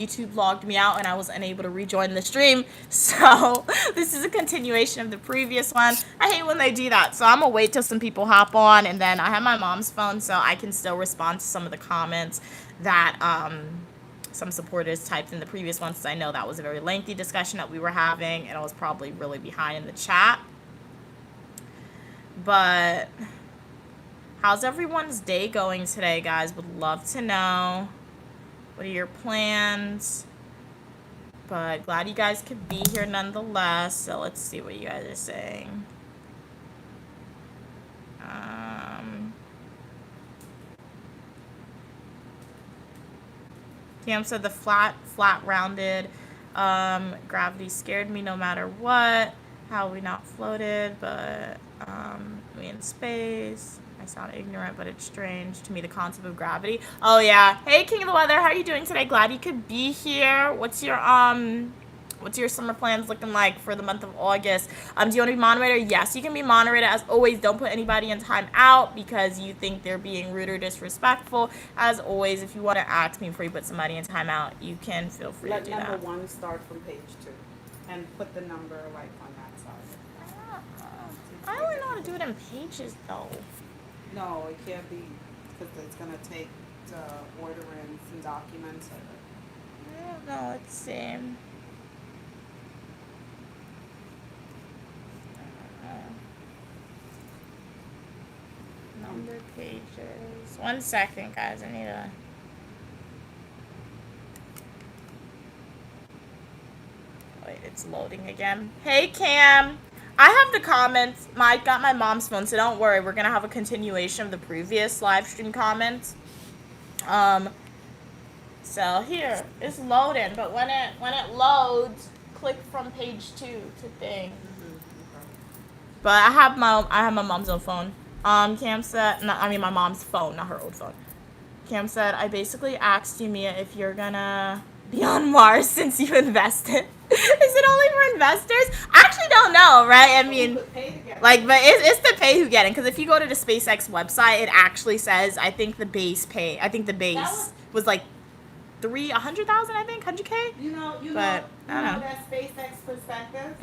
YouTube logged me out and I was unable to rejoin the stream. So this is a continuation of the previous one. I hate when they do that. So I'm gonna wait till some people hop on, and then I have my mom's phone so I can still respond to some of the comments that some supporters typed in the previous one, since I know that was a very lengthy discussion that we were having and I was probably really behind in the chat. But how's everyone's day going today, guys? Would love to know. What are your plans? But glad you guys could be here nonetheless. So let's see what you guys are saying. Cam said the flat rounded gravity scared me no matter what. How we not floated, but we in space. I sound ignorant, but it's strange to me, the concept of gravity. Oh yeah. Hey, King of the Weather, how are you doing today? Glad you could be here. What's your summer plans looking like for the month of August? Do you want to be moderator? Yes, you can be moderator. As always, don't put anybody in time out because you think they're being rude or disrespectful. As always, if you want to ask me before you put somebody in time out, you can feel free to do that. Let number 1 start from page 2 and put the number like on that side. I don't know how to do it in pages though. No, it can't be because it's going to take ordering some documents. I don't know. Let's see. Number pages. 1 second, guys. I need to. Wait, it's loading again. Hey, Cam. I have the comments. I got my mom's phone, so don't worry. We're gonna have a continuation of the previous live stream comments. So here it's loading, but when it loads, click from page 2 to thing. But I have my mom's old phone. Cam said, my mom's phone, not her old phone. Cam said, I basically asked you, Mia, if you're gonna be on Mars since you invested. Is it only for investors? I actually don't know, right? I mean, like, but it's the pay who get it. Because if you go to the SpaceX website, it actually says, I think the base was like 100,000, I think, 100K. You know that SpaceX perspective?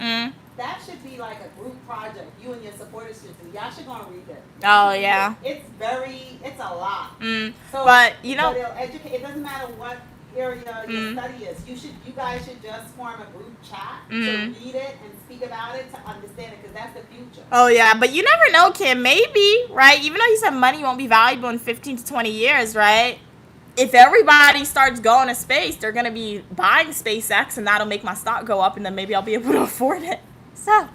That should be like a group project. You and your supporters should do. Y'all should go and read it. Oh yeah. It's a lot. So, but it'll educate. It doesn't matter what area your study is. You guys should just form a group chat to read it and speak about it to understand it, because that's the future. Oh yeah, but you never know, Kim. Maybe, right? Even though you said money won't be valuable in 15 to 20 years, right? If everybody starts going to space, they're gonna be buying SpaceX, and that'll make my stock go up, and then maybe I'll be able to afford it. So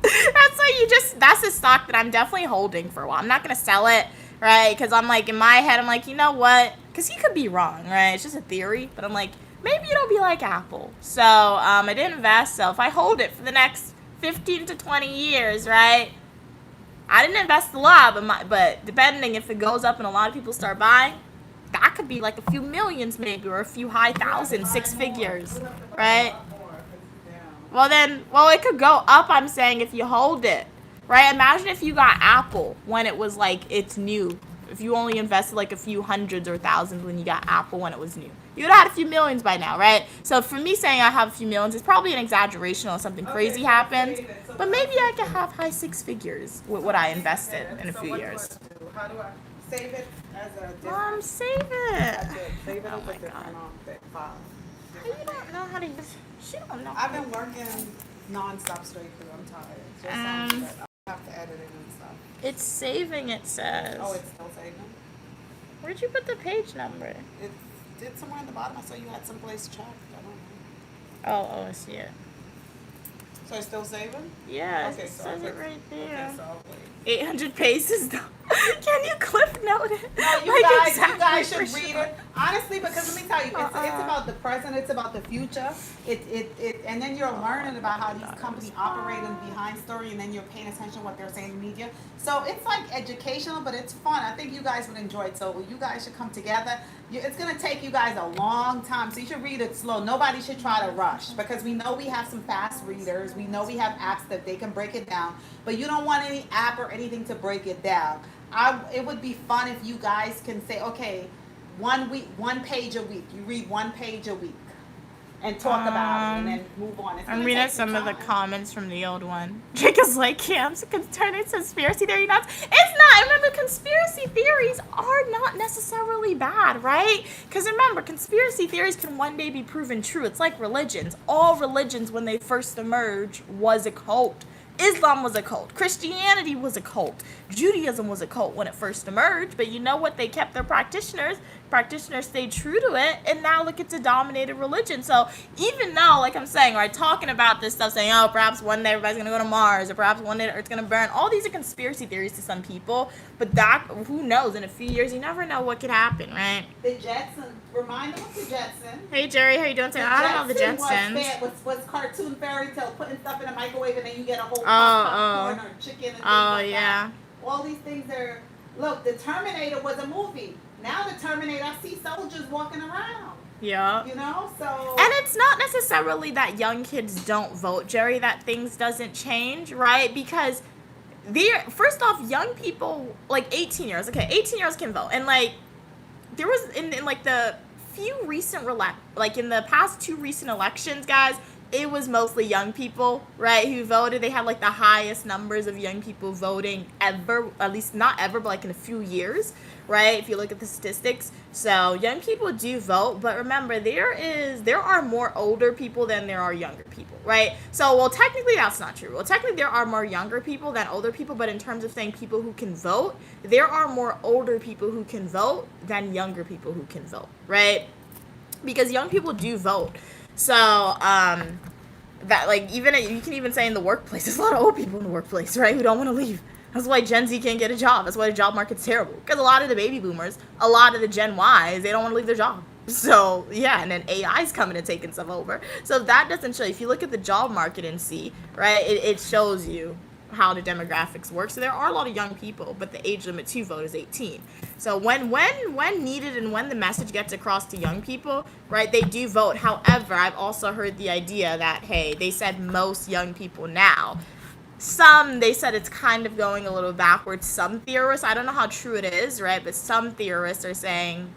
that's a stock that I'm definitely holding for a while. I'm not gonna sell it, right? Because I'm like, in my head, I'm like, you know what? Because he could be wrong, right? It's just a theory, but I'm like, maybe it'll be like Apple. So I didn't invest. So if I hold it for the next 15 to 20 years, right? I didn't invest a lot, but depending if it goes up and a lot of people start buying, that could be like a few millions maybe, or a few high thousands, 6 figures, right? Well, it could go up, I'm saying, if you hold it, right? Imagine if you got Apple when it was like, it's new. If you only invested like a few hundreds or thousands when you got Apple when it was new. You would have had a few millions by now, right? So for me saying I have a few millions, it's probably an exaggeration or something crazy happens. But maybe I could have high 6 figures with what I invested in a few years. How do I save it as a different? Mom, save it. Save it as Oh a my different file. You don't know how to use. She don't know. I've been working non-stop straight through. I'm tired. Just I have to edit it and stuff. It's saving, it says. Oh, it's still saving? Where'd you put the page number? It did somewhere in the bottom. I saw you had someplace checked. I don't know. Oh, I see it. So it's still saving? Yeah, Okay, it so says it right there. Okay, so I'll wait. 800 pages though. Can you cliff note it? No, you guys should read it. Honestly, because let me tell you, it's about the present, it's about the future. And then you're learning about how these companies operate in the behind story, and then you're paying attention to what they're saying in the media. So it's like educational, but it's fun. I think you guys would enjoy it. So you guys should come together. It's going to take you guys a long time, so you should read it slow. Nobody should try to rush, because we know we have some fast readers. We know we have apps that they can break it down, but you don't want any app or anything to break it down. It would be fun if you guys can say, okay, 1 page a week. You read 1 page a week. and talk about it and then move on. I'm reading some of the comments from the old one. Jake is like, camps turn into conspiracy theory nuts. It's not. Remember, conspiracy theories are not necessarily bad, right? Because remember, conspiracy theories can one day be proven true. It's like religions. All religions, when they first emerged, was a cult. Islam was a cult. Christianity was a cult. Judaism was a cult when it first emerged. But you know what? They kept their practitioners. Practitioners stayed true to it. And now look, it's a dominated religion. So even though, like I'm saying, right, talking about this stuff, saying, oh, perhaps one day everybody's going to go to Mars, or perhaps one day the Earth's going to burn. All these are conspiracy theories to some people. But that, who knows? In a few years, you never know what could happen, right? The Jetsons. Remind them of the Jetsons. Hey, Jerry, how you doing today? I don't know the Jetsons. Was cartoon fairy tale, putting stuff in a microwave and then you get a whole popcorn or chicken and things like that. All these things are, look, the Terminator was a movie. Now the Terminator, I see soldiers walking around. Yeah. You know, so. And it's not necessarily that young kids don't vote, Jerry, that things doesn't change, right? Because first off, young people, like 18-year-olds, okay, 18-year-olds can vote. And like, there was in like the few recent in the past 2 recent elections, guys, it was mostly young people, right, who voted. They had like the highest numbers of young people voting ever, at least not ever, but like in a few years, right, if you look at the statistics. So young people do vote, but remember, there are more older people than there are younger people, right? So, well, technically that's not true. Well, technically there are more younger people than older people, but in terms of saying people who can vote, there are more older people who can vote than younger people who can vote, right? Because young people do vote. So, that, like, even, you can even say in the workplace, there's a lot of old people in the workplace, right, who don't want to leave. That's why Gen Z can't get a job. That's why the job market's terrible. Because a lot of the baby boomers, a lot of the Gen Ys, they don't want to leave their job. So, yeah, and then AI's coming and taking stuff over. So that doesn't show. If you look at the job market and see, right, it shows you how the demographics work. So there are a lot of young people, but the age limit to vote is 18. So when needed and when the message gets across to young people, right, they do vote. However, I've also heard the idea that, hey, they said most young people now. They said it's kind of going a little backwards. Some theorists, I don't know how true it is, right, but some theorists are saying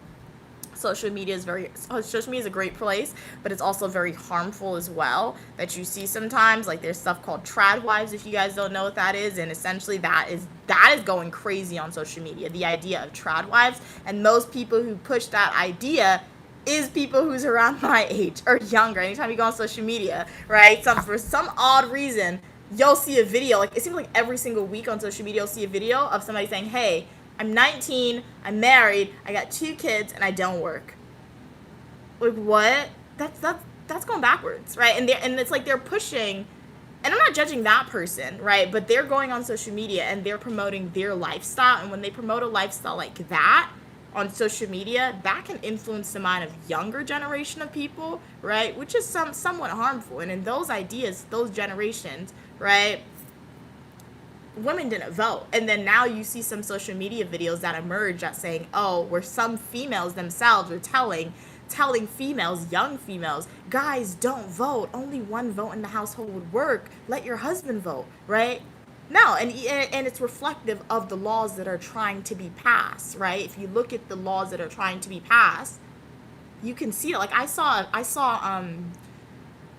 social media is a great place, but it's also very harmful as well, that you see sometimes. Like, there's stuff called trad wives, if you guys don't know what that is, and essentially that is going crazy on social media, the idea of trad wives. And most people who push that idea is people who's around my age or younger. Anytime you go on social media, right, for some odd reason, you'll see a video, like, it seems like every single week on social media, you'll see a video of somebody saying, hey, I'm 19, I'm married, I got 2 kids, and I don't work. Like, what? That's going backwards, right? And it's like they're pushing, and I'm not judging that person, right? But they're going on social media and they're promoting their lifestyle. And when they promote a lifestyle like that on social media, that can influence the mind of younger generation of people, right? Which is somewhat harmful. And in those ideas, those generations, right, women didn't vote. And then now you see some social media videos that emerge that saying, oh, where some females themselves are telling females, young females, guys, don't vote. Only one vote in the household would work. Let your husband vote, right? No, and it's reflective of the laws that are trying to be passed, right? If you look at the laws that are trying to be passed, you can see it. Like, I saw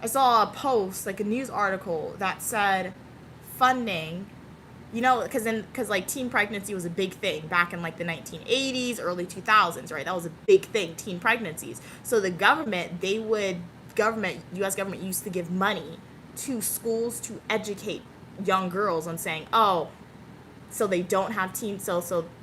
a post, like a news article that said funding, you know, because like teen pregnancy was a big thing back in like the 1980s, early 2000s, right? That was a big thing, teen pregnancies. So the U.S. government used to give money to schools to educate young girls on saying, oh, so they don't have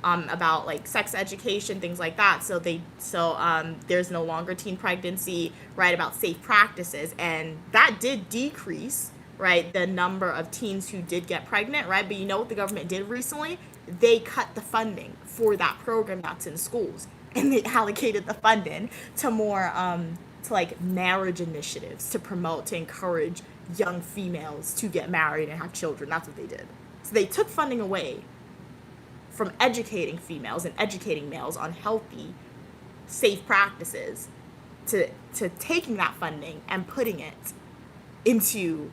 about like sex education, things like that. So there's no longer teen pregnancy, right? About safe practices, and that did decrease, right, the number of teens who did get pregnant, right? But you know what the government did recently? They cut the funding for that program that's in schools, and they allocated the funding to more to like marriage initiatives to promote, to encourage young females to get married and have children. That's what they did. So they took funding away from educating females and educating males on healthy, safe practices to taking that funding and putting it into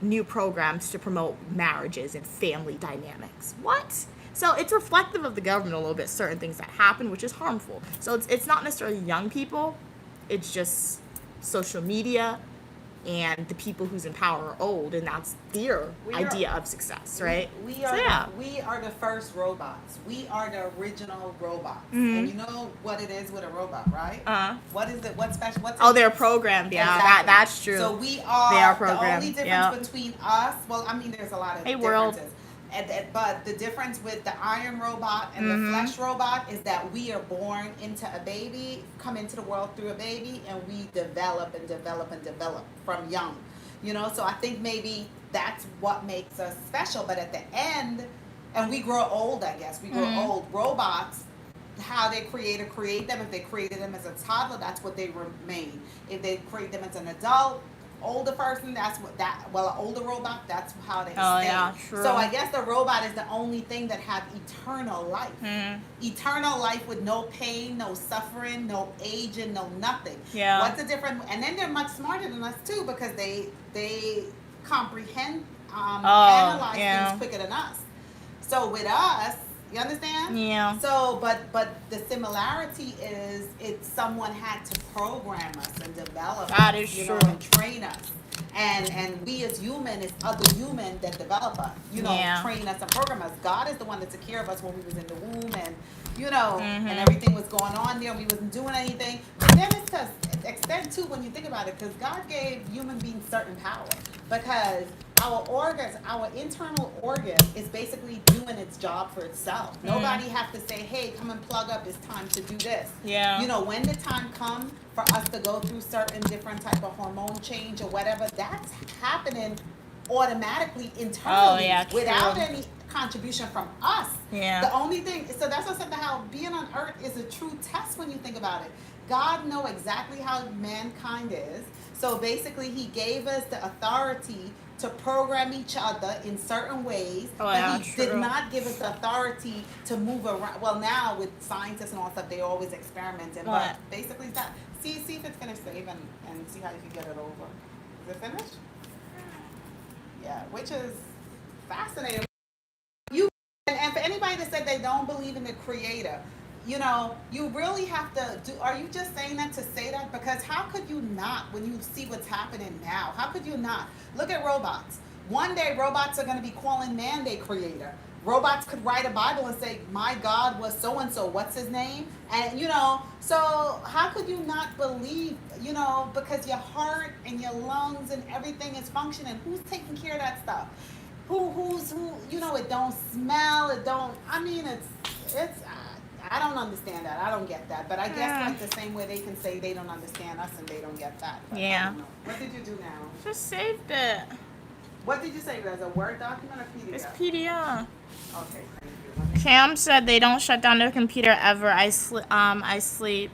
new programs to promote marriages and family dynamics. What? So it's reflective of the government a little bit, certain things that happen, which is harmful. So it's not necessarily young people. It's just social media and the people who's in power are old, and that's their idea of success, right? We are the first robots. We are the original robots. And you know what it is with a robot, right? What is it? What's special? They're programmed. Yeah, exactly. that's true. So they are programmed. The only difference between us, well, I mean, there's a lot of differences. But the difference with the iron robot and the flesh robot is that we are born into a baby, come into the world through a baby, and we develop and develop and develop from young. You know, so I think maybe that's what makes us special. But at the end, and we grow old, I guess. We grow old. Robots, how they create them, if they created them as a toddler, that's what they remain. If they create them as an adult, older person, an older robot, that's how they stay. Yeah, true. So I guess the robot is the only thing that have eternal life. Eternal life with no pain, no suffering, no aging, no nothing. Yeah. What's the difference? And then they're much smarter than us too, because they comprehend, analyze things quicker than us. So with us, you understand? Yeah. So, but the similarity is someone had to program us and develop that us, is true. and train us. And we as human is other human that develop us, train us and program us. God is the one that took care of us when we was in the womb, and and everything was going on there. We wasn't doing anything. But then it's to extent too when you think about it, because God gave human beings certain power, because our organs, our internal organ is basically doing its job for itself. Nobody have to say, hey, come and plug up, it's time to do this. Yeah. You know, when the time comes for us to go through certain different type of hormone change or whatever, that's happening automatically internally without any contribution from us. Yeah. The only thing, so that's what I said, how being on earth is a true test when you think about it. God know exactly how mankind is. So basically he gave us the authority to program each other in certain ways, but he did not give us the authority to move around. Well, now with scientists and all stuff, they always experimenting, but basically it's not. See if it's finished, Dave, and see how you can get it over. Is it finished? Yeah, which is fascinating. And for anybody that said they don't believe in the creator, you really have to do, are you just saying that to say that? Because how could you not, when you see what's happening now, how could you not? Look at robots. One day robots are going to be calling man their creator. Robots could write a Bible and say, my God was so-and-so, what's his name? And, so how could you not believe, because your heart and your lungs and everything is functioning. Who's taking care of that stuff? Who, it don't smell, it's I don't understand that. I don't get that. But I guess like the same way they can say they don't understand us and they don't get that. But I don't know. What did you do now? Just saved it. What did you save it as? A Word document or PDF? It's PDF. Okay, thank you. Cam said they don't shut down their computer ever. I sleep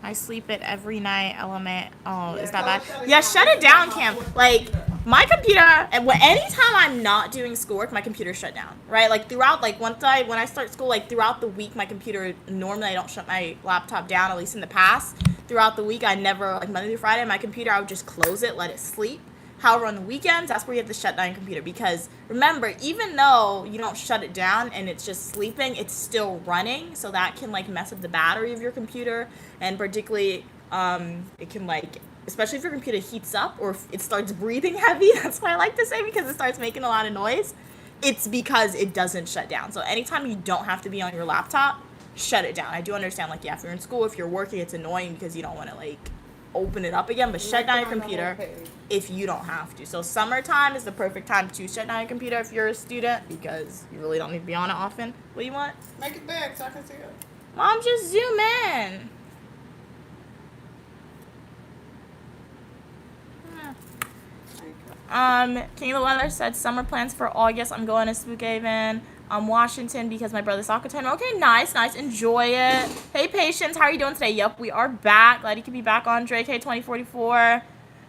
it every night. Element. Oh, is that bad? Yeah, shut it down, Cam. Like my computer, and anytime I'm not doing schoolwork, my computer shut down. Right? Like throughout, like when I start school, like throughout the week, my computer normally I don't shut my laptop down. At least in the past, throughout the week, I never like Monday through Friday, my computer I would just close it, let it sleep. However, on the weekends, that's where you have to shut down your computer, because remember, even though you don't shut it down and it's just sleeping, it's still running, so that can like mess up the battery of your computer, and particularly it can like, especially if your computer heats up or if it starts breathing heavy, that's what I like to say, because it starts making a lot of noise, it's because it doesn't shut down. So anytime you don't have to be on your laptop, shut it down. I do understand, like, yeah, if you're in school, if you're working, it's annoying because you don't want to like open it up again, but shut down your computer if you don't have to. So summertime is the perfect time to shut down your computer if you're a student, because you really don't need to be on it often. What do you want? Make it big so I can see it. Mom, just zoom in. Kayla Weather said summer plans for August. I'm going to Spookhaven, Washington, because my brother's soccer tournament. Okay, nice. Enjoy it. Hey, Patience, how are you doing today? Yep, we are back. Glad you could be back on Drake K2044.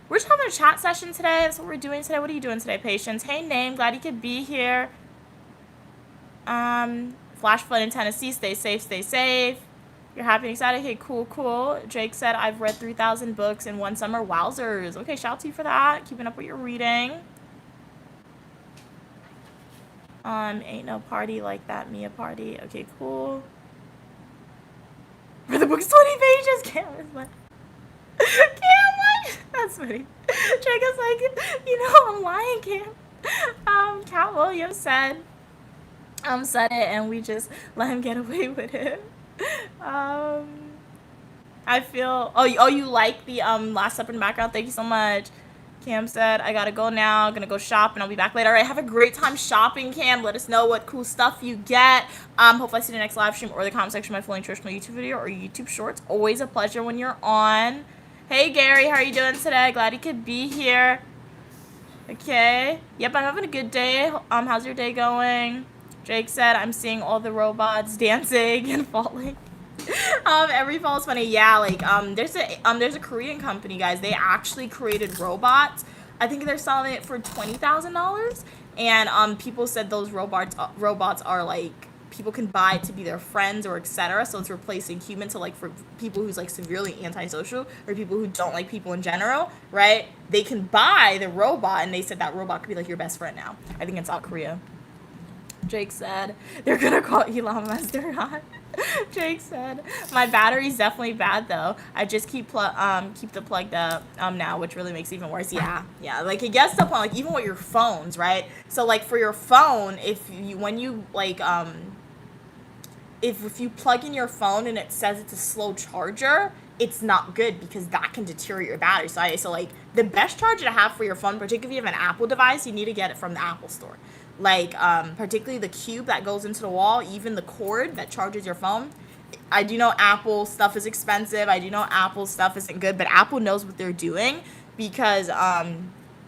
We're just having a chat session today. That's what we're doing today. What are you doing today, Patience? Hey, Name, glad you could be here. Flash flood in Tennessee. Stay safe. You're happy and excited. Okay, cool. Jake said, I've read 3,000 books in one summer. Wowzers. Okay, shout out to you for that. Keeping up with your reading. Ain't no party like that Mia party. Okay, cool. For the book's 20 pages. Cam, what? That's funny. Drake is like, I'm lying, Cam. Cat Williams said it, and we just let him get away with it. I feel. Oh, you like the last step in the background? Thank you so much. Cam said, I gotta go now. Gonna go shop, and I'll be back later. All right, have a great time shopping, Cam. Let us know what cool stuff you get. Hope I see you in the next live stream or the comment section of my fully nutritional YouTube video or YouTube shorts. Always a pleasure when you're on. Hey, Gary, how are you doing today? Glad you could be here. Okay. Yep, I'm having a good day. How's your day going? Jake said, I'm seeing all the robots dancing and falling. Every fall is funny. Yeah, like there's a Korean company, guys. They actually created robots. I think they're selling it for $20,000. And people said those robots are like people can buy it to be their friends or etc. So it's replacing humans. So like for people who's like severely antisocial or people who don't like people in general, right? They can buy the robot, and they said that robot could be like your best friend now. I think in South Korea. Jake said they're gonna call Elon Musk. They're not. Jake said my battery's definitely bad though. I just keep the plugged up now, which really makes it even worse. Yeah. Like it gets to the point like even with your phones, right? So like for your phone, if you plug in your phone and it says it's a slow charger, it's not good because that can deteriorate your battery. So like the best charger to have for your phone, particularly if you have an Apple device, you need to get it from the Apple store. Like particularly the cube that goes into the wall, even the cord that charges your phone. I do know Apple stuff is expensive. I do know Apple stuff isn't good, but Apple knows what they're doing because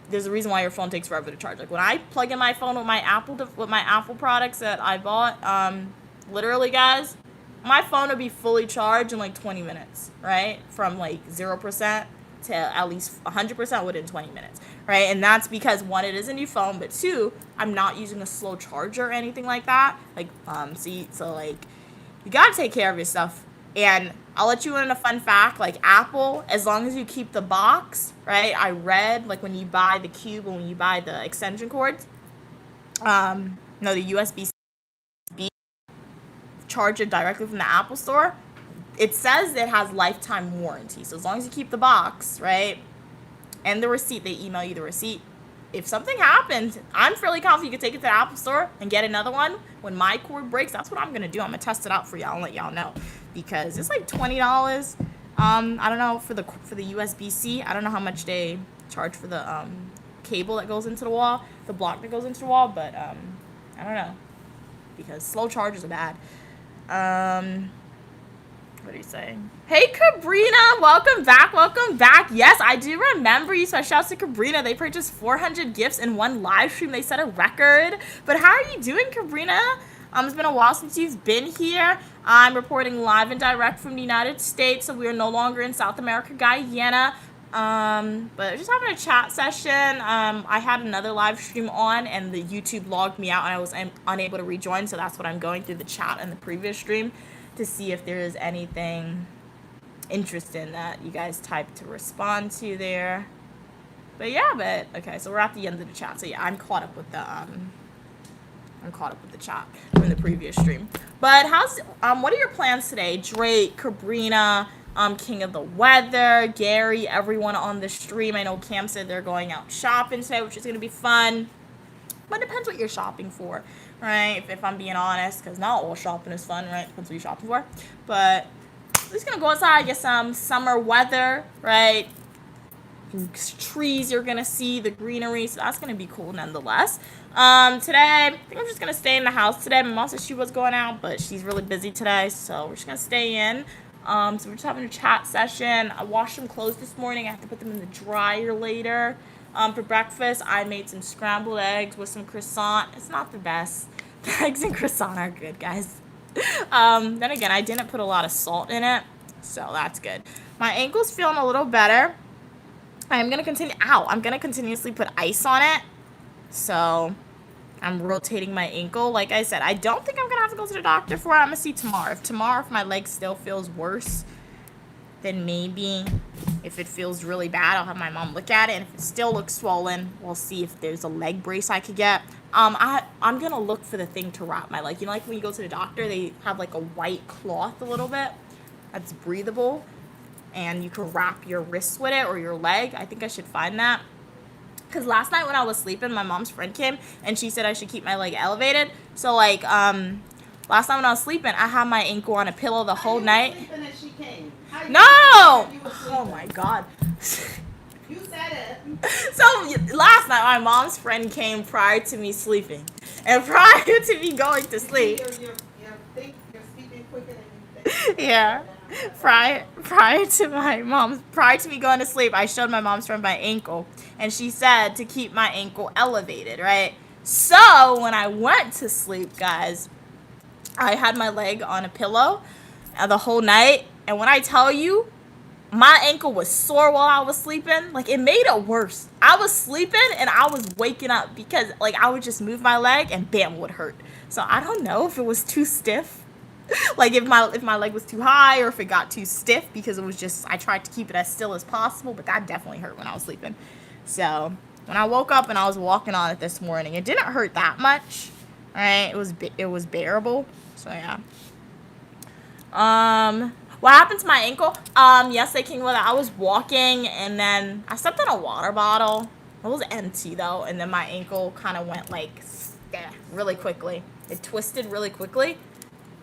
there's a reason why your phone takes forever to charge. Like when I plug in my phone with my Apple products that I bought, literally guys, my phone would be fully charged in like 20 minutes, right? From like 0% to at least 100% within 20 minutes, right? And that's because one, it is a new phone, but two, I'm not using a slow charger or anything like that. Like, so like, you gotta take care of your stuff. And I'll let you in a fun fact, like Apple, as long as you keep the box, right? I read, like when you buy the cube and when you buy the extension cords, the USB charge it directly from the Apple store, it says it has lifetime warranty. So as long as you keep the box, right, and the receipt, they email you the receipt. If something happens, I'm fairly confident you can take it to the Apple store and get another one. When my cord breaks, that's what I'm gonna do. I'm gonna test it out for y'all and let y'all know because it's like $20. I don't know for the USB-C. I don't know how much they charge for the cable that goes into the wall, the block that goes into the wall, but I don't know because slow chargers are bad. What are you saying? Hey, Cabrina, welcome back. Yes, I do remember you. So shout out to Cabrina. They purchased 400 gifts in one live stream. They set a record. But how are you doing, Cabrina? It's been a while since you've been here. I'm reporting live and direct from the United States, so we are no longer in South America, Guyana. But just having a chat session. I had another live stream on, and the YouTube logged me out, and I was unable to rejoin, so that's what I'm going through the chat in the previous stream to see if there is anything interesting that you guys type to respond to there. But yeah, okay, so we're at the end of the chat. So yeah, I'm caught up with the chat from the previous stream. But what are your plans today? Drake, Cabrina, King of the Weather, Gary, everyone on the stream. I know Cam said they're going out shopping today, which is gonna be fun. But it depends what you're shopping for, right? If I'm being honest, because not all shopping is fun, right? Depends what you're shopping for. But I'm just going to go outside, get some summer weather, right? Trees you're going to see, the greenery. So that's going to be cool nonetheless. Today, I think I'm just going to stay in the house today. My mom said she was going out, but she's really busy today. So we're just going to stay in. So we're just having a chat session. I washed some clothes this morning. I have to put them in the dryer later. For breakfast, I made some scrambled eggs with some croissant. It's not the best. The eggs and croissant are good, guys. Then again, I didn't put a lot of salt in it, so that's good. My ankle's feeling a little better. I'm going to continuously put ice on it. So I'm rotating my ankle. Like I said, I don't think I'm going to have to go to the doctor for it. I'm going to see tomorrow. If my leg still feels worse, then maybe if it feels really bad, I'll have my mom look at it. And if it still looks swollen, we'll see if there's a leg brace I could get. I'm going to look for the thing to wrap my leg. You know, like when you go to the doctor, they have like a white cloth a little bit that's breathable. and you can wrap your wrist with it or your leg. I think I should find that. Because last night when I was sleeping, my mom's friend came and she said I should keep my leg elevated. So like last night when I was sleeping, I had my ankle on a pillow the whole night. Sleeping and she came. No! Oh my god. You said it. So last night my mom's friend came prior to me sleeping. And prior to me going to sleep. You're sleeping quicker than you think. Yeah. Prior to me going to sleep, I showed my mom's friend my ankle, and she said to keep my ankle elevated, right? So when I went to sleep, guys, I had my leg on a pillow the whole night, and when I tell you, my ankle was sore while I was sleeping. Like, it made it worse. I was sleeping and I was waking up because like I would just move my leg and bam, it would hurt. So I don't know if it was too stiff. Like if my leg was too high or if it got too stiff, because it was just, I tried to keep it as still as possible, but that definitely hurt when I was sleeping. So when I woke up and I was walking on it this morning, it didn't hurt that much. All right, it was bearable. So yeah. What happened to my ankle? Yesterday, King Weather, I was walking and then I stepped on a water bottle. It was empty though, and then my ankle kind of went like really quickly. It twisted really quickly.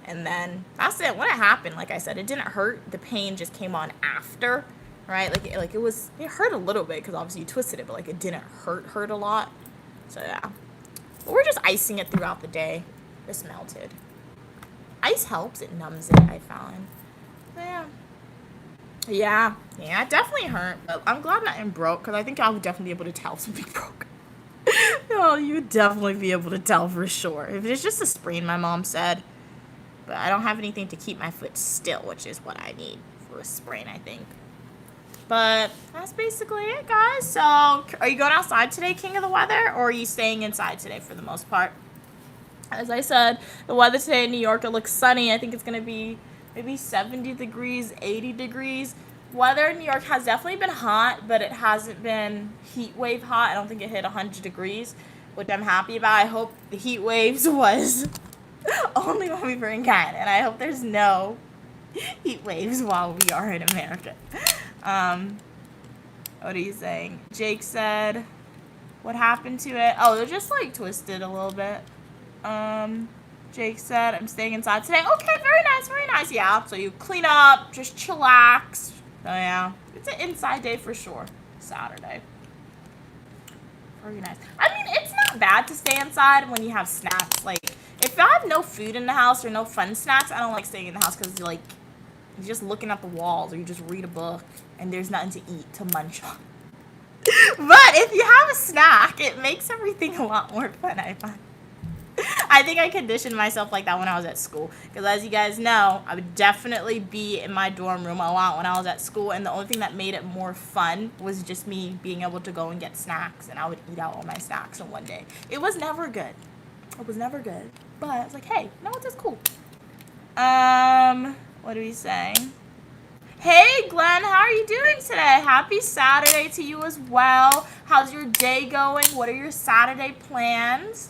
And then that's it. When it happened, like I said, it didn't hurt. The pain just came on after, right? Like it hurt a little bit because obviously you twisted it, but like it didn't hurt a lot. So yeah, but we're just icing it throughout the day. This melted. Ice helps. It numbs it, I found. So yeah, it definitely hurt. But I'm glad nothing broke, because I think I would definitely be able to tell if something broke. Oh, you would definitely be able to tell for sure. If it's just a sprain, my mom said. But I don't have anything to keep my foot still, which is what I need for a sprain, I think. But that's basically it, guys. So, are you going outside today, King of the Weather, or are you staying inside today for the most part? As I said, the weather today in New York, it looks sunny. I think it's going to be maybe 70 degrees, 80 degrees. Weather in New York has definitely been hot, but it hasn't been heat wave hot. I don't think it hit 100 degrees, which I'm happy about. I hope the heat waves was only when we were in Canada, and I hope there's no heat waves while we are in America. What are you saying? Jake said, what happened to it? Oh, they're just like twisted a little bit. Jake said, I'm staying inside today. Okay, very nice, very nice. Yeah, so you clean up, just chillax. So yeah, it's an inside day for sure. Saturday. Very nice. I mean, it's not bad to stay inside when you have snacks. Like, if I have no food in the house or no fun snacks, I don't like staying in the house because you're just looking at the walls or you just read a book and there's nothing to eat, to munch on. But if you have a snack, it makes everything a lot more fun, I find. I think I conditioned myself like that when I was at school. Because as you guys know, I would definitely be in my dorm room a lot when I was at school. And the only thing that made it more fun was just me being able to go and get snacks. And I would eat out all my snacks in one day. It was never good. It was never good. But I was like, hey, no, it's cool. What are we saying? Hey, Glenn, how are you doing today? Happy Saturday to you as well. How's your day going? What are your Saturday plans?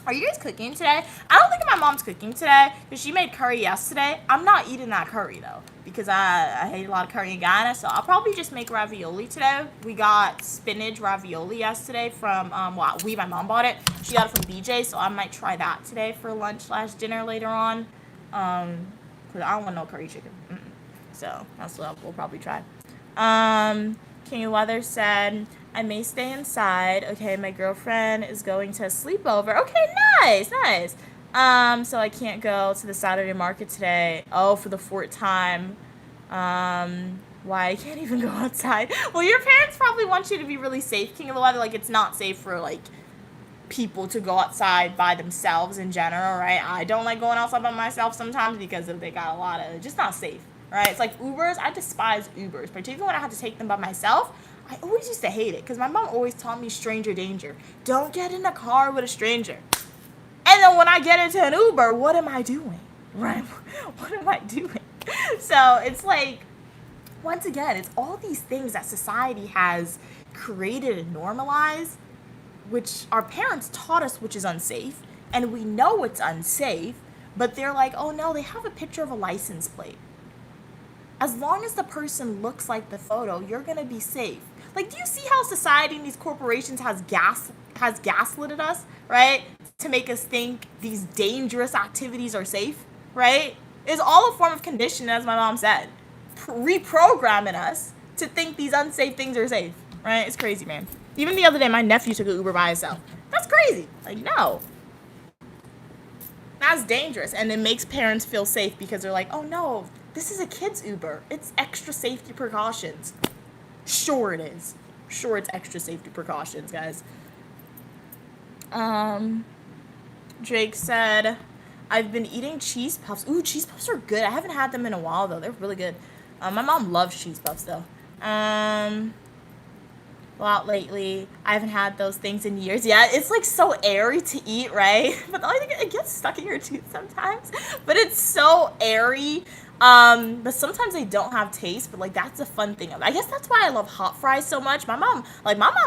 Are you guys cooking today? I don't think my mom's cooking today because she made curry yesterday. I'm not eating that curry, though, because I hate a lot of curry in Ghana, so I'll probably just make ravioli today. We got spinach ravioli yesterday from, my mom bought it. She got it from BJ, so I might try that today for lunch/dinner later on, because I don't want no curry chicken. So that's what we'll probably try. King of Weather said, I may stay inside. Okay, my girlfriend is going to a sleepover. Okay, nice. So I can't go to the Saturday market today. Oh, for the fourth time. Why I can't even go outside? Well, your parents probably want you to be really safe, King of the Weather. Like, it's not safe for, like, people to go outside by themselves in general, right? I don't like going outside by myself sometimes because they got a lot of, just not safe, right? It's like Ubers. I despise Ubers, particularly when I have to take them by myself. I always used to hate it because my mom always taught me stranger danger. Don't get in a car with a stranger. And then when I get into an Uber, what am I doing? Right? What am I doing? So it's like, once again, it's all these things that society has created and normalized, which our parents taught us, which is unsafe. And we know it's unsafe, but they're like, oh no, they have a picture of a license plate. as long as the person looks like the photo, you're gonna be safe. Like, do you see how society and these corporations has gaslighted us, right? To make us think these dangerous activities are safe, right? It's all a form of conditioning, as my mom said, reprogramming us to think these unsafe things are safe, right? It's crazy, man. Even the other day, my nephew took an Uber by himself. That's crazy. Like, no. That's dangerous, and it makes parents feel safe because they're like, oh no, this is a kid's Uber. It's extra safety precautions. Sure it is. Sure it's extra safety precautions, guys. Jake said, I've been eating cheese puffs. Ooh, cheese puffs are good. I haven't had them in a while, though. They're really good. My mom loves cheese puffs, though. A lot lately. I haven't had those things in years. Yeah, it's like so airy to eat, right? But the only thing, it gets stuck in your tooth sometimes. But it's so airy. But sometimes they don't have taste, but like that's the fun thing of it. I guess that's why I love hot fries so much. My mom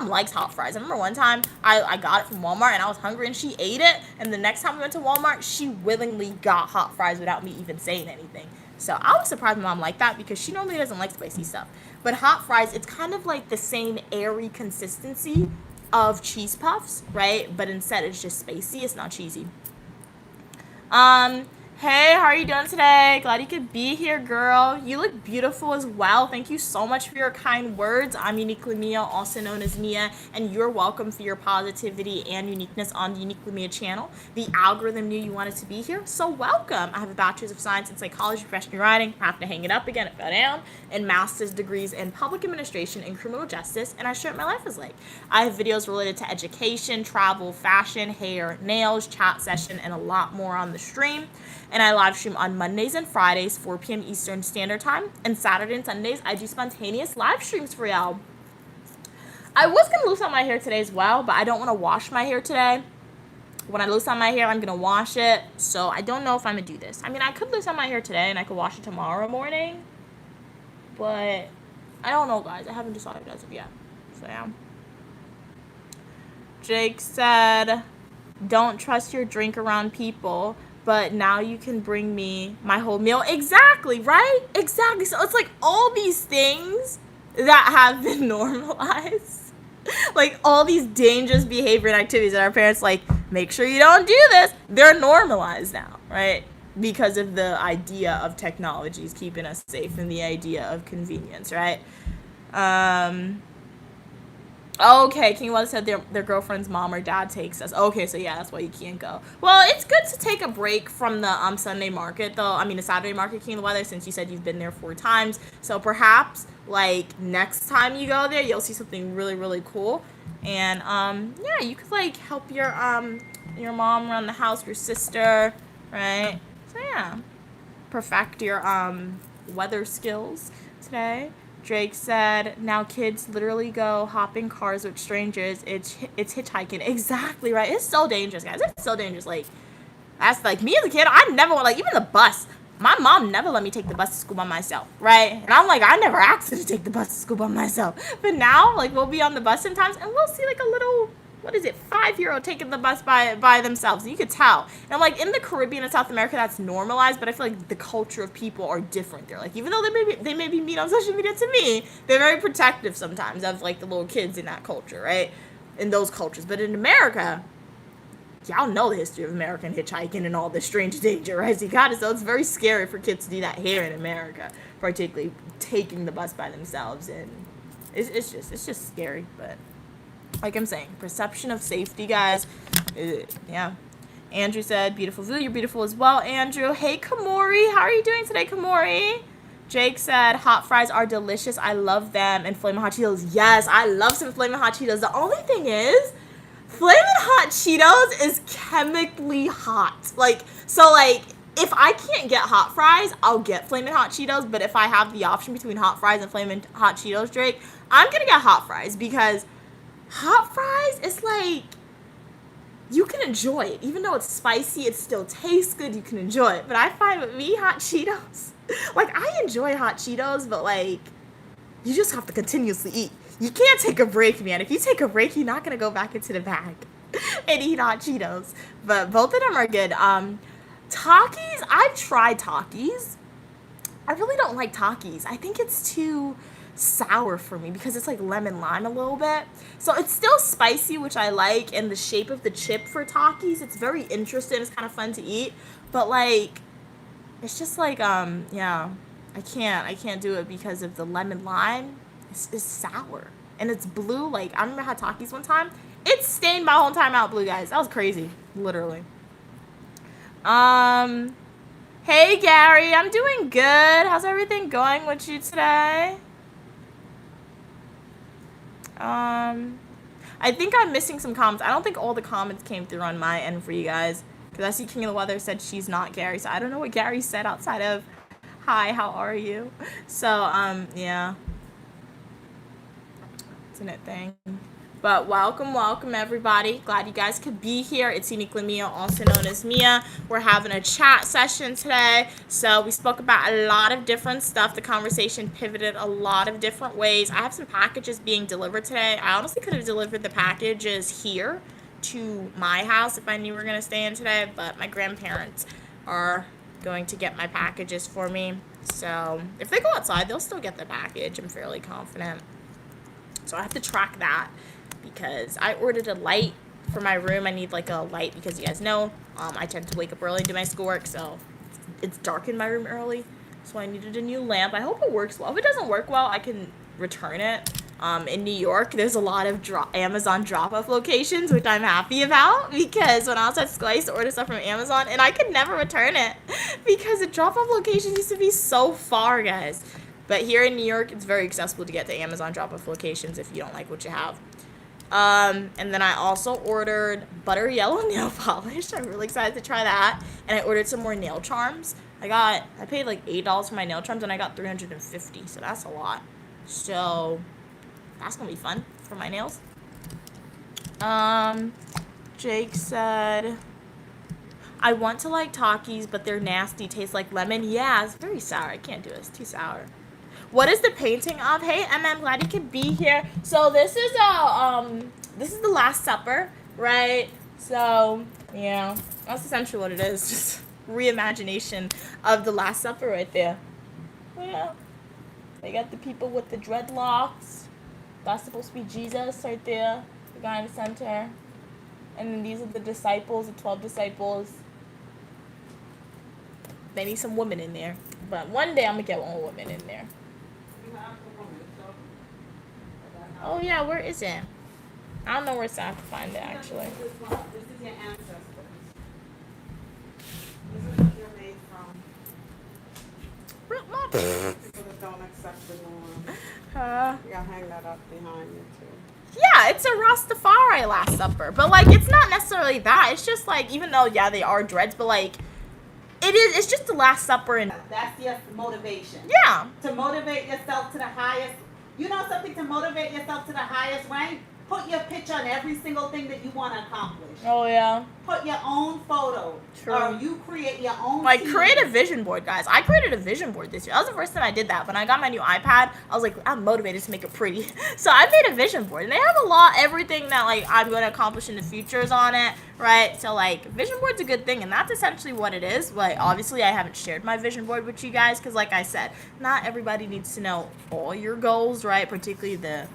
likes hot fries. I remember one time I got it from Walmart and I was hungry and she ate it, and the next time we went to Walmart, she willingly got hot fries without me even saying anything. So I was surprised my mom liked that because she normally doesn't like spicy stuff. But hot fries, it's kind of like the same airy consistency of cheese puffs, right? But instead it's just spicy, it's not cheesy. Hey, how are you doing today? Glad you could be here, girl. You look beautiful as well. Thank you so much for your kind words. I'm Uniquely Mia, also known as Mia, and you're welcome for your positivity and uniqueness on the Uniquely Mia channel. The algorithm knew you wanted to be here, so welcome. I have a Bachelor's of Science in Psychology, Professional Writing, I have to hang it up again, it fell down, and Master's degrees in Public Administration and Criminal Justice, and I share what my life is like. I have videos related to education, travel, fashion, hair, nails, chat session, and a lot more on the stream. And I live stream on Mondays and Fridays, 4 p.m. Eastern Standard Time. And Saturday and Sundays, I do spontaneous live streams for y'all. I was going to loose out my hair today as well, but I don't want to wash my hair today. When I loose out my hair, I'm going to wash it. So I don't know if I'm going to do this. I mean, I could loose out my hair today and I could wash it tomorrow morning. But I don't know, guys. I haven't decided as of yet. So, yeah. Jake said, don't trust your drink around people. But now you can bring me my whole meal. Exactly, right? Exactly. So it's like all these things that have been normalized. Like all these dangerous behavior and activities that our parents like, make sure you don't do this. They're normalized now, right? Because of the idea of technologies keeping us safe and the idea of convenience, right? Okay, King Wallace said their girlfriend's mom or dad takes us. Okay, so yeah, that's why you can't go. Well, it's good to take a break from the Sunday market, though. I mean, the Saturday market, King of the Weather, since you said you've been there 4 times. So perhaps, like, next time you go there, you'll see something really, really cool. And, yeah, you could, like, help your mom around the house, your sister, right? So, yeah. Perfect your, weather skills today. Drake said, now kids literally go hop in cars with strangers. It's hitchhiking. Exactly, right? It's so dangerous, guys. It's so dangerous. Like, that's like me as a kid, I never want, like, even the bus. My mom never let me take the bus to school by myself, right? And I'm like, I never asked her to take the bus to school by myself. But now, like, we'll be on the bus sometimes and we'll see, like, a little, 5-year-old taking the bus by themselves. You could tell. And I'm like, in the Caribbean and South America, that's normalized, but I feel like the culture of people are different there. Like, even though they may be mean on social media to me, they're very protective sometimes of, like, the little kids in that culture, right? In those cultures. But in America, y'all know the history of American hitchhiking and all this strange danger, right? So it's very scary for kids to do that here in America, particularly taking the bus by themselves. And it's just scary, but like I'm saying, perception of safety, guys. Yeah. Andrew said, beautiful view. You're beautiful as well, Andrew. Hey, Kamori. How are you doing today, Kamori? Jake said, hot fries are delicious. I love them. And Flamin' Hot Cheetos. Yes, I love some Flamin' Hot Cheetos. The only thing is, Flamin' Hot Cheetos is chemically hot. Like, so, like, if I can't get hot fries, I'll get Flamin' Hot Cheetos. But if I have the option between hot fries and Flamin' Hot Cheetos, Drake, I'm going to get hot fries because hot fries is like, you can enjoy it. Even though it's spicy, it still tastes good. You can enjoy it. But I find with me, hot Cheetos, like, I enjoy hot Cheetos, but, like, you just have to continuously eat. You can't take a break, man. If you take a break, you're not going to go back into the bag and eat hot Cheetos. But both of them are good. Takis, I've tried Takis. I really don't like Takis. I think it's too sour for me because it's like lemon lime a little bit. So it's still spicy, which I like, and the shape of the chip for Takis, it's very interesting. It's kind of fun to eat, but like it's just like yeah, I can't do it because of the lemon lime. It's sour and it's blue. Like I remember I had Takis one time. It stained my whole time out blue, guys. That was crazy, literally. Hey Gary, I'm doing good. How's everything going with you today? I think I'm missing some comments. I don't think all the comments came through on my end for you guys. Because I see King of the Weather said she's not Gary. So I don't know what Gary said outside of, hi, how are you? So, yeah. It's a net thing. But welcome everybody. Glad you guys could be here. It's Uniquely Mia, also known as Mia. We're having a chat session today. So we spoke about a lot of different stuff. The conversation pivoted a lot of different ways. I have some packages being delivered today. I honestly could have delivered the packages here to my house if I knew we were going to stay in today. But my grandparents are going to get my packages for me. So if they go outside, they'll still get the package. I'm fairly confident. So I have to track that. Because I ordered a light for my room. I need like a light because you guys know I tend to wake up early and do my schoolwork, so it's dark in my room early. So I needed a new lamp. I hope it works well. If it doesn't work well, I can return it. In New York, there's a lot of Amazon drop-off locations, which I'm happy about because when I was at school, I used to order stuff from Amazon and I could never return it because the drop-off locations used to be so far, guys. But here in New York, it's very accessible to get to Amazon drop-off locations if you don't like what you have. And then I also ordered butter yellow nail polish. I'm really excited to try that. And I ordered some more nail charms. I paid like $8 for my nail charms and I got $350. So that's a lot. So that's gonna be fun for my nails. Jake said, I want to like Takis, but they're nasty. Taste like lemon. Yeah, it's very sour. I can't do it. It's too sour. What is the painting of? Hey, I'm glad you could be here. So this is the Last Supper, right? So yeah, that's essentially what it is. Just reimagination of the Last Supper right there. Yeah, they got the people with the dreadlocks. That's supposed to be Jesus right there, the guy in the center. And then these are the disciples, the 12 disciples. They need some women in there, but one day I'm gonna get one woman in there. Oh yeah, where is it? I don't know where it's at to find it actually. This is your ancestors. This is what you're made from. People that don't accept the norm. You gotta hang that up behind you too. Yeah, it's a Rastafari Last Supper, but like it's not necessarily that. It's just like even though yeah they are dreads, but like it's just the Last Supper and that's your motivation. Yeah. To motivate yourself to the highest. You know something to motivate yourself to the highest rank? Put your picture on every single thing that you want to accomplish. Oh, yeah. Put your own photo. True. Or you create your own Like, team. create a vision board, guys. I created a vision board this year. That was the first time I did that. When I got my new iPad, I was like, I'm motivated to make it pretty. So I made a vision board. And they have everything that, like, I'm going to accomplish in the future is on it, right? So, like, vision board's a good thing. And that's essentially what it is. Like, obviously, I haven't shared my vision board with you guys. Because, like I said, not everybody needs to know all your goals, right? Particularly the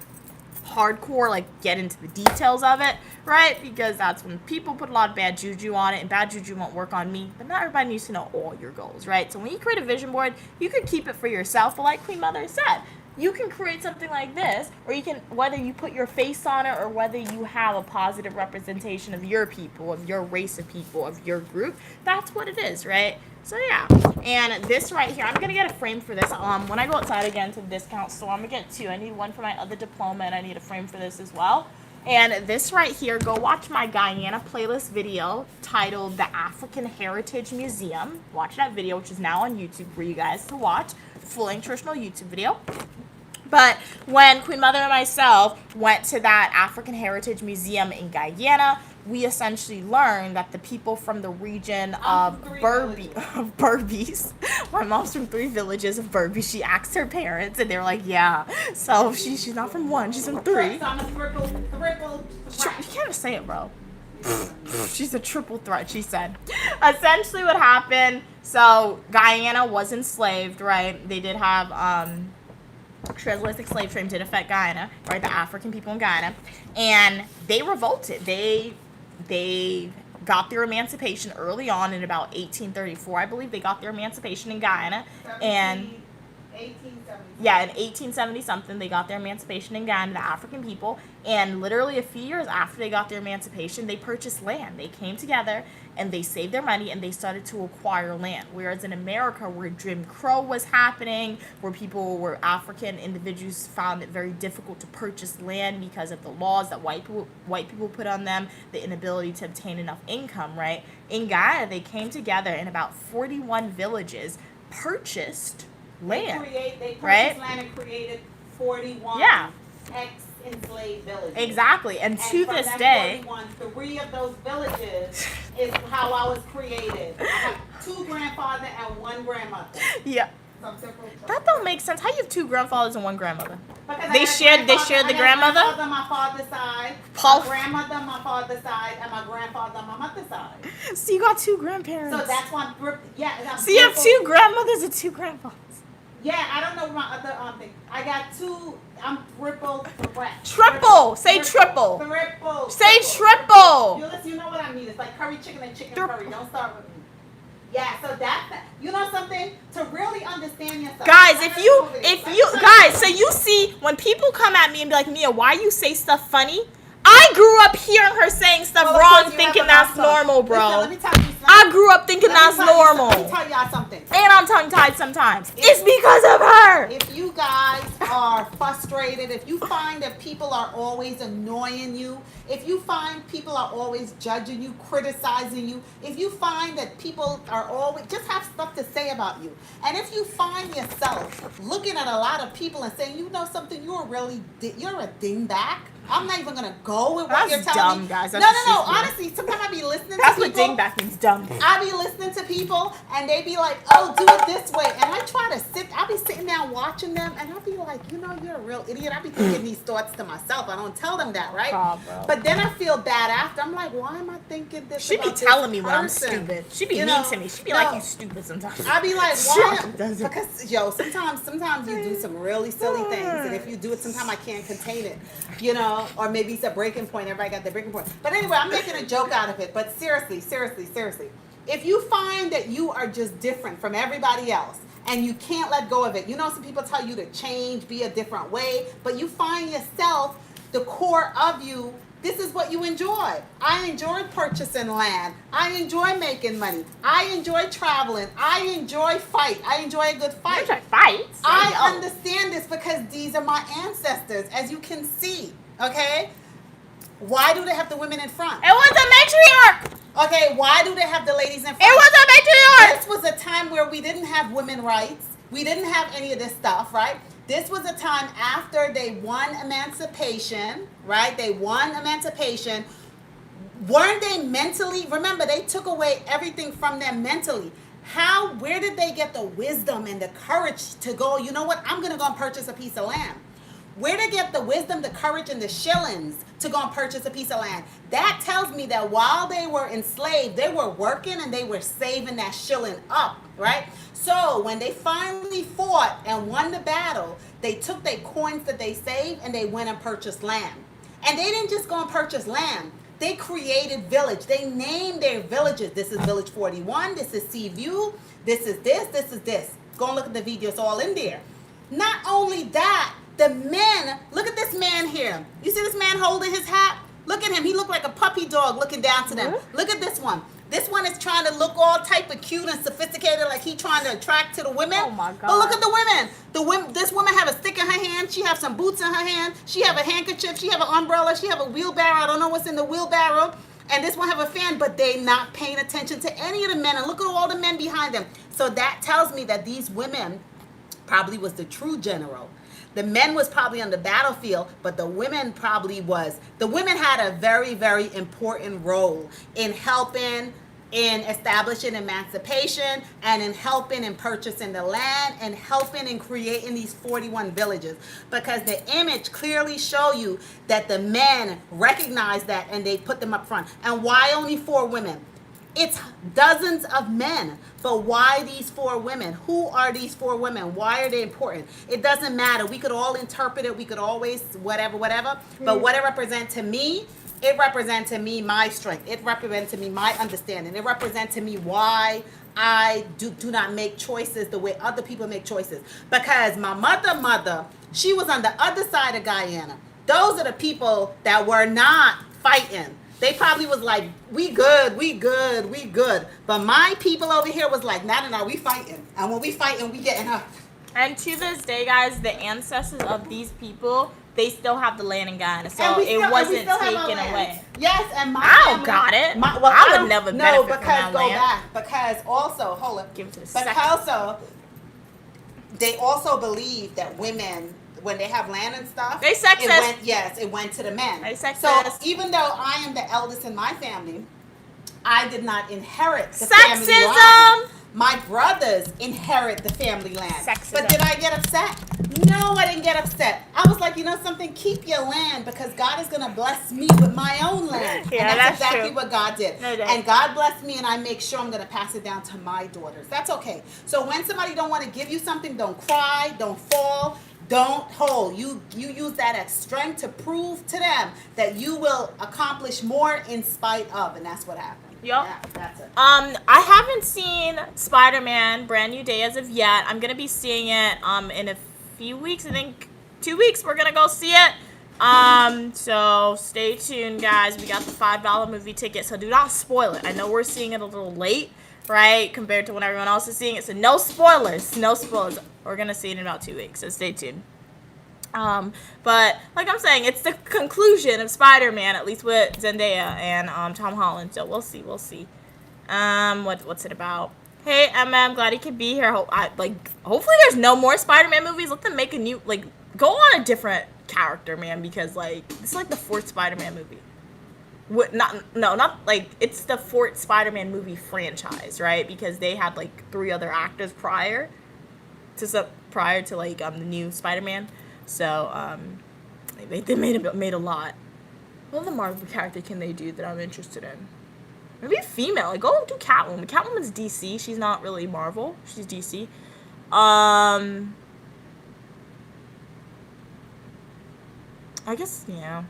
hardcore, like, get into the details of it, right? Because that's when people put a lot of bad juju on it, and bad juju won't work on me. But not everybody needs to know all your goals, right? So when you create a vision board, you could keep it for yourself. But like Queen Mother said, you can create something like this, or you can, whether you put your face on it or whether you have a positive representation of your people, of your race of people, of your group, that's what it is, right? So yeah, and this right here, I'm gonna get a frame for this. When I go outside again to the discount store, I'm gonna get two. I need one for my other diploma, and I need a frame for this as well. And this right here, go watch my Guyana playlist video titled The African Heritage Museum. Watch that video, which is now on YouTube for you guys to watch. Full-length traditional YouTube video. But when Queen Mother and myself went to that African Heritage Museum in Guyana, we essentially learned that the people from the region of Berbice, my mom's from 3 villages of Berbice. She asked her parents, and they were like, yeah. So she's not from 1, she's from 3. So I'm a triple. You can't say it, bro. She's a triple threat, she said. Essentially what happened, so Guyana was enslaved, right? They did have, transatlantic slave trade did affect Guyana, right? The African people in Guyana. And they revolted. They got their emancipation early on in about 1834, I believe. They got their emancipation in Guyana. And 1870. yeah, in 1870 something, they got their emancipation in Ghana, the African people, and literally a few years after they got their emancipation, they purchased land. They came together and they saved their money and they started to acquire land. Whereas in America, where Jim Crow was happening, where African individuals found it very difficult to purchase land because of the laws that white people put on them, the inability to obtain enough income, right? In Ghana, they came together in about 41 villages, purchased land. They purchased right? land and created 41 ex-enslaved villages. Exactly. And to from this that day, 41, 3 of those villages is how I was created. I have 2 grandfathers and 1 grandmother. yeah. That don't make sense. How you have 2 grandfathers and 1 grandmother? Because They shared the grandmother? My grandfather on my father's side, Paul- my grandmother on my father's side, and my grandfather on my mother's side. So you got 2 grandparents. So that's why I'm So you have 2 grandmothers and 2 grandfathers. Yeah, I don't know my other thing. I got 2. I'm triple threat. Triple. Say triple. Triple. Say triple. You know what I mean? It's like curry chicken and chicken curry. Don't start with me. Yeah, so you know something? To really understand yourself. Guys, so you see, when people come at me and be like, Mia, why you say stuff funny? I grew up hearing her saying stuff wrong, thinking that's normal, bro. Listen, let me tell you something. I grew up thinking that's normal. Let me tell y'all something. And I'm tongue-tied sometimes. It's because of her. If you guys are frustrated, if you find that people are always annoying you, if you find people are always judging you, criticizing you, if you find that people are always just have stuff to say about you, and if you find yourself looking at a lot of people and saying, you know something, you're a dingback. I'm not even gonna go with what you're telling me. Guys. No. Honestly, sometimes I be listening That's to people. what dingback means, dumb. I be listening to people and they be like, oh, do it this way. And I try to I be sitting down watching them and I be like, you know, you're a real idiot. I be thinking these thoughts to myself. I don't tell them that, right? But then I feel bad after. I'm like, why am I thinking this? She be telling me when I'm stupid. She be mean to me. She be like, you stupid sometimes. I be like, why? Because, sometimes you do some really silly things. And if you do it, sometimes I can't contain it, you know, or maybe it's a breaking point. Everybody got their breaking point. But anyway, I'm making a joke out of it. But seriously. If you find that you are just different from everybody else and you can't let go of it, you know, some people tell you to change, be a different way, but you find yourself, the core of you, this is what you enjoy. I enjoy purchasing land. I enjoy making money. I enjoy traveling. I enjoy fight. I enjoy a good fight. You enjoy fights? I understand this because these are my ancestors, as you can see, okay? Why do they have the women in front? It was a matriarch. Okay, why do they have the ladies in front? It was a matriarch. This was a time where we didn't have women rights. We didn't have any of this stuff, right? This was a time after they won emancipation, right? They won emancipation. Weren't they mentally? Remember, they took away everything from them mentally. Where did they get the wisdom and the courage to go, you know what? I'm going to go and purchase a piece of land. Where to get the wisdom, the courage, and the shillings to go and purchase a piece of land? That tells me that while they were enslaved, they were working and they were saving that shilling up, right? So when they finally fought and won the battle, they took their coins that they saved and they went and purchased land. And they didn't just go and purchase land. They created village. They named their villages. This is Village 41. This is Seaview. This is this. This is this. Go and look at the video. It's all in there. Not only that, the men, look at this man here. You see this man holding his hat? Look at him. He looked like a puppy dog looking down to them. Mm-hmm. Look at this one. This one is trying to look all type of cute and sophisticated, like he trying to attract to the women. Oh my God. But look at the women. This woman have a stick in her hand. She have some boots in her hand. She have a handkerchief. She have an umbrella. She have a wheelbarrow. I don't know what's in the wheelbarrow. And this one have a fan, but they not paying attention to any of the men. And look at all the men behind them. So that tells me that these women probably was the true general. The men was probably on the battlefield, but the women had a very, very important role in helping in establishing emancipation and in helping and purchasing the land and helping and creating these 41 villages, because the image clearly show you that the men recognize that and they put them up front. And why only 4 women? It's dozens of men, but why these 4 women? Who are these 4 women? Why are they important? It doesn't matter. We could all interpret it. We could always whatever. But what it represents to me, it represents to me my strength. It represents to me my understanding. It represents to me why I do not make choices the way other people make choices. Because my mother, she was on the other side of Guyana. Those are the people that were not fighting. They probably was like, we good. But my people over here was like, no, we fighting. And when we fighting, we getting up. And to this day, guys, the ancestors of these people, they still have the land in Guyana. So it wasn't taken away. Yes, and my family got it. I would never benefit from that land. Because also, hold up. Give it to the But also, they also believe that women, when they have land and stuff, they sexist. It went to the men. They sexist. So even though I am the eldest in my family, I did not inherit the sexism. family land. My brothers inherit the family land. Sexism. But did I get upset? No, I didn't get upset. I was like, you know something? Keep your land, because God is going to bless me with my own land. Yeah, and that's exactly true. what God did. No, and God blessed me, and I make sure I'm going to pass it down to my daughters. That's okay. So when somebody don't want to give you something, don't cry, don't fall. Don't hold. You use that as strength to prove to them that you will accomplish more in spite of, and that's what happened. Yep. Yeah, that's it. I haven't seen Spider-Man Brand New Day as of yet. I'm gonna be seeing it in a few weeks. I think 2 weeks we're gonna go see it. So stay tuned, guys. We got the $5 movie ticket, so do not spoil it. I know we're seeing it a little late, right, compared to when everyone else is seeing it. So no spoilers. No spoilers. We're gonna see it in about 2 weeks, so stay tuned. But like I'm saying, it's the conclusion of Spider-Man, at least with Zendaya and Tom Holland. So we'll see. What's it about? Hey, I'm glad he could be here. Hopefully there's no more Spider-Man movies. Let them make a new, go on a different character, man, because this is the 4th Spider-Man movie. It's the 4th Spider-Man movie franchise, right? Because they had 3 other actors prior to the new Spider-Man. So they made a lot. What other Marvel character can they do that I'm interested in? Maybe female. Go do Catwoman. Catwoman's DC. She's not really Marvel. She's DC. I guess, yeah.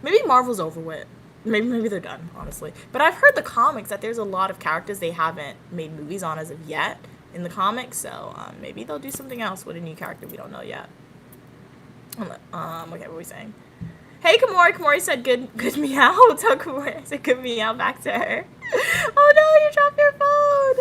Maybe Marvel's over with. Maybe they're done, honestly. But I've heard the comics that there's a lot of characters they haven't made movies on as of yet in the comics. So maybe they'll do something else with a new character we don't know yet. Okay, what were we saying? Hey, Kamori. Kamori said good meow. Tell Kamori I said good meow back to her. Oh no, you dropped your phone.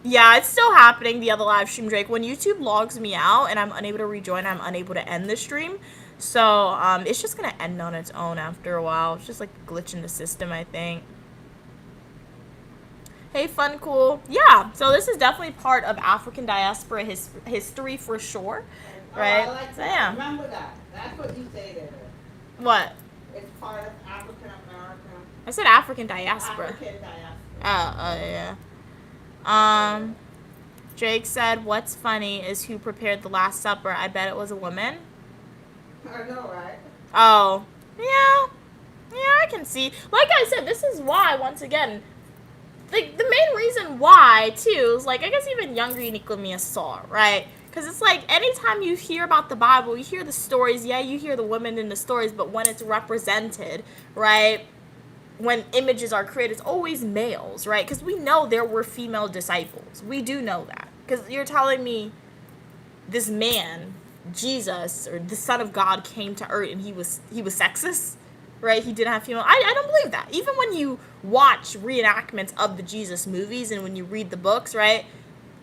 Yeah, it's still happening, the other live stream, Drake. When YouTube logs me out and I'm unable to rejoin, I'm unable to end the stream. So, it's just gonna end on its own after a while. It's just a glitch in the system, I think. Hey, Fun Cool. Yeah, so this is definitely part of African diaspora history for sure, right? I like so, that. yeah. Remember that. That's what you say there. What? It's part of African American. I said African diaspora. African diaspora. Yeah. Drake said, what's funny is who prepared the Last Supper. I bet it was a woman. I know, right? Oh, yeah. Yeah, I can see. Like I said, this is why, once again, the main reason why, too, is, I guess even younger uniquely me saw, right? Because it's anytime you hear about the Bible, you hear the stories, yeah, you hear the women in the stories, but when it's represented, right, when images are created, it's always males, right? Because we know there were female disciples. We do know that. Because you're telling me this man, Jesus, or the Son of God, came to earth and he was sexist? Right, he didn't have female. I don't believe that. Even when you watch reenactments of the Jesus movies and when you read the books, right,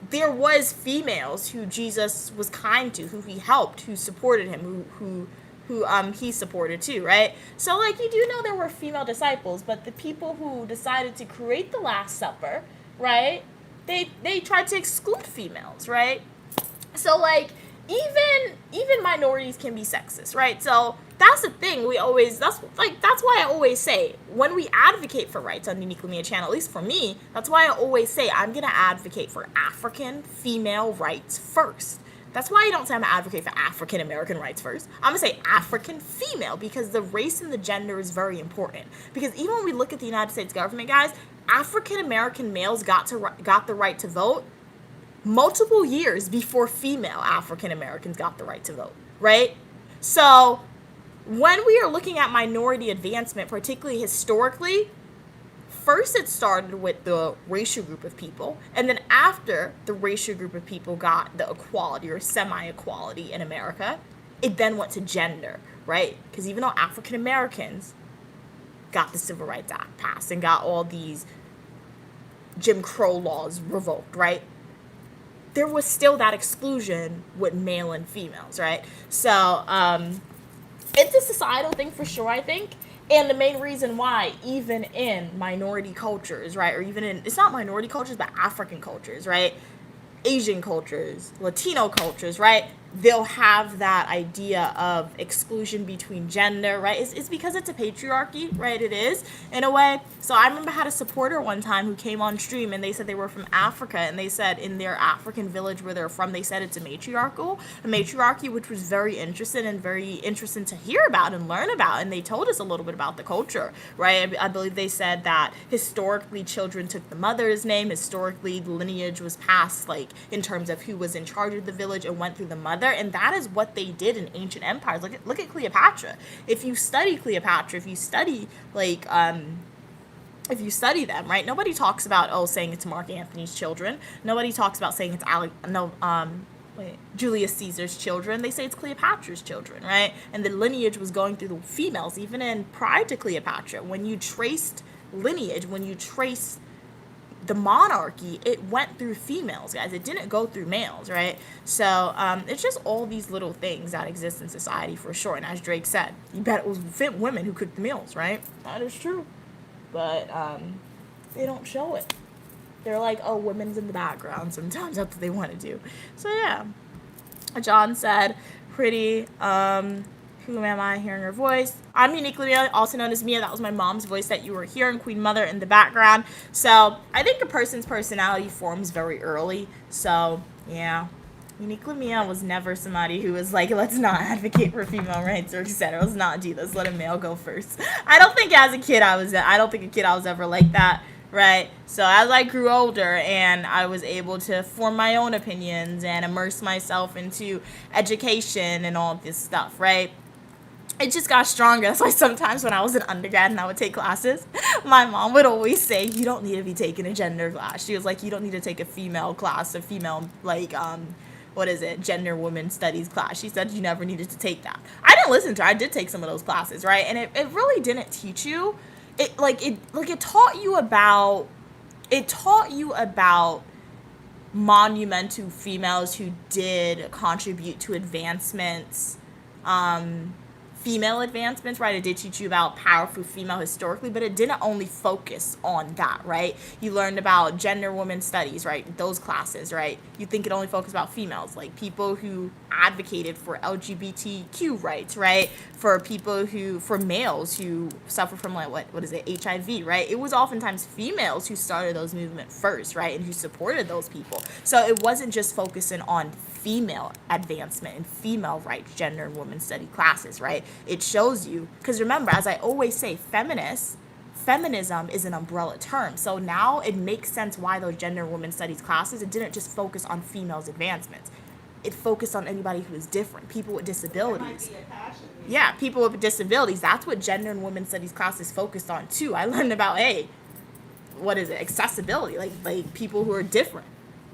there was females who Jesus was kind to, who he helped, who supported him, who he supported too, right? So you do know there were female disciples, but the people who decided to create the Last Supper, right, they tried to exclude females, right? So even my minorities can be sexist, right? So that's the thing. That's why I always say, when we advocate for rights on the Unique Lumia channel, at least for me, that's why I always say I'm going to advocate for African female rights first. That's why I don't say I'm going to advocate for African American rights first. I'm going to say African female, because the race and the gender is very important. Because even when we look at the United States government, guys, African American males got the right to vote multiple years before female African Americans got the right to vote, right? So when we are looking at minority advancement, particularly historically, first it started with the racial group of people, and then after the racial group of people got the equality or semi-equality in America, it then went to gender, right? Because even though African Americans got the Civil Rights Act passed and got all these Jim Crow laws revoked, right? There was still that exclusion with male and females, right? So it's a societal thing for sure, I think. And the main reason why, even in minority cultures, right, or even in, it's not minority cultures, but African cultures, right, Asian cultures, Latino cultures, right, they'll have that idea of exclusion between gender, right? It's because it's a patriarchy, right? It is, in a way. So I remember I had a supporter one time who came on stream, and they said they were from Africa, and they said in their African village where they're from, they said it's a matriarchy, which was very interesting to hear about and learn about. And they told us a little bit about the culture, right? I believe they said that historically children took the mother's name. Historically, the lineage was passed, like, in terms of who was in charge of the village, and went through the mother. And that is what they did in ancient empires. Look at Cleopatra. If you study Cleopatra, if you study them, right, nobody talks about saying it's Mark Antony's children. Nobody talks about saying it's Julius Caesar's children. They say it's Cleopatra's children, right? And the lineage was going through the females, even in prior to Cleopatra. When you traced lineage, when you traced the monarchy, it went through females, guys. It didn't go through males, right? So it's just all these little things that exist in society for sure. And as Drake said, you bet it was women who cooked the meals, right? That is true. But they don't show it. They're like, oh, women's in the background sometimes. That's what they want to do. So yeah. John said, pretty, who am I hearing her voice? I'm Unique Lumia, also known as Mia. That was my mom's voice that you were hearing, Queen Mother, in the background. So I think a person's personality forms very early. So yeah, Unique Lumia was never somebody who was like, let's not advocate for female rights or etc. Let's not do this. Let a male go first. I don't think a kid I was ever like that. Right? So as I grew older and I was able to form my own opinions and immerse myself into education and all this stuff, right? It just got stronger. That's why sometimes when I was an undergrad and I would take classes, my mom would always say, you don't need to be taking a gender class. She was like, you don't need to take a female class, a female, gender women studies class. She said you never needed to take that. I didn't listen to her. I did take some of those classes, right? And it really didn't teach you. It taught you about monumental females who did contribute to advancements, female advancements, right? It did teach you about powerful female historically, but it didn't only focus on that, right? You learned about gender women studies, right? Those classes, right? You think it only focused about females, like people who advocated for LGBTQ rights, right? For males who suffer from HIV, right? It was oftentimes females who started those movements first, right? And who supported those people. So it wasn't just focusing on female advancement and female rights, gender and women study classes, right? It shows you, because remember, as I always say, feminism is an umbrella term. So now it makes sense why those gender and women studies classes, it didn't just focus on females' advancements. It focused on anybody who is different, people with disabilities. Yeah, people with disabilities. That's what gender and women studies classes focused on too. I learned about, accessibility, like people who are different.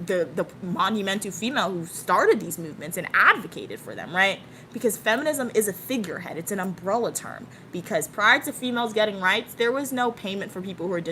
The monumental female who started these movements and advocated for them, right? Because feminism is a figurehead. It's an umbrella term. Because prior to females getting rights, there was no payment for people who are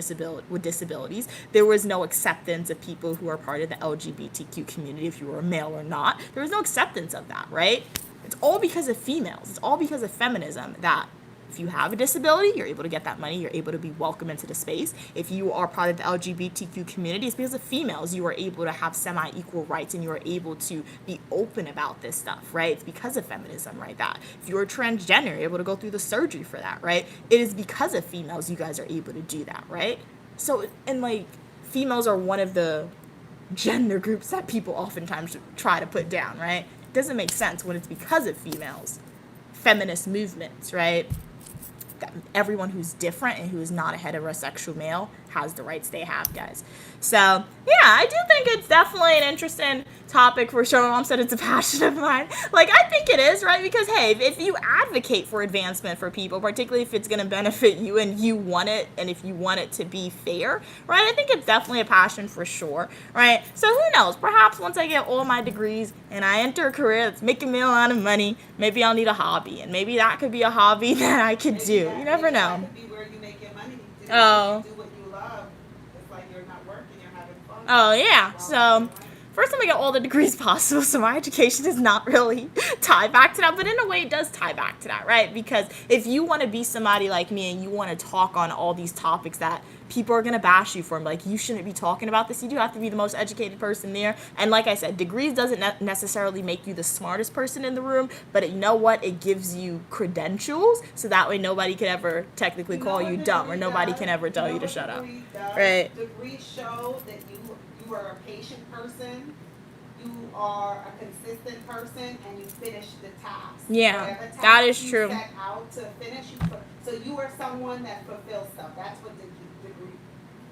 with disabilities. There was no acceptance of people who are part of the LGBTQ community, if you were a male or not. There was no acceptance of that, right? It's all because of females. It's all because of feminism that If you have a disability, you're able to get that money. You're able to be welcome into the space. If you are part of the LGBTQ community, it's because of females. You are able to have semi-equal rights and you are able to be open about this stuff, right? It's because of feminism, right? That if you're transgender, you're able to go through the surgery for that, right? It is because of females you guys are able to do that, right? So, and like, females are one of the gender groups that people oftentimes try to put down, right? It doesn't make sense when it's because of females. Feminist movements, right? That everyone who's different and who is not a heterosexual male has the rights they have, guys. So, yeah, I do think it's definitely an interesting topic for sure. My mom said it's a passion of mine. Like, I think it is, right? Because, hey, if you advocate for advancement for people, particularly if it's going to benefit you and you want it, and if you want it to be fair, right? I think it's definitely a passion for sure, right? So, who knows? Perhaps once I get all my degrees and I enter a career that's making me a lot of money, maybe I'll need a hobby. And maybe that could be a hobby that I could do. You never know. That could be where you make your money. Oh. Do what you love. It's like you're not working, you're having fun. Oh, yeah. So, first, I'm going to get all the degrees possible, so my education is not really tied back to that, but in a way, it does tie back to that, right? Because if you want to be somebody like me and you want to talk on all these topics that people are going to bash you for, and like, you shouldn't be talking about this, you do have to be the most educated person there. And like I said, degrees doesn't necessarily make you the smartest person in the room, but you know what? It gives you credentials, so that way nobody can ever technically call you dumb, or nobody can ever tell you to shut up. Right. Degrees show that you are a patient person, you are a consistent person, and you finish the task. Yeah, Whatever task that is you true. set out to finish, so you are someone that fulfills stuff. That's what the degree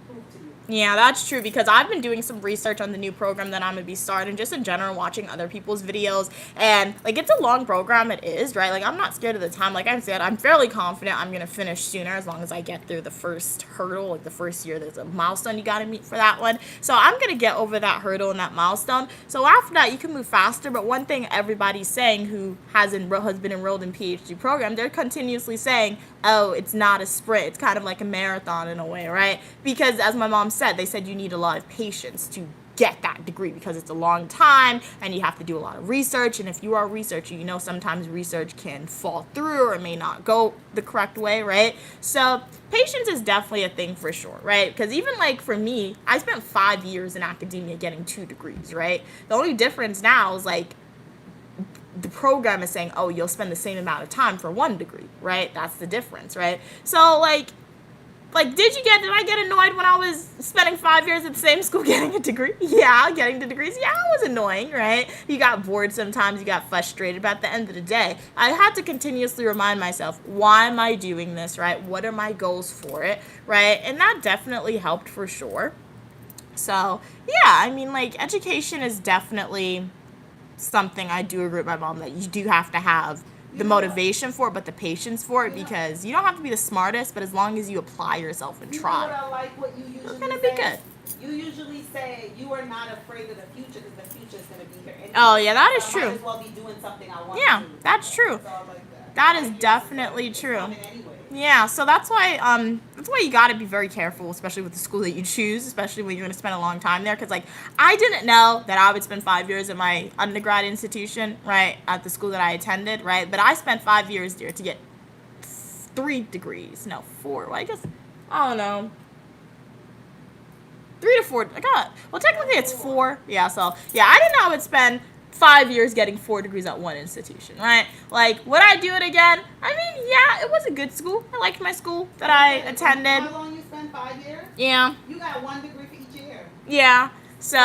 proved to you. Yeah, that's true, because I've been doing some research on the new program that I'm going to be starting, just in general, watching other people's videos, and, like, it's a long program, it is, right? Like, I'm not scared of the time. Like I said, I'm fairly confident I'm going to finish sooner as long as I get through the first hurdle, like the first year. There's a milestone you got to meet for that one, so I'm going to get over that hurdle and that milestone, so after that, you can move faster. But one thing everybody's saying who has been enrolled in PhD program, they're continuously saying, oh, it's not a sprint, it's kind of like a marathon in a way, right? Because as my mom said, they said you need a lot of patience to get that degree because it's a long time and you have to do a lot of research. And if you are a researcher, you know sometimes research can fall through or it may not go the correct way, right? So patience is definitely a thing for sure, right? Because even like for me, I spent 5 years in academia getting 2 degrees, right? The only difference now is like the program is saying, oh, you'll spend the same amount of time for 1 degree, right? That's the difference, right? So like did I get annoyed when I was spending 5 years at the same school getting a degree? Yeah, getting the degrees. Yeah, it was annoying, right? You got bored sometimes, you got frustrated, but at the end of the day, I had to continuously remind myself, why am I doing this, right? What are my goals for it, right? And that definitely helped for sure. So, yeah, I mean, like, education is definitely something I do agree with my mom that you do have to have the motivation for it, but the patience for it, because you don't have to be the smartest, but as long as you apply yourself and try, You know what I like what you usually you're gonna say? be good. You usually say you are not afraid of the future because the future is going to be here anyway. Oh, yeah, that is So I true. might as well be doing something I want Yeah, to. that's true. So I like that. That I is like yours, definitely it's true. coming anyway. Yeah, so that's why you got to be very careful, especially with the school that you choose, especially when you're going to spend a long time there, because like I didn't know that I would spend 5 years at my undergrad institution, right, at the school that I attended, right, but I spent 5 years there to get 3 degrees, no, 4, well, I guess, I don't know, 3 to 4, well, technically it's 4, yeah, so, yeah, I didn't know I would spend 5 years getting 4 degrees at one institution, right? Like, would I do it again? I mean, yeah, it was a good school. I liked my school that I attended. How long you spend? 5 years? Yeah, You got 1 degree for each year. yeah, so,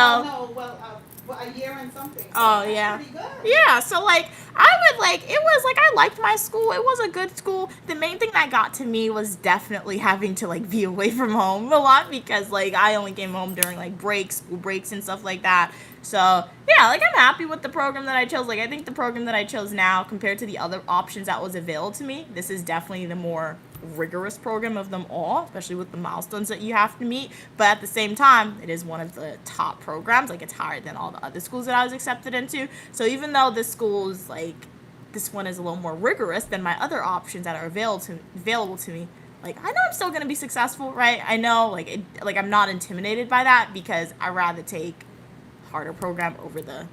A year and something. So oh, that's yeah. pretty good. Yeah, so, like, I liked my school. It was a good school. The main thing that got to me was definitely having to, like, be away from home a lot because, like, I only came home during, like, school breaks and stuff like that. So, yeah, like, I'm happy with the program that I chose. Like, I think the program that I chose now, compared to the other options that was available to me, this is definitely the more rigorous program of them all, especially with the milestones that you have to meet. But at the same time, it is one of the top programs. Like, it's higher than all the other schools that I was accepted into. So even though this school is, like, this one is a little more rigorous than my other options that are available to me, like, I know I'm still going to be successful, right? I know, like, I'm not intimidated by that because I'd rather take harder program over the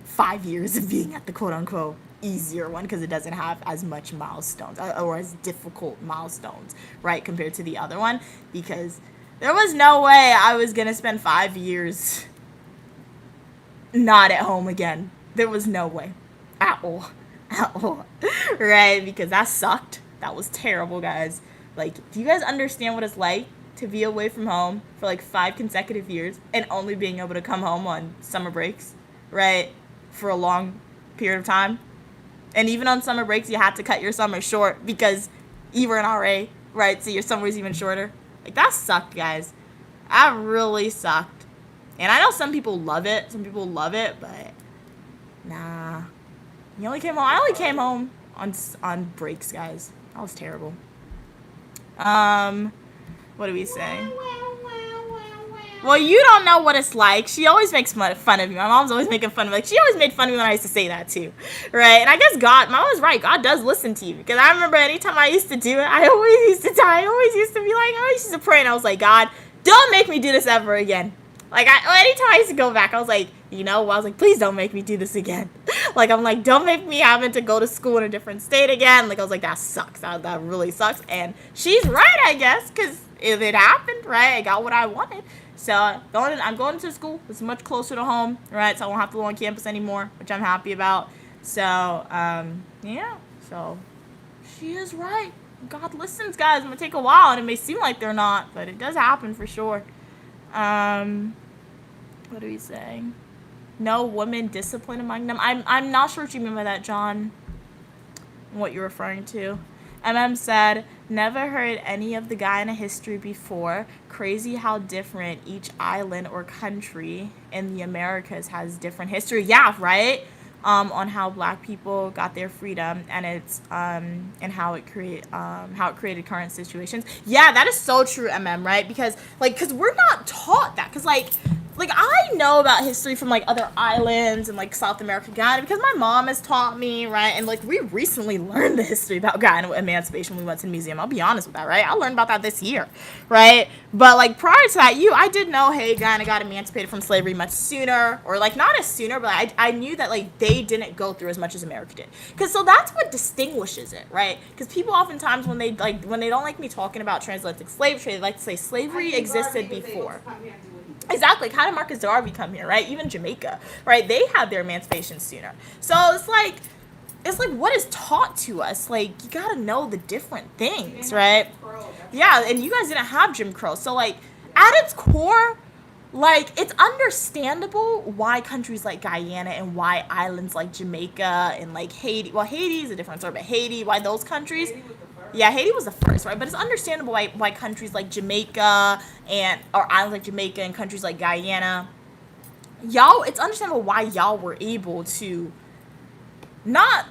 5 years of being at the quote-unquote easier one because it doesn't have as much milestones or as difficult milestones, right, compared to the other one, because there was no way I was going to spend 5 years not at home again. There was no way at all. At all. Right? Because that sucked. That was terrible, guys. Like, do you guys understand what it's like to be away from home for like 5 consecutive years and only being able to come home on summer breaks, right? For a long period of time. And even on summer breaks, you had to cut your summer short because you were an RA, right? So your summer was even shorter. Like, that sucked, guys. That really sucked. And I know some people love it. Some people love it, but nah. I only came home on breaks, guys. That was terrible. What are we saying? Well, you don't know what it's like. She always makes fun of me. My mom's always making fun of me. Like, she always made fun of me when I used to say that too, right? And I guess my mom was right. God does listen to you, because I remember anytime I used to do it, I always used to be like, I used to pray, and I was like, God, don't make me do this ever again. Like, anytime I used to go back, I was like, I was like, please don't make me do this again. Like, I'm like, don't make me having to go to school in a different state again. Like, I was like, that sucks. That really sucks. And she's right, I guess, because if it happened, right, I got what I wanted. So I'm going to school. It's much closer to home, right? So I won't have to go on campus anymore, which I'm happy about. So, yeah. So she is right. God listens, guys. It's going to take a while, and it may seem like they're not, but it does happen for sure. What are we saying? No woman discipline among them. I'm not sure what you mean by that, John. What you're referring to. said, never heard any of the Guyana history before. Crazy how different each island or country in the Americas has different history. Yeah, right? On how black people got their freedom, and it's and how it created current situations. Yeah, that is so true, right? Because we're not taught that. Because I know about history from other islands and South America, Ghana, because my mom has taught me, right? And we recently learned the history about Ghana emancipation when we went to the museum. I'll be honest with that, right? I learned about that this year, right? But prior to that, I did know, hey, Ghana got emancipated from slavery much sooner, or not as sooner, but I knew that they didn't go through as much as America did. So that's what distinguishes it, right? Because people oftentimes when they don't like me talking about transatlantic slave trade, they like to say slavery existed before. Exactly. How did Marcus Garvey come here, right? Even Jamaica, right? They had their emancipation sooner. So it's what is taught to us. You gotta know the different things, right? Yeah, and you guys didn't have Jim Crow. So at its core, it's understandable why countries like Guyana and why islands like Jamaica and Haiti. Well, Haiti is a different story, but Haiti, why those countries. Yeah, Haiti was the first, right? But it's understandable why countries like Jamaica or islands like Jamaica and countries like Guyana, it's understandable why y'all were able to not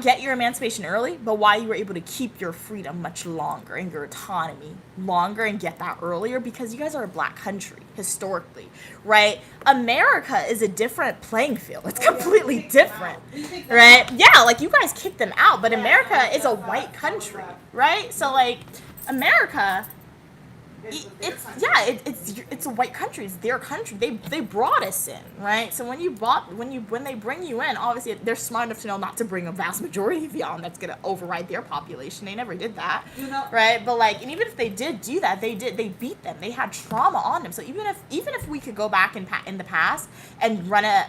get your emancipation early, but why you were able to keep your freedom much longer and your autonomy longer and get that earlier, because you guys are a black country historically, right? America is a different playing field. It's completely different, right? Yeah, you guys kicked them out, but America is a white country, right? So America, it's a white country. It's their country. They brought us in, right? So when they bring you in, obviously they're smart enough to know not to bring a vast majority of y'all, and that's gonna override their population. They never did that, right? But and even if they did do that, they beat them. They had trauma on them. So even if we could go back in the past and run a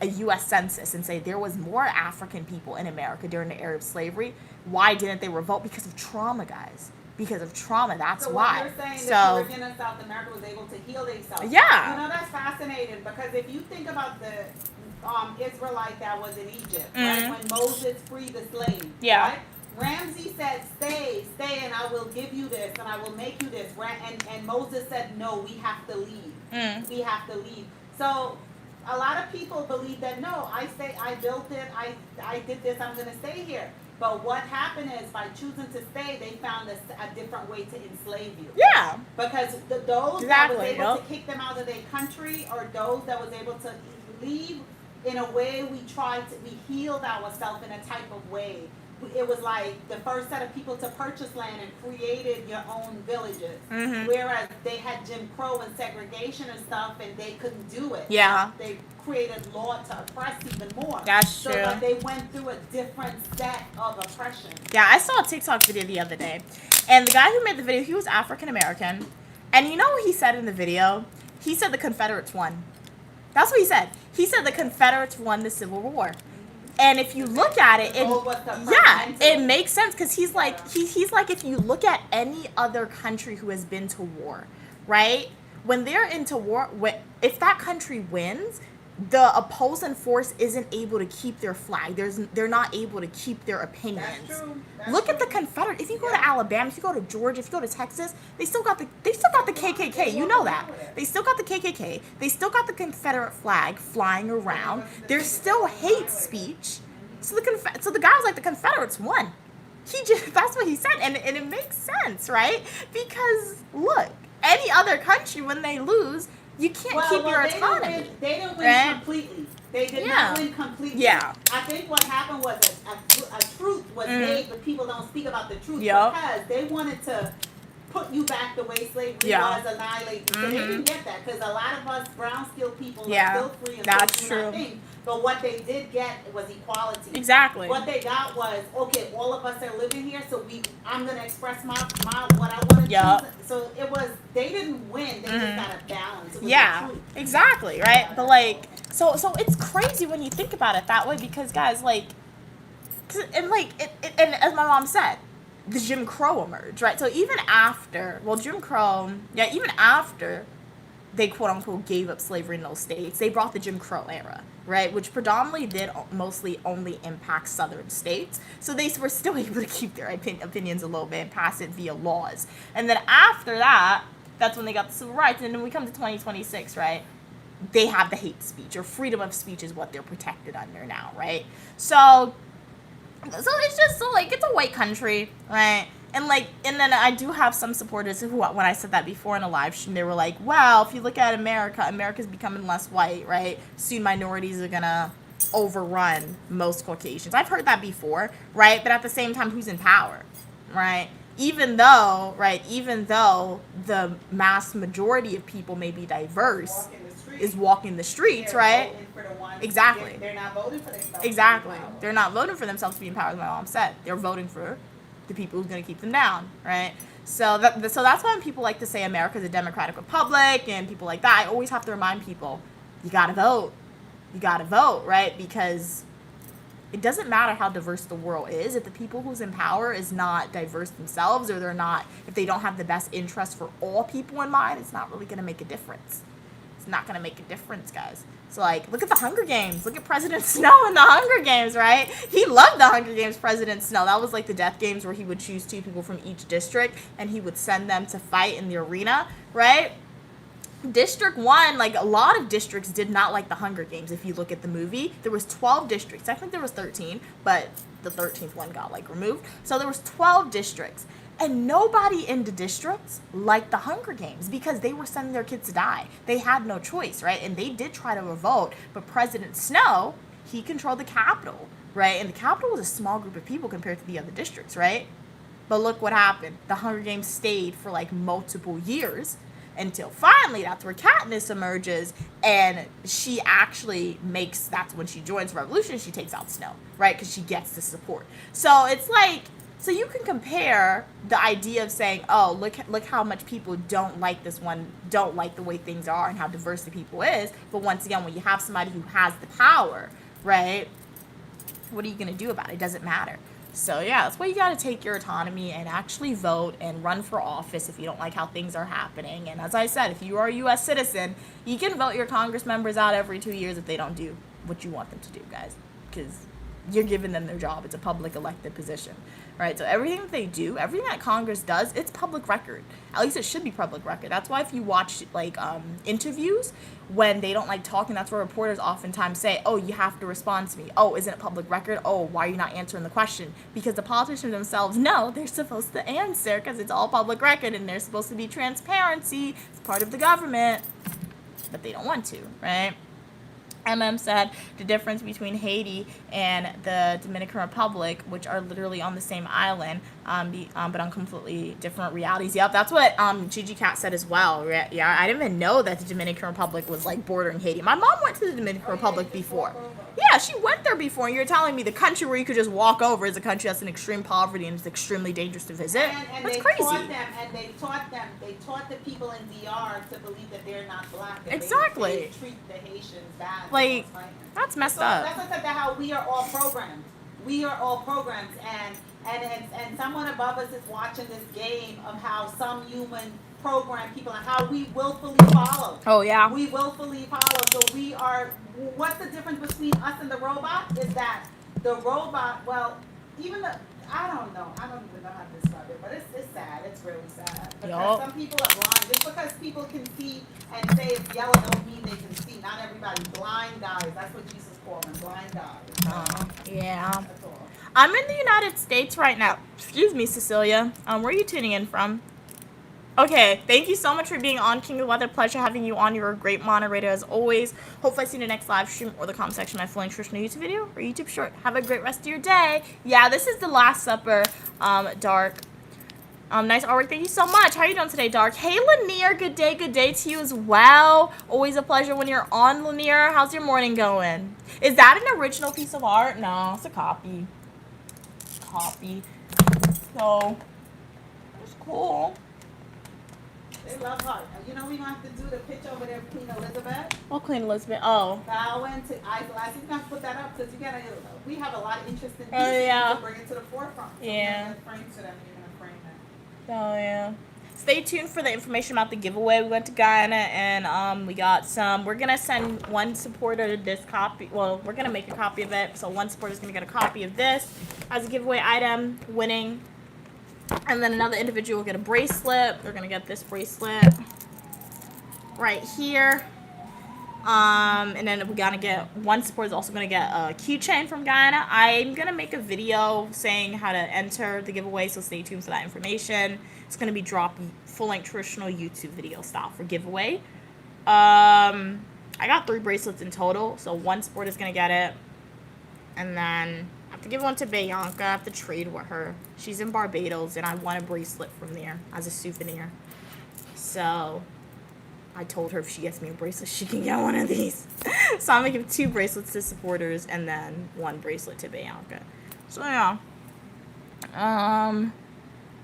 U.S. census and say there was more African people in America during the era of slavery, why didn't they revolt? Because of trauma, guys. Because of trauma, that's why. You're saying that Caribbean and South America was able to heal themselves. Yeah. That's fascinating, because if you think about the Israelite that was in Egypt, Mm-hmm. right, when Moses freed the slaves, Yeah. right? Ramsey said, stay, and I will give you this, and I will make you this. And Moses said, no, we have to leave. We have to leave. So a lot of people believe that, no, I built it, I did this, I'm going to stay here. But what happened is, by choosing to stay, they found a different way to enslave you. Yeah. Because those that was able to kick them out of their country, or those that was able to leave, in a way we healed ourselves in a type of way it was like the first set of people to purchase land and created your own villages. Whereas they had Jim Crow and segregation and stuff, and they couldn't do it. Yeah. They created law to oppress even more. That's true. So like, they went through a different set of oppression. Yeah, I saw a TikTok video the other day, and the guy who made the video, he was African American, and you know what he said in the video? He said the Confederates won. That's what he said. He said the Confederates won the Civil War. And if you look at it, it makes sense, because he's like, he's like, if you look at any other country who has been to war, right? When they're into war, if that country wins, the opposing force isn't able to keep their flag. They're not able to keep their opinions. That's true. Look at the Confederate. If you go to Alabama, if you go to Georgia, if you go to Texas, they still got the KKK. You know that. They still got the KKK. They still got the Confederate flag flying around. There's still hate speech. So the guy was like, the Confederates won. That's what he said, and it makes sense, right? Because look, any other country, when they lose, you can't keep your autonomy. They didn't win completely. They did not win completely. Yeah. I think what happened was a truth was made, but people don't speak about the truth Yep. because they wanted to put you back the way slavery was, annihilate you. So they didn't get that, because a lot of us brown-skinned people are still free and that's still do true. nothing. But what they did get was equality. Exactly. What they got was, okay, all of us are living here, so I'm gonna express my what I want to choose. So it was, they didn't win, they just got a balance. It was the truth. Exactly, right? But like, so it's crazy when you think about it that way, because guys, like, and as my mom said, the Jim Crow emerged, right? So even after they quote unquote gave up slavery in those states, they brought the Jim Crow era, right? Which predominantly did mostly only impact southern states. So they were still able to keep their opinions a little bit and pass it via laws. And then after that, that's when they got the civil rights. And then we come to 2026, right? They have the hate speech, or freedom of speech is what they're protected under now, right? So it's just it's a white country, right? And then I do have some supporters who, when I said that before in a live stream, they were like, well, if you look at America's becoming less white, right? Soon minorities are gonna overrun most Caucasians. I've heard that before, right? But at the same time, who's in power, right? Even though the mass majority of people may be diverse, is walking the streets, right? Exactly. They're not voting for themselves. Exactly. They're not voting for themselves to be in power, as my mom said. They're voting for the people who's going to keep them down, right? So that's why when people like to say America's a democratic republic and people like that, I always have to remind people, you got to vote. You got to vote, right? Because it doesn't matter how diverse the world is. If the people who's in power is not diverse themselves, or if they don't have the best interest for all people in mind, it's not really going to make a difference. It's not going to make a difference, guys. So, look at the Hunger Games. Look at President Snow in the Hunger Games, right? He loved the Hunger Games, President Snow. That was like the Death Games, where he would choose 2 people from each district, and he would send them to fight in the arena, right? District 1, a lot of districts did not like the Hunger Games. If you look at the movie, there was 12 districts. I think there was 13, but the 13th one got, removed. So there was 12 districts. And nobody in the districts liked the Hunger Games, because they were sending their kids to die. They had no choice, right? And they did try to revolt, but President Snow, he controlled the capital, right? And the capital was a small group of people compared to the other districts, right? But look what happened. The Hunger Games stayed for multiple years, until finally that's where Katniss emerges, and she actually that's when she joins the revolution. She takes out Snow, right? Because she gets the support. So it's so you can compare the idea of saying, oh, look how much people don't like the way things are and how diverse the people is. But once again, when you have somebody who has the power, right, what are you going to do about it? It doesn't matter. So yeah, that's why you got to take your autonomy and actually vote and run for office if you don't like how things are happening. And as I said, if you are a U.S. citizen, you can vote your Congress members out every 2 years if they don't do what you want them to do, guys, because you're giving them their job. It's a public elected position, right? So everything they do, everything that Congress does, it's public record. At least it should be public record. That's why if you watch interviews, when they don't like talking, that's where reporters oftentimes say, oh, you have to respond to me. Oh, isn't it public record? Oh, why are you not answering the question? Because the politicians themselves know they're supposed to answer, because it's all public record and there's supposed to be transparency. It's part of the government, but they don't want to, right? said the difference between Haiti and the Dominican Republic, which are literally on the same island, but on completely different realities. Yep, that's what Gigi Cat said as well. Yeah, I didn't even know that the Dominican Republic was like bordering Haiti. My mom went to the Dominican Republic before. Yeah, she went there before, and you're telling me the country where you could just walk over is a country that's in extreme poverty and is extremely dangerous to visit? And That's they crazy. they taught the people in DR to believe that they're not black. Exactly. They treat the Haitians bad. Like, that's messed up. That's what I said, that how we are all programmed. We are all programmed, and someone above us is watching this game of how some human program people and how we willfully follow. Oh, yeah. We willfully follow. So we are. What's the difference between us and the robot? Is that the robot? Well, even the. I don't know. I don't even know how to describe it, but it's sad. It's really sad. Because some people are blind. Just because people can see and say it's yellow don't mean they can see. Not everybody. Blind guys. That's what Jesus called them. Blind guys. Yeah. That's all. I'm in the United States right now. Excuse me, Cecilia. Where are you tuning in from? Okay, thank you so much for being on King of the Weather. Pleasure having you on. You're a great moderator as always. Hopefully I see you in the next live stream or the comment section of my Full Nutritional YouTube video or YouTube short. Have a great rest of your day. Yeah, this is the Last Supper, Dark. Nice artwork. Thank you so much. How are you doing today, Dark? Hey, Lanier. Good day to you as well. Always a pleasure when you're on, Lanier. How's your morning going? Is that an original piece of art? No, it's a copy. So, it's cool. They love her. You know we're going to have to do the picture over there of Queen Elizabeth. Oh, Queen Elizabeth. Oh. Bowing to eyeglasses. You're going to put that up because we have a lot of interesting pieces yeah. to bring it to the forefront. So yeah. You're going to frame to them and you're going to frame that. Oh, yeah. Stay tuned for the information about the giveaway. We went to Guyana and we got some. We're going to send one supporter this copy. Well, we're going to make a copy of it. So one supporter is going to get a copy of this as a giveaway item, winning. And then another individual will get a bracelet. They're going to get this bracelet right here. And then we're going to get, one supporter is also going to get a keychain from Guyana. I'm going to make a video saying how to enter the giveaway, so stay tuned for that information. It's going to be dropped full-length traditional YouTube video style for giveaway. I got 3 bracelets in total, so one supporter is going to get it. And then I have to give one to Bianca. I have to trade with her. She's in Barbados, and I want a bracelet from there as a souvenir. So I told her if she gets me a bracelet, she can get one of these. So I'm going to give 2 bracelets to supporters and then 1 bracelet to Bianca. So, yeah.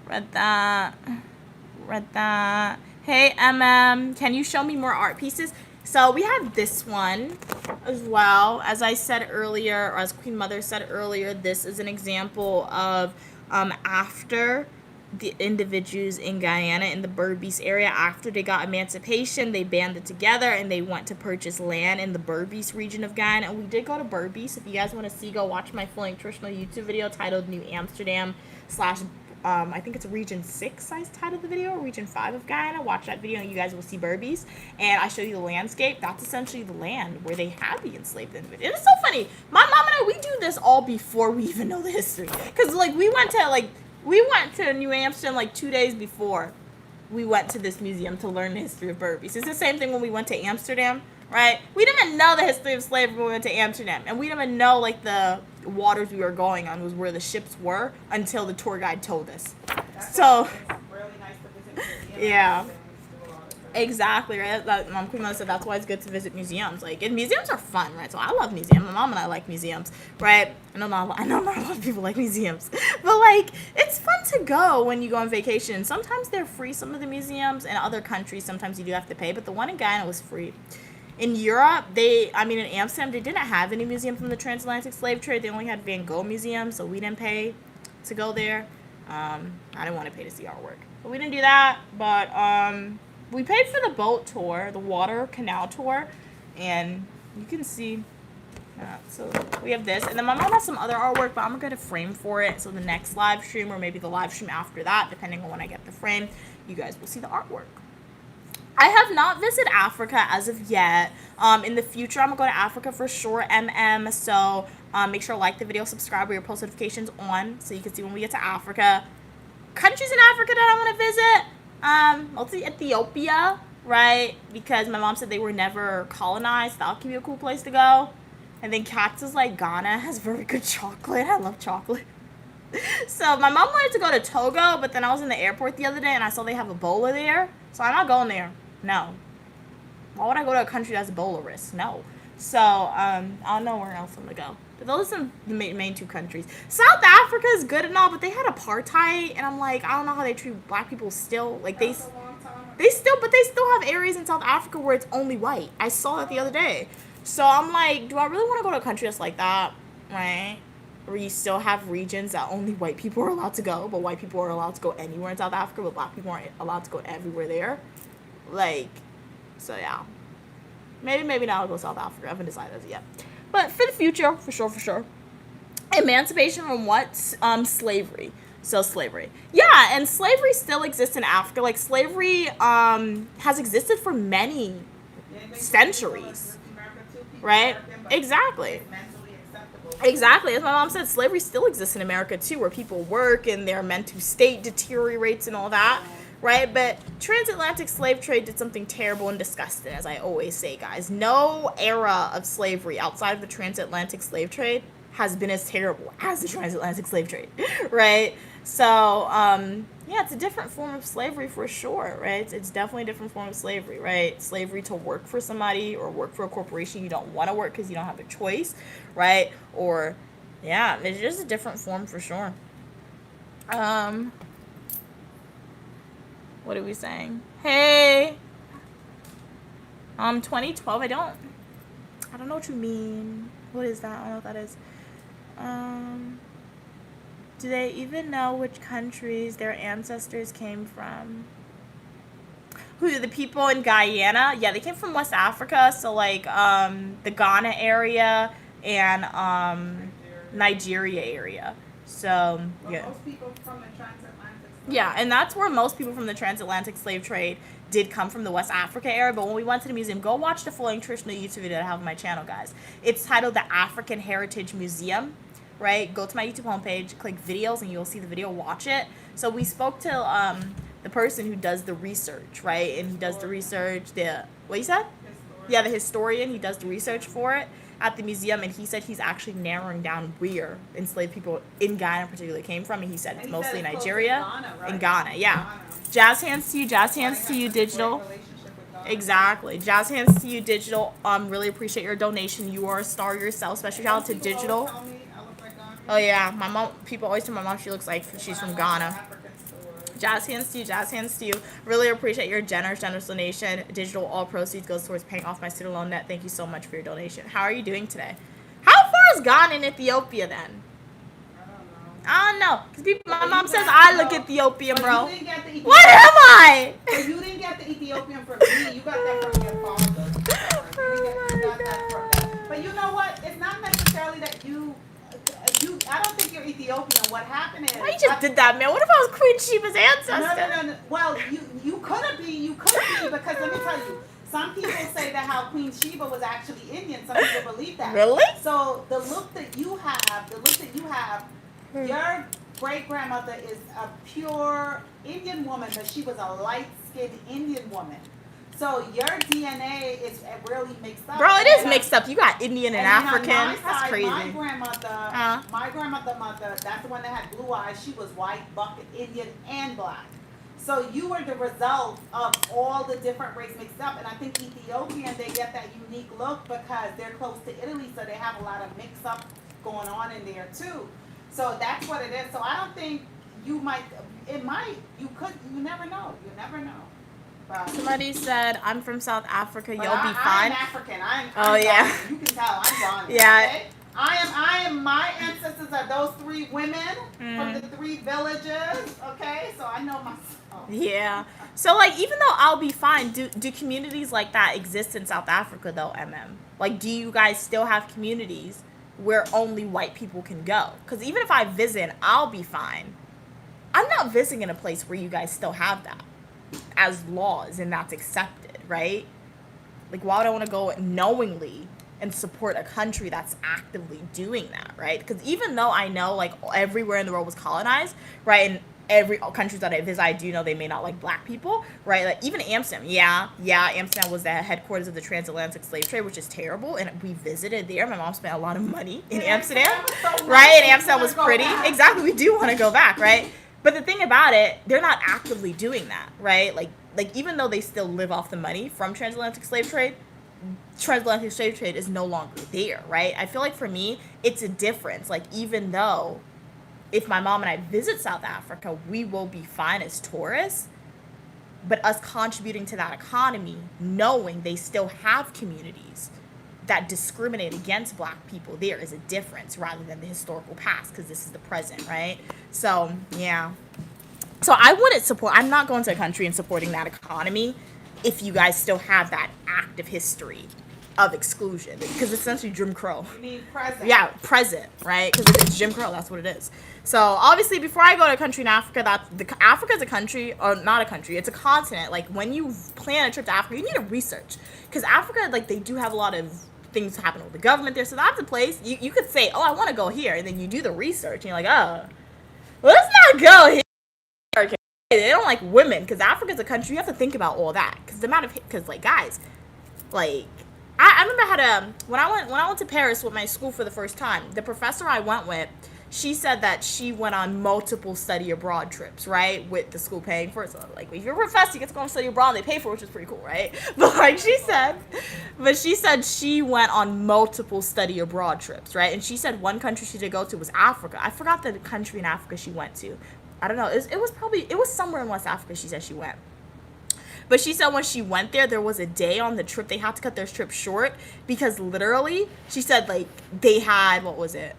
Read that. Hey, can you show me more art pieces? So we have this one as well. As I said earlier, or as Queen Mother said earlier, this is an example of after the individuals in Guyana, in the Berbice area, after they got emancipation, they banded together and they went to purchase land in the Berbice region of Guyana. And we did go to Berbice. If you guys want to see, go watch my full nutritional YouTube video titled New Amsterdam / I think it's region 6 I titled the video, or region 5 of Guyana. Watch that video and you guys will see Berbice. And I show you the landscape. That's essentially the land where they had the enslaved individuals. It's so funny. My mom and I, we do this all before we even know the history. Because, like, we went to New Amsterdam, like, 2 days before we went to this museum to learn the history of Berbice. It's the same thing when we went to Amsterdam, right? We didn't even know the history of slavery when we went to Amsterdam. And we didn't even know, like, the waters we were going on was where the ships were until the tour guide told us. So, Really nice to visit museums. Yeah. Exactly, right? Queen Mother said that's why it's good to visit museums. Like, and museums are fun, right? So I love museums. My mom and I like museums, right? I know not a lot of people like museums, but like, it's fun to go when you go on vacation. Sometimes they're free, some of the museums. In other countries, sometimes you do have to pay, but the one in Guyana was free. In Europe, in Amsterdam, they didn't have any museum from the transatlantic slave trade. They only had Van Gogh Museum, so we didn't pay to go there. I didn't want to pay to see artwork, but we didn't do that. But we paid for the boat tour, the water canal tour, and you can see. So we have this, and then my mom has some other artwork, but I'm gonna get a frame for it. So the next live stream, or maybe the live stream after that, depending on when I get the frame, you guys will see the artwork. I have not visited Africa as of yet. In the future, I'm going to go to Africa for sure, So make sure to like the video, subscribe with your post notifications on so you can see when we get to Africa. Countries in Africa that I want to visit. Let's see, Ethiopia, right? Because my mom said they were never colonized. That could be a cool place to go. And then Katz is like, Ghana has very good chocolate. I love chocolate. So my mom wanted to go to Togo, but then I was in the airport the other day and I saw they have Ebola there. So I'm not going there. No. Why would I go to a country that's Ebola risk? No. So I don't know where else I'm gonna go. But those are some the main two countries. South Africa is good and all, but they had apartheid, and I'm like, I don't know how they treat black people still. Like they still have areas in South Africa where it's only white. I saw that the other day. So I'm like, do I really want to go to a country that's like that, right? Where you still have regions that only white people are allowed to go, but white people are allowed to go anywhere in South Africa, but black people aren't allowed to go everywhere there. Like, so yeah. Maybe not I'll go to South Africa. I haven't decided as yet. But for the future, for sure. Emancipation from what? Slavery. So slavery. Yeah, and slavery still exists in Africa. Like, slavery has existed for many centuries. Right? Exactly. Exactly. As my mom said, slavery still exists in America, too, where people work and their mental state deteriorates and all that. Right? But transatlantic slave trade did something terrible and disgusting, as I always say, guys. No era of slavery outside of the transatlantic slave trade has been as terrible as the transatlantic slave trade, right? So, yeah, it's a different form of slavery for sure, right? It's definitely a different form of slavery, right? Slavery to work for somebody or work for a corporation you don't want to work because you don't have a choice, right? Or, yeah, it's just a different form for sure. What are we saying? Hey, 2012. I don't know what you mean. What is that? I don't know what that is. Do they even know which countries their ancestors came from? Who, the people in Guyana? Yeah, they came from West Africa. So like the Ghana area and Nigeria area. So yeah. Most people from the transatlantic. Yeah, and that's where most people from the transatlantic slave trade did come from, the West Africa area. But when we went to the museum, go watch the full nutritional YouTube video that I have on my channel, guys. It's titled The African Heritage Museum, right? Go to my YouTube homepage, click videos, and you'll see the video. Watch it. So we spoke to the person who does the research, right? And he does the research. What you said? Yeah, the historian. He does the research for it at the museum, and he said he's actually narrowing down where enslaved people in Ghana particularly came from, and he said it's mostly Nigeria and Ghana, yeah. Jazz hands to you, Digital. Exactly. Jazz hands to you, Digital. Really appreciate your donation. You are a star yourself. Special shout out to Digital. Oh yeah, my mom. People always tell my mom she looks like she's from Ghana. Jazz hands to you. Really appreciate your generous donation. Digital, all proceeds goes towards paying off my student loan debt. Thank you so much for your donation. How are you doing today? How far is Ghana in Ethiopia then? I don't know. Because my mom says I look Ethiopian, bro. What am I? But you didn't get the Ethiopian from me. You got that from your father. But you know what? It's not necessarily that you. I don't think you're Ethiopian. What happened is. Why you just did that, man? What if I was Queen Sheba's ancestor? No. Well, you could be because let me tell you. Some people say that how Queen Sheba was actually Indian. Some people believe that. Really? So the look that you have, your great grandmother is a pure Indian woman, but she was a light-skinned Indian woman. So your DNA is really mixed up. Bro, it is mixed up. You got Indian and African. That's side, crazy. My grandmother mother, that's the one that had blue eyes. She was white, bucket, Indian, and black. So you were the result of all the different races mixed up. And I think Ethiopian, they get that unique look because they're close to Italy, so they have a lot of mix-up going on in there too. So that's what it is. So I don't think you never know. You never know. Somebody said, I'm from South Africa, you'll be fine. I'm African. I'm yeah. Ghanaian. You can tell I'm Ghanaian. Yeah. Okay? I am, my ancestors are those 3 women from the 3 villages. Okay? So I know myself. Yeah. So, like, even though I'll be fine, do communities like that exist in South Africa, though, MM? Like, do you guys still have communities where only white people can go? Because even if I visit, I'll be fine. I'm not visiting in a place where you guys still have that as laws and that's accepted, right? Like, why would I want to go knowingly and support a country that's actively doing that, right? Because even though I know, like, everywhere in the world was colonized, right, and every countries that I visit, I do know they may not like black people, right? Like even Amsterdam, Amsterdam was the headquarters of the transatlantic slave trade, which is terrible. And we visited there. My mom spent a lot of money in Amsterdam, right? And Amsterdam was pretty. Exactly, we do want to go back, right? But the thing about it, they're not actively doing that, right? Like even though they still live off the money from transatlantic slave trade is no longer there, right? I feel like for me, it's a difference. Like even though if my mom and I visit South Africa, we will be fine as tourists, but us contributing to that economy, knowing they still have communities that discriminate against black people, there is a difference rather than the historical past, because this is the present, right? So, yeah. So I wouldn't support, I'm not going to a country and supporting that economy if you guys still have that active history of exclusion, because it's essentially Jim Crow. You mean present? Yeah, present, right? Because it's Jim Crow, that's what it is. So obviously, before I go to a country in Africa, Africa is a country, or not a country, it's a continent. Like when you plan a trip to Africa, you need to research, because Africa, like they do have a lot of things happen with the government there. So that's a place you could say, oh, I want to go here, and then you do the research, and you're like, oh, let's not go here. Okay. They don't like women, because Africa's a country. You have to think about all that, because the amount of, because like guys, like. I remember I had when I went to Paris with my school for the first time, the professor I went with, she said that she went on multiple study abroad trips, right? With the school paying for it. So like if you're a professor, you get to go and study abroad, and they pay for it, which is pretty cool, right? But like she said she went on multiple study abroad trips, right? And she said one country she did go to was Africa. I forgot the country in Africa she went to. I don't know. It was somewhere in West Africa she said she went. But she said when she went there was a day on the trip, they had to cut their trip short, because literally, she said, like, they had, what was it?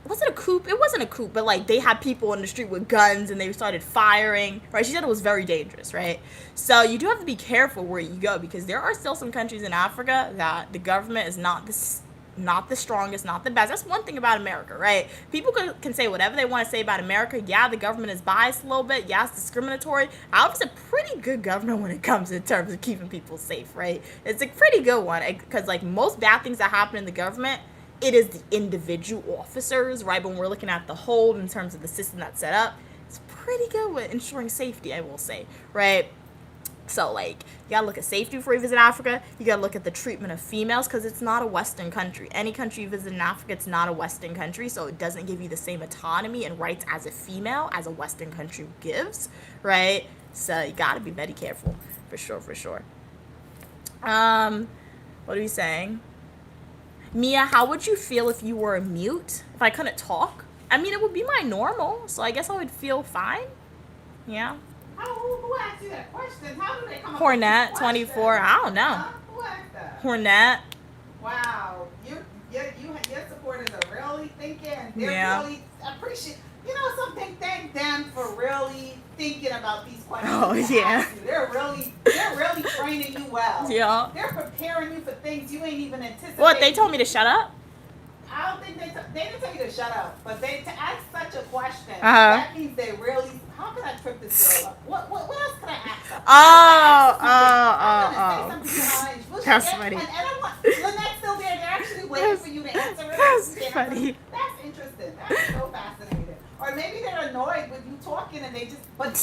Was it a coup? It wasn't a coup, but, like, they had people in the street with guns, and they started firing, right? She said it was very dangerous, right? So you do have to be careful where you go, because there are still some countries in Africa that the government is not the strongest, not the best. That's one thing about America, right? People can say whatever they want to say about America. Yeah, the government is biased a little bit. Yeah, it's discriminatory. However, it's a pretty good government when it comes in terms of keeping people safe, right? It's a pretty good one, because like most bad things that happen in the government, it is the individual officers, right? But when we're looking at the whole in terms of the system that's set up, it's pretty good with ensuring safety, I will say, right? So, like, you gotta look at safety before you visit Africa. You gotta look at the treatment of females, because it's not a Western country. Any country you visit in Africa, it's not a Western country, so it doesn't give you the same autonomy and rights as a female as a Western country gives, right? So you gotta be very careful, for sure. What are we saying? Mia, how would you feel if you were a mute? If I couldn't talk? I mean, it would be my normal, so I guess I would feel fine. Yeah. Who asked you that question? How do they come up Hornet with 24. I don't know. Who asked that? Hornet. Wow, your supporters are really thinking. They're really appreciate. You know something? Thank them for really thinking about these questions. Oh yeah. They're really training you well. Yeah. They're preparing you for things you ain't even anticipated. What, they told me to shut up? I don't think they didn't tell you to shut up, but to ask such a question, Uh-huh. that means they really. How can I trip this girl up? What else can I ask her? That's funny. And I want Lynette's still there. They're actually waiting for you to answer it. That's funny. That's interesting. That's so fascinating. Or maybe they're annoyed with you talking and they just. But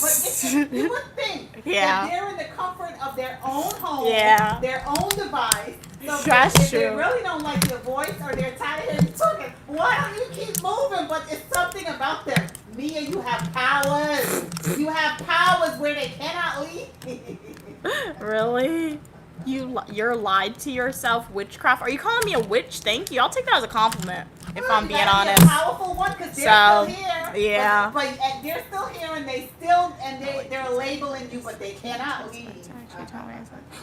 you would think that they're in the comfort of their own home, their own device. So if they really don't like your voice or they're tired of hearing you talking, why don't you keep moving? But it's something about them. Mia, you have powers. You have powers where they cannot leave. Really? You're lied to yourself, witchcraft. Are you calling me a witch? Thank you. I'll take that as a compliment, if I'm being honest. A powerful one, because they're still here. Yeah. But they're still here, and they're labeling you, but they cannot leave.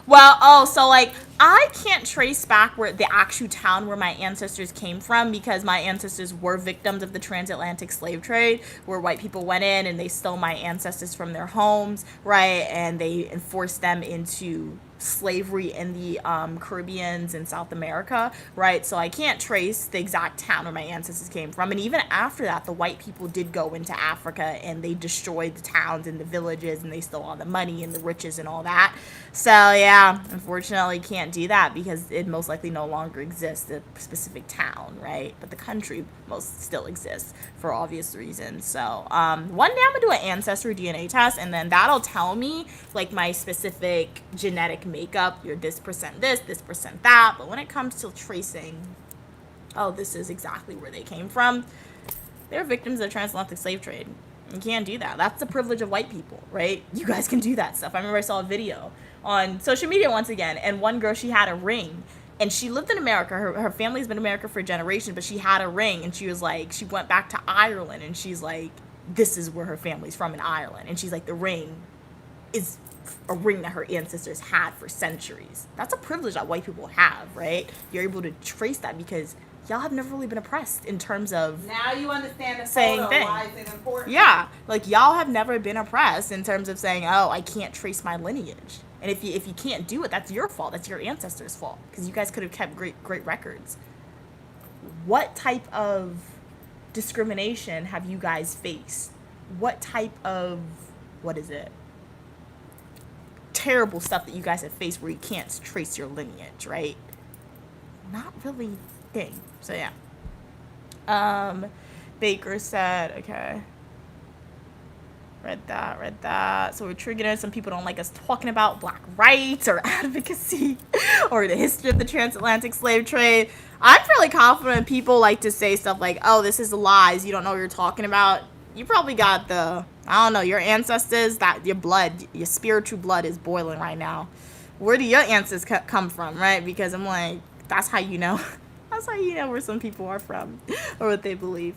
Well, so like I can't trace back where the actual town where my ancestors came from, because my ancestors were victims of the transatlantic slave trade, where white people went in and they stole my ancestors from their homes, right, and they enforced them into slavery in the Caribbeans and South America, right? So I can't trace the exact town where my ancestors came from. And even after that, the white people did go into Africa and they destroyed the towns and the villages, and they stole all the money and the riches and all that. So yeah, unfortunately can't do that because it most likely no longer exists, a specific town, right? But the country most still exists for obvious reasons. So one day I'm gonna do an ancestry DNA test, and then that'll tell me like my specific genetic makeup. You're this percent this percent that. But when it comes to tracing, oh, this is exactly where they came from, they're victims of the transatlantic slave trade. You can't do that. That's the privilege of white people, right? You guys can do that stuff. I remember I saw a video on social media once again, and one girl, she had a ring, and she lived in America. Her family's been in America for a generation, but she had a ring, and she was like, she went back to Ireland, and she's like, this is where her family's from, in Ireland. And she's like, the ring is a ring that her ancestors had for centuries. That's a privilege that white people have, right? You're able to trace that because y'all have never really been oppressed in terms of now you understand the same photo, thing. why is it important? Yeah, like y'all have never been oppressed in terms of saying, oh, I can't trace my lineage. And if you can't do it, that's your fault. That's your ancestors' fault, because you guys could have kept great records. What type of discrimination have you guys faced? What type of, what is it? Terrible stuff that you guys have faced where you can't trace your lineage, right? Not really thing. So yeah. Baker said, okay. Read that. So we're triggering. Some people don't like us talking about black rights or advocacy or the history of the transatlantic slave trade. I'm fairly confident people like to say stuff like, oh, this is lies. You don't know what you're talking about. You probably got the, I don't know, your ancestors, that your blood, your spiritual blood is boiling right now. Where do your ancestors come from, right? Because I'm like, that's how you know. That's how you know where some people are from or what they believe.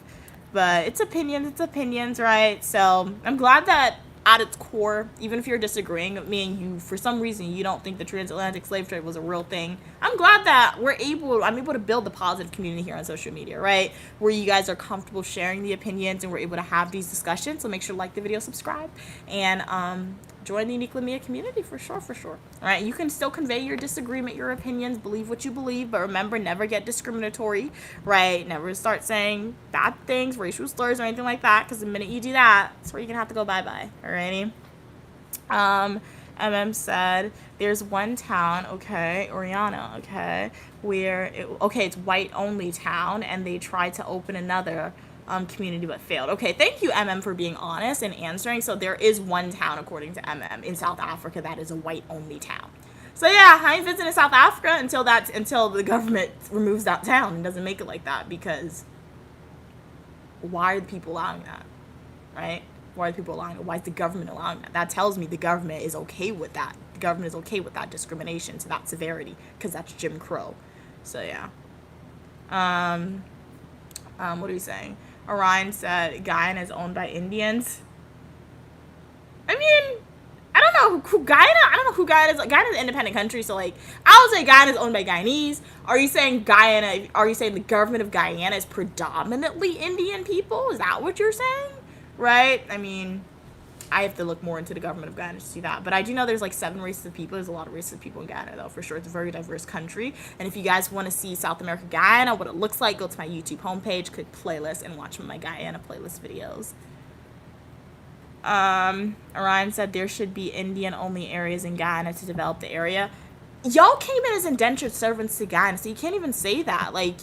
But it's opinions, right? So I'm glad that at its core, even if you're disagreeing with me and you, for some reason, you don't think the transatlantic slave trade was a real thing, I'm glad that I'm able to build a positive community here on social media, right? Where you guys are comfortable sharing the opinions and we're able to have these discussions. So make sure to like the video, subscribe, and join the Uniquely Mia community for sure. All right, you can still convey your disagreement, your opinions, believe what you believe, but remember, never get discriminatory, right? Never start saying bad things, racial slurs, or anything like that, because the minute you do that, that's where you're gonna have to go bye-bye. Alrighty. MM said there's one town, okay, Oriana, okay, where it's white only town, and they tried to open another community but failed. Okay, thank you, MM, for being honest and answering. So there is one town, according to MM, in South Africa that is a white only town. So yeah, I ain't visiting South Africa until the government removes that town and doesn't make it like that, because why are the people allowing that, right? Why are the people allowing it? Why is the government allowing that? That tells me the government is okay with that. The government is okay with that discrimination to that severity, because that's Jim Crow. So yeah. What are you saying? Orion said Guyana is owned by Indians. I mean, I don't know who Guyana is. Guyana is an independent country, so like, I would say Guyana is owned by Guyanese. Are you saying the government of Guyana is predominantly Indian people? Is that what you're saying? Right? I mean, I have to look more into the government of Guyana to see that. But I do know there's like 7 races of people. There's a lot of races of people in Guyana, though, for sure. It's a very diverse country. And if you guys want to see South America, Guyana, what it looks like, go to my YouTube homepage, click playlist, and watch my Guyana playlist videos. Orion said there should be Indian-only areas in Guyana to develop the area. Y'all came in as indentured servants to Guyana, so you can't even say that. Like,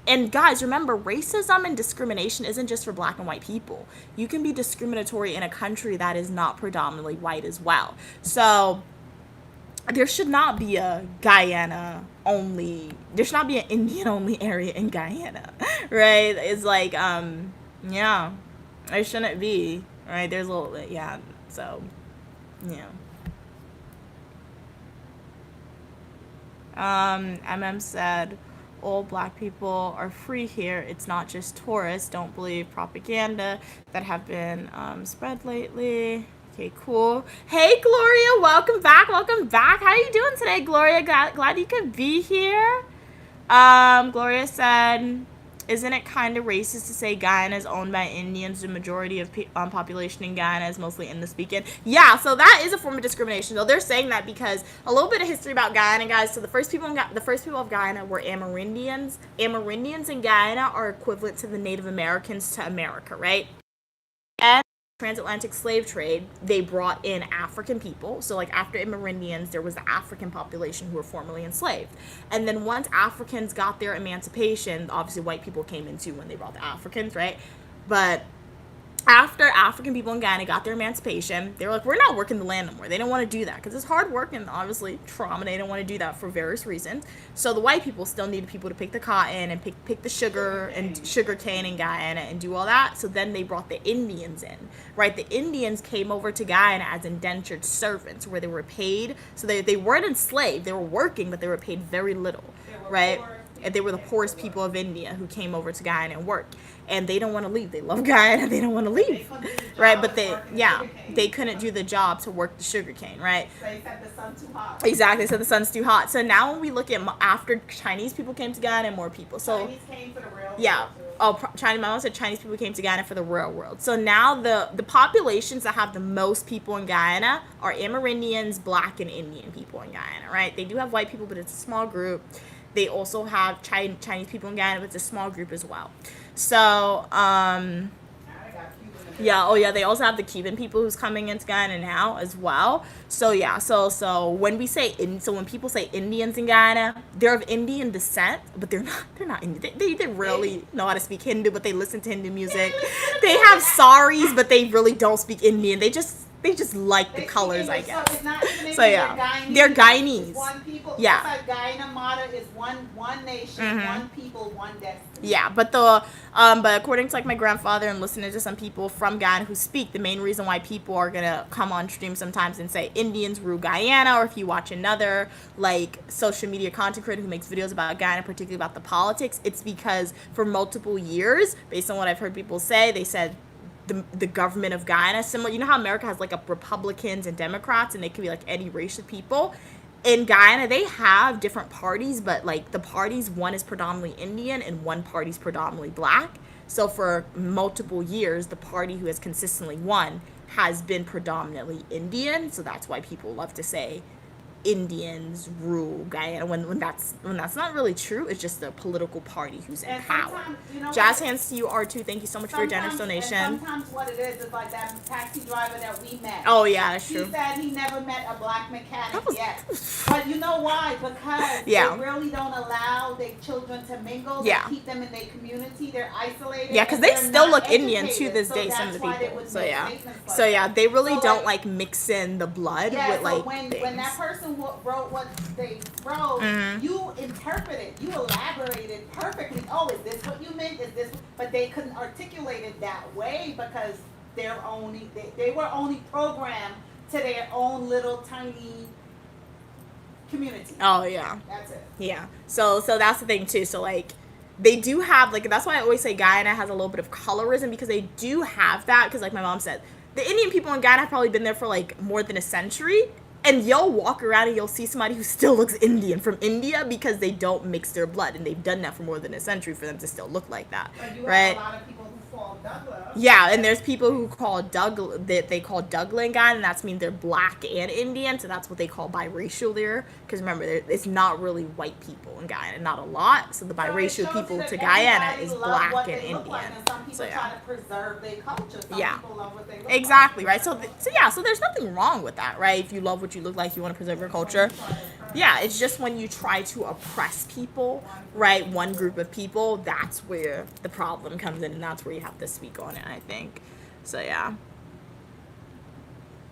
and guys, remember, racism and discrimination isn't just for black and white people. You can be discriminatory in a country that is not predominantly white as well. So there should not be a Guyana-only, there should not be an Indian-only area in Guyana, right? It's like, yeah, there shouldn't be, right? There's a little, yeah, so, yeah. MM said, all black people are free here. It's not just tourists. Don't believe propaganda that have been spread lately. Okay, cool. Hey, Gloria, welcome back. How are you doing today, Gloria? Glad you could be here. Gloria said, isn't it kind of racist to say Guyana is owned by Indians? The majority of population in Guyana is mostly English speaking. Yeah, so that is a form of discrimination. So they're saying that because a little bit of history about Guyana, guys. So the first people of Guyana were Amerindians. Amerindians in Guyana are equivalent to the Native Americans to America, right? And transatlantic slave trade, they brought in African people. So like after Amerindians, there was the African population who were formerly enslaved. And then once Africans got their emancipation, obviously white people came in too when they brought the Africans, right? But after African people in Guyana got their emancipation, they were like, we're not working the land no more. They don't want to do that because it's hard work and obviously trauma. They don't want to do that for various reasons. So the white people still needed people to pick the cotton and pick the sugar and sugar cane in Guyana and do all that. So then they brought the Indians in, right? The Indians came over to Guyana as indentured servants where they were paid. So they weren't enslaved. They were working, but they were paid very little, right? And they were the poorest people of India who came over to Guyana and worked. And they don't want to leave. They love Guyana. They don't want to leave, right? But they couldn't do the job to work the sugar cane, right? They said the sun's too hot. Exactly. So the sun's too hot. So now when we look at after Chinese people came to Guyana, more people. So Chinese came for the real yeah. world, My mom said Chinese people came to Guyana for the real world. So now the populations that have the most people in Guyana are Amerindians, Black, and Indian people in Guyana, right? They do have white people, but it's a small group. They also have Chinese people in Guyana, but it's a small group as well. So, they also have the Cuban people who's coming into Guyana now as well. So yeah, so when we say when people say Indians in Guyana, they're of Indian descent, but they're not Indian. They rarely know how to speak Hindu, but they listen to Hindu music. They have saris, but they really don't speak Indian. They just like the colors, I guess. So it's not even So yeah, they're Guyanese. It's one people. Yeah. It's like Guyana motto is one nation, one people, one destiny. Yeah, but according to like my grandfather and listening to some people from Guyana who speak, the main reason why people are gonna come on stream sometimes and say Indians rule Guyana, or if you watch another like social media content creator who makes videos about Guyana, particularly about the politics, it's because for multiple years, based on what I've heard people say, they said the government of Guyana, similar, you know how America has like a Republicans and Democrats, and they can be like any race of people. In Guyana, they have different parties, but like the parties, one is predominantly Indian and one party's predominantly Black. So for multiple years, the party who has consistently won has been predominantly Indian. So that's why people love to say Indians rule Guyana when that's not really true. It's just the political party who's in power. Jazz hands to you, R2. Thank you so much for your generous donation. Sometimes what it is like that taxi driver that we met. Oh yeah, that's true. He said he never met a Black mechanic yet. But you know why? Because they really don't allow their children to mingle. They keep them in their community. They're isolated. Yeah, because they still look Indian to this day, some of the people. So yeah, they really don't like mix in the blood with like things. When that person wrote what they wrote, you interpreted, you elaborated perfectly. Oh, is this what you meant? Is this? But they couldn't articulate it that way because they were only programmed to their own little tiny community. Oh yeah. That's it. Yeah. So that's the thing too. So like they do have like, that's why I always say Guyana has a little bit of colorism, because they do have that, because like my mom said, the Indian people in Guyana have probably been there for like more than a century. And you'll walk around and you'll see somebody who still looks Indian from India because they don't mix their blood. And they've done that for more than a century for them to still look like that. But you right? have a lot of people who call Douglas. Yeah, and there's people who call they call Douglas in Guyana, and that's mean they're Black and Indian. So that's what they call biracial there. Because remember, it's not really white people in Guyana, not a lot. So the biracial people to Guyana is Black and Indian. Like, and some people try to preserve their culture. Some people love what they look exactly, like. right? So there's nothing wrong with that, right? If you love what you look like, you want to preserve your culture. Yeah, it's just when you try to oppress people, right, one group of people, that's where the problem comes in, and that's where you have to speak on it, I think. So yeah.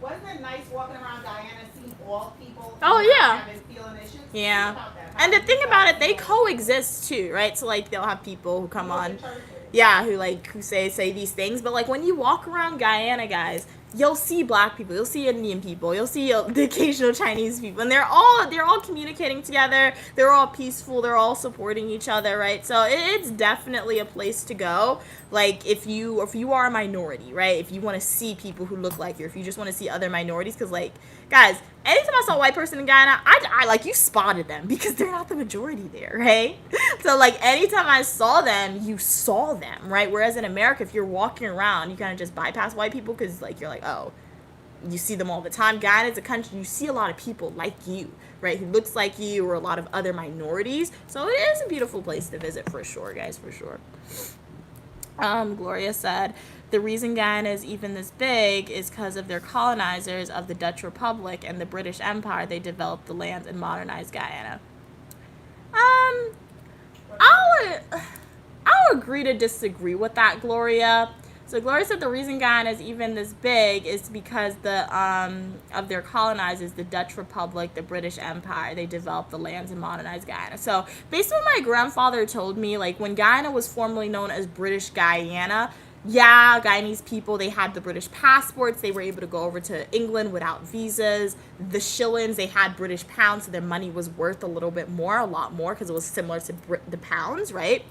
Wasn't it nice walking around Guyana, seeing all people having feeling issues? Yeah. And the thing about it, they coexist too, right? So like they'll have people who come on, who say these things, but like when you walk around Guyana, guys, you'll see Black people, you'll see Indian people, you'll see the occasional Chinese people, and they're all communicating together. They're all peaceful. They're all supporting each other, right? So it's definitely a place to go. Like if you are a minority, right? If you want to see people who look like you, if you just want to see other minorities, because like guys, anytime I saw a white person in Guyana, I like, you spotted them because they're not the majority there, right? So like anytime I saw them, you saw them, right? Whereas in America, if you're walking around, you kind of just bypass white people because like you're like, oh, you see them all the time. Guyana is a country, you see a lot of people like you, right, who looks like you, or a lot of other minorities. So it is a beautiful place to visit for sure, guys, for sure. Gloria said, the reason Guyana is even this big is because of their colonizers of the Dutch Republic and the British Empire. They developed the land and modernized Guyana. I'll agree to disagree with that, Gloria. So Gloria said the reason Guyana is even this big is because of their colonizers, the Dutch Republic, the British Empire. They developed the lands and modernized Guyana. So based on what my grandfather told me, like when Guyana was formerly known as British Guyana, yeah, Guyanese people, they had the British passports. They were able to go over to England without visas. The shillings, they had British pounds, so their money was worth a little bit more, a lot more, because it was similar to the pounds, right?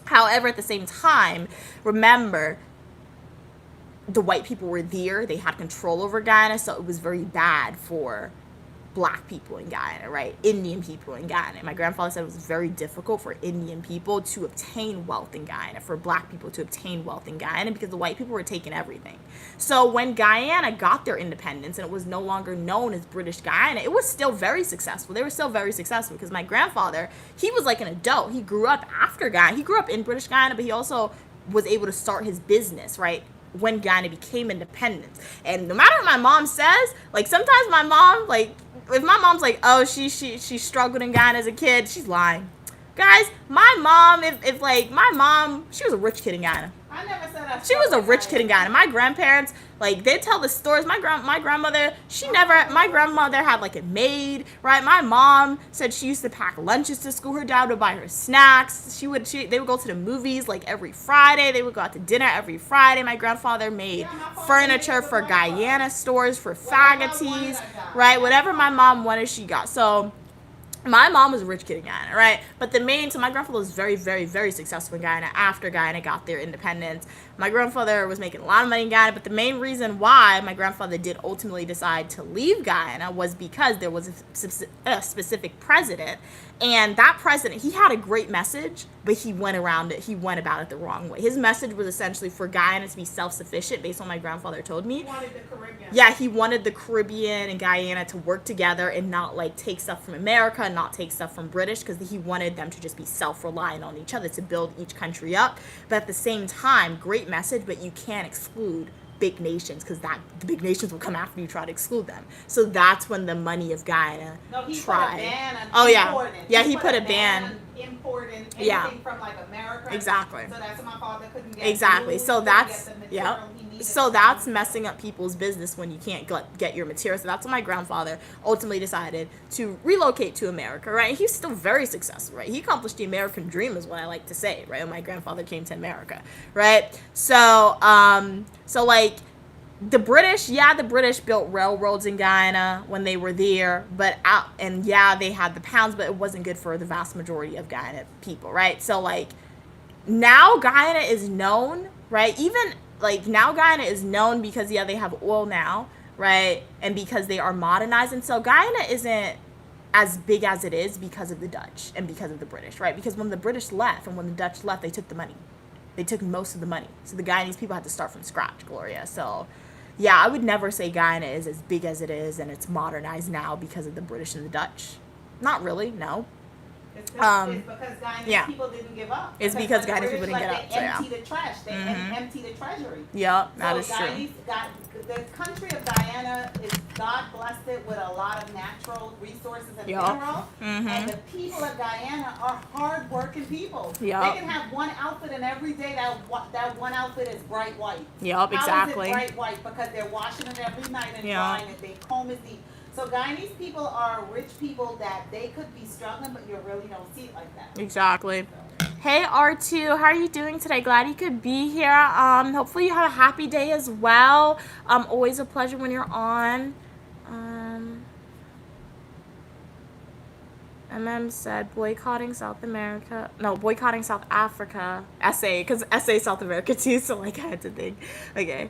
However, at the same time, remember, the white people were there. They had control over Guyana, so it was very bad for black people in Guyana, right? Indian people in Guyana. My grandfather said it was very difficult for Indian people to obtain wealth in Guyana, for black people to obtain wealth in Guyana, because the white people were taking everything. So when Guyana got their independence and it was no longer known as British Guyana, it was still very successful. They were still very successful because my grandfather, he was like an adult. He grew up after Guyana. He grew up in British Guyana, but he also was able to start his business, right, when Guyana became independent. And no matter what my mom says, like sometimes my mom, like if my mom's like, oh, she struggled in Guyana as a kid, she's lying. Guys, my mom, if like my mom, she was a rich kid in Guyana. I never said that. She was a rich kid in Guyana. My grandparents, like, they tell the stories. My grandmother, my grandmother had like a maid, right? My mom said she used to pack lunches to school. Her dad would buy her snacks. They would go to the movies like every Friday. They would go out to dinner every Friday. My grandfather made furniture for Guyana stores, for faggoties, right? Whatever my mom wanted, she got. So my mom was a rich kid in Guyana, right? But so my grandfather was very, very, very successful in Guyana after Guyana got their independence. My grandfather was making a lot of money in Guyana, but the main reason why my grandfather did ultimately decide to leave Guyana was because there was a specific president. And that president, he had a great message, but he went about it the wrong way. His message was essentially for Guyana to be self-sufficient, based on what my grandfather told me. He wanted the Caribbean. Yeah, he wanted the Caribbean and Guyana to work together and not like take stuff from America and not take stuff from British, because he wanted them to just be self-reliant on each other to build each country up. But at the same time, great message, but you can't exclude big nations, because the big nations will come after you, try to exclude them. So that's when the money of Guyana tried. Put a ban on he put a ban on importing anything from like America. Exactly. So that's why my father couldn't get exactly. So that's So that's to messing up people's business when you can't get your material. So that's when my grandfather ultimately decided to relocate to America, right? He's still very successful, right? He accomplished the American dream, is what I like to say, right? When my grandfather came to America, right? So, like, the British built railroads in Guyana when they were there, but they had the pounds, but it wasn't good for the vast majority of Guyana people, right? So, like, now Guyana is known, right? Even like now Guyana is known because they have oil now, right? And because they are modernized. And so Guyana isn't as big as it is because of the Dutch and because of the British, right? Because when the British left and when the Dutch left, they took the money. They took most of the money. So the Guyanese people had to start from scratch, Gloria. So yeah, I would never say Guyana is as big as it is and it's modernized now because of the British and the Dutch. Not really, no. It's because Guyanese people didn't give up. It's because Guyanese people didn't get up. They empty the trash. They empty the treasury. Yeah, that is true. The country of Guyana is, God blessed it with a lot of natural resources and minerals. And the people of Guyana are hard-working people. They can have one outfit, and every day that one outfit is bright white. Exactly. How is it bright white? Because they're washing it every night and drying it. They comb it deep. So Guyanese people are rich people that they could be struggling, but you really don't see it like that. Exactly. Hey R2, how are you doing today? Glad you could be here. Hopefully you have a happy day as well. Always a pleasure when you're on. MM said boycotting South Africa. SA, because SA is South America too, so like I had to think. Okay.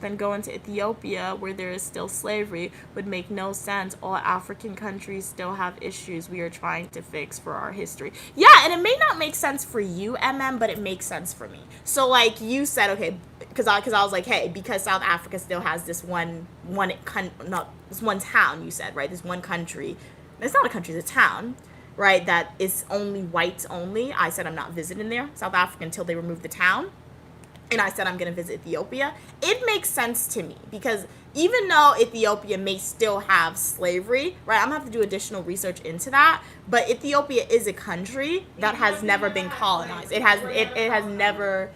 then going to Ethiopia, where there is still slavery, would make no sense. All African countries still have issues we are trying to fix for our history. Yeah, and it may not make sense for you, but it makes sense for me. So, like, you said, okay, because I was like, hey, because South Africa still has this this one town, you said, right? This one country. It's not a country, it's a town, right? That is only whites only. I said I'm not visiting there, South Africa, until they remove the town. And I said I'm going to visit Ethiopia. It makes sense to me because even though Ethiopia may still have slavery, right? I'm going to have to do additional research into that. But Ethiopia is a country that has never been colonized. It has never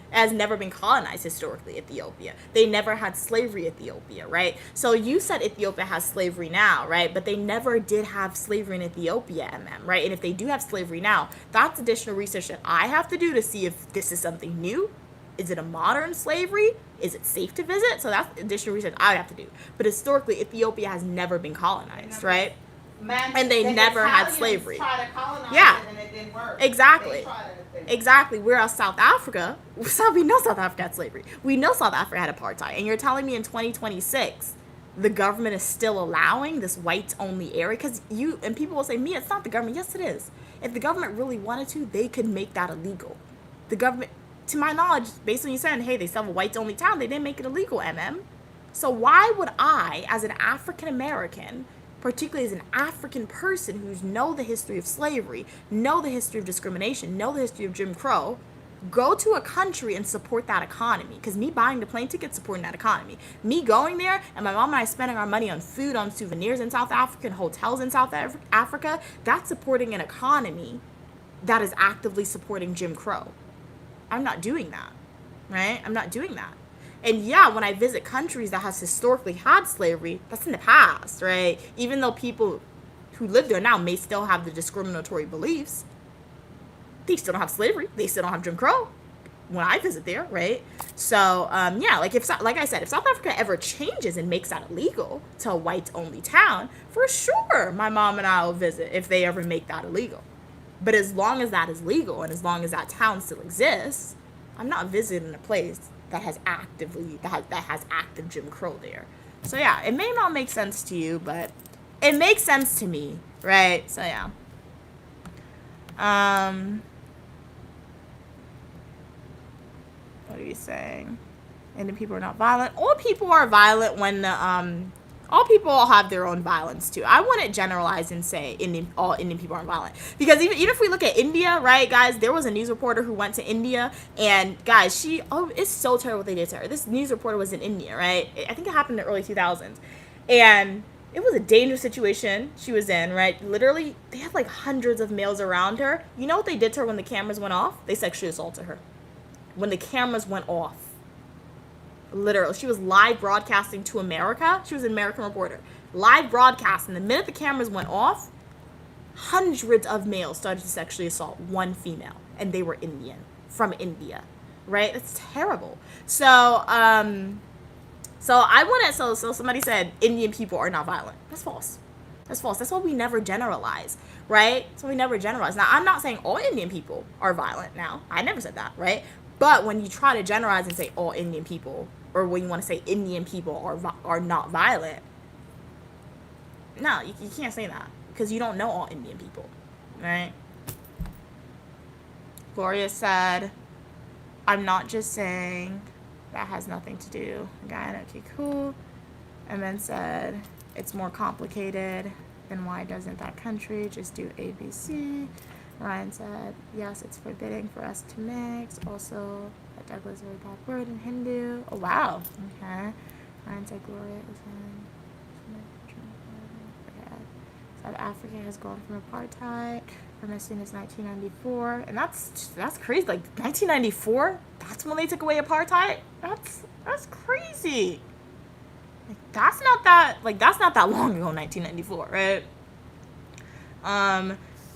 been colonized historically, Ethiopia. They never had slavery, Ethiopia, right? So you said Ethiopia has slavery now, right? But they never did have slavery in Ethiopia, right? And if they do have slavery now, that's additional research that I have to do to see if this is something new. Is it a modern slavery? Is it safe to visit? So that's additional research I have to do. But historically, Ethiopia has never been colonized, right? And they never had slavery. Yeah, and it didn't work. Exactly. Exactly. Whereas South Africa, we know South Africa had slavery. We know South Africa had apartheid. And you're telling me in 2026, the government is still allowing this whites-only area? Because people will say, Mia, it's not the government. Yes, it is. If the government really wanted to, they could make that illegal. The government... To my knowledge, based on you saying, hey, they still have a whites-only town, they didn't make it illegal, So why would I, as an African American, particularly as an African person who's know the history of slavery, know the history of discrimination, know the history of Jim Crow, go to a country and support that economy? Because me buying the plane ticket, supporting that economy. Me going there, and my mom and I spending our money on food, on souvenirs in South Africa, and hotels in South Africa, that's supporting an economy that is actively supporting Jim Crow. I'm not doing that, right? I'm not doing that. And yeah, when I visit countries that has historically had slavery, that's in the past, right? Even though people who live there now may still have the discriminatory beliefs, they still don't have slavery. They still don't have Jim Crow when I visit there, right? So, yeah, like I said, if South Africa ever changes and makes that illegal to a whites-only town, for sure, my mom and I will visit if they ever make that illegal. But as long as that is legal and as long as that town still exists, I'm not visiting a place that has active Jim Crow there. So yeah, it may not make sense to you, but it makes sense to me, right? So yeah. What are you saying? Indian people are not violent. All people are violent when all people all have their own violence too. I wouldn't generalize and say all Indian people aren't violent, because even if we look at India, right, guys, there was a news reporter who went to India, and guys, it's so terrible what they did to her. This news reporter was in India, right? I think it happened in the early 2000s, and it was a dangerous situation she was in, right? Literally, they had like hundreds of males around her. You know what they did to her when the cameras went off? They sexually assaulted her. When the cameras went off. Literally, she was live broadcasting to America. She was an American reporter. Live broadcasting. The minute the cameras went off, hundreds of males started to sexually assault one female. And they were Indian. From India. Right? It's terrible. So somebody said Indian people are not violent. That's false. That's false. That's why we never generalize. Right? So we never generalize. Now, I'm not saying all Indian people are violent now. I never said that. Right? But when you try to generalize and say all Indian people, or when you want to say Indian people are not violent, no, you can't say that, because you don't know all Indian people, right? Gloria said, I'm not just saying that has nothing to do. Guy, okay, cool. And then said, it's more complicated, then why doesn't that country just do ABC? Ryan said, yes, it's forbidding for us to mix. Also, that Douglas is a very bad word in Hindu. Oh, wow. Okay. Ryan said, Gloria is in South Africa has gone from apartheid from as soon as 1994. And that's crazy. Like, 1994? That's when they took away apartheid? That's crazy. Like, that's not that long ago, 1994, right?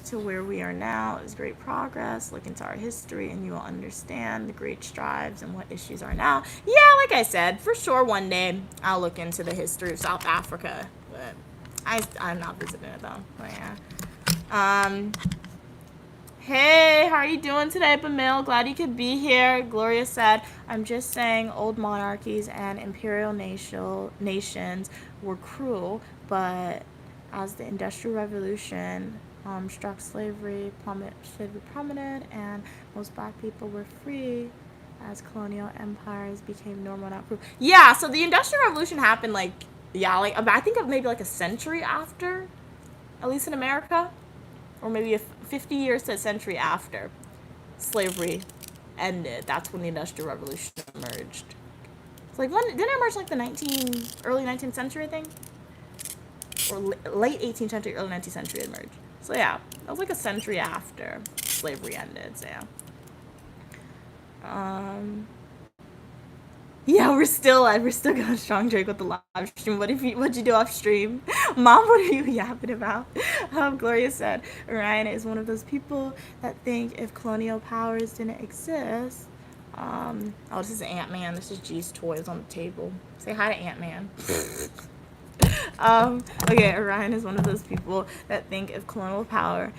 To where we are now is great progress. Look into our history and you will understand the great strides and what issues are now. Yeah, like I said, for sure one day I'll look into the history of South Africa, but I'm not visiting it though. But yeah. Hey, how are you doing today, Bamil? Glad you could be here. Gloria said, I'm just saying old monarchies and imperial nations were cruel, but as the Industrial Revolution struck slavery plummeted, and most black people were free as colonial empires became normal, not cruel. Yeah, so the Industrial Revolution happened I think of maybe like a century after, at least in America, or maybe 50 years to a century after slavery ended. That's when the Industrial Revolution emerged. It's like, when didn't it emerge like early 19th century, I think? Or late 18th century, early 19th century it emerged. So yeah, that was like a century after slavery ended, so yeah. Yeah, we're still going strong, Drake, with the live stream. What'd you do off stream? Mom, what are you yapping about? Gloria said, Orion is one of those people that think if colonial powers didn't exist. This is Ant-Man. This is G's toys on the table. Say hi to Ant-Man. Okay, Orion is one of those people that think if colonial power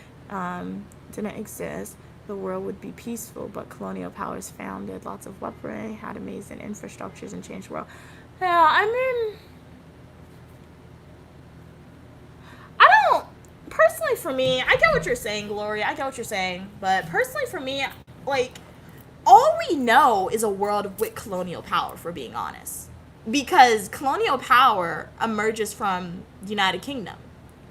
didn't exist, the world would be peaceful, but colonial powers founded lots of weaponry, had amazing infrastructures, and changed the world. Yeah, I mean, personally for me, I get what you're saying, Gloria, I get what you're saying, but personally for me, like, all we know is a world with colonial power, for being honest. Because colonial power emerges from the United Kingdom.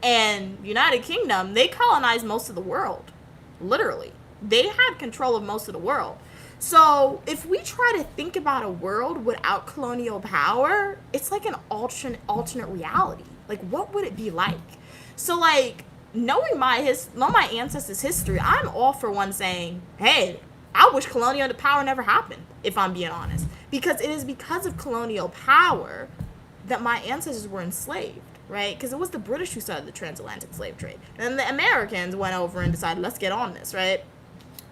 And United Kingdom, they colonized most of the world, literally. They had control of most of the world. So if we try to think about a world without colonial power, it's like an alternate reality. Like, what would it be like? So, like, knowing my ancestors' history, I'm all for one saying, hey, I wish colonial power never happened, if I'm being honest. Because it is because of colonial power that my ancestors were enslaved. Right? Because it was the British who started the transatlantic slave trade. And the Americans went over and decided, let's get on this, right?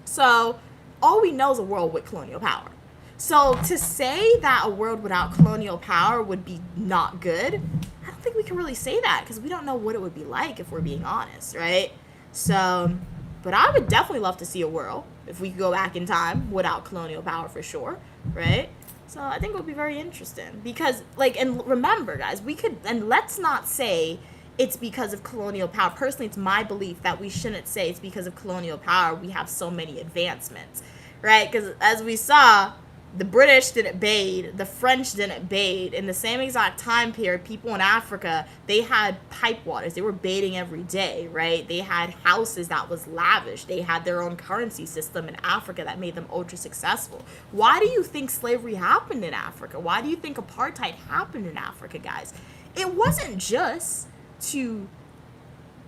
So all we know is a world with colonial power. So to say that a world without colonial power would be not good, I don't think we can really say that because we don't know what it would be like, if we're being honest, right? So, but I would definitely love to see a world, if we could go back in time, without colonial power for sure, right? So I think it would be very interesting because, like, and remember, guys, let's not say it's because of colonial power. Personally, it's my belief that we shouldn't say it's because of colonial power we have so many advancements, right? Because as we saw, the British didn't bathe, the French didn't bathe. In the same exact time period, people in Africa, they had pipe waters. They were bathing every day, right? They had houses that was lavish. They had their own currency system in Africa that made them ultra successful. Why do you think slavery happened in Africa? Why do you think apartheid happened in Africa, guys? It wasn't just to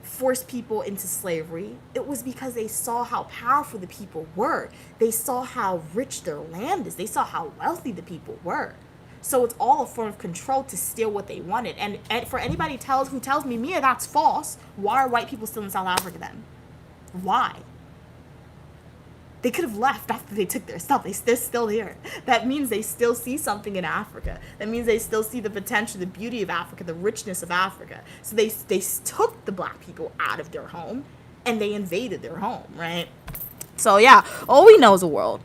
force people into slavery. It was because they saw how powerful the people were. They saw how rich their land is. They saw how wealthy the people were. So it's all a form of control to steal what they wanted. And for anybody who tells me, Mia, that's false, why are white people still in South Africa then? Why? They could have left after they took their stuff. They're still here. That means they still see something in Africa. That means they still see the potential, the beauty of Africa, the richness of Africa. So they took the black people out of their home and they invaded their home, right? So yeah, all we know is a world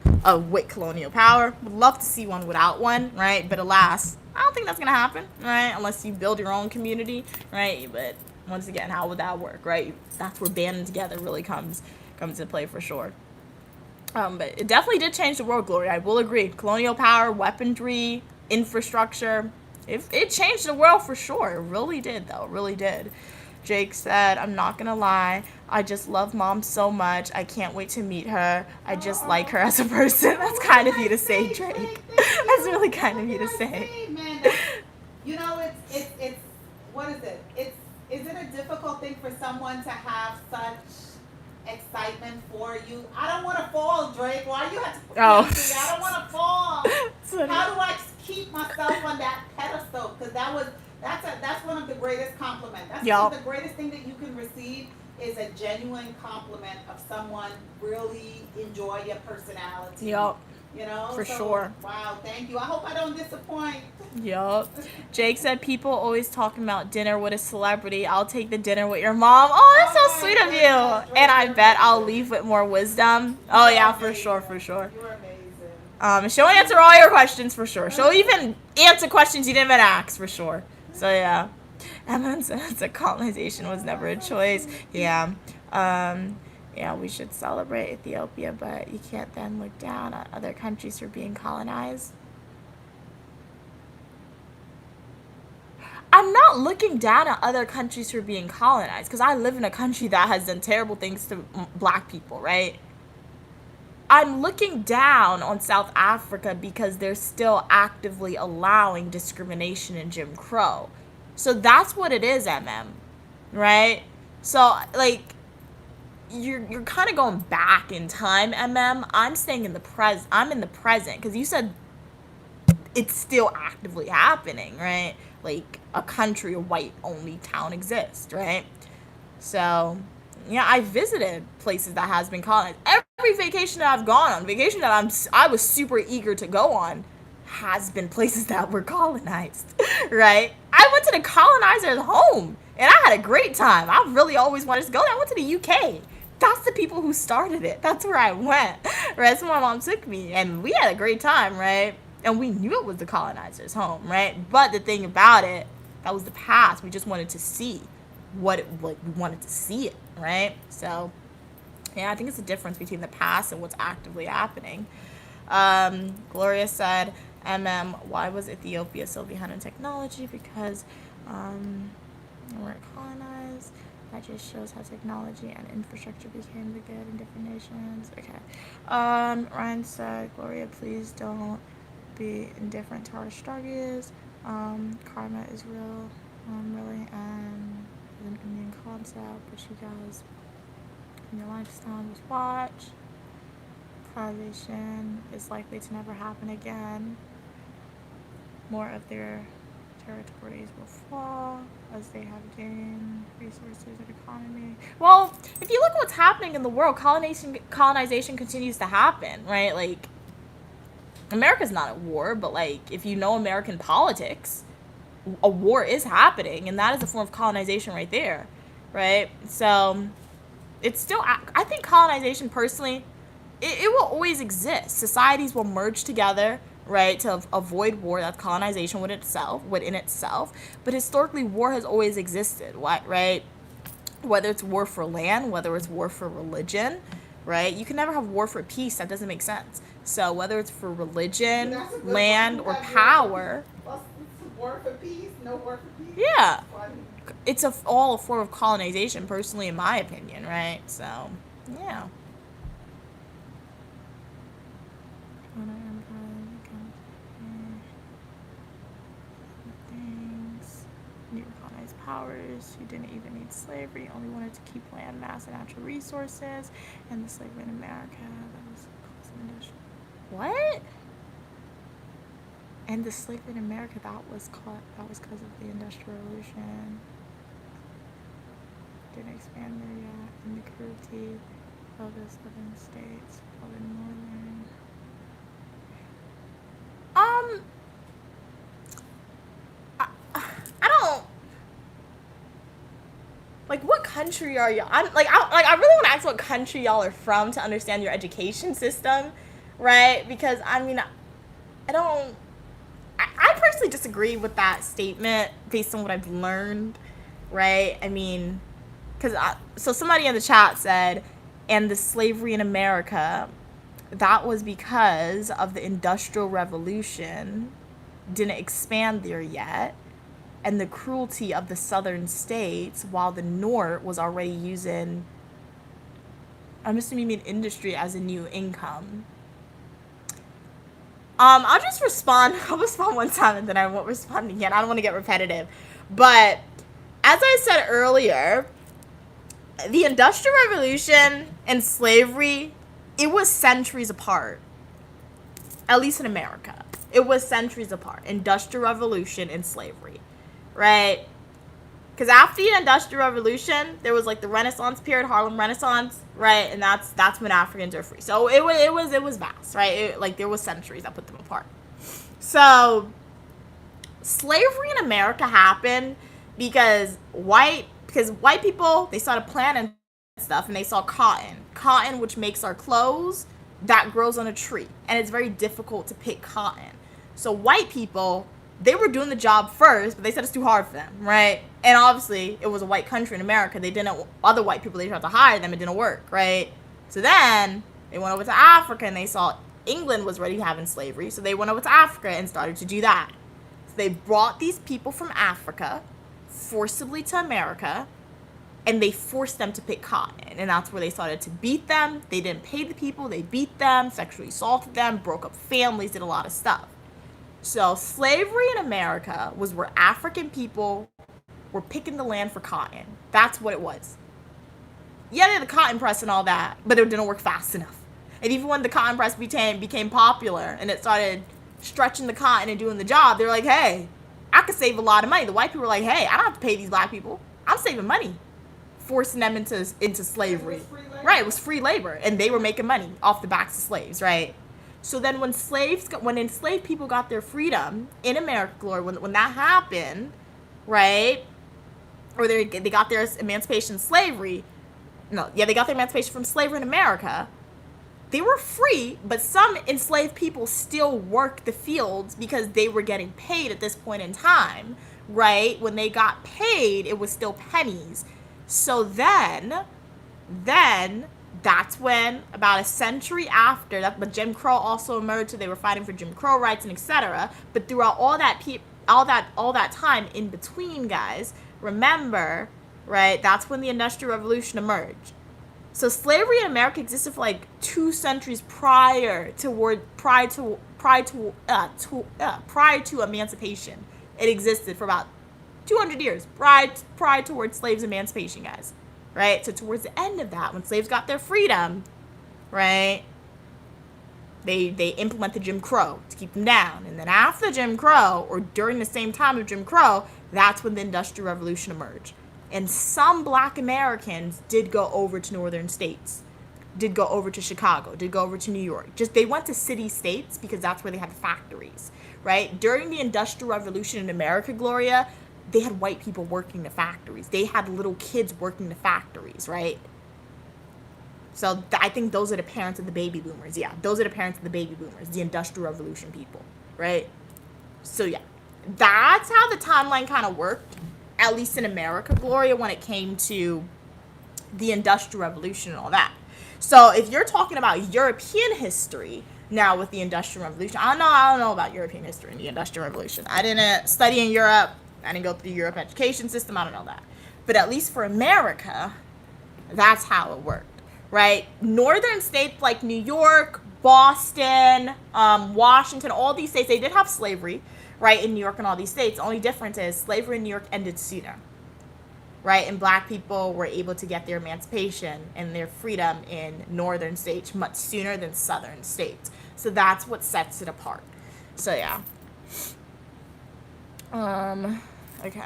with colonial power. Would love to see one without one, right? But alas, I don't think that's gonna happen, right? Unless you build your own community, right? But once again, how would that work, right? That's where banding together really comes into play for sure. But it definitely did change the world, Gloria. I will agree. Colonial power, weaponry, infrastructure. It changed the world for sure. It really did, though. It really did. Jake said, I'm not going to lie. I just love Mom so much. I can't wait to meet her. I just like her as a person. That's kind of you to say, Drake. That's really kind of you to say. Man, you know, it's what is it? Is it a difficult thing for someone to have such excitement for you? I don't want to fall, Drake. Why you have to put me on TV? I don't want to fall. How do I keep myself on that pedestal? Because that's one of the greatest compliments. That's one of the greatest thing that you can receive is a genuine compliment of someone really enjoy your personality. You know? For So, sure. Wow, thank you. I hope I don't disappoint. Yup. Jake said people always talking about dinner with a celebrity. I'll take the dinner with your mom. Oh, that's so sweet of you. And I bet I'll leave with more wisdom. Oh yeah, for sure, for sure. You're amazing. She'll answer all your questions for sure. She'll even answer questions you didn't even ask for sure. So yeah. Emma says that colonization was never a choice. Yeah. Yeah, we should celebrate Ethiopia, but you can't then look down on other countries for being colonized. I'm not looking down at other countries for being colonized because I live in a country that has done terrible things to black people, right? I'm looking down on South Africa because they're still actively allowing discrimination and Jim Crow. So that's what it is, right? So like you're kind of going back in time, I'm staying in the present. I'm in the present because you said it's still actively happening, right? Like a country, a white-only town exists, right? So, yeah, I visited places that has been colonized. Every vacation that I've gone on, vacation that I was super eager to go on, has been places that were colonized, right? I went to the colonizer's home, and I had a great time. I really always wanted to go there. I went to the UK. That's the people who started it. That's where I went, right? That's where my mom took me, and we had a great time, right? And we knew it was the colonizer's home, right? But the thing about it, that was the past. We just wanted to see what we wanted to see it, right? So, yeah, I think it's the difference between the past and what's actively happening. Gloria said, why was Ethiopia so behind in technology? Because we weren't colonized. That just shows how technology and infrastructure became the good in different nations. Okay. Ryan said, Gloria, please don't be indifferent to our struggles. Karma is real, really, and an Indian concept, which you guys in your lifestyle just watch. Colonization is likely to never happen again. More of their territories will fall as they have gained resources and economy. Well, if you look at what's happening in the world, colonization continues to happen, right? Like, America's not at war, but like if you know American politics, a war is happening, and that is a form of colonization right there, right? So it's still, I think colonization personally, it will always exist. Societies will merge together, right, to avoid war. That's colonization within itself. But historically, war has always existed, right? Whether it's war for land, whether it's war for religion, right? You can never have war for peace. That doesn't make sense. So whether it's for religion, land, or power. War for peace, no war for peace. Yeah. It's all a form of colonization, personally, in my opinion, right? So, yeah. Things. New colonized powers who didn't even need slavery, only wanted to keep land, mass, and natural resources, and the slavery in America. That was what? And the slavery in America, that was because of the Industrial Revolution. Didn't expand there yet, and the cruelty of the southern states, of the northern. I don't. Like, what country are y'all? I really want to ask what country y'all are from to understand your education system, right? Because I mean, I personally disagree with that statement based on what I've learned, right? I mean, so somebody in the chat said, and the slavery in America, that was because of the Industrial Revolution didn't expand there yet, and the cruelty of the southern states, while the North was already using, I'm assuming you mean industry as a new income. I'll just respond. I'll respond one time and then I won't respond again. I don't want to get repetitive. But as I said earlier, the Industrial Revolution and slavery, it was centuries apart. At least in America. It was centuries apart. Industrial Revolution and slavery. Right? Because after the Industrial Revolution, there was like the Renaissance period, Harlem Renaissance, right? And that's when Africans are free. So it was vast, right? Like there was centuries that put them apart. So slavery in America happened because white people, they started planting stuff, and they saw cotton, which makes our clothes, that grows on a tree, and it's very difficult to pick cotton. So white people, they were doing the job first, but they said it's too hard for them, right? And obviously it was a white country in America. They didn't, other white people, they tried to hire them, it didn't work, right? So then they went over to Africa, and they saw England was already having slavery, so they went over to Africa and started to do that. So they brought these people from Africa forcibly to America, and they forced them to pick cotton, and that's where they started to beat them. They didn't pay the people, they beat them, sexually assaulted them, broke up families, did a lot of stuff. So slavery in America was where African people were picking the land for cotton. That's what it was. Yeah, they had the cotton press and all that, but it didn't work fast enough. And even when the cotton press became popular and it started stretching the cotton and doing the job, they were like, hey, I could save a lot of money. The white people were like, hey, I don't have to pay these black people. I'm saving money. Forcing them into slavery. Right, it was free labor, and they were making money off the backs of slaves, right? So then when enslaved people got their freedom in America, Glory, when that happened, right, or they got their emancipation slavery, they got their emancipation from slavery in America, they were free, but some enslaved people still worked the fields because they were getting paid at this point in time, right? When they got paid, it was still pennies. So then that's when, about a century after that, but Jim Crow also emerged, so they were fighting for Jim Crow rights and etc. But throughout all that time in between, guys, remember, right? That's when the Industrial Revolution emerged. So slavery in America existed for like 2 centuries prior to emancipation. It existed for about 200 years prior towards slaves' emancipation, guys. Right? So towards the end of that, when slaves got their freedom, right, they implemented Jim Crow to keep them down. And then after Jim Crow, or during the same time of Jim Crow, that's when the Industrial Revolution emerged. And some black Americans did go over to northern states, did go over to Chicago, did go over to New York. They went to city states because that's where they had the factories, right? During the Industrial Revolution in America, Gloria, they had white people working the factories. They had little kids working the factories, right? So I think those are the parents of the baby boomers. Yeah, those are the parents of the baby boomers, the Industrial Revolution people, right? So yeah, that's how the timeline kind of worked, at least in America, Gloria, when it came to the Industrial Revolution and all that. So if you're talking about European history now with the Industrial Revolution, I don't know about European history and the Industrial Revolution. I didn't study in Europe. I didn't go through the Europe education system. I don't know that. But at least for America, that's how it worked, right? Northern states like New York, Boston, Washington, all these states, they did have slavery, right, in New York and all these states. The only difference is slavery in New York ended sooner, right? And black people were able to get their emancipation and their freedom in northern states much sooner than southern states. So that's what sets it apart. So yeah. Okay.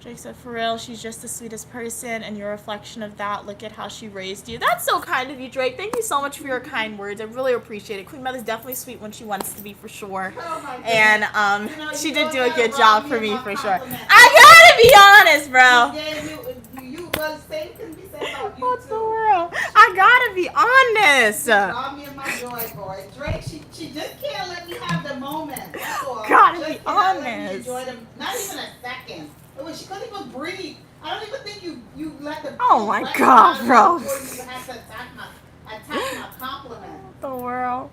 Drake said, for real, she's just the sweetest person, and you're a reflection of that. Look at how she raised you. That's so kind of you, Drake. Thank you so much for your kind words. I really appreciate it. Queen Mother's definitely sweet when she wants to be, for sure. Oh my goodness. And she did do a good job for me, for sure. I gotta be honest, bro. You well, same can be said about you What's too. the world? I gotta be honest. Rob me of my joy, boy. Drake, she just can't let me have the moment. That's all. Gotta Just be cannot let me honest. enjoy them. Not even a second. She couldn't even breathe. I don't even think you let the. Oh my God, bro. Before you had to attack my compliment. The world.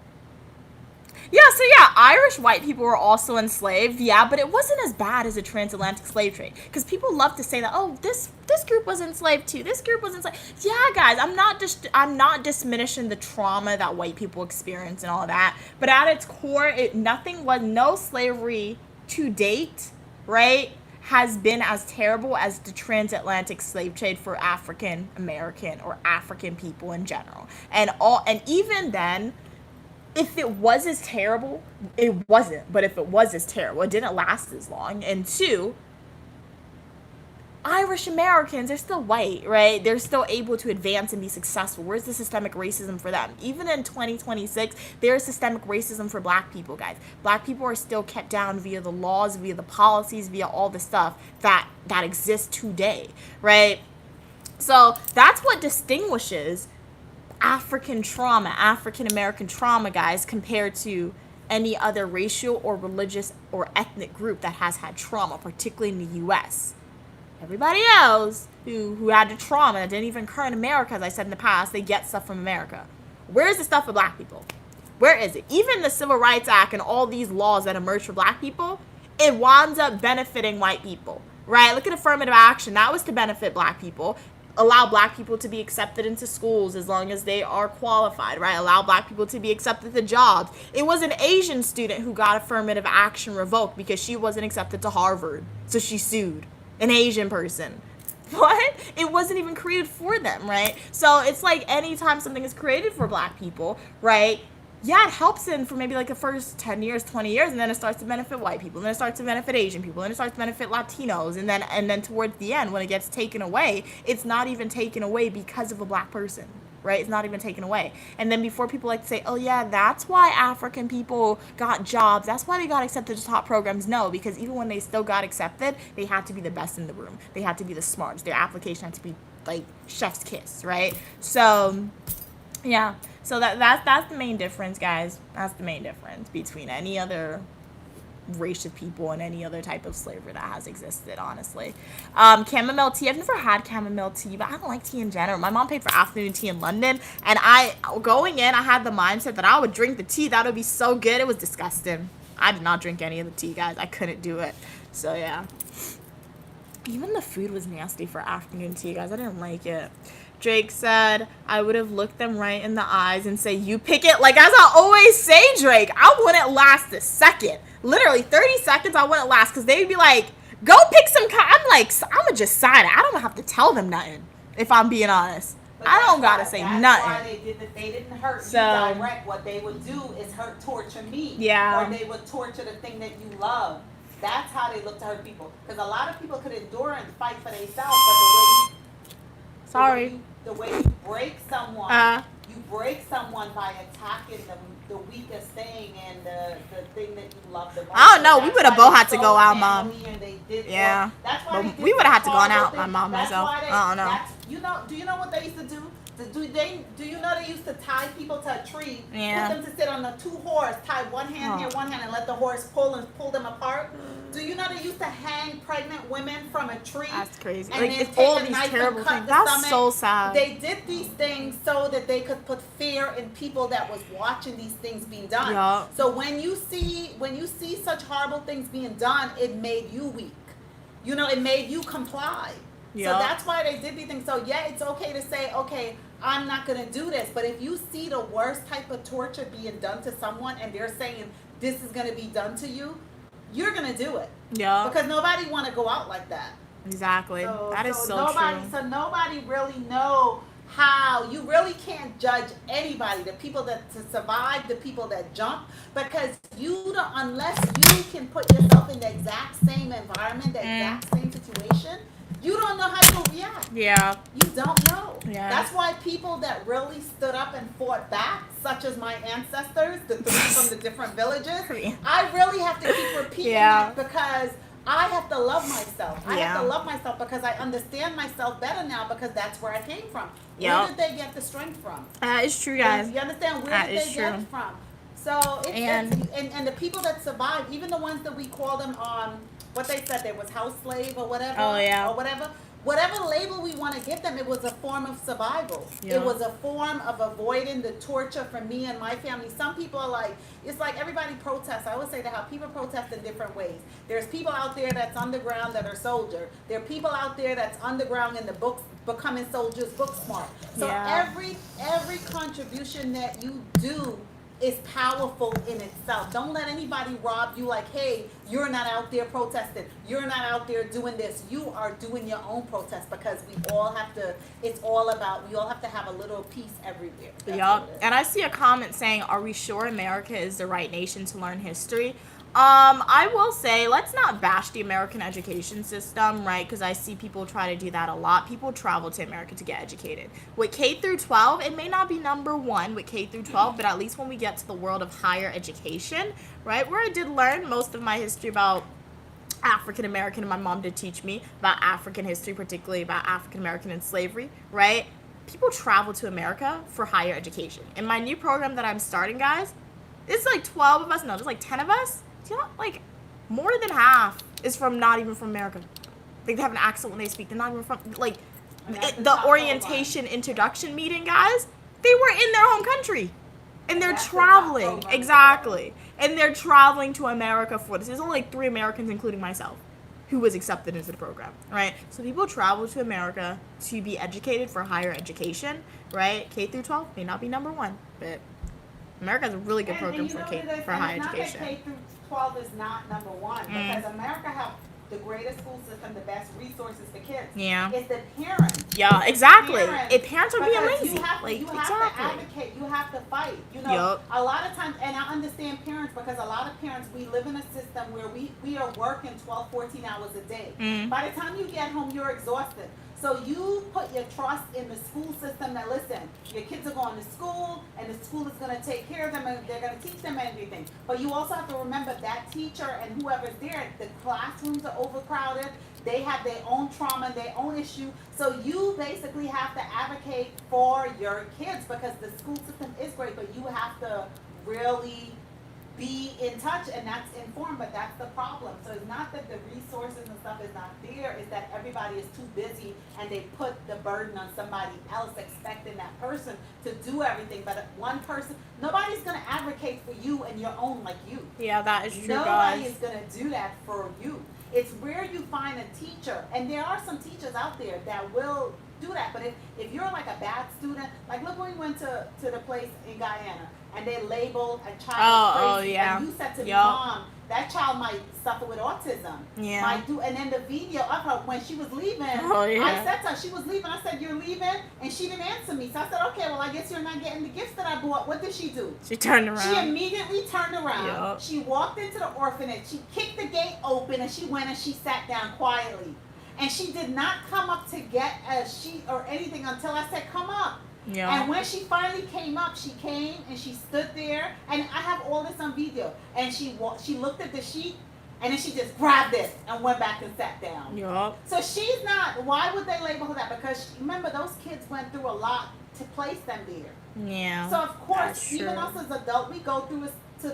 Yeah, so yeah, Irish white people were also enslaved, yeah, but it wasn't as bad as the transatlantic slave trade. Because people love to say that, oh, this group was enslaved too, this group was enslaved. Yeah, guys, I'm not diminishing the trauma that white people experience and all that. But at its core, no slavery to date, right, has been as terrible as the transatlantic slave trade for African American or African people in general. And even then, if it was as terrible, it wasn't. But if it was as terrible, it didn't last as long. And two, Irish Americans are still white, right? They're still able to advance and be successful. Where's the systemic racism for them? Even in 2026, there's systemic racism for black people, guys. Black people are still kept down via the laws, via the policies, via all the stuff that exists today, right? So that's what distinguishes African trauma, African American trauma, guys, compared to any other racial or religious or ethnic group that has had trauma, particularly in the U.S. Everybody else who had the trauma that didn't even occur in America, as I said in the past, they get stuff from America. Where's the stuff for black people? Where is it? Even the Civil Rights Act and all these laws that emerged for black people, it winds up benefiting white people, right? Look at affirmative action. That was to benefit black people. Allow black people to be accepted into schools as long as they are qualified, right? Allow black people to be accepted to jobs. It was an Asian student who got affirmative action revoked because she wasn't accepted to Harvard, so she sued an Asian person. What? It wasn't even created for them, right? So it's like anytime something is created for black people, right? Yeah, it helps in for maybe like the first 10 years, 20 years, and then it starts to benefit white people, and then it starts to benefit Asian people, and it starts to benefit Latinos, and then towards the end, when it gets taken away, it's not even taken away because of a black person, right? It's not even taken away. And then before people like to say, oh yeah, that's why African people got jobs, that's why they got accepted to top programs. No, because even when they still got accepted, they had to be the best in the room. They had to be the smartest. Their application had to be like chef's kiss, right? So yeah, so that's the main difference, guys. That's the main difference between any other race of people and any other type of slavery that has existed, honestly. Chamomile tea. I've never had chamomile tea, but I don't like tea in general. My mom paid for afternoon tea in London, and going in, I had the mindset that I would drink the tea. That would be so good. It was disgusting. I did not drink any of the tea, guys. I couldn't do it. So, yeah. Even the food was nasty for afternoon tea, guys. I didn't like it. Drake said, I would have looked them right in the eyes and say, you pick it. Like, as I always say, Drake, I wouldn't last a second. Literally, 30 seconds, I wouldn't last. Because they'd be like, go pick some. I'm like, I'm going to just sign it. I don't have to tell them nothing, if I'm being honest. But I don't got to say that's nothing. Why they didn't hurt you direct. What they would do is torture me. Yeah. Or they would torture the thing that you love. That's how they look to hurt people. Because a lot of people could endure and fight for themselves, but the way you break someone, you break someone by attacking the weakest thing and the thing that you love the most. I don't know. We would have both had to go out, Mom. Yeah. That's why we would have had to go out, my mom, myself. I don't know. Do you know what they used to do? Do you know they used to tie people to a tree, yeah. put them to sit on the two horses, tie one hand here, one hand, and let the horse pull them apart? Do you know they used to hang pregnant women from a tree? That's crazy. And like, then it's take all a these knife terrible and cut things. the That's stomach. so sad. They did these things so that they could put fear in people that was watching these things being done. Yeah. So when you see such horrible things being done, it made you weak. You know, it made you comply. Yeah. So that's why they did these things. So yeah, it's okay to say, okay, I'm not going to do this. But if you see the worst type of torture being done to someone and they're saying this is going to be done to you, you're going to do it. Yeah. Because nobody want to go out like that. Exactly. That is so nobody, true. So nobody really know how. You really can't judge anybody, the people that survive, the people that jump, because unless you can put yourself in the exact same environment, the exact same situation, you don't know how to react. Yeah. You don't know. Yeah. That's why people that really stood up and fought back, such as my ancestors, the three from the different villages, I really have to keep repeating that because I have to love myself. I have to love myself because I understand myself better now because that's where I came from. Where did they get the strength from? It's true, guys. You understand? Where did they get it from? So, and the people that survived, even the ones that we call them what they said, there was house slave or whatever. Oh, yeah. Or whatever label we want to give them, it was a form of survival. Yeah. It was a form of avoiding the torture from me and my family. Some people are like, it's like everybody protests. I always say that how people protest in different ways. There's people out there that's underground that are soldier. There are people out there that's underground in the books, becoming soldiers, book smart. So every contribution that you do is powerful in itself. Don't let anybody rob you like, hey, you're not out there protesting. You're not out there doing this. You are doing your own protest because we all have to, it's all about, we all have to have a little piece everywhere. Yup. And I see a comment saying, are we sure America is the right nation to learn history? I will say, let's not bash the American education system, right? Because I see people try to do that a lot. People travel to America to get educated. With K through 12, it may not be number one with K through 12, but at least when we get to the world of higher education, right, where I did learn most of my history about African American, and my mom did teach me about African history, particularly about African American and slavery, right? People travel to America for higher education. In my new program that I'm starting, guys, it's like 12 of us, no, there's like 10 of us. Do you know, like, more than half is from not even from America. Like, they have an accent when they speak. They're not even from, like, the orientation introduction meeting, guys, they were in their home country. And they're traveling. Exactly. And they're traveling to America for this. There's only like 3 Americans, including myself, who was accepted into the program, right? So people travel to America to be educated for higher education, right? K through 12 may not be number one, but America has a really good program for higher education. K through 12 is not number one because America has the greatest school system, the best resources for kids. Yeah. It's the parents. Yeah, exactly. If parents are being lazy, you have to advocate. You have to fight. You know, a lot of times, and I understand parents because a lot of parents, we live in a system where we are working 12, 14 hours a day. By the time you get home, you're exhausted. So you put your trust in the school system that, listen, your kids are going to school and the school is going to take care of them and they're going to teach them everything. But you also have to remember that teacher and whoever's there, the classrooms are overcrowded. They have their own trauma, their own issue. So you basically have to advocate for your kids because the school system is great, but you have to really be in touch, and that's informed, but that's the problem. So it's not that the resources and stuff is not there, it's that everybody is too busy and they put the burden on somebody else, expecting that person to do everything. But one person, nobody's going to advocate for you and your own like you. Yeah, that is true, Nobody guys. is going to do that for you. It's where you find a teacher, and there are some teachers out there that will do that. But if you're like a bad student, like look when we went to the place in Guyana, and they labeled a child as crazy, and you said to me, Mom, that child might suffer with autism. Yeah. Might do, and then the video of her when she was leaving, I said to her, she was leaving, I said, you're leaving? And she didn't answer me. So I said, okay, well, I guess you're not getting the gifts that I bought. What did she do? She turned around. She immediately turned around. She walked into the orphanage. She kicked the gate open, and she went and she sat down quietly. And she did not come up to get a sheet or anything until I said, come up. Yeah. And when she finally came up, she came and she stood there, and I have all this on video. And she looked at the sheet, and then she just grabbed it and went back and sat down. Yup. So she's not. Why would they label her that? Because remember, those kids went through a lot to place them there. Yeah. So of course, even us as adults, we go through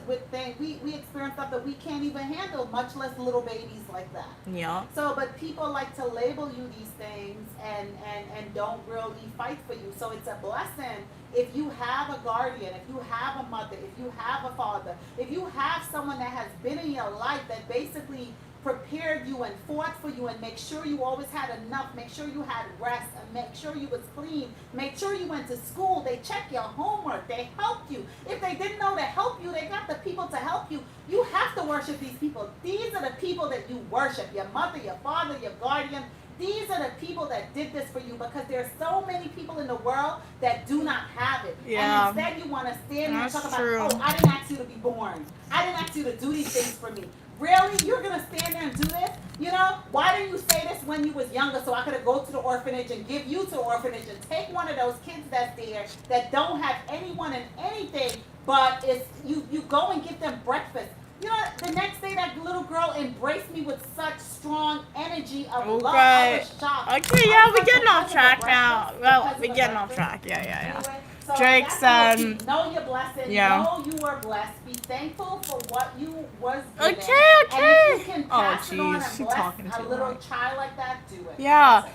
with things. We experience stuff that we can't even handle, much less little babies like that. Yeah. So, but people like to label you these things and don't really fight for you. So it's a blessing if you have a guardian, if you have a mother, if you have a father, if you have someone that has been in your life that basically prepared you and fought for you and make sure you always had enough, make sure you had rest, and make sure you was clean, make sure you went to school, they checked your homework, they helped you. If they didn't know to help you, they got the people to help you. You have to worship these people. These are the people that you worship, your mother, your father, your guardian. These are the people that did this for you, because there's so many people in the world that do not have it. Yeah. And instead you want to stand there and talk true. about, oh, I didn't ask you to be born. I didn't ask you to do these things for me. Really? You're going to stand there and do this? You know, why didn't you say this when you was younger so I could have go to the orphanage and give you to the orphanage and take one of those kids that's there that don't have anyone and anything, but it's you go and give them breakfast. You know, the next day that little girl embraced me with such strong energy of love. I was shocked. Okay, yeah, we're getting off track now. Well, we're getting off track. Yeah. Anyway, so Drake's, know your blessing. yeah. Know you are blessed. Be thankful for what you was given. Okay. And if you can pass it on and she's bless talking a too little loud. child like that, do it. Yeah.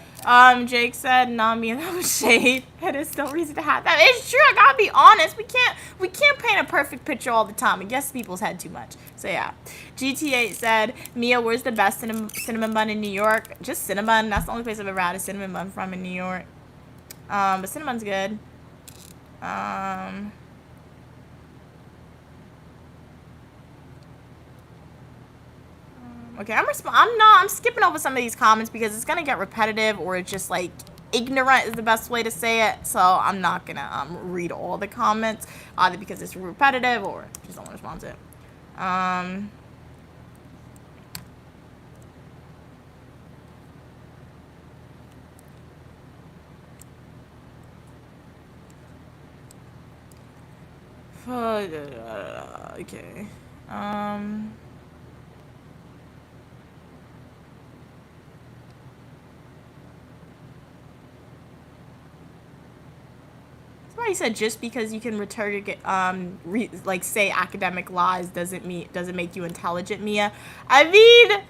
Jake said, "Nami and that was shade. It is still reason to have that." It's true. I gotta be honest. We can't paint a perfect picture all the time. It gets people's head too much. So yeah. GT8 said, "Mia, where's the best cinnamon bun in New York?" Just Cinnabon. That's the only place I've ever had a cinnamon bun from in New York. But Cinnabon's good. Okay, I'm skipping over some of these comments because it's gonna get repetitive or it's just like ignorant is the best way to say it. So I'm not gonna read all the comments either because it's repetitive or just don't want to respond to it. Okay. Somebody said just because you can say academic lies doesn't make you intelligent, Mia. I mean,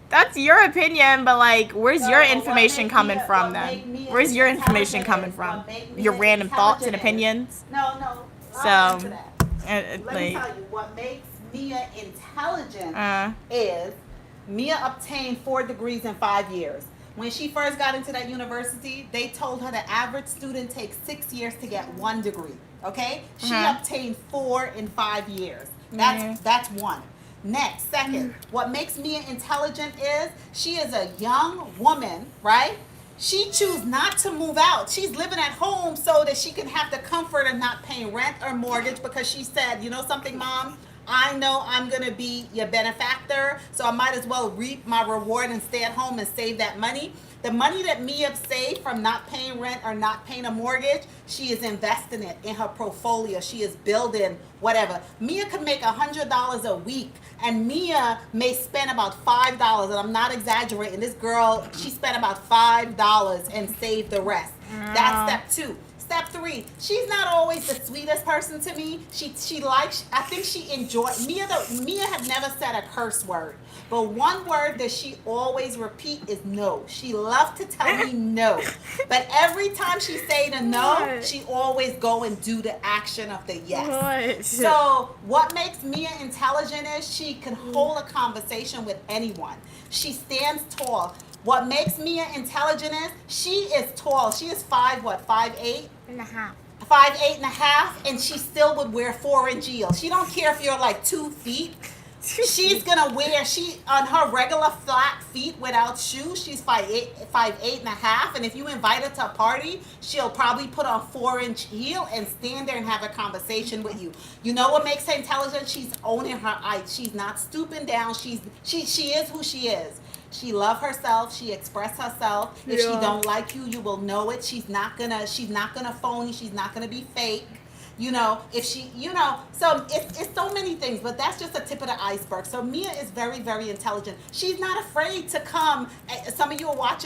that's your opinion, but like, where's your information coming from then? Where's your information coming from? Your random thoughts and opinions? No. So, Let me tell you, what makes Mia intelligent is Mia obtained 4 degrees in 5 years. When she first got into that university, they told her the average student takes 6 years to get 1 degree. Okay? She obtained 4 in 5 years. That's one. Next, second, what makes Mia intelligent is she is a young woman, right? She chooses not to move out. She's living at home so that she can have the comfort of not paying rent or mortgage because she said, you know something, Mom? I know I'm going to be your benefactor, so I might as well reap my reward and stay at home and save that money. The money that Mia saved from not paying rent or not paying a mortgage, she is investing it in her portfolio. She is building whatever. Mia could make $100 a week, and Mia may spend about $5, and I'm not exaggerating. This girl, she spent about $5 and saved the rest. That's step 2. Step 3, she's not always the sweetest person to me. I think she enjoys, Mia have never said a curse word. But one word that she always repeat is no. She loves to tell me no. But every time she say the no, she always go and do the action of the yes. So what makes Mia intelligent is she can hold a conversation with anyone. She stands tall. What makes Mia intelligent is she is tall. She is 5'8"? 5'8.5", and she still would wear 4-inch heels. She don't care if you're like 2 feet. She's gonna wear, on her regular flat feet without shoes, she's 5'8.5", and if you invite her to a party, she'll probably put on 4-inch heel and stand there and have a conversation with you. You know what makes her intelligent? She's owning her height. She's not stooping down. She is who she is. She love herself. She express herself. If she don't like you, you will know it. She's not gonna phony. She's not gonna be fake. You know, if she, so it's so many things, but that's just a tip of the iceberg. So Mia is very, very intelligent. She's not afraid to come. Some of you are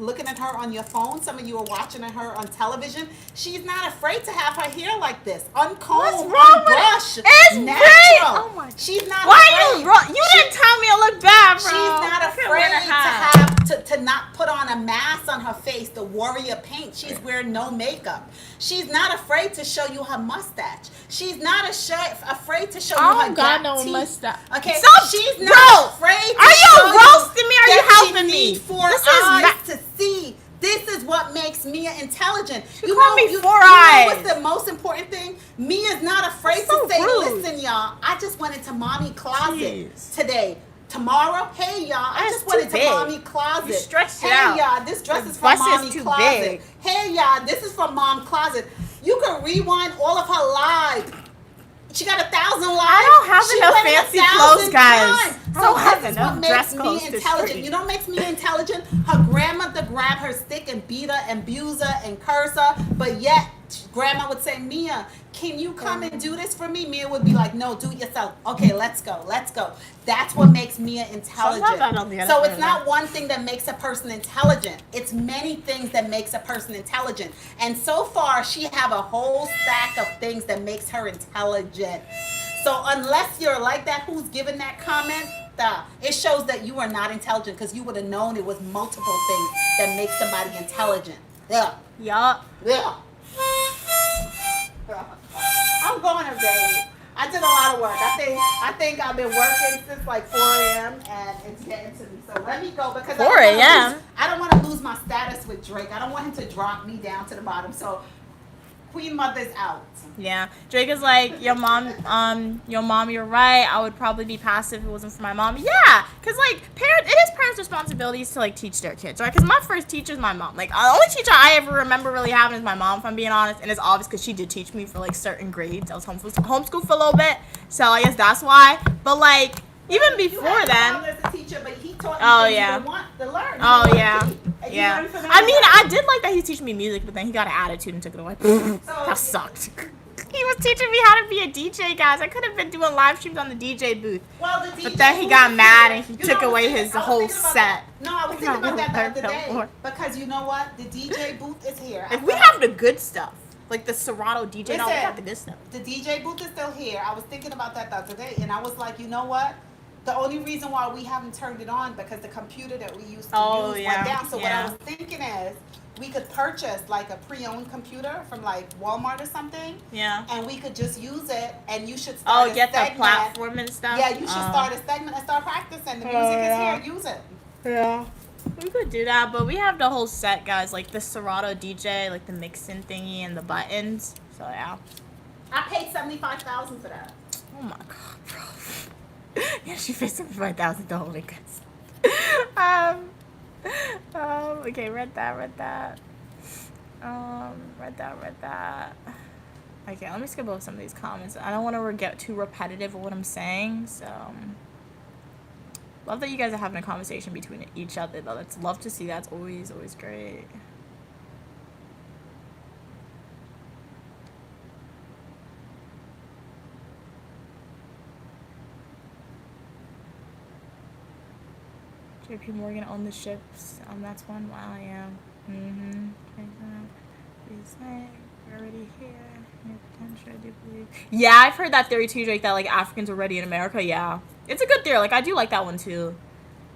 looking at her on your phone. Some of you are watching her on television. She's not afraid to have her hair like this, uncombed, unbrushed, natural. Oh my! She's not. Why afraid. You didn't tell me to look bad, bro. She's not afraid to not put on a mask on her face, the warrior paint. She's wearing no makeup. She's not afraid to show you her mustache. She's not afraid to show you her gap teeth. Mustache. Okay, so, she's not afraid to are you roasting me? Are you helping me? This eyes to see. This is what makes Mia intelligent. You know what's the most important thing? Mia's not afraid to say, rude. Listen, y'all, I just went into mommy closet today. Tomorrow, hey y'all, I just went into mommy closet. You stretched it out. Hey y'all, this dress is from mommy closet. Hey y'all, this is from mom closet. You can rewind all of her lives. She got 1,000 lives. I don't have enough fancy clothes, guys. So this is what makes me intelligent. You know what makes me intelligent? Her grandmother grabbed her stick and beat her and abuse her and curse her, but yet grandma would say, Mia, can you come and do this for me? Mia would be like, no, do it yourself. Okay, let's go. That's what makes Mia intelligent. So it's not one thing that makes a person intelligent. It's many things that makes a person intelligent. And so far, she have a whole stack of things that makes her intelligent. So unless you're like that, who's giving that comment, it shows that you are not intelligent because you would have known it was multiple things that make somebody intelligent. Yeah. I'm going to bed. I did a lot of work. I think I've been working since like 4 a.m. and it's getting to me. So let me go because 4 a.m. I don't want to lose my status with Drake. I don't want him to drop me down to the bottom. So Queen Mother's out. Yeah, Drake is like, your mom, you're right. I would probably be passive if it wasn't for my mom. Yeah, cause like it is parents' responsibilities to like teach their kids, right? Cause my first teacher is my mom. Like the only teacher I ever remember really having is my mom, if I'm being honest, and it's obvious because she did teach me for like certain grades. I was homeschooled for a little bit, so I guess that's why. But like even before then. As a teacher, but he taught you yeah. you want to learn. Yeah. Yeah. I mean, I did like that he was teaching me music, but then he got an attitude and took it away. That sucked. He was teaching me how to be a DJ, guys. I could have been doing live streams on the DJ booth. Well, the DJ but then he got mad and he took away his whole set. No, I was thinking about that the other day. Because you know what? The DJ booth is here. If we have the good stuff, like the Serato DJ, listen, we have the good stuff. The DJ booth is still here. I was thinking about that the other day, and I was like, you know what? The only reason why we haven't turned it on because the computer that we used to use went down. So what I was thinking is we could purchase like a pre-owned computer from like Walmart or something. Yeah. And we could just use it, and you should start get the platform and stuff. Yeah, you should start a segment and start practicing. The music is here. Use it. Yeah. We could do that, but we have the whole set, guys. Like the Serato DJ, like the mixing thingy and the buttons. So yeah. I paid $75,000 for that. Oh my god, bro. Yeah, she paid $75,000. Okay, read that. Read that. Okay, let me skip over some of these comments. I don't want to get too repetitive of what I'm saying, so. Love that you guys are having a conversation between each other, though. That's love to see. That's always great. JP Morgan owned the ships. That's one. Wow, yeah. We're already here. Potential, I do believe. Yeah, I've heard that theory too, Drake, that like Africans are ready in America. Yeah. It's a good theory. Like I do like that one too.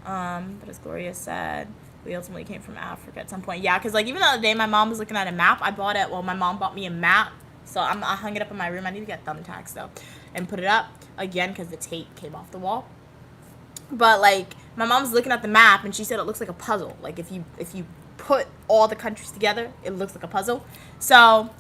But as Gloria said, we ultimately came from Africa at some point. Yeah, because like even the other day my mom was looking at a map. My mom bought me a map. So I hung it up in my room. I need to get thumbtacks though. And put it up again because the tape came off the wall. But like my mom's looking at the map and she said it looks like a puzzle. Like if you put all the countries together, it looks like a puzzle. So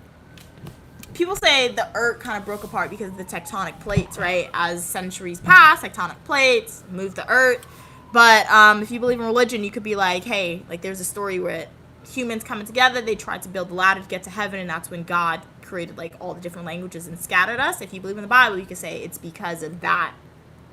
people say the earth kind of broke apart because of the tectonic plates, right? As centuries passed, tectonic plates moved the earth. But if you believe in religion, you could be like, hey, like there's a story where humans coming together, they tried to build the ladder to get to heaven, and that's when God created like all the different languages and scattered us. If you believe in the Bible, you could say it's because of that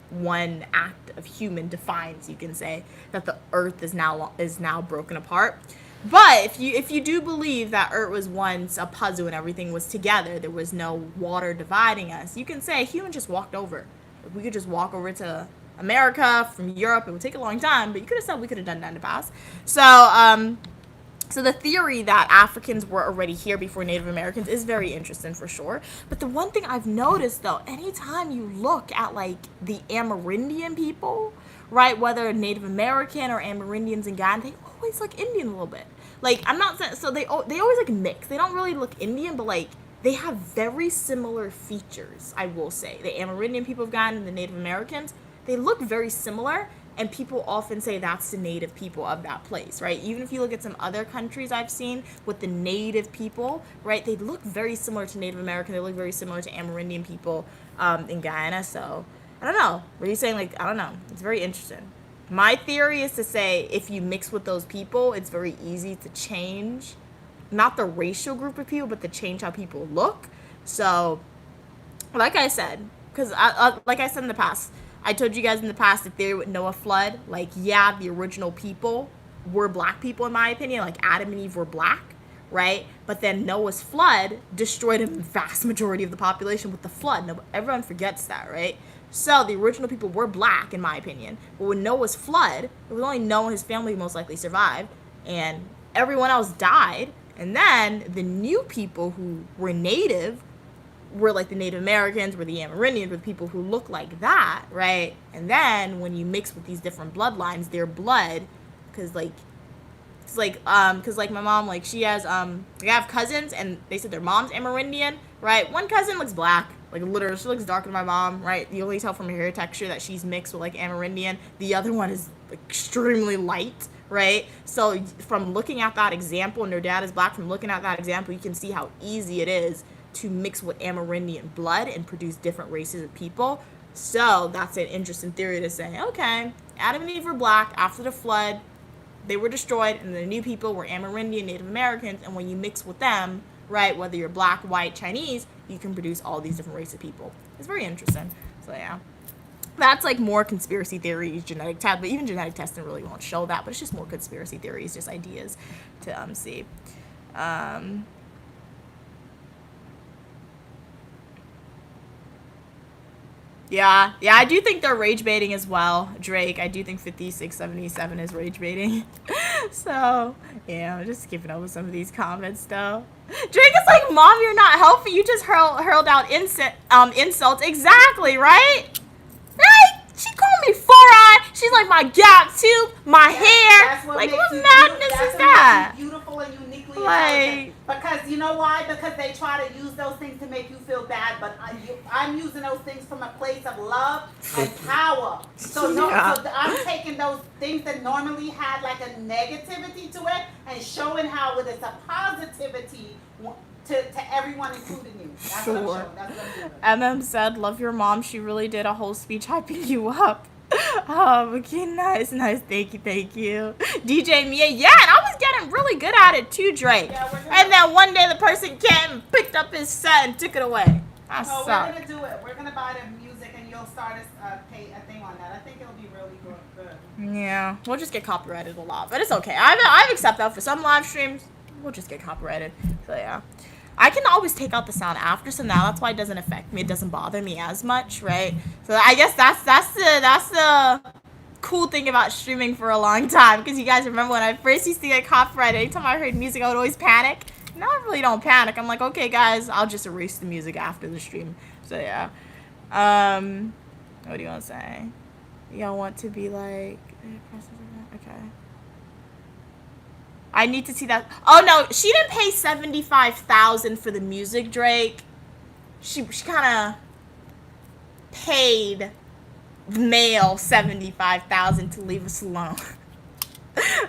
one act of human defiance, you can say, that the earth is now broken apart. But if you do believe that earth was once a puzzle and everything was together, there was no water dividing us, you can say humans just walked over. If we could just walk over to America from Europe, it would take a long time, but you could have said we could have done that in the past. So the theory that Africans were already here before Native Americans is very interesting for sure. But the one thing I've noticed though, anytime you look at like the Amerindian people, right, whether Native American or Amerindians in Ghana, they always look Indian a little bit. Like I'm not saying, so they always like mix. They don't really look Indian, but like they have very similar features, I will say. The Amerindian people of Ghana and the Native Americans, they look very similar. And people often say that's the native people of that place, right? Even if you look at some other countries I've seen with the native people, right? They look very similar to Native American. They look very similar to Amerindian people in Guyana. So, I don't know. What are you saying? Like, I don't know. It's very interesting. My theory is to say if you mix with those people, it's very easy to change, not the racial group of people, but to change how people look. So, like I said, because like I said in the past, I told you guys in the past the theory with Noah flood, like, yeah, the original people were black people in my opinion, like Adam and Eve were black, right? But then Noah's flood destroyed a vast majority of the population with the flood. No, everyone forgets that, right? So the original people were black in my opinion, but when Noah's flood, it was only Noah and his family who most likely survived, and everyone else died. And then the new people who were native were like the Native Americans, were the Amerindians, were the people who look like that, right? And then when you mix with these different bloodlines, their blood, because like my mom, like she has like I have cousins and they said their mom's Amerindian, right? One cousin looks black, like literally she looks darker than my mom, right? You only tell from her hair texture that she's mixed with like Amerindian. The other one is extremely light, right? So from looking at that example, and their dad is black, from looking at that example, you can see how easy it is to mix with Amerindian blood and produce different races of people. So that's an interesting theory to say, okay, Adam and Eve were black after the flood, they were destroyed, and the new people were Amerindian, Native Americans, and when you mix with them, right, whether you're black, white, Chinese, you can produce all these different races of people. It's very interesting. So yeah, that's like more conspiracy theories, genetic test, but even genetic testing really won't show that, but it's just more conspiracy theories, just ideas to see. Yeah, I do think they're rage baiting as well, Drake. I do think 5677 is rage baiting. So, yeah, I'm just skipping over some of these comments, though. Drake is like, Mom, you're not healthy. You just hurled out insults. Exactly, right? Right? She called me four-eyed. She's like, my gap tooth, my hair. Like, what madness is that? Beautiful and uniquely like, because you know why? Because they try to use those things to make you feel bad, but I'm using those things from a place of love and power. So so I'm taking those things that normally had like a negativity to it and showing how it is a positivity to everyone, including you. That's what I'm showing. That's what I'm doing. MM said, love your mom. She really did a whole speech hyping you up. Okay, nice. Thank you. DJ Mia, yeah, and I was getting really good at it too, Drake. Yeah, and then one day the person came and picked up his set and took it away. We're gonna do it. We're gonna buy the music and you'll start a thing on that. I think it'll be really good. Yeah, we'll just get copyrighted a lot, but it's okay. I've accepted that for some live streams. We'll just get copyrighted. So yeah. I can always take out the sound after, so now that's why it doesn't affect me. It doesn't bother me as much, right? So I guess that's the cool thing about streaming for a long time, because you guys remember when I first used to get copyrighted, anytime I heard music I would always panic. Now I really don't panic. I'm like, okay guys, I'll just erase the music after the stream. So yeah. What do you want to say? Y'all want to be like, okay. I need to see that. Oh no, she didn't pay $75,000 for the music, Drake. She kind of paid the male $75,000 to leave us alone.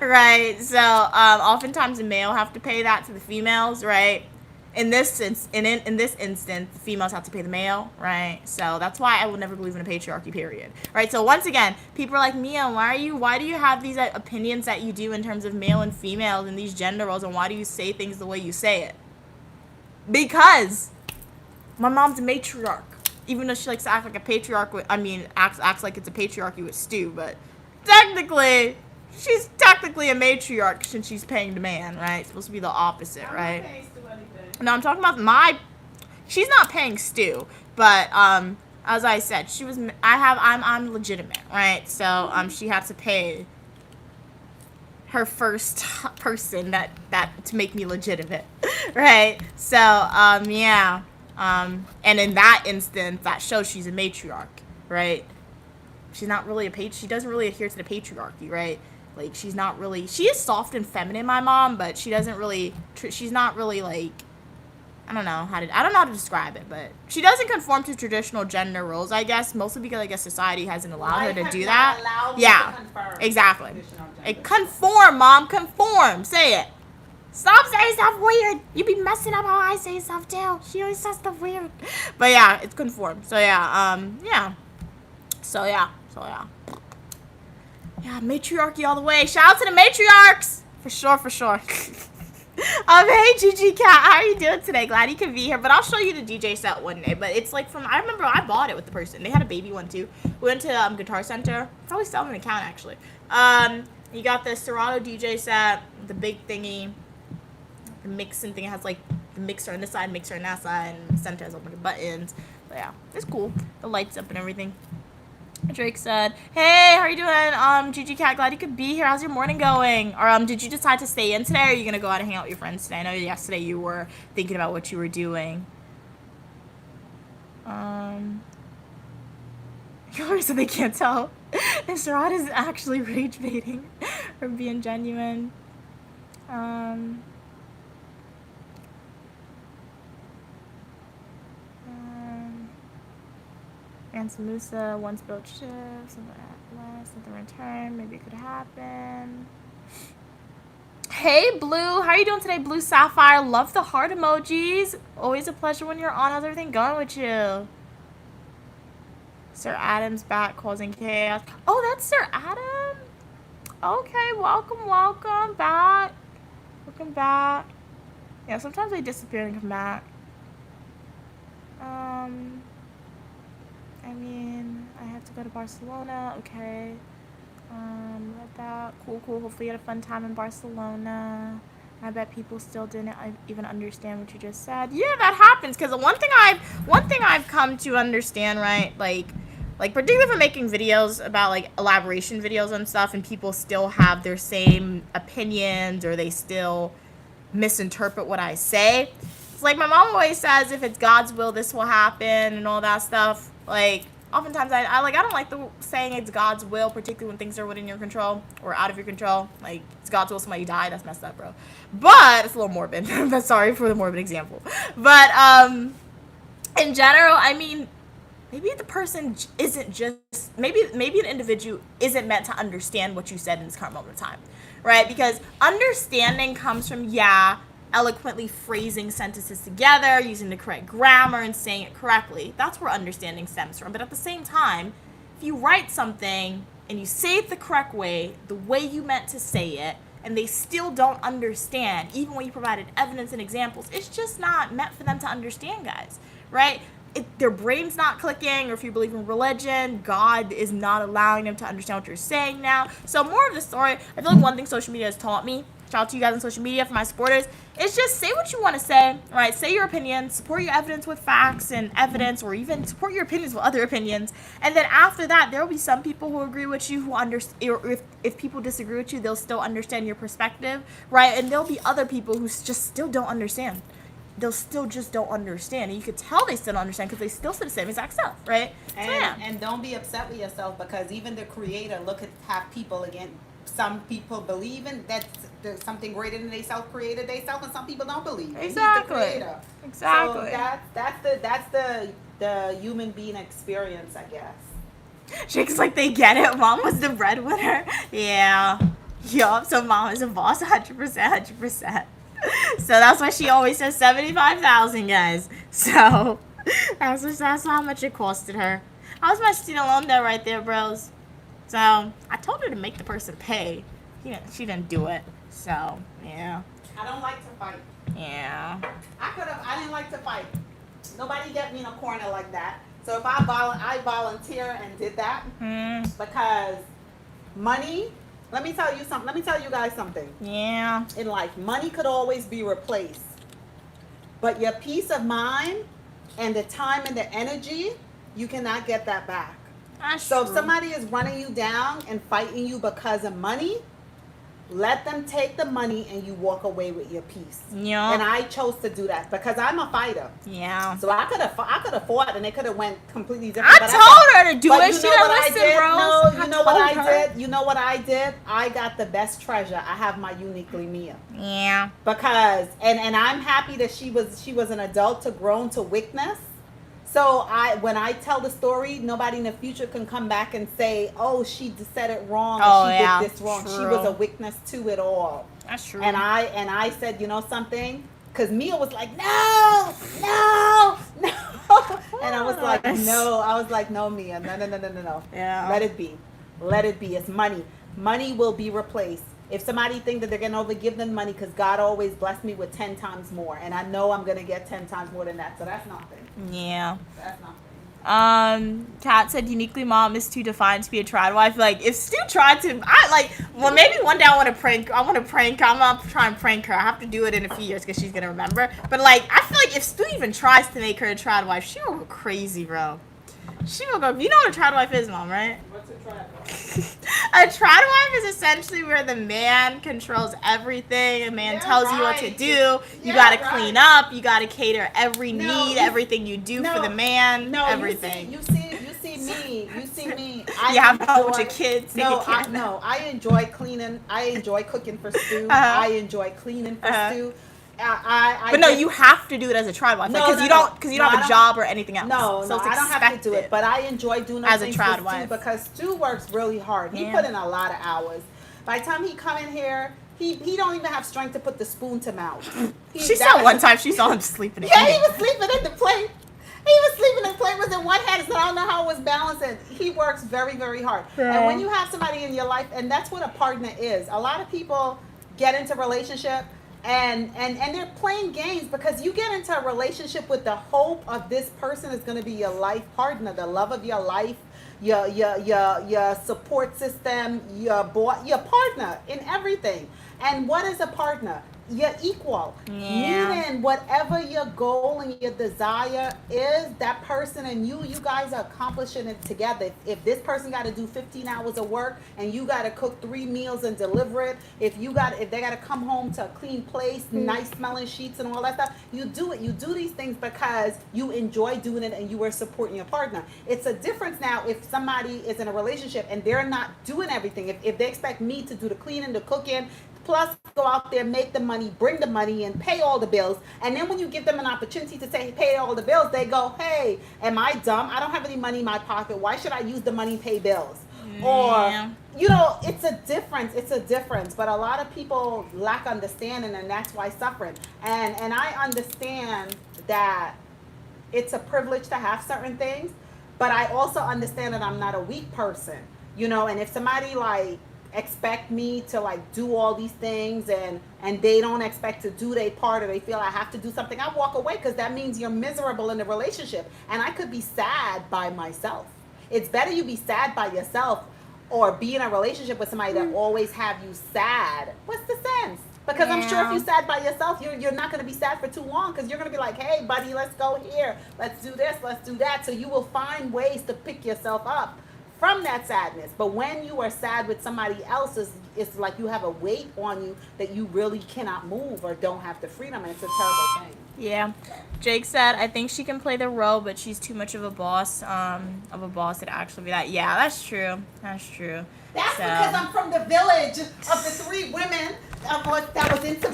Right? So, oftentimes the male have to pay that to the females, right? In this instance, the females have to pay the male, right? So that's why I will never believe in a patriarchy, period. Right? So once again, people are like, Mia, why do you have these opinions that you do in terms of male and females and these gender roles, and why do you say things the way you say it? Because my mom's a matriarch. Even though she likes to act like a patriarch acts like it's a patriarchy with Stu, but technically, she's technically a matriarch since she's paying the man, right? It's supposed to be the opposite, right? No, I'm talking about she's not paying Stu, but as I said, I'm legitimate, right? So she had to pay her first person that to make me legitimate, right? So yeah, and in that instance, that shows she's a matriarch, right? She's not really she doesn't really adhere to the patriarchy, right? Like she is soft and feminine, my mom, but she doesn't really she's not really like, I don't know how to describe it, but she doesn't conform to traditional gender roles, I guess, mostly because I guess society hasn't allowed her to do that. Yeah, exactly. Conform, Mom, conform. Say it. Stop saying stuff weird. You be messing up how I say stuff too. She always says stuff weird. But yeah, it's conform. So yeah, yeah. So yeah. Yeah, matriarchy all the way. Shout out to the matriarchs. For sure. Hey Gigi Cat, how are you doing today? Glad you could be here, but I'll show you the DJ set one day. But it's like I remember I bought it with the person. They had a baby one too. We went to Guitar Center. Probably still have an account actually. You got the Serato DJ set, the big thingy, the mixing thing. It has like the mixer on this side, mixer on that side, and the center has a bunch of buttons. But yeah, it's cool. The lights up and everything. Drake said, hey, how are you doing? Gigi Cat, glad you could be here. How's your morning going? Or did you decide to stay in today, or are you going to go out and hang out with your friends today? I know yesterday you were thinking about what you were doing. So they can't tell if Sherrod is actually rage baiting or being genuine. And Samusa once built ships, something at last, something return, maybe it could happen. Hey, Blue. How are you doing today, Blue Sapphire? Love the heart emojis. Always a pleasure when you're on. How's everything going with you? Sir Adam's back causing chaos. Oh, that's Sir Adam? Okay, welcome back. Welcome back. Yeah, sometimes they disappear and come back. I mean, I have to go to Barcelona. Okay. Like that. Cool. Hopefully you had a fun time in Barcelona. I bet people still didn't even understand what you just said. Yeah, that happens. Because one thing I've come to understand, right? Like particularly for making videos about like elaboration videos and stuff, and people still have their same opinions or they still misinterpret what I say. It's like my mom always says, if it's God's will, this will happen and all that stuff. Like, oftentimes I don't like the saying it's God's will, particularly when things are within your control or out of your control. Like, it's God's will somebody died. That's messed up, bro. But it's a little morbid. But sorry for the morbid example. But in general, I mean, maybe the person isn't just maybe an individual isn't meant to understand what you said in this current moment of time, right? Because understanding comes from eloquently phrasing sentences together, using the correct grammar and saying it correctly. That's where understanding stems from. But at the same time, if you write something and you say it the correct way, the way you meant to say it, and they still don't understand, even when you provided evidence and examples, it's just not meant for them to understand, guys, right? Their brain's not clicking, or if you believe in religion, God is not allowing them to understand what you're saying now. So more of the story, I feel like one thing social media has taught me, shout out to you guys on social media for my supporters, is just say what you want to say, right? Say your opinion, support your evidence with facts and evidence, or even support your opinions with other opinions. And then after that, there will be some people who agree with you, who understand, or if people disagree with you, they'll still understand your perspective, right? And there'll be other people who just still don't understand. They'll still just don't understand, and you could tell they still don't understand because they still say the same exact stuff, right? And don't be upset with yourself, because even the creator have people again. Some people believe in that there's something greater than they created themselves, and some people don't believe. Exactly. He's the creator. Exactly. So that's the human being experience, I guess. Jake's like, they get it. Mom was the breadwinner. Yeah. Yup. So mom is a boss, 100%. So that's why she always says 75,000, guys. So that's how much it costed her. How's my student loan debt right there, bros? So I told her to make the person pay. She didn't do it. So yeah. I don't like to fight. Yeah. I didn't like to fight. Nobody get me in a corner like that. So if I volunteer and did that, because money. Let me tell you something. Let me tell you guys something. Yeah. In life, money could always be replaced, but your peace of mind and the time and the energy, you cannot get that back. That's so true. If somebody is running you down and fighting you because of money, let them take the money and you walk away with your peace. Yeah. And I chose to do that because I'm a fighter. Yeah. So I could have fought and it could have went completely different. I told her to do it. She didn't listen, bro. No, you know what I did? You know what I did? I got the best treasure. I have my uniquely Mia. Yeah. Because and I'm happy that she was an adult to grown to weakness. So when I tell the story, nobody in the future can come back and say, "Oh, she said it wrong. Oh, she yeah. did this wrong." True. She was a witness to it all. That's true. And I said, you know something? Because Mia was like, no. And I was like, no. I was like, no, Mia. No. Yeah. Let it be. It's money. Money will be replaced. If somebody think that they're going to overgive them money, because God always blessed me with 10 times more. And I know I'm going to get 10 times more than that. So that's nothing. Yeah. That's nothing. Kat said uniquely mom is too defiant to be a trad wife. Like, if Stu tried to, maybe one day I want to prank her. I'm gonna try and prank her. I have to do it in a few years because she's gonna remember. But like, I feel like if Stu even tries to make her a trad wife, she will go crazy, bro. She will go. You know what a trad wife is, mom, right? What's a trad wife? A trad wife is essentially where the man controls everything. A man tells you what to do. You gotta clean up. You gotta cater every need, everything you do for the man. Everything. You see me. You have a bunch of kids. I enjoy cleaning. I enjoy cooking for Stu. I enjoy cleaning for Stu. But no, you have to do it as a trad wife because you don't have a job or anything else. No, I don't have to do it. But I enjoy doing those things as a trad wife because Stu works really hard. He put in a lot of hours. By the time he come in here, he don't even have strength to put the spoon to mouth. She said one time she saw him sleeping. Yeah, he was sleeping in the plate. He was sleeping in the plate was in one hand, so I don't know how it was balancing. He works very, very hard. Yeah. And when you have somebody in your life, and that's what a partner is. A lot of people get into relationship and they're playing games because you get into a relationship with the hope of this person is going to be your life partner, the love of your life, your support system, your partner in everything. And what is a partner? You're equal. Yeah. Meaning whatever your goal and your desire is, that person and you guys are accomplishing it together. If this person got to do 15 hours of work and you got to cook 3 meals and deliver it, if they got to come home to a clean place, nice smelling sheets and all that stuff, you do it. You do these things because you enjoy doing it and you are supporting your partner. It's a difference now if somebody is in a relationship and they're not doing everything. If they expect me to do the cleaning, the cooking, plus go out there, make the money, bring the money in, pay all the bills, and then when you give them an opportunity to say pay all the bills, they go, hey, am I dumb? I don't have any money in my pocket. Why should I use the money to pay bills? Yeah. Or it's a difference, but a lot of people lack understanding, and that's why suffering. And I understand that it's a privilege to have certain things, but I also understand that I'm not a weak person, and if somebody expect me to do all these things and they don't expect to do their part, or they feel I have to do something, I walk away, because that means you're miserable in the relationship, and I could be sad by myself. It's better you be sad by yourself or be in a relationship with somebody that always have you sad. What's the sense? Because I'm sure if you're sad by yourself, you're not going to be sad for too long, because you're going to be like, hey buddy, let's go here, let's do this, let's do that. So you will find ways to pick yourself up from that sadness. But when you are sad with somebody else, it's like you have a weight on you that you really cannot move or don't have the freedom, and it's a terrible thing. Yeah. Jake said, I think she can play the role, but she's too much of a boss to actually be that. Yeah, that's true. That's true. That's because I'm from the village of the 3 women that was into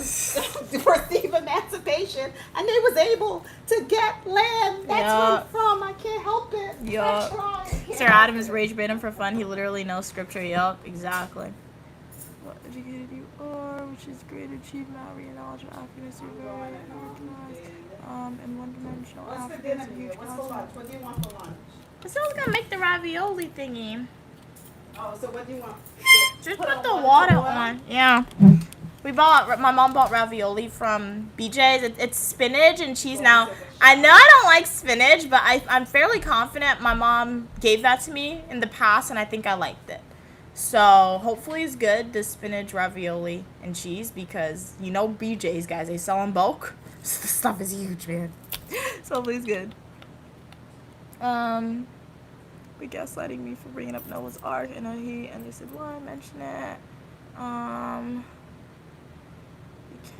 receive emancipation, and they was able to get land. That's where I'm from. I can't help it. I try. Sir Adam is rage baiting for fun. He literally knows scripture. Yup, exactly. What educated you are, which is great achievement, knowledge of accuracy, very in one-dimensional. What's for dinner here? What's for lunch? What do you want for lunch? I said I was gonna make the ravioli thingy. Oh, so what do you want? Just put the water on. Yeah. My mom bought ravioli from BJ's. It's spinach and cheese. Now, I know I don't like spinach, but I'm fairly confident my mom gave that to me in the past, and I think I liked it. So, hopefully it's good, the spinach ravioli and cheese, because, BJ's, guys, they sell in bulk. So this stuff is huge, man. So, hopefully it's good. Be gaslighting me for bringing up Noah's Ark, and they said, why mention it?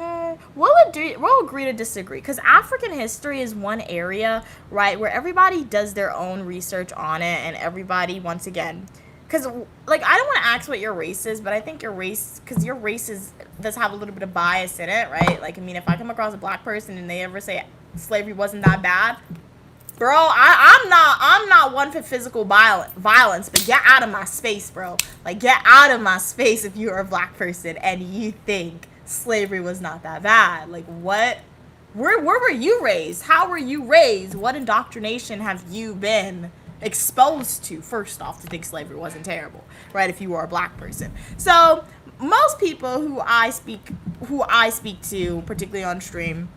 Okay. We'll agree to disagree, because African history is one area, right, where everybody does their own research on it, and everybody, once again, because, I don't want to ask what your race is, but I think your race, because your race does have a little bit of bias in it, right? If I come across a black person and they ever say slavery wasn't that bad, bro, I'm not one for physical violence, but get out of my space, bro. Get out of my space if you're a black person and you think slavery was not that bad. What? Where were you raised? How were you raised? What indoctrination have you been exposed to, first off, to think slavery wasn't terrible, right, if you were a black person? So most people who I speak to, particularly on stream,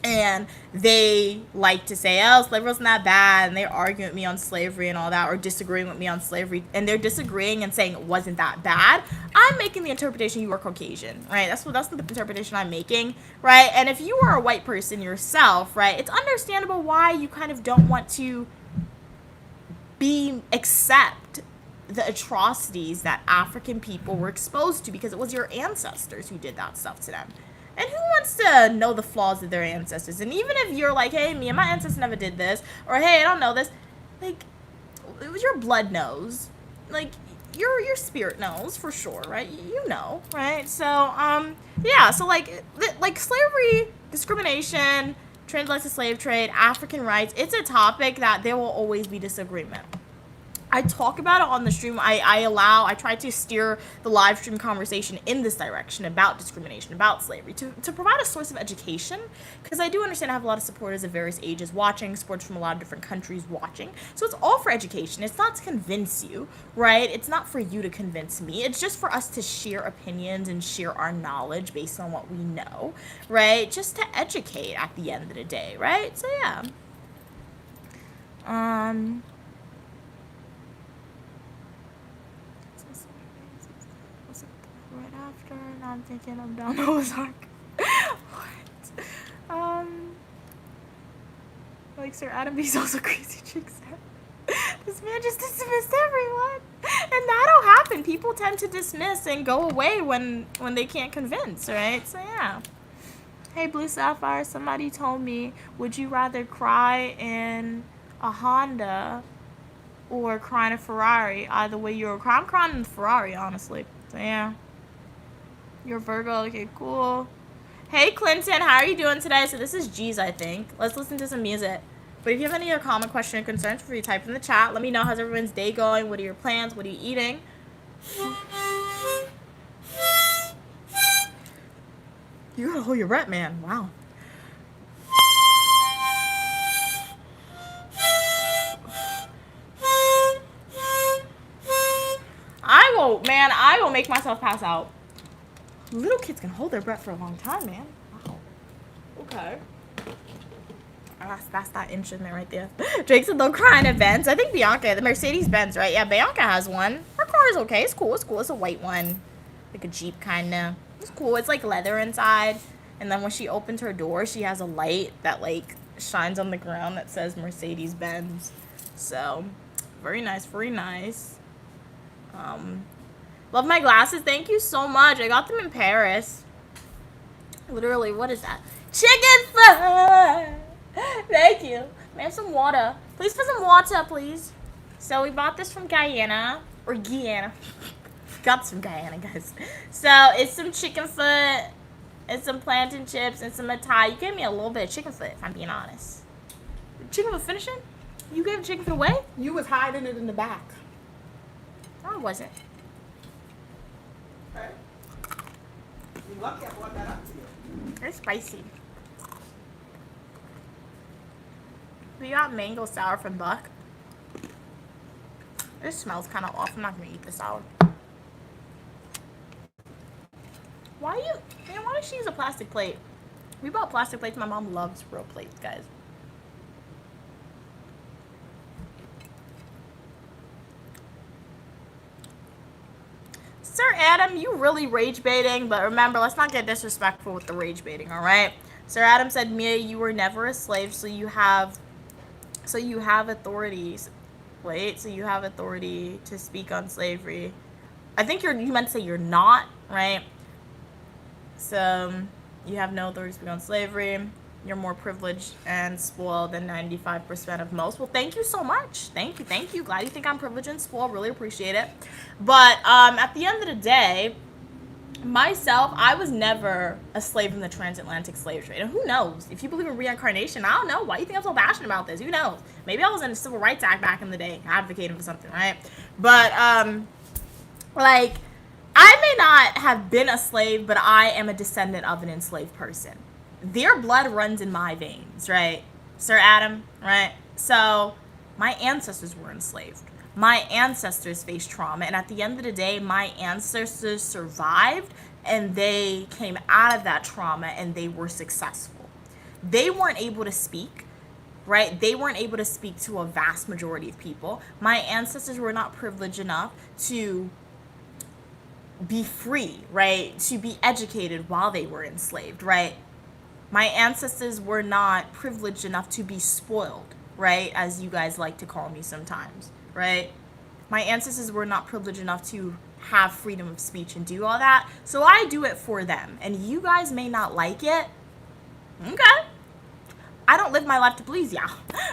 and they like to say, oh, slavery wasn't that bad, and they're arguing with me on slavery and all that, or disagreeing with me on slavery, and they're disagreeing and saying it wasn't that bad, I'm making the interpretation you are Caucasian, right? That's the interpretation I'm making, right? And if you are a white person yourself, right, it's understandable why you kind of don't want to accept the atrocities that African people were exposed to, because it was your ancestors who did that stuff to them. And who wants to know the flaws of their ancestors? And even if you're like, hey, me and my ancestors never did this, or hey, I don't know this, it was your blood knows, your spirit knows for sure, right? You know, right? So, yeah, so slavery, discrimination, transatlantic slave trade, African rights, it's a topic that there will always be disagreement. I talk about it on the stream. I try to steer the live stream conversation in this direction about discrimination, about slavery, to provide a source of education, because I do understand I have a lot of supporters of various ages watching, supporters from a lot of different countries watching. So it's all for education. It's not to convince you, right? It's not for you to convince me. It's just for us to share opinions and share our knowledge based on what we know, right? Just to educate at the end of the day, right? So yeah. Right after, now I'm thinking I'm down Ozark. What? Like Sir Adam, he's also crazy chick said. This man just dismissed everyone. And that'll happen. People tend to dismiss and go away when they can't convince, right? So yeah. Hey, Blue Sapphire, somebody told me, would you rather cry in a Honda or cry in a Ferrari? Either way you're I'm crying in the Ferrari, honestly. So yeah. You're Virgo, okay, cool. Hey Clinton, how are you doing today? So this is G's, I think. Let's listen to some music. But if you have any other comment, question, or concerns, feel free to type in the chat. Let me know how's everyone's day going. What are your plans? What are you eating? You gotta hold your breath, man. Wow. I will make myself pass out. Little kids can hold their breath for a long time, man. Wow. Okay. That's that instrument right there. Drake said they'll cry in events. I think Bianca, the Mercedes-Benz, right? Yeah, Bianca has one. Her car is okay. It's cool. It's cool. It's a white one. Like a Jeep, kind of. It's cool. It's like leather inside. And then when she opens her door, she has a light that, like, shines on the ground that says Mercedes-Benz. So, very nice. Very nice. Love my glasses. Thank you so much. I got them in Paris. Literally, what is that? Chicken foot! Thank you. May I have some water? Please put some water, please. So we bought this from Guyana. Or Guyana. Got this from Guyana, guys. So it's some chicken foot. It's some plantain chips and some Thai. You gave me a little bit of chicken foot, if I'm being honest. Chicken foot finishing? You gave chicken foot away? You was hiding it in the back. No, I wasn't. Okay. You're lucky I brought that up to you. It's spicy. We got mango sour from Buck. This smells kind of off. I'm not gonna eat the sour. Why does she use a plastic plate? We bought plastic plates. My mom loves real plates, guys. Sir Adam, you really rage baiting, but remember, let's not get disrespectful with the rage baiting, all right? Sir Adam said, Mia, you were never a slave, so you have authorities. Wait, so you have authority to speak on slavery. I think you meant to say you're not, right? So you have no authority to speak on slavery. You're more privileged and spoiled than 95% of most. Well, thank you so much. Thank you. Glad you think I'm privileged and spoiled. Really appreciate it. But at the end of the day, myself, I was never a slave in the transatlantic slave trade. And who knows? If you believe in reincarnation, I don't know. Why do you think I'm so passionate about this? Who knows? Maybe I was in the Civil Rights Act back in the day, advocating for something, right? But, like, I may not have been a slave, but I am a descendant of an enslaved person. Their blood runs in my veins, right? Sir Adam, right? So my ancestors were enslaved. My ancestors faced trauma. And at the end of the day, my ancestors survived and they came out of that trauma and they were successful. They weren't able to speak, right? They weren't able to speak to a vast majority of people. My ancestors were not privileged enough to be free, right? To be educated while they were enslaved, right? My ancestors were not privileged enough to be spoiled, right? As you guys like to call me sometimes, right? My ancestors were not privileged enough to have freedom of speech and do all that. So I do it for them. And you guys may not like it. Okay. I don't live my life to please y'all,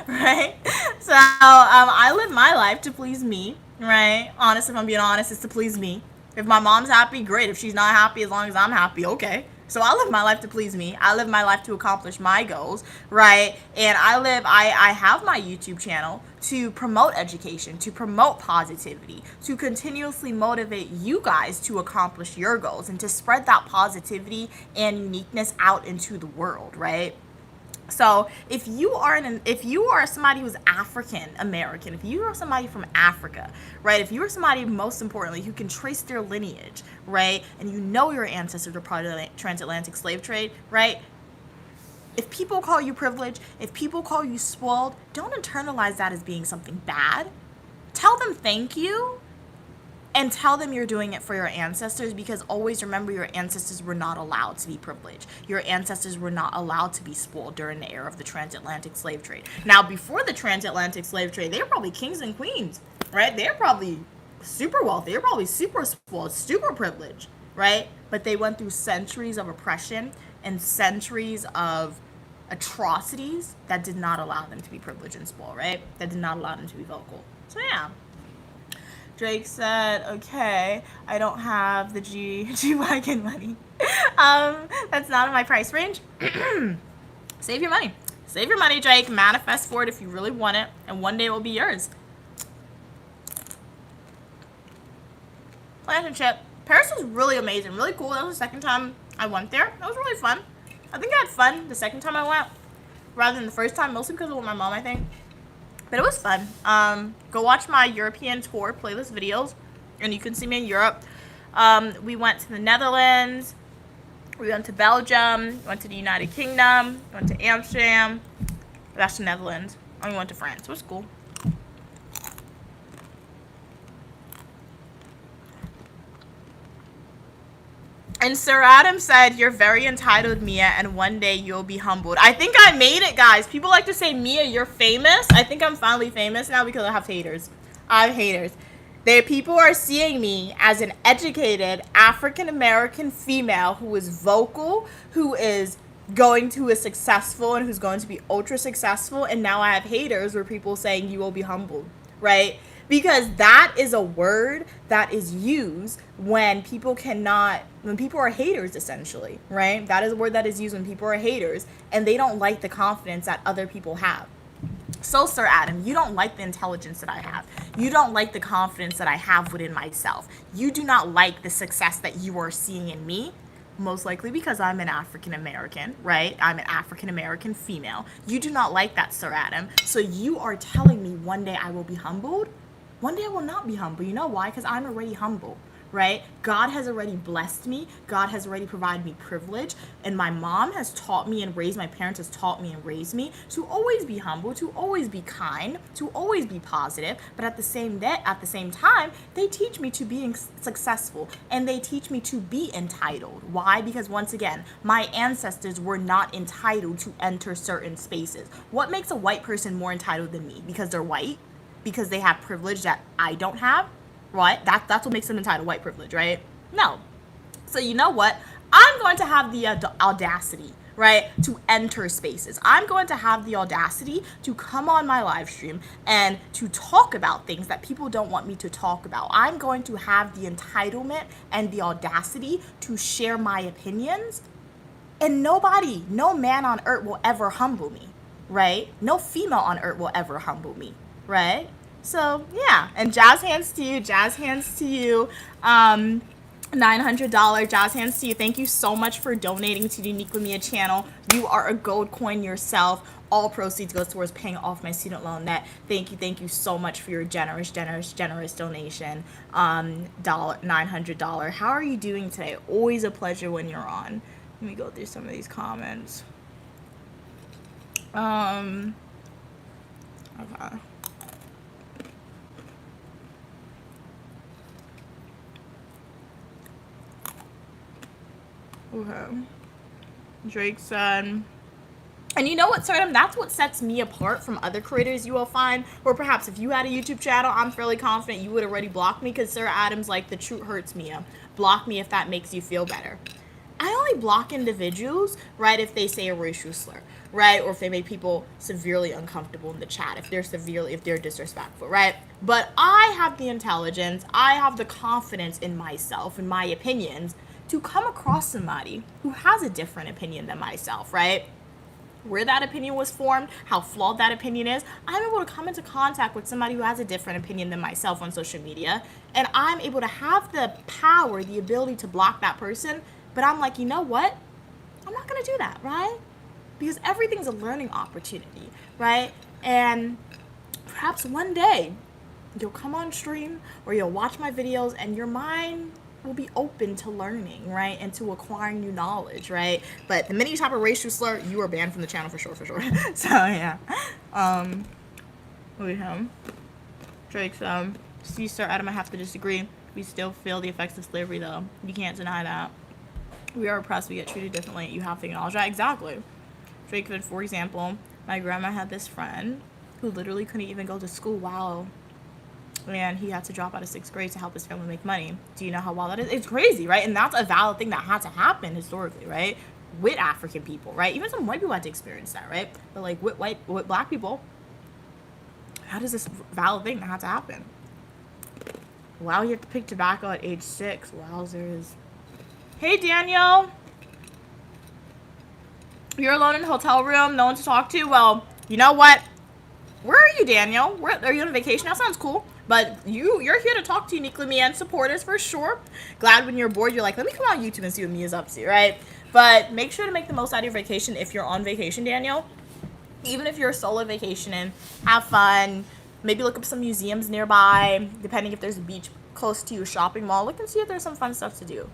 right? So I live my life to please me, right? Honest, if I'm being honest, it's to please me. If my mom's happy, great. If she's not happy, as long as I'm happy, okay. So I live my life to please me. I live my life to accomplish my goals, right? And I have my YouTube channel to promote education, to promote positivity, to continuously motivate you guys to accomplish your goals and to spread that positivity and uniqueness out into the world, right? So if you are somebody who's African American, if you are somebody from Africa, right? If you are somebody, most importantly, who can trace their lineage, right? And you know your ancestors were part of the transatlantic slave trade, right? If people call you privileged, if people call you spoiled, don't internalize that as being something bad. Tell them thank you. And tell them you're doing it for your ancestors, because always remember your ancestors were not allowed to be privileged. Your ancestors were not allowed to be spoiled during the era of the transatlantic slave trade. Now, before the transatlantic slave trade, they were probably kings and queens, right? They're probably super wealthy. They're probably super spoiled, super privileged, right? But they went through centuries of oppression and centuries of atrocities that did not allow them to be privileged and spoiled, right? That did not allow them to be vocal. So, yeah. Drake said, okay, I don't have the G-Wagon money. That's not in my price range. Save your money. Save your money, Drake. Manifest for it if you really want it, and one day it will be yours. Plantain Chip. Paris was really amazing, really cool. That was the second time I went there. That was really fun. I think I had fun the second time I went, rather than the first time, mostly because I went with my mom, I think. But it was fun. Go watch my European tour playlist videos, and you can see me in Europe. We went to the Netherlands. We went to Belgium. We went to the United Kingdom. We went to Amsterdam. That's the Netherlands. And we went to France. It was cool. And Sir Adam said, you're very entitled, Mia, and one day you'll be humbled. I think I made it, guys. People like to say, Mia, you're famous. I think I'm finally famous now because I have haters. I have haters. People are seeing me as an educated African-American female who is vocal, who is successful, and who's going to be ultra successful. And now I have haters where people saying you will be humbled, right? Because that is a word that is used when people are haters, essentially, right? That is a word that is used when people are haters and they don't like the confidence that other people have. So, Sir Adam, you don't like the intelligence that I have. You don't like the confidence that I have within myself. You do not like the success that you are seeing in me. Most likely because I'm an African American, right? I'm an African American female. You do not like that, Sir Adam. So you are telling me one day I will be humbled? One day I will not be humble. You know why? Because I'm already humble, right? God has already blessed me. God has already provided me privilege. And my mom has taught me and raised, my parents has taught me and raised me to always be humble, to always be kind, to always be positive. But at the same time, they teach me to be successful, and they teach me to be entitled. Why? Because once again, my ancestors were not entitled to enter certain spaces. What makes a white person more entitled than me? Because they're white? Because they have privilege that I don't have, right? That's what makes them entitled, white privilege, right? No. So you know what? I'm going to have the audacity, right, to enter spaces. I'm going to have the audacity to come on my live stream and to talk about things that people don't want me to talk about. I'm going to have the entitlement and the audacity to share my opinions, and no man on earth will ever humble me, right? No female on earth will ever humble me, right? So yeah, and jazz hands to you, $900 jazz hands to you. Thank you so much for donating to the Uniquely Mia channel. You are a gold coin yourself. All proceeds goes towards paying off my student loan debt. Thank you so much for your generous donation. $900. How are you doing today? Always a pleasure when you're on. Let me go through some of these comments. Okay. Okay. Drake said, and you know what, Sir? That's what sets me apart from other creators you will find, or perhaps if you had a YouTube channel, I'm fairly confident you would already block me, because Sir Adam's like, the truth hurts, Mia. Block me if that makes you feel better. I only block individuals, right, if they say a racial slur, right, or if they make people severely uncomfortable in the chat, if they're disrespectful, right? But I have the intelligence, I have the confidence in myself and my opinions to come across somebody who has a different opinion than myself, right? Where that opinion was formed, how flawed that opinion is, I'm able to come into contact with somebody who has a different opinion than myself on social media, and I'm able to have the power, the ability to block that person, but I'm like, you know what? I'm not going to do that, right? Because everything's a learning opportunity, right? And perhaps one day you'll come on stream or you'll watch my videos and your mind will be open to learning, right? And to acquiring new knowledge, right? But the minute you type a racial slur, you are banned from the channel for sure. So yeah. We have Drake's see, sir, Adam, I have to disagree. We still feel the effects of slavery though. You can't deny that. We are oppressed, we get treated differently. You have to acknowledge that. Exactly. Drake, for example, my grandma had this friend who literally couldn't even go to school while and he had to drop out of 6th grade to help his family make money. Do you know how wild that is? It's crazy, right? And that's a valid thing that had to happen historically, right? With African people, right? Even some white people had to experience that, right? But like with black people, how does this valid thing that had to happen? Wow, you have to pick tobacco at age 6. Wowzers. Hey, Daniel. You're alone in a hotel room, no one to talk to? Well, you know what? Where are you, Daniel? Are you on vacation? That sounds cool. But you're here to talk to Uniquely Me and supporters for sure. Glad when you're bored, you're like, let me come on YouTube and see what Mia's up to, right? But make sure to make the most out of your vacation if you're on vacation, Daniel. Even if you're solo vacationing, have fun. Maybe look up some museums nearby, depending if there's a beach close to you, a shopping mall. Look and see if there's some fun stuff to do.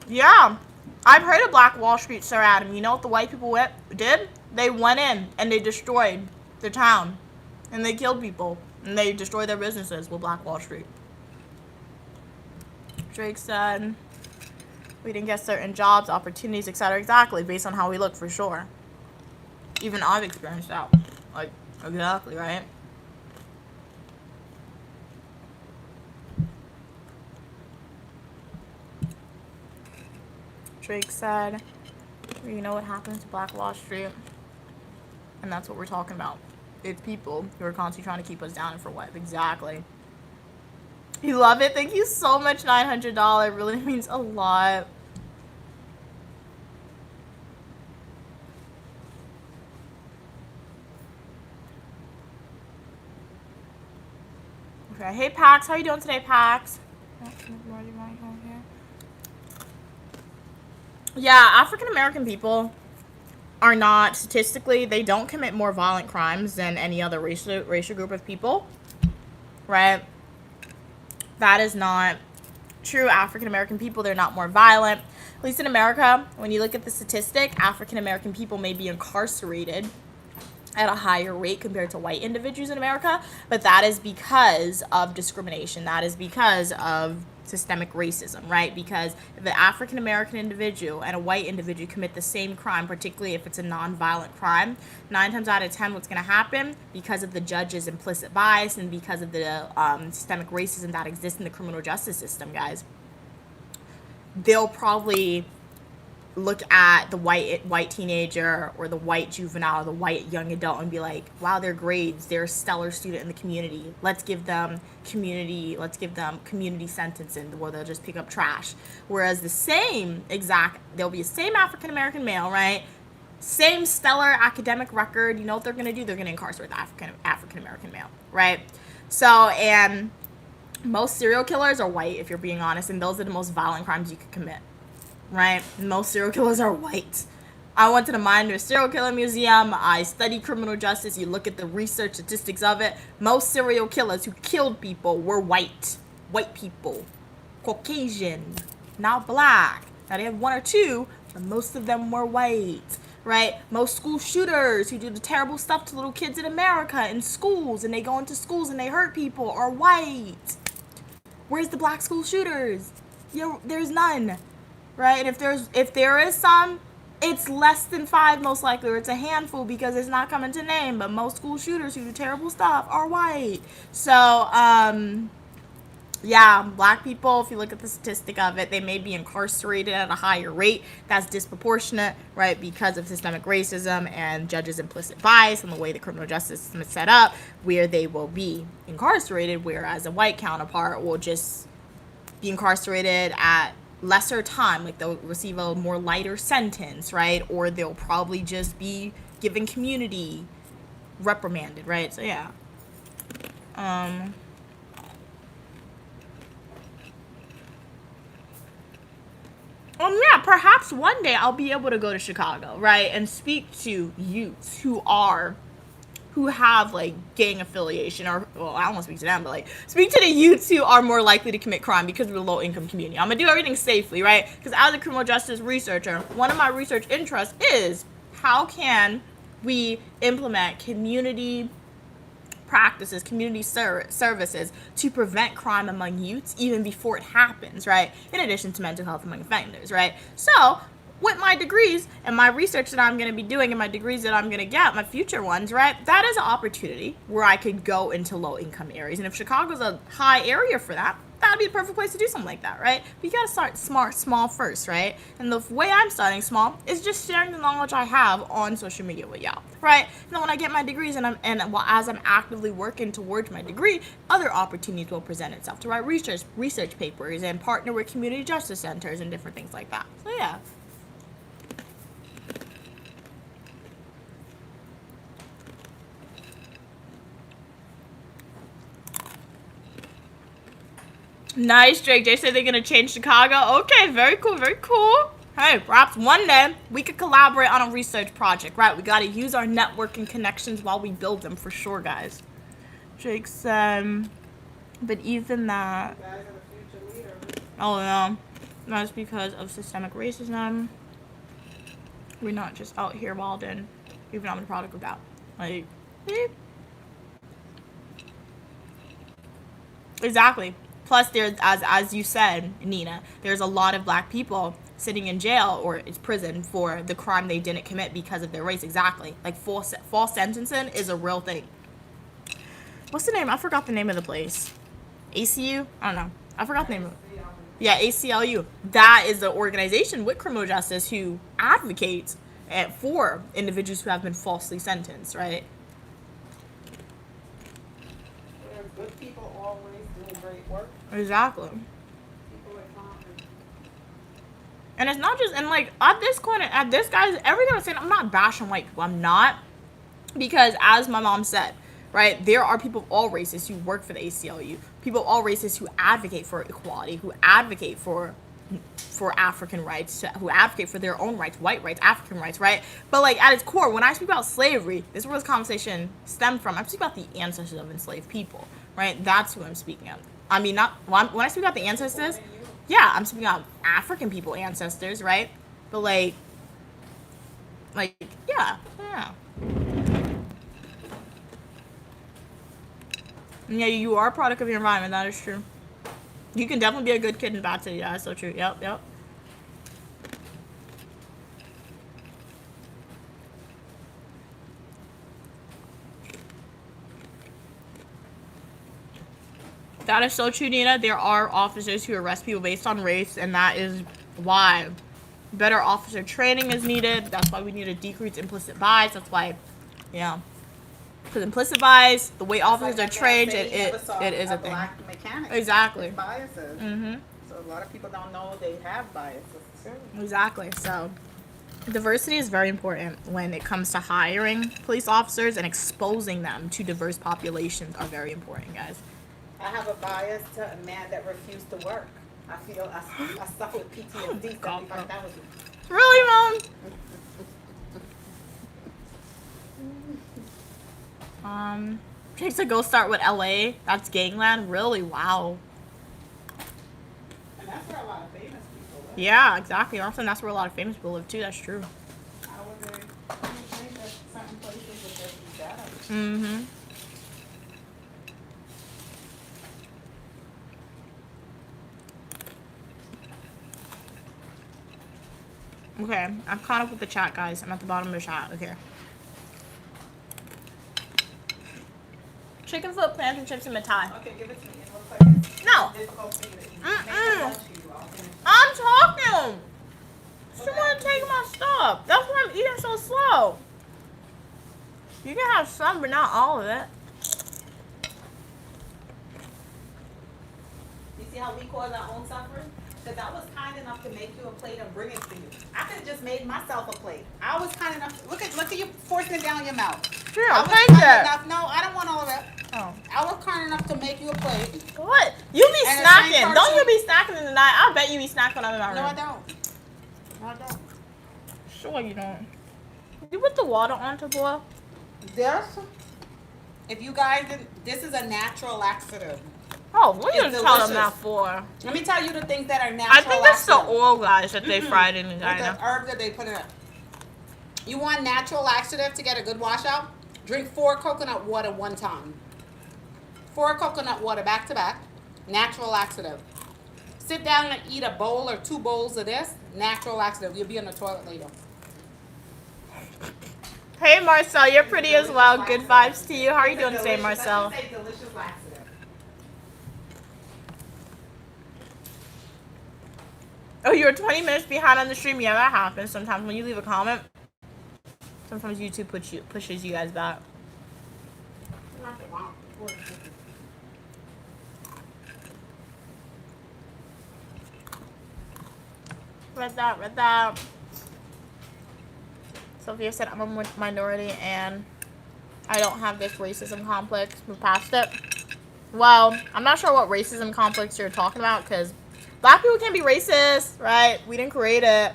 Yeah. I've heard of Black Wall Street, Sir Adam. You know what the white people did? They went in and they destroyed the town. And they killed people. And they destroyed their businesses with Black Wall Street. Drake said, we didn't get certain jobs, opportunities, etc. Exactly, based on how we look, for sure. Even I've experienced that. Like, exactly, right? Drake said, you know what happens to Black Wall Street? And that's what we're talking about. It's people who are constantly trying to keep us down, and for what? Exactly. You love it? Thank you so much, $900. It really means a lot. Okay. Hey, Pax. How you doing today, Pax? Yeah, African-American people are not, statistically, they don't commit more violent crimes than any other racial group of people, right? That is not true. African-American people, they're not more violent. At least in America, when you look at the statistic, African-American people may be incarcerated at a higher rate compared to white individuals in America, but that is because of discrimination. That is because of systemic racism, right? Because if an African American individual and a white individual commit the same crime, particularly if it's a non-violent crime, 9 times out of 10 what's going to happen, because of the judge's implicit bias and because of the systemic racism that exists in the criminal justice system, guys, they'll probably look at the white teenager or the white juvenile or the white young adult and be like, wow, they're grades, they're a stellar student in the community, let's give them community sentencing where they'll just pick up trash. Whereas there'll be a same African American male, right, same stellar academic record, you know what they're going to do? They're going to incarcerate the African American male, right? So, and most serial killers are white, if you're being honest, and those are the most violent crimes you could commit, right? Most serial killers are white. I went to the Minor Serial Killer Museum. I studied criminal justice. You look at the research statistics of it. Most serial killers who killed people were white. White people. Caucasian. Not black. Now they have 1 or 2, but most of them were white, right? Most school shooters who do the terrible stuff to little kids in America in schools, and they go into schools and they hurt people, are white. Where's the black school shooters? There's none. Right? And if there is some, it's less than 5 most likely, or it's a handful because it's not coming to name. But most school shooters who do terrible stuff are white. So Yeah, black people, if you look at the statistic of it, they may be incarcerated at a higher rate. That's disproportionate, right, because of systemic racism and judges' implicit bias and the way the criminal justice system is set up, where they will be incarcerated, whereas a white counterpart will just be incarcerated at lesser time, like they'll receive a more lighter sentence, right, or they'll probably just be given community reprimanded, right? So yeah. Yeah, perhaps one day I'll be able to go to Chicago, right, and speak to youths who have like gang affiliation, or well, I don't want to speak to them, but like speak to the youths who are more likely to commit crime because of the low income community. I'm gonna do everything safely, right? Because as a criminal justice researcher, one of my research interests is how can we implement community practices, community services to prevent crime among youths even before it happens, right? In addition to mental health among offenders, right? So, with my degrees and my research that I'm going to be doing and my degrees that I'm going to get, my future ones, right? That is an opportunity where I could go into low income areas. And if Chicago's a high area for that, that'd be the perfect place to do something like that, right? But you gotta start small first, right? And the way I'm starting small is just sharing the knowledge I have on social media with y'all, right? And then when I get my degrees as I'm actively working towards my degree, other opportunities will present itself to write research papers and partner with community justice centers and different things like that. So yeah. Nice, Drake. They said they're gonna change Chicago. Okay, very cool, very cool. Hey, perhaps one day we could collaborate on a research project, right? We gotta use our networking connections while we build them for sure, guys. Drake said, but even that. You guys are the future leaders. Oh no, that's because of systemic racism. We're not just out here wilding, even I'm the product of that. Like, exactly. Plus, there's as you said, Nina, there's a lot of black people sitting in jail or it's prison for the crime they didn't commit because of their race. Exactly. Like false sentencing is a real thing. What's the name? I forgot the name of the place. ACU? I don't know. I forgot the name of it. Yeah, ACLU. That is the organization with criminal justice who advocates for individuals who have been falsely sentenced, right? There's good people always doing great work. Exactly. People are trying. And it's not just, and like at this corner, at this guy's, everything I'm saying, I'm not bashing white people. I'm not. Because as my mom said, right, there are people of all races who work for the ACLU. People of all races who advocate for equality, who advocate for African rights, who advocate for their own rights, white rights, African rights, right? But like at its core, when I speak about slavery, this is where this conversation stemmed from. I'm speaking about the ancestors of enslaved people, right? That's who I'm speaking of. I mean, not when I speak about the ancestors, yeah, I'm speaking about African people ancestors, right? But like, yeah. Yeah, you are a product of your environment. That is true. You can definitely be a good kid in a bad city. That's so true. Yep. That is so true, Nina. There are officers who arrest people based on race, and that is why better officer training is needed. That's why we need to decrease implicit bias. That's why, yeah. Because implicit bias, the way officers are trained, it is a thing. Black mechanic. Exactly. Biases. So a lot of people don't know they have biases too. Exactly. So diversity is very important when it comes to hiring police officers, and exposing them to diverse populations are very important, guys. I have a bias to a man that refused to work. I feel I suffer with PTSD. God. 75,000. Really, Mom? Takes to go start with LA. That's gangland. Really? Wow. And that's where a lot of famous people live. Yeah, exactly. Also, that's where a lot of famous people live too. That's true. I would think that certain places would just be better. Okay, I'm caught up with the chat, guys. I'm at the bottom of the chat. Okay. Chicken foot, plantain chips, and Thai. Okay, give it to me. It looks like it's No. difficult for you to eat. Mm-mm. Make it lunch for you. I'll finish. I'm talking. She want to take my stuff. That's why I'm eating so slow. You can have some, but not all of it. You see how we cause our own suffering? Because I was kind enough to make you a plate and bring it to you. I could have just made myself a plate. I was kind enough. Look at you forcing it down your mouth. Here, I was take kind it. enough. No, I don't want all of that. Oh. I was kind enough to make you a plate. What? You be And the same snacking. Don't person- you be snacking in the night? I bet you be snacking when I'm in my room. No, I don't. No, I don't. Sure you don't. You put the water on to boil? This, if you guys didn't, this is a natural laxative. Oh, what are you It's tell them delicious. that for? Let me tell you the things that are natural. I think it's the laxative. oil, guys, that they fried in the With diner. the herbs that they put in it. You want natural laxative to get a good washout? Drink 4 coconut water one time. 4 coconut water back to back. Natural laxative. Sit down and eat a bowl or 2 bowls of this. Natural laxative. You'll be in the toilet later. Hey, Marcel, you're pretty as well. Good vibes to you. How are you doing today, Delicious- Marcel? let's just say delicious laxative. Oh, you were 20 minutes behind on the stream. Yeah, that happens sometimes when you leave a comment. Sometimes YouTube pushes you guys back. Read that. Sophia said I'm a minority and I don't have this racism complex. Move past it. Well, I'm not sure what racism complex you're talking about because black people can be racist, right? We didn't create it.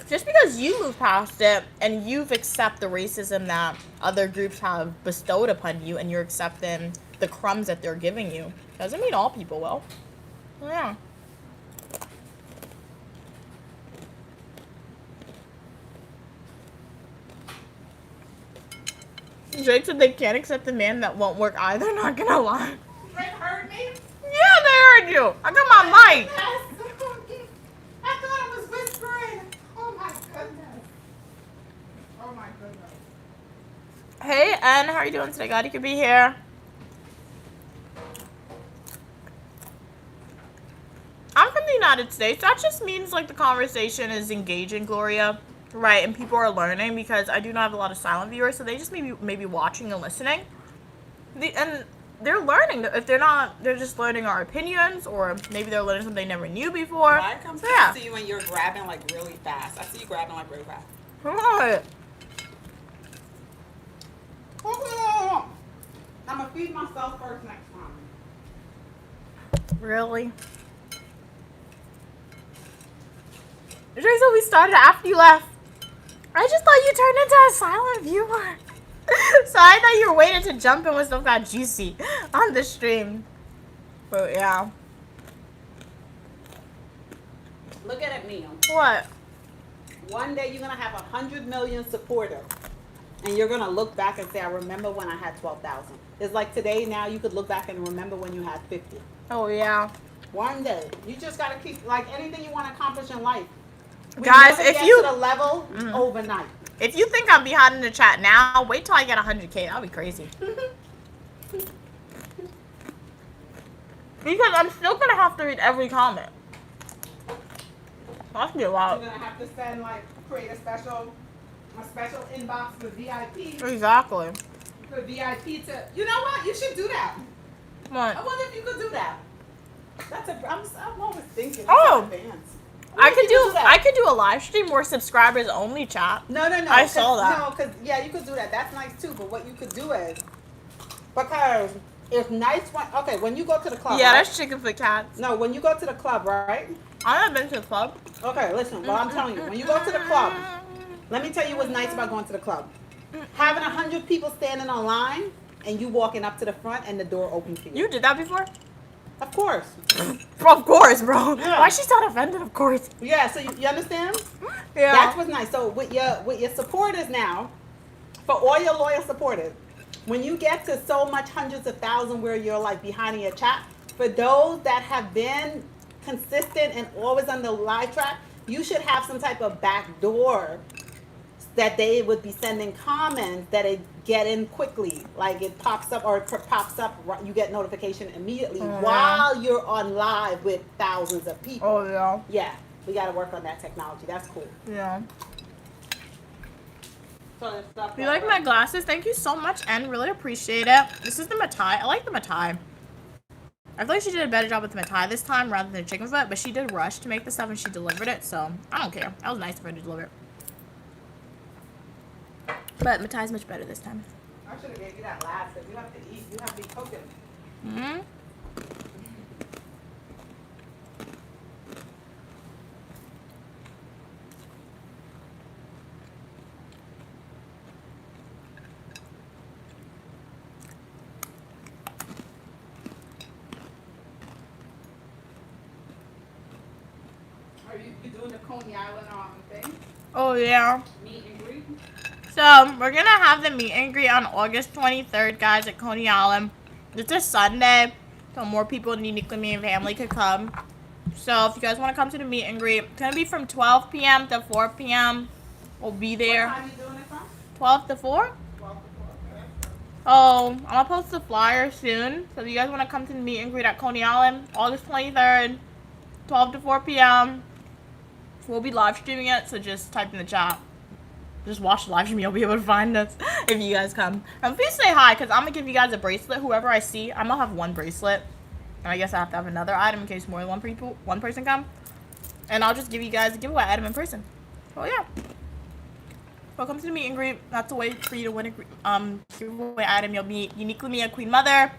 Just because you move past it and you've accepted the racism that other groups have bestowed upon you and you're accepting the crumbs that they're giving you, doesn't mean all people will. Yeah. Drake said they can't accept a man that won't work either, not gonna lie. Drake heard me? Yeah, they heard you. I got my mic. Yes. I thought I was whispering. Oh my goodness. Oh my goodness. Hey, Ann, how are you doing today? Glad you could be here. I'm from the United States. That just means like the conversation is engaging, Gloria. Right, and people are learning because I do not have a lot of silent viewers, so they just maybe watching and listening. And they're learning. If they're not, they're just learning our opinions, or maybe they're learning something they never knew before. I come So, yeah. to you when you're grabbing like really fast. I see you grabbing like really fast. What? I'm gonna feed myself first next time. Really? Drake said we started after you left. I just thought you turned into a silent viewer. So I thought you were waiting to jump in when stuff got juicy on the stream. But yeah. Look at it, Mia. What? One day you're gonna have 100 million supporters, and you're gonna look back and say, "I remember when I had 12,000." It's like today. Now you could look back and remember when you had 50. Oh yeah. One day, you just gotta keep like anything you want to accomplish in life. We Guys, never if get you- to the level overnight. If you think I'm behind in the chat now, wait till I get 100K. That'll be crazy. Because I'm still gonna have to read every comment. That's be a lot. You're gonna have to send create a special inbox for VIP. Exactly. For VIP to, you know what? You should do that. What? I wonder if you could do that. I'm always thinking. Oh. Advance. I wonder if could you do I could do a live stream where subscribers only chat. No. I saw that. No, because yeah, you could do that. That's nice too. But what you could do is, because if nice one, okay, when you go to the club, Yeah, right? that's chicken for cats. No, when you go to the club, right? I haven't been to the club. Okay, listen. Well, I'm telling you, when you go to the club, let me tell you what's nice about going to the club. Having 100 people standing on line and you walking up to the front and the door open for you. You did that before? Of course. Bro, of course, bro. Yeah. Why she sound offended? Of course. Yeah. So you understand? Yeah. That's what's nice. So with your supporters now, for all your loyal supporters, when you get to so much hundreds of thousands where you're like behind in your chat, for those that have been consistent and always on the live track, you should have some type of back door that they would be sending comments that it get in quickly, like it pops up or it pops up. You get notification immediately while you're on live with thousands of people. Oh yeah. Yeah, we got to work on that technology. That's cool. Yeah. So there's stuff You that like my glasses? Thank you so much, and really appreciate it. This is the Matai. I like the Matai. I feel like she did a better job with the Matai this time rather than chicken foot, but she did rush to make the stuff and she delivered it, so I don't care. That was nice of her to deliver it. But Matai's much better this time. I should have gave you that last. If you have to eat, you have to be cooking. Mm-hmm. Are you doing the Coney Island thing? Oh, yeah. Meet and greet? So, we're gonna have the meet and greet on August 23rd, guys, at Coney Island. It's a Sunday, so more people in Uniquely Me and family could come. So, if you guys want to come to the meet and greet, it's gonna be from 12 p.m. to 4 p.m. We'll be there. What time are you doing it from? 12 to 4? 12 to 4. Oh, I'm gonna post the flyer soon. So, if you guys want to come to the meet and greet at Coney Island, August 23rd, 12 to 4 p.m. We'll be live streaming it, so just type in the chat. Just watch the live stream, you'll be able to find us if you guys come. And please say hi, because I'm going to give you guys a bracelet. Whoever I see, I'm going to have one bracelet. And I guess I have to have another item in case more than one person come. And I'll just give you guys a giveaway item in person. Oh, yeah. Welcome to the meet and greet. That's the way for you to win a giveaway item. You'll meet Uniquely Me and Queen Mother.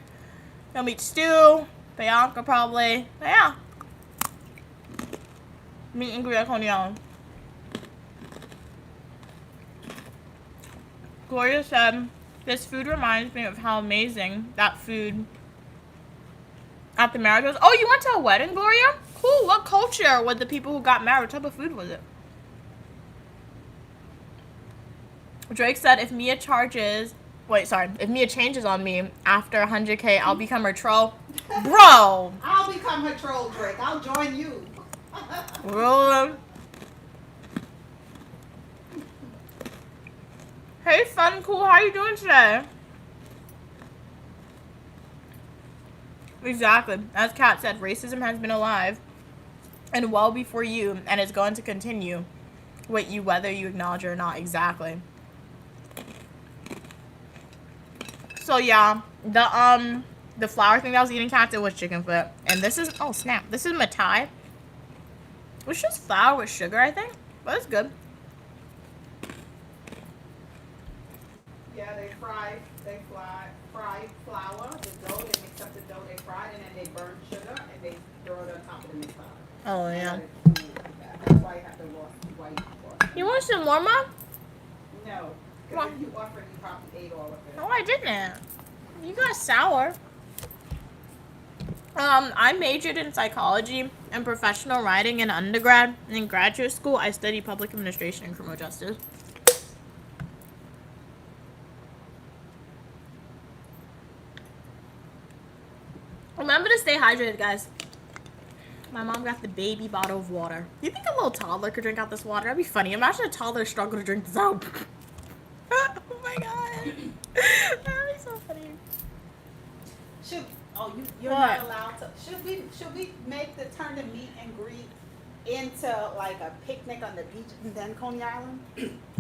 You'll meet Stu, Bianca probably. But yeah. Meet and greet at Coney Island. Gloria said, this food reminds me of how amazing that food at the marriage was. Oh, you went to a wedding, Gloria? Cool. What culture were the people who got married? What type of food was it? Drake said, if Mia changes on me after 100K, I'll become her troll. Bro! I'll become her troll, Drake. I'll join you. Rolling. Hey, Fun Cool, how you doing today? Exactly. As Kat said, racism has been alive and well before you, and it's going to continue with you whether you acknowledge it or not. Exactly. So yeah, the flour thing that I was eating, Kat, it was chicken foot. And this is, oh snap, this is Matai. It's just flour with sugar, I think. But it's good. Yeah, they fry flour, the dough, they mix up the dough, they fry it, and then they burn sugar, and they throw it on top of the mixed flour. Oh, yeah. That's why you have to wash. You want some more, Mom? No. Because if you offered, you probably ate all of it. No, I didn't. You got sour. I majored in psychology and professional writing in undergrad. And in graduate school, I studied public administration and criminal justice. Remember to stay hydrated, guys. My mom got the baby bottle of water. You think a little toddler could drink out this water? That'd be funny. Imagine a toddler struggle to drink this out. Oh my god. That'd be so funny. You're What? not allowed to. Should we turn the meet and greet into like a picnic on the beach and then Coney Island?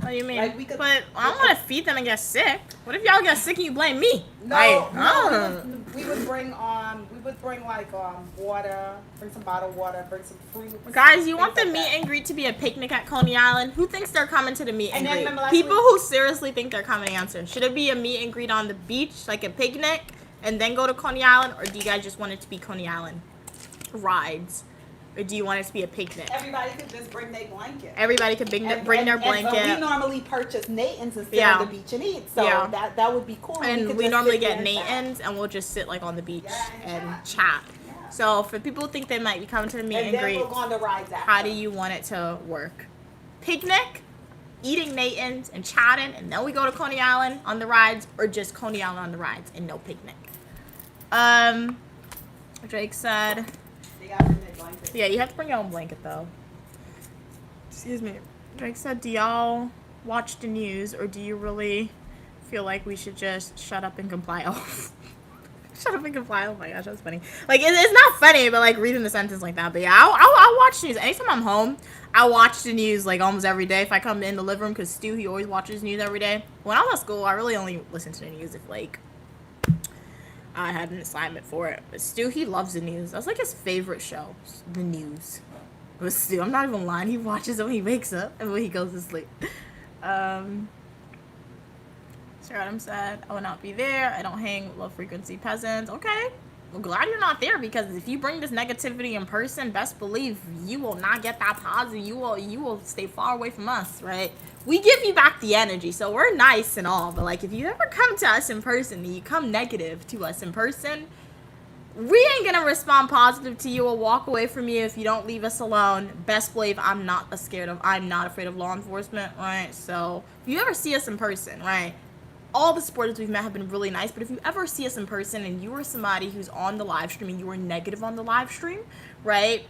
What do you mean? Like we could- but I don't want to feed them and get sick. What if y'all get sick and you blame me? No, we would bring like water, bring some bottled water, bring some fruit. Guys, you want the things like meet that. and greet to be a picnic at Coney Island? Who thinks they're coming to the meet and And then greet? remember last People week- who seriously think they're coming to answer. Should it be a meet and greet on the beach, like a picnic, and then go to Coney Island? Or do you guys just want it to be Coney Island rides? Or do you want it to be a picnic? Everybody could just bring their blanket. Everybody could bring their But blanket. we normally purchase Nathan's and sit Yeah. on the beach and eat, so Yeah. that would be cool. And could we just normally sit there get and chat. Nathan's, and we'll just sit like on the beach Yeah, and and chat. Yeah. So for people who think they might be coming to the meet And and then greet, we'll go on the rides after. how do you want it to work? Picnic, eating Nathan's and chatting, and then we go to Coney Island on the rides, or just Coney Island on the rides and no picnic? Drake said, They gotta bring their blanket. yeah, you have to bring your own blanket though. Excuse me. Drake said, do y'all watch the news, or do you really feel like we should just shut up and comply? Oh, shut up and comply. Oh my gosh, that's funny. Like, it's not funny, but like reading the sentence like that. But yeah, I'll watch news. Anytime I'm home, I watch the news like almost every day. If I come in the living room, because Stu, he always watches news every day. When I was at school, I really only listened to the news if like I had an assignment for it. But Stu, he loves the news. That's like his favorite show, the news. But Stu, I'm not even lying. He watches it when he wakes up and when he goes to sleep. Sir Adam said, I will not be there. I don't hang with low frequency peasants. Okay. Well, glad you're not there, because if you bring this negativity in person, best believe you will not get that positive. You will stay far away from us, right? We give you back the energy, so we're nice and all, but like if you ever come to us in person and you come negative to us in person, we ain't gonna respond positive to you or walk away from you if you don't leave us alone. Best believe I'm not afraid of law enforcement, right? So if you ever see us in person, right? All the supporters we've met have been really nice, but if you ever see us in person and you are somebody who's on the live stream and you are negative on the live stream, right?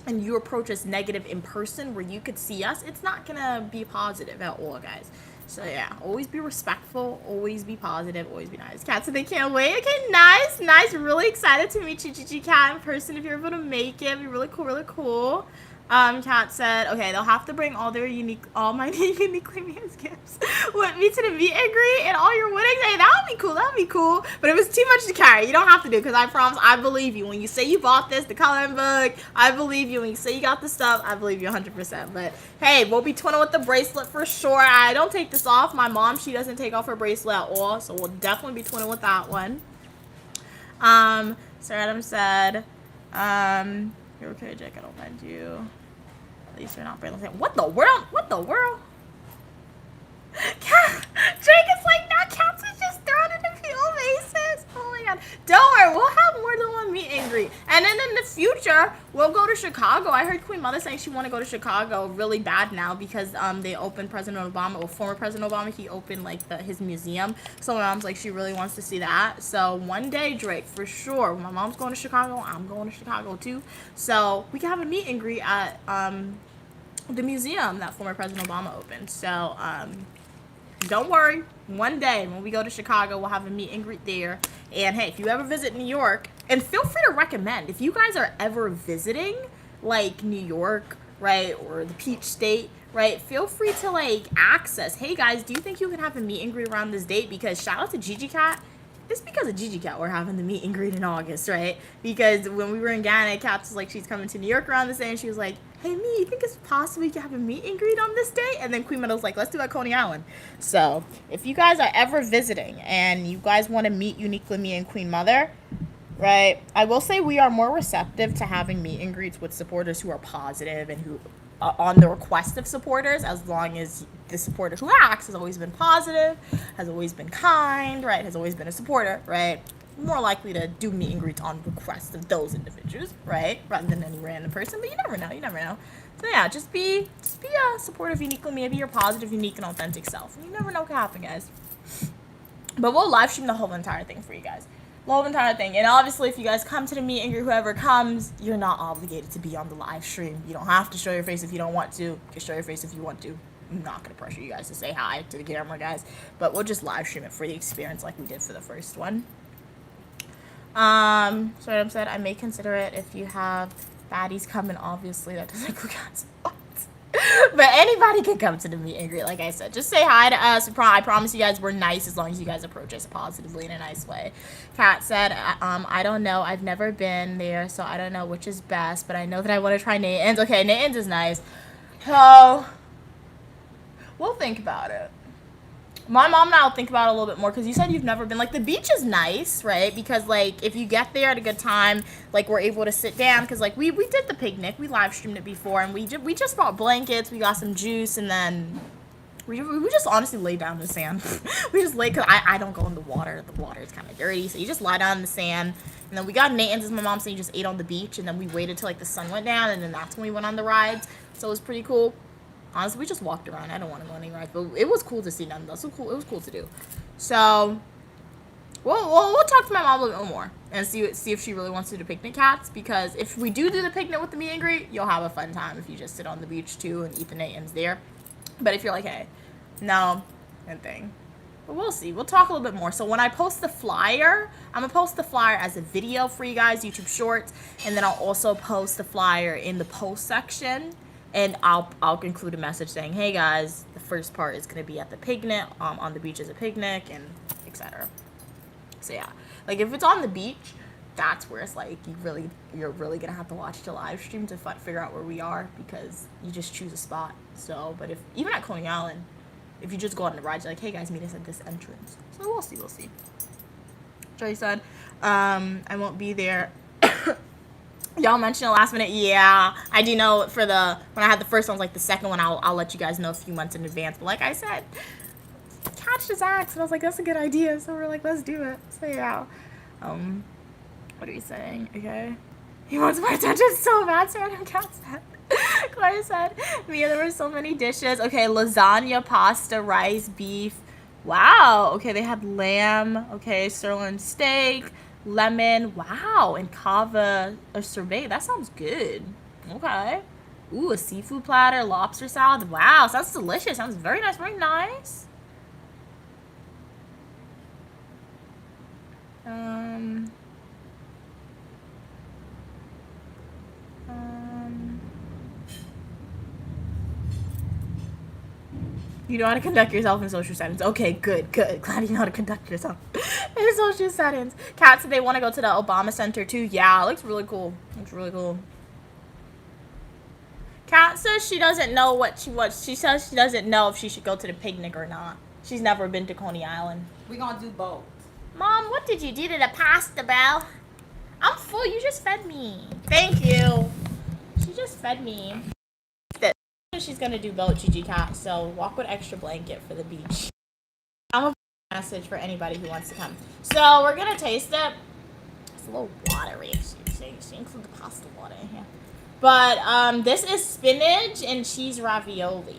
And you approach us negative in person where you could see us, it's not gonna be positive at all, guys. So yeah, always be respectful, always be positive, always be nice. Cat said they can't wait. Okay, nice. Really excited to meet you, Gigi Cat, in person if you're able to make it. It'd be really cool. Kat said, okay, they'll have to bring all my uniquely means gifts with me to the meet and greet and all your weddings. Hey, that would be cool. But it was too much to carry. You don't have to do, because I promise, I believe you. When you say you bought this, the coloring book, I believe you. When you say you got the stuff, I believe you 100%. But hey, we'll be twinning with the bracelet for sure. I don't take this off. My mom, she doesn't take off her bracelet at all, so we'll definitely be twinning with that one. Sir Adam said, you're okay, Jake, I don't mind you. At least you're not brainless. What the world? Drake is like, now Cats is just thrown in the fuel bases. Oh my god. Don't worry, we'll have more than one meet and greet. And then in the future, we'll go to Chicago. I heard Queen Mother saying she want to go to Chicago really bad now because they opened President Obama, or former President Obama, he opened like his museum. So my mom's like, she really wants to see that. So one day, Drake, for sure. When my mom's going to Chicago, I'm going to Chicago too. So we can have a meet and greet at the museum that former President Obama opened. So don't worry, one day when we go to Chicago, we'll have a meet and greet there. And hey, if you ever visit New York, and feel free to recommend, if you guys are ever visiting like New York, right, or the Peach State, right, feel free to like access, hey guys, do you think you can have a meet and greet around this date? Because shout out to Gigi Cat. It's because of Gigi Cat we're having the meet and greet in August, right? Because when we were in Ghana, Cat was like, she's coming to New York around this day, and she was like, hey, me, you think it's possible you can have a meet and greet on this day? And then Queen Meadow's like, let's do it at Coney Island. So if you guys are ever visiting and you guys want to meet Uniquely Me and Queen Mother, right, I will say we are more receptive to having meet and greets with supporters who are positive and who on the request of supporters, as long as the supporter who acts has always been positive, has always been kind, right, has always been a supporter, right, more likely to do meet and greets on request of those individuals, right, rather than any random person. But you never know. So yeah, just be a supportive, uniquely me, be your positive, unique, and authentic self. You never know what can happen, guys. But we'll live stream the whole entire thing for you guys. The whole entire thing. And obviously, if you guys come to the meet and greet, whoever comes, you're not obligated to be on the live stream. You don't have to show your face if you don't want to. You can show your face if you want to. I'm not going to pressure you guys to say hi to the camera, guys. But we'll just live stream it for the experience like we did for the first one. So Adam said, I may consider it if you have baddies coming. Obviously, that doesn't include cats. But anybody can come to the meet and greet, like I said. Just say hi to us. I promise you guys we're nice as long as you guys approach us positively in a nice way. Kat said, I don't know. I've never been there, so I don't know which is best. But I know that I want to try Nathan's. Okay, Nathan's is nice. So, we'll think about it. My mom and I will think about it a little bit more, because you said you've never been. Like, the beach is nice, right? Because, like, if you get there at a good time, like, we're able to sit down. Because, like, we did the picnic. We live streamed it before. And we just brought blankets. We got some juice. And then we just honestly laid down in the sand. We just laid, because I don't go in the water. The water is kind of dirty. So you just lie down in the sand. And then we got Nathan's, as my mom said, you just ate on the beach. And then we waited till, like, the sun went down. And then that's when we went on the rides. So it was pretty cool. Honestly, we just walked around. I don't want to go anywhere, but it was cool to see nonetheless. It was cool to do. So, we'll talk to my mom a little bit more and see if she really wants to do picnic cats. Because if we do the picnic with the meet and greet, you'll have a fun time if you just sit on the beach too and eat the Nathan's there. But if you're like, hey, No, good thing. But we'll see. We'll talk a little bit more. So when I post the flyer, I'm going to post the flyer as a video for you guys, YouTube Shorts. And then I'll also post the flyer in the post section. And I'll include a message saying, hey guys, the first part is going to be at the picnic, on the beach as a picnic, and etc. So yeah, like if it's on the beach, that's where it's like you're really gonna have to watch the live stream to figure out where we are, because you just choose a spot. So, but if even at Coney Island, if you just go on the ride, you're like, hey guys, meet us at this entrance. So we'll see. Joy said, I won't be there. Y'all mentioned it last minute. Yeah, I do know when I had the first one, like the second one, I'll let you guys know a few months in advance. But like I said, Catch the Axe, and I was like, that's a good idea. So we're like, let's do it. So yeah. What are you saying? Okay. He wants more attention so bad, so random cat said. Claire said, Mia, there were so many dishes. Okay, lasagna, pasta, rice, beef. Wow. Okay, they had lamb. Okay, sirloin steak, lemon. Wow, and cava or sorbet. That sounds good. Okay. Ooh, a seafood platter, lobster salad. Wow, sounds delicious. Sounds very nice, very nice. You know how to conduct yourself in social settings. Okay, good. Glad you know how to conduct yourself in social settings. Kat said they want to go to the Obama Center too. Yeah, it looks really cool. Kat says she doesn't know what she wants. She says she doesn't know if she should go to the picnic or not. She's never been to Coney Island. We're gonna do both. Mom, what did you do to the pasta, Belle? I'm full. You just fed me. Thank you. She just fed me. She's gonna do both, Gigi Cat. So walk with extra blanket for the beach. I'm a message for anybody who wants to come. So we're gonna taste it. It's a little watery. She include the pasta water in here. But this is spinach and cheese ravioli.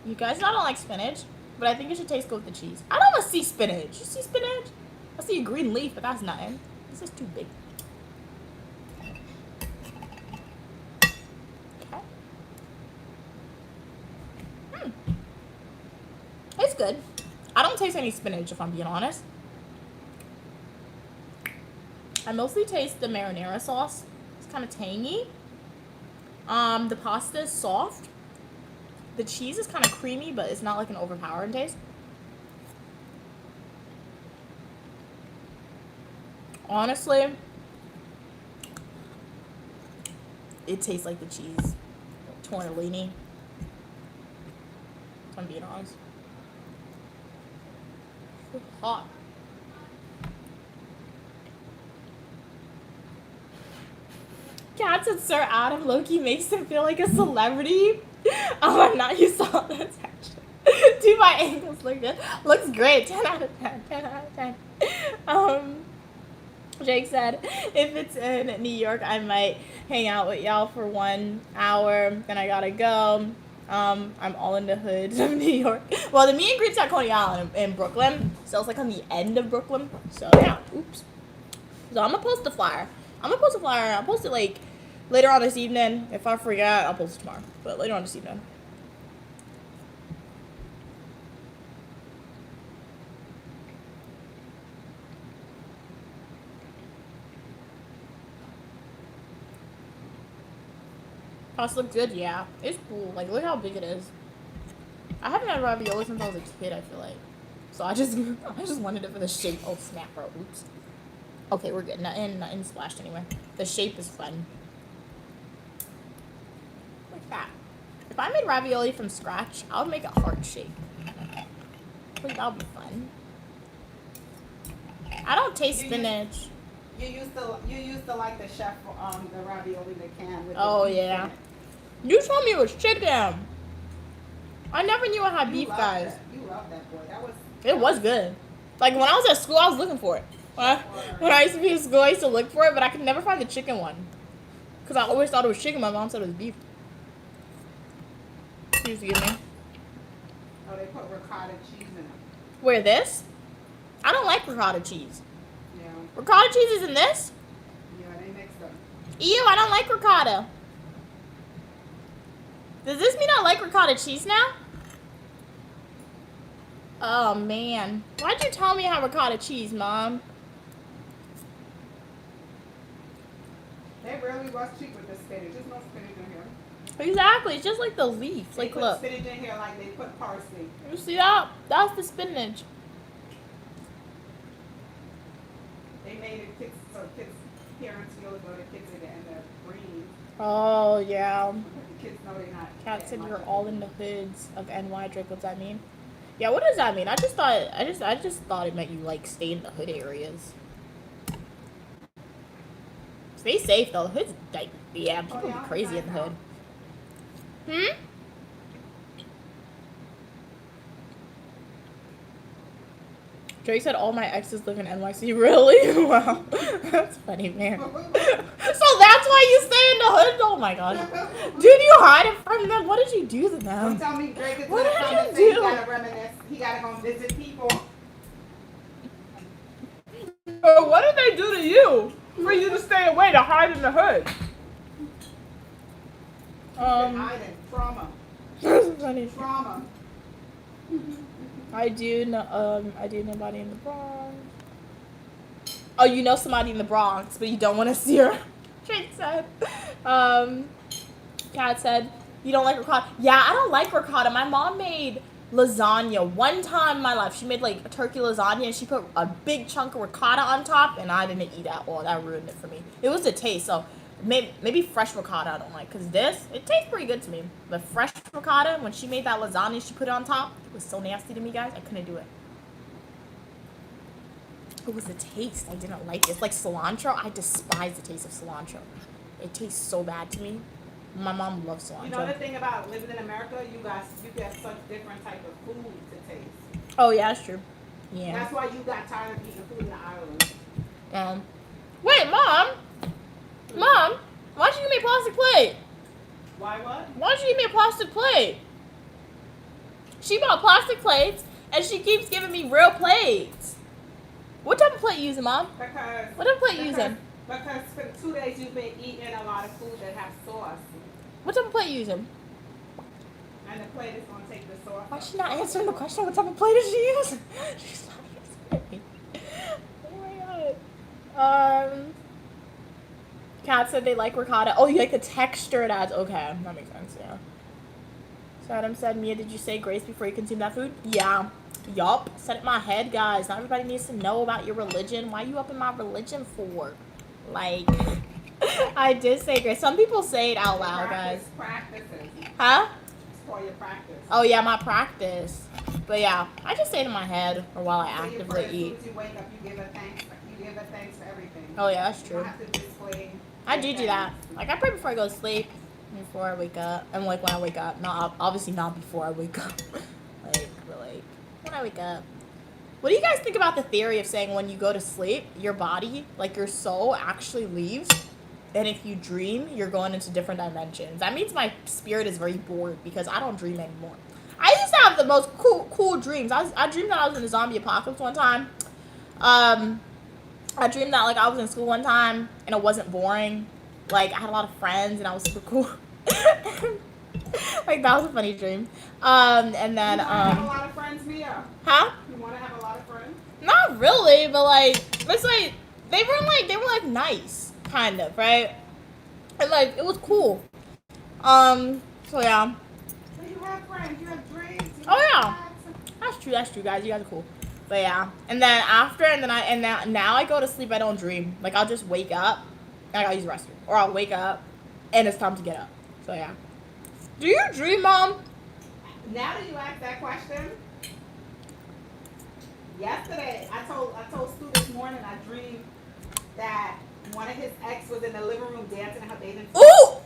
You guys know I don't like spinach, but I think it should taste good with the cheese. I don't want to see spinach. You see spinach? I see a green leaf, but that's nothing. This is too big. It's good. I don't taste any spinach, if I'm being honest. I mostly taste the marinara sauce. It's kind of tangy. The pasta is soft. The cheese is kind of creamy, but it's not like an overpowering taste. Honestly, it tastes like the cheese. Tortellini. If I'm being honest. It's hot. Cat said Sir Adam Loki makes him feel like a celebrity. Oh, I'm not. You saw this actually. Do my angles look good? Looks great. 10 out of 10. 10 out of 10. Jake said, if it's in New York, I might hang out with y'all for 1 hour. Then I gotta go. I'm all in the hood of New York. Well, the meet and greet's at Coney Island in Brooklyn. So it's like on the end of Brooklyn. So yeah. Oops. So I'm gonna post the flyer. I'll post it like later on this evening. If I forget, I'll post it tomorrow. But later on this evening. Pasta looks good, yeah. It's cool. Like, look how big it is. I haven't had ravioli since I was a kid, I feel like. So I just wanted it for the shape. Oh, snap, bro. Oops. Okay, we're good. Nothing splashed anywhere. The shape is fun. Like that. If I made ravioli from scratch, I would make a heart shape. Like, that would be fun. I don't taste spinach. You used to like the chef, the ravioli they can with oh, yeah. You told me it was chicken. I never knew I had beef, guys. You love that, boy. It was good. Like, when I was at school, I was looking for it. When I used to be in school, I used to look for it, but I could never find the chicken one. Because I always thought it was chicken. My mom said it was beef. Excuse me. Oh, they put ricotta cheese in it. Where, this? I don't like ricotta cheese. Yeah. Ricotta cheese is in this? Yeah, they mix them. Ew, I don't like ricotta. Does this mean I like like ricotta cheese now? Oh, man. Why'd you tell me I have ricotta cheese, Mom? They really was cheap with the spinach. There's no spinach in here. Exactly. It's just like the leaf. They Like, put look. spinach in here like they put parsley. You see that? That's the spinach. They made it kids, so kids' parents feel as though the kids are getting the green. Oh, yeah. But the kids know they're not. Kat said getting we're much all of it. in the hoods of NY. Drake, what's that mean? Yeah, what does that mean? I just thought it meant you like stay in the hood areas. Stay safe though. The hood's like, yeah, people yeah, be crazy in the hood. Hmm? Drake said all my exes live in NYC. Really? Wow. That's funny, man. So that's why you stay in the hood? Oh my god. Dude, you hide it from them? What did you do to Don't them? tell me Drake is What gonna did come you and say he do? gotta reminisce. He gotta go visit people. What did they do to you for you to stay away to hide in the hood? Hiding. Trauma. That's funny. Trauma. I do know nobody in the Bronx. Oh, you know somebody in the Bronx, but you don't want to see her. Drake said. Kat said, you don't like ricotta. Yeah, I don't like ricotta. My mom made lasagna one time in my life. She made like a turkey lasagna and she put a big chunk of ricotta on top and I didn't eat that. Well, that ruined it for me. It was the taste, so maybe fresh ricotta I don't like, because it tastes pretty good to me. But fresh ricotta, when she made that lasagna, she put it on top, it was so nasty to me, guys. I couldn't do it. It was the taste. I didn't like it. It's like cilantro. I despise the taste of cilantro. It tastes so bad to me. My mom loves cilantro. You know the thing about living in America, you get such different type of food to taste. Oh, yeah, that's true. Yeah. That's why you got tired of eating food in the islands. Wait, Mom, why'd you give me a plastic plate? Why what? Why'd you give me a plastic plate? She bought plastic plates, and she keeps giving me real plates. What type of plate you using, Mom? Because What type of plate you using? Because for 2 days you've been eating a lot of food that has sauce, What type of plate you using? and the plate is gonna take the sauce. Why is she not answering the question? What type of plate is she using? She's not answering me. Oh my god. Kat said they like ricotta. Oh, you like the texture it adds. Okay, that makes sense, yeah. So Adam said, Mia, did you say grace before you consume that food? Yeah. Yup. Said it in my head, guys. Not everybody needs to know about your religion. Why you up in my religion for? Like, I did say grace. Some people say it out loud, guys. Practices. Huh? It's for your practice. Oh, yeah, my practice. But yeah, I just say it in my head or while I So actively as eat. soon as you wake up, you give a thanks. You give a thanks for everything. Oh, yeah, that's You true. don't have to display. I do that. Like, I pray before I go to sleep, before I wake up, and like when I wake up. Not obviously not before I wake up. But like when I wake up. What do you guys think about the theory of saying when you go to sleep, your body, like your soul, actually leaves, and if you dream, you're going into different dimensions? That means my spirit is very bored because I don't dream anymore. I used to have the most cool dreams. I dreamed that I was in a zombie apocalypse one time. I dreamed that like I was in school one time and it wasn't boring. Like I had a lot of friends and I was super cool. Like that was a funny dream. And then You want to have a lot of friends, Mia? huh? You want to have a lot of friends? Not really, but like it's like they were like nice, kind of, right? And like it was cool. So yeah. So you have friends, you have dreams. You Oh, have yeah. plans. That's true, guys. You guys are cool. But yeah. And then now I go to sleep, I don't dream. Like I'll just wake up and I gotta use the restroom. Or I'll wake up and it's time to get up. So yeah. Do you dream, Mom? Now that you ask that question, yesterday I told Stu this morning I dreamed that one of his ex was in the living room dancing in her bathing suit. Ooh!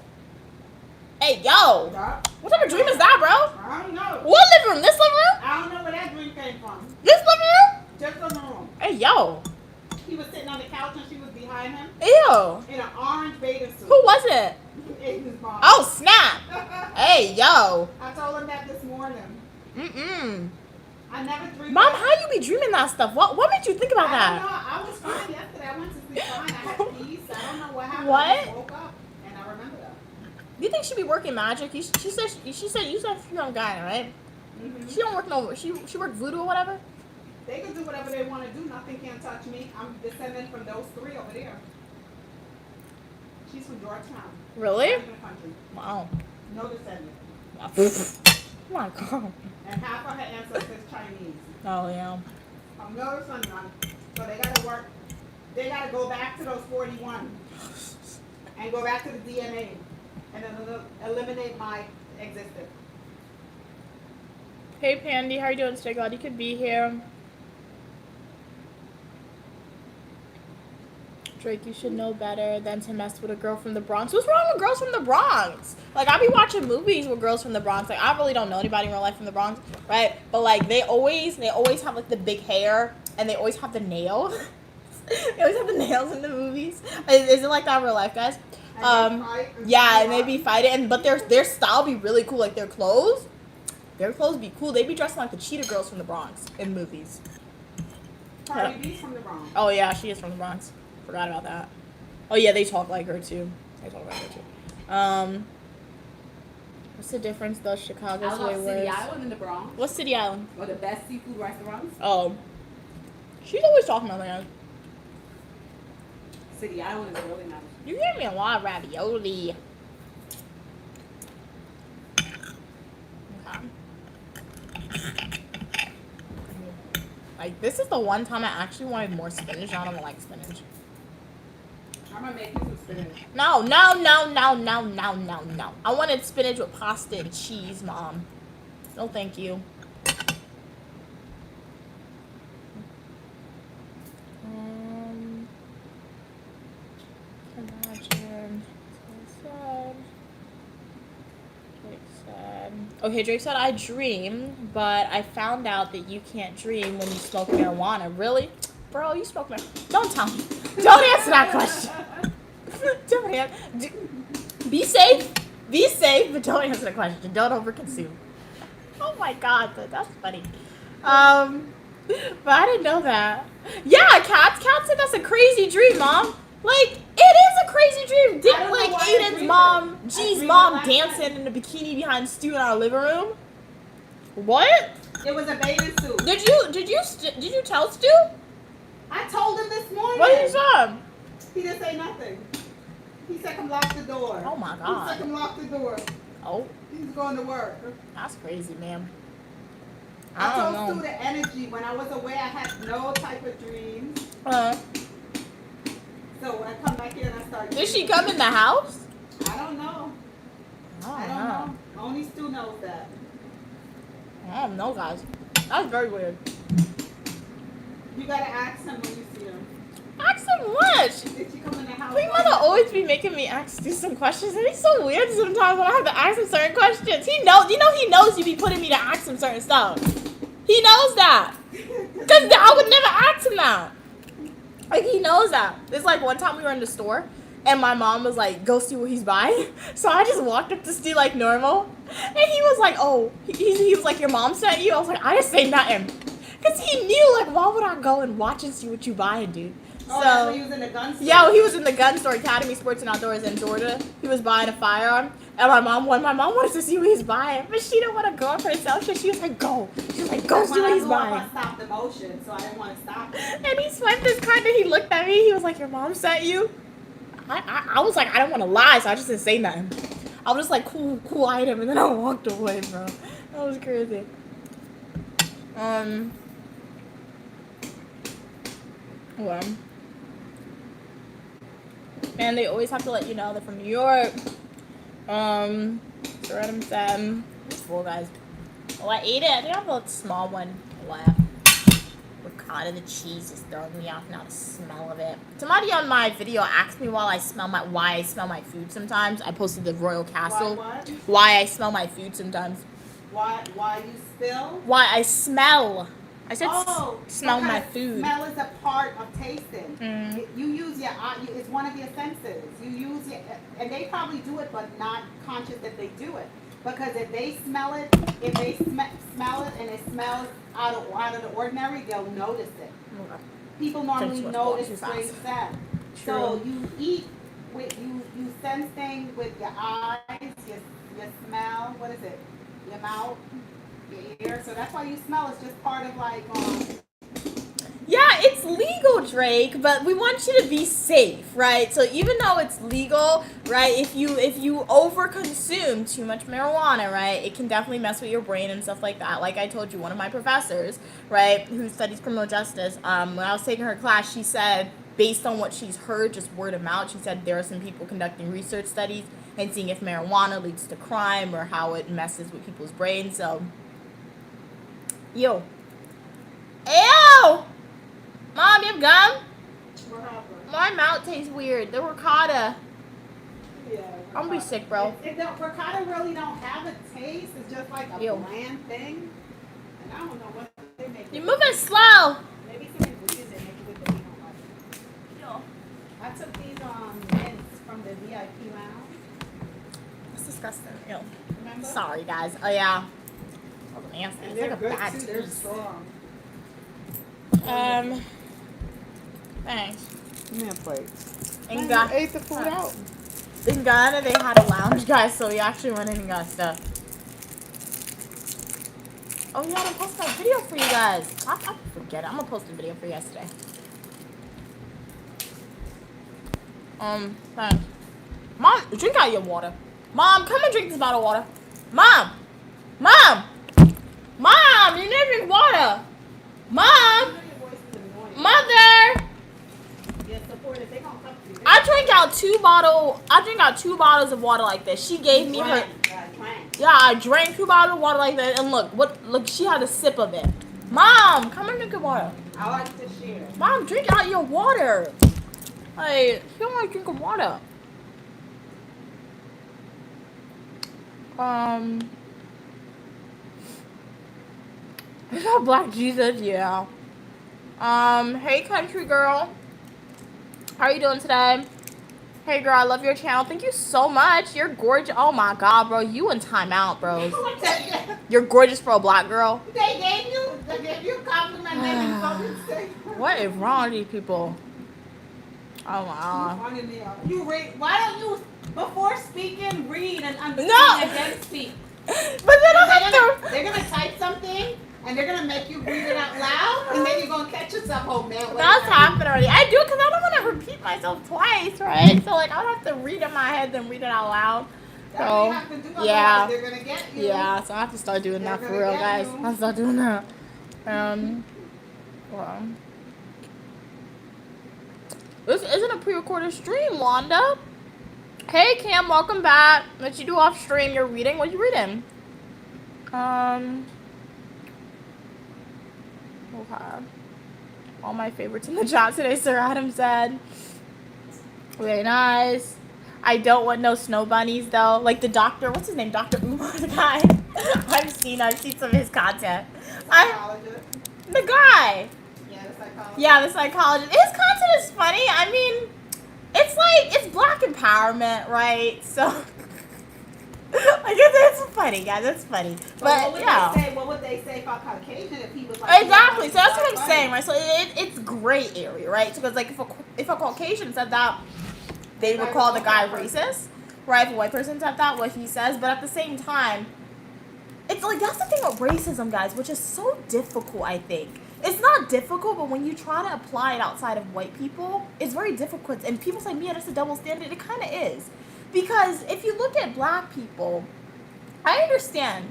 Hey, yo! Yeah. What type of dream is that, bro? I don't know. What living room? This living room? I don't know where that dream came from. This living room? Just the room. Hey, yo. He was sitting on the couch and she was behind him Ew. in an orange bathing suit. Who was it? It was mom. Oh, snap. Hey, yo. I told him that this morning. Mm-mm. I never dreamed. Mom, that. how you be dreaming that stuff? What made you think about I don't know. that? I was fine yesterday. I went to sleep fine. I had peace. I don't know what happened. What? I woke up and I remember that. Do you think she be working magic? She said you said she don't got it, right? Mm-hmm. She don't work no. She work voodoo or whatever. They can do whatever they want to do. Nothing can touch me. I'm descended from those three over there. She's from Georgetown. Really? Not even a country. Wow. No descendant. Oh my god. And half of her ancestors Chinese. Oh yeah. I'm no descendant. So they gotta work. They gotta go back to those 41 and go back to the DNA and then eliminate my existence. Hey Pandy, how you doing today? Glad you could be here. Drake, you should know better than to mess with a girl from the Bronx. What's wrong with girls from the Bronx? Like, I be watching movies with girls from the Bronx. Like, I really don't know anybody in real life from the Bronx, right? But like, they always have like the big hair, and they always have the nails. They always have the nails in the movies. Is it like that in real life, guys? Yeah, and they be fighting, but their style be really cool. Like their clothes be cool. They be dressing like the cheetah girls from the Bronx in movies. Cardi B's from the Bronx. Oh yeah, she is from the Bronx. Forgot about that. Oh yeah, they talk like her too. What's the difference though? Chicago's I way love City worse. Island in the Bronx. What's City Island? One of the best seafood restaurants. Oh, she's always talking about that. City Island is really nice. You gave me a lot of ravioli. Okay. Like, this is the one time I actually wanted more spinach. I don't like spinach. I'm gonna make you some spinach. No. I wanted spinach with pasta and cheese, Mom. No, thank you. Imagine. Drake said. Okay, Drake said, I dream, but I found out that you can't dream when you smoke marijuana. Really? Bro, you smoke marijuana. Don't tell me. Don't answer that question. Don't answer. Be safe. Be safe, but don't answer the question. Don't overconsume. Oh my god, that's funny. But I didn't know that. Yeah, Kat said that's a crazy dream, Mom. Like, it is a crazy dream. Did like Aiden's mom, G's mom dancing in a bikini behind Stu in our living room? What? It was a bathing suit. Did you tell Stu? I told him this morning. What did you say? He didn't say nothing. He said, "Come lock the door." Oh my He god. said, "Come lock the door." Oh, He's going to work. that's crazy, man. I I told don't Stu know. the energy when I was away. I had no type of dreams. So when I come back here and I start. Did she come in the house? I don't know. I don't know. Only Stu knows that. I don't know, guys. That's very weird. You gotta ask him when you see him. Ask him what? Did she come in the house? Queen Mother always be making me ask you some questions, and it's so weird sometimes when I have to ask him certain questions. He knows you be putting me to ask him certain stuff. He knows that. Because I would never ask him that. Like, he knows that. It's like one time we were in the store, and my mom was like, go see what he's buying. So I just walked up to Steve like normal, and he was like, oh, he was like, your mom sent you? I was like, I didn't say nothing. Because he knew, like, why would I go and watch and see what you buying, dude? Oh, that's when he was in the gun store? Yeah, he was in the gun store, Academy Sports and Outdoors in Georgia. He was buying a firearm, and my mom wanted to see what he's buying, but she didn't want to go up herself, so she was like, go. She was like, go see what he's buying. I stopped the motion, so I didn't want to stop it. And he swiped his card, and he looked at me, he was like, your mom sent you? I was like, I don't want to lie, so I just didn't say nothing. I was just like, cool item, and then I walked away, bro. That was crazy. Well. And they always have to let you know they're from New York. Random Sam. It's full, guys. Oh, I ate it. I think I have a small one left. Ricotta, the cheese is throwing me off now, the smell of it. Somebody on my video asked me why I smell my food sometimes. I posted the Royal Castle. Why I smell my food sometimes. Why you spill? Why I smell. I said smell my because food. Smell is a part of tasting. Mm. You use your eye. It's one of your senses. You use your, and they probably do it, but not conscious that they do it. Because if they smell it, smell it, and it smells out of the ordinary, they'll notice it. Okay. People normally Thanks, notice too strange fast. scent. So you eat you sense things with your eyes, your smell. What is it? Your mouth, your ear. So that's why you smell. It's just part of like. Yeah, it's legal, Drake, but we want you to be safe, right? So even though it's legal, right, if you overconsume too much marijuana, right, it can definitely mess with your brain and stuff like that. Like I told you, one of my professors, right, who studies criminal justice, when I was taking her class, she said, based on what she's heard, just word of mouth, she said there are some people conducting research studies and seeing if marijuana leads to crime or how it messes with people's brains. So, yo. Ew! Mom, you have gum? What happened? My mouth tastes weird. The ricotta. Yeah. I'm gonna be sick, bro. Ricotta really don't have a taste. It's just like a Ew. bland thing. And I don't know what they make. You're moving slow. Maybe some ingredients they make with the we don't like. Yo. I took these mints from the VIP lounge. That's disgusting. Yo. Remember? Sorry, guys. Oh, yeah. Oh, nasty. And It's they're like a good bad too. They're taste. strong. Thanks. Give me a plate. In You Ghana, ate the food out. in Ghana, they had a lounge, guys, so we actually went in and got stuff. Oh, yeah, I posted that video for you guys. I forget it. I'm gonna post a video for you guys today. Thanks. Mom, drink out your water. Mom, come and drink this bottle of water. Mom! Mom! Mom, you never drink water. Mom! Mother! I drank out two bottles of water like this. She gave me her. Yeah, I drank 2 bottles of water like that, and look, she had a sip of it. Mom, come and drink your water. I like to share. Mom, drink out your water. Like, she don't like drinking water. Is that Black Jesus? Yeah. Hey, country girl. How are you doing today? Hey, girl, I love your channel. Thank you so much. You're gorgeous. Oh, my God, bro. You in timeout, bro. You're gorgeous for a black girl. They gave you a compliment. What is wrong with these people? Oh, my God. You read. Why don't you, before speaking, read and understand No. and then speak? But then I have to... They're gonna type something and they're gonna make you read it out loud, and then you're gonna catch yourself. Oh man, That's happened already. I do it because I don't want to repeat myself twice, right? So, like, I would have to read in my head then read it out loud. That's what you have to do, otherwise yeah. they're gonna get you. Yeah, so I have to start doing that They're for gonna real, get guys. you. I'll start doing that. Well. This isn't a pre-recorded stream, Wanda. Hey, Cam, welcome back. What you do off stream? You're reading? What you reading? Okay. All my favorites in the chat today, Sir Adam said. Very nice. I don't want no snow bunnies, though. Like the doctor, what's his name? Dr. Umar, the guy. I've seen some of his content. Psychologist. The guy. Yeah, the psychologist. Yeah, the psychologist. His content is funny. I mean, it's black empowerment, right? So, like, it's funny, guys. It's funny. But, yeah. What would they say about Caucasian if he was like... Exactly. So that's what I'm saying, right? So it's gray area, right? Because, like, if a Caucasian said that, they would call the guy racist, right? If a white person said that, what he says. But at the same time, it's like, that's the thing with racism, guys, which is so difficult, I think. It's not difficult, but when you try to apply it outside of white people, it's very difficult. And people say, yeah, that's a double standard. It kind of is. Because if you look at black people, I understand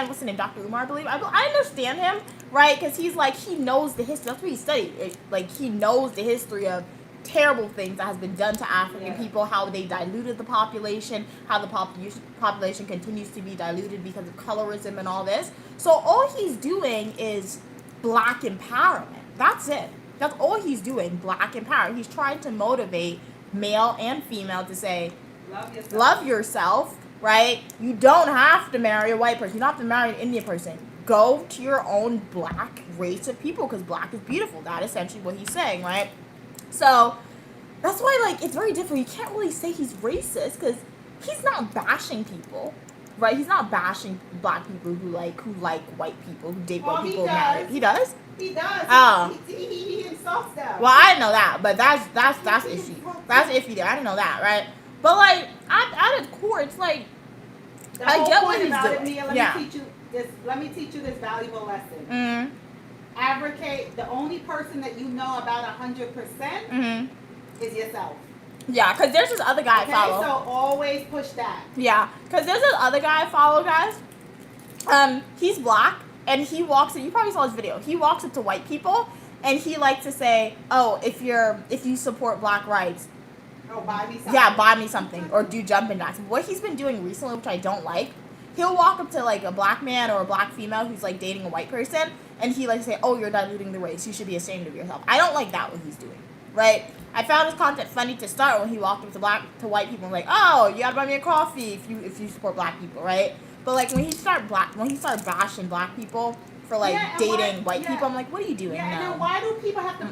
what's his name, Dr. Umar, I believe. I understand him, right? Because he's like, he knows the history. That's what he studied. Like, he knows the history of terrible things that has been done to African people, how they diluted the population, how the population continues to be diluted because of colorism and all this. So all he's doing is black empowerment. That's it. That's all he's doing, black empowerment. He's trying to motivate male and female to say, love yourself, right? You don't have to marry a white person. You don't have to marry an Indian person. Go to your own black race of people because black is beautiful. That's essentially what he's saying, right? So that's why, like, it's very difficult. You can't really say he's racist because he's not bashing people, right? He's not bashing black people who like white people, who date white people, marry. He does? He does. Oh. He soft step. Well, I didn't know that, but that's iffy. That's iffy there. I didn't know that, right? But like at its core, it's like The I whole get what point he's about doing. it, Mia, Yeah. let me teach you this valuable lesson. Mm-hmm. Advocate. The only person that you know about 100% Mm-hmm. is yourself. Yeah, because there's this other guy I Okay, follow. so always push that. Yeah, because there's this other guy I follow, guys. He's black, and he walks. You probably saw his video. He walks up to white people, and he likes to say, "Oh, if you support black rights, Oh, buy me something. yeah, buy me something or do jumping jacks." What he's been doing recently, which I don't like, he'll walk up to like a black man or a black female who's like dating a white person, and he likes to say, "Oh, you're diluting the race. You should be ashamed of yourself." I don't like that what he's doing, right? I found his content funny to start when he walked up to white people and like, "Oh, you gotta buy me a coffee if you support black people," right? But like when he started bashing black people for like Yeah, and dating why- white yeah. people, I'm like, what are you doing Yeah, and now? then why do people have to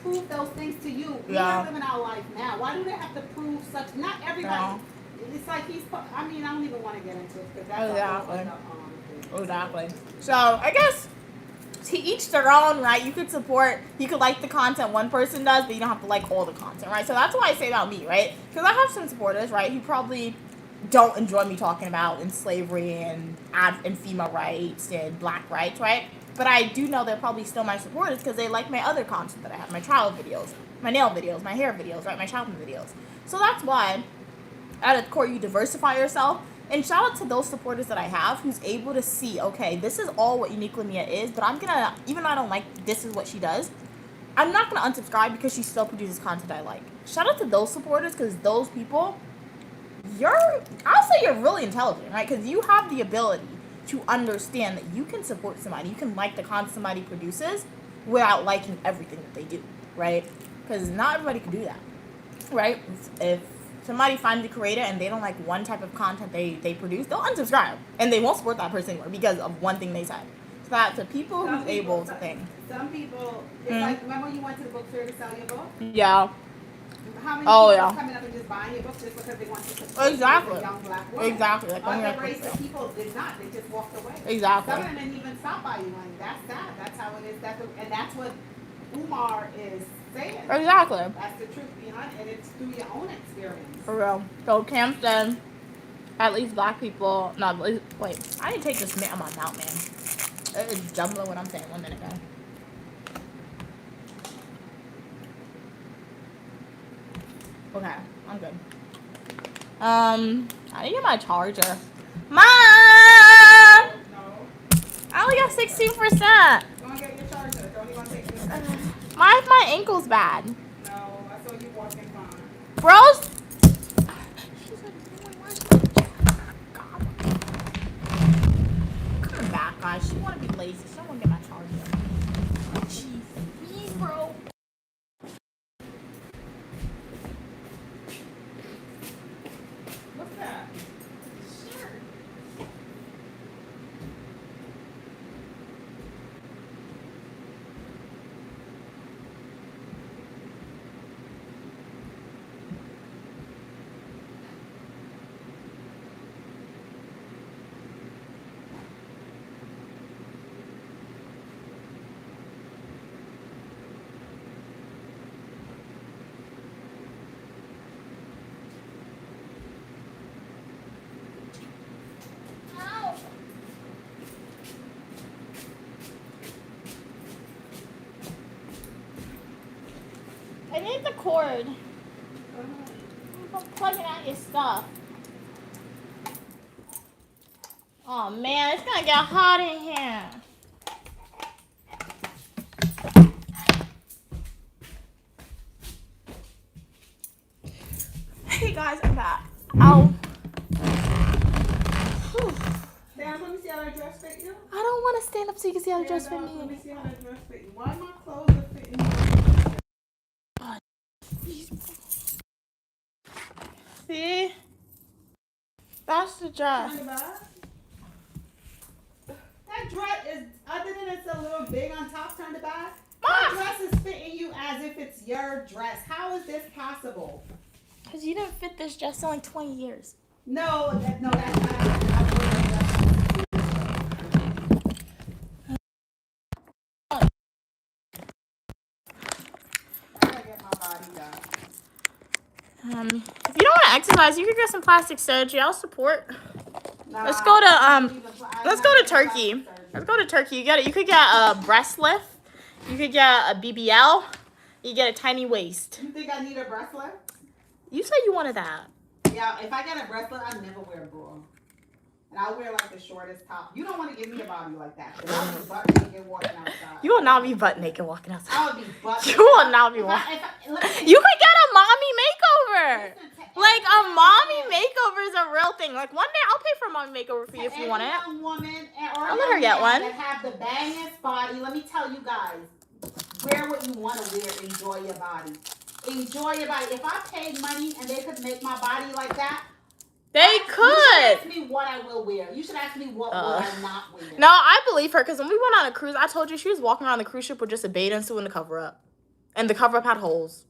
prove those things to you? We Yeah. are living our life now. Why do they have to prove such? Not everybody. Yeah. It's like I mean, I don't even want to get into it because that's Exactly. a whole thing. Exactly. So I guess to each their own, right? You could like the content one person does, but you don't have to like all the content, right? So that's why I say about me, right? Because I have some supporters, right, who probably don't enjoy me talking about slavery and female rights and black rights, right? But I do know they're probably still my supporters because they like my other content that I have, my child videos, my nail videos, my hair videos, right? My shopping videos. So that's why at its core you diversify yourself. And shout out to those supporters that I have who's able to see, okay, this is all what Uniquely Mia is, but I'm gonna, even though I don't like this is what she does, I'm not gonna unsubscribe because she still produces content I like. Shout out to those supporters because those people, I'll say you're really intelligent, right? Because you have the ability to understand that you can support somebody, you can like the content somebody produces without liking everything that they do, right? Because not everybody can do that, right? If somebody finds a creator and they don't like one type of content they produce, they'll unsubscribe and they won't support that person anymore because of one thing they said. So that to people who's able to think. Some people, it's like, remember you went to the book fair to sell your book? Yeah. How many Oh, people yeah. are coming up and just buying your book just because they want to support Exactly. a young black woman? Exactly. Like when we were Other at races, Cookville. people did not. They just walked away. Exactly. Some of them didn't even stop by you, and that's sad. That's how it is. And that's what Umar is saying. Exactly. That's the truth behind it, and it's through your own experience. For real. So Cam said, at least black people, no, at least, wait, I didn't take this on my mouth, man. It is jumbling what I'm saying. 1 minute, guys. Okay, I'm good. I need to get my charger. Mom! No. I only got 16%. Go and get your charger. Don't even take this. My ankle's bad. No, I saw you walking fine. Bros? Coming back, guys. She wanna be lazy. She don't wanna get my charger. Jeez. Please, bro. What's that? I need the cord. I'm plugging out your stuff. Oh man, it's gonna get hot in here. Hey guys, I'm back. Ow. Sam, let me see how that dress fit you. I don't want to stand up so you can see how the dress Stand fit up, Let me me. see how that dress fit you. Why my clothes are fitting you? See? That's the dress. Turn it back. That dress is, other than it's a little big on top, turn it back. That Mom! dress is fitting you as if it's your dress. How is this possible? Because you didn't fit this dress in like 20 years. No, that's not. I'm wearing that. If you don't want to exercise, you could get some plastic surgery. I'll support. Nah, Let's go to I let's go to have Turkey. plastic surgery. Let's go to Turkey. You could get a breast lift. You could get a BBL. You get a tiny waist. You think I need a breast lift? You said you wanted that. Yeah, if I get a breast lift, I never wear a bra. And I'll wear like the shortest top. You don't want to give me a body like that. 'Cause I'll be butt naked walking outside. You will not be butt naked walking outside. I would be butt naked. You will not be If walking. let me see. You could get a mommy makeover. Listen to Like every a young mommy woman. makeover is a real thing. Like one day I'll pay for a mommy makeover for you if you want it. Every young woman or I'll let her young get man one. that have the bangest body. Let me tell you guys, wear what you want to wear. Enjoy your body. Enjoy your body. If I paid money and they could make my body like that, They you should could. ask me what I will wear. You should ask me what will I not wear. No, I believe her because when we went on a cruise, I told you she was walking around the cruise ship with just a bathing suit and the cover up, and the cover up had holes.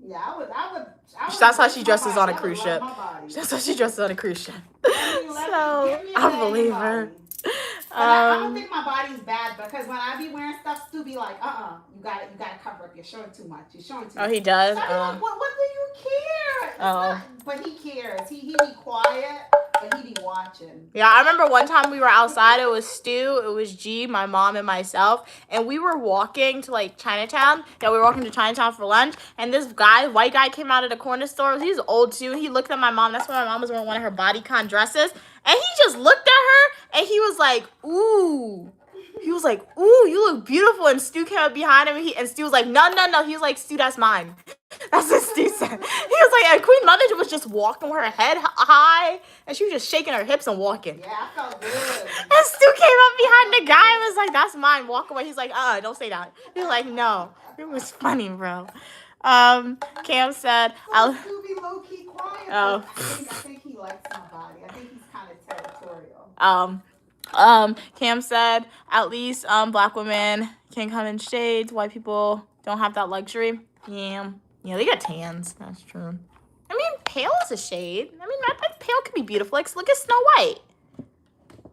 Yeah, I would. That's how she my dresses body. on a I would cruise love ship. my body. That's how she dresses on a cruise ship. Give me So a I banging believe her. body. But I don't think my body's bad because when I be wearing stuff, Stu be like, you gotta cover up. You're showing too much. You're showing too much. Oh, he does. So I be like, what do you care? It's Oh. not- but he cares. He be quiet and he be watching. Yeah, I remember one time we were outside. It was Stu, it was G, my mom, and myself, and we were walking to like Chinatown. Yeah, we were walking to Chinatown for lunch, and this guy, white guy, came out of the corner store. He's old too. He looked at my mom. That's when my mom was wearing one of her bodycon dresses, and he just looked at her, and he was like, "Ooh." He was like, "Ooh, you look beautiful." And Stu came up behind him, and Stu was like, "No." He was like, "Stu, that's mine." That's what Stu said. He was like, and Queen Mother was just walking with her head high, and she was just shaking her hips and walking. Yeah, I felt good. And Stu came up behind the guy and was like, "That's mine. Walk away." He's like, don't say that." He was like, "No." It was funny, bro. Cam said, Well, Stu be low key quiet. Oh. But I think he likes my body. I think he's kind of territorial. Cam said, at least black women can come in shades. White people don't have that luxury. Yeah, they got tans. That's true. I mean, pale is a shade. I mean, I think pale could be beautiful. Like, look at Snow White.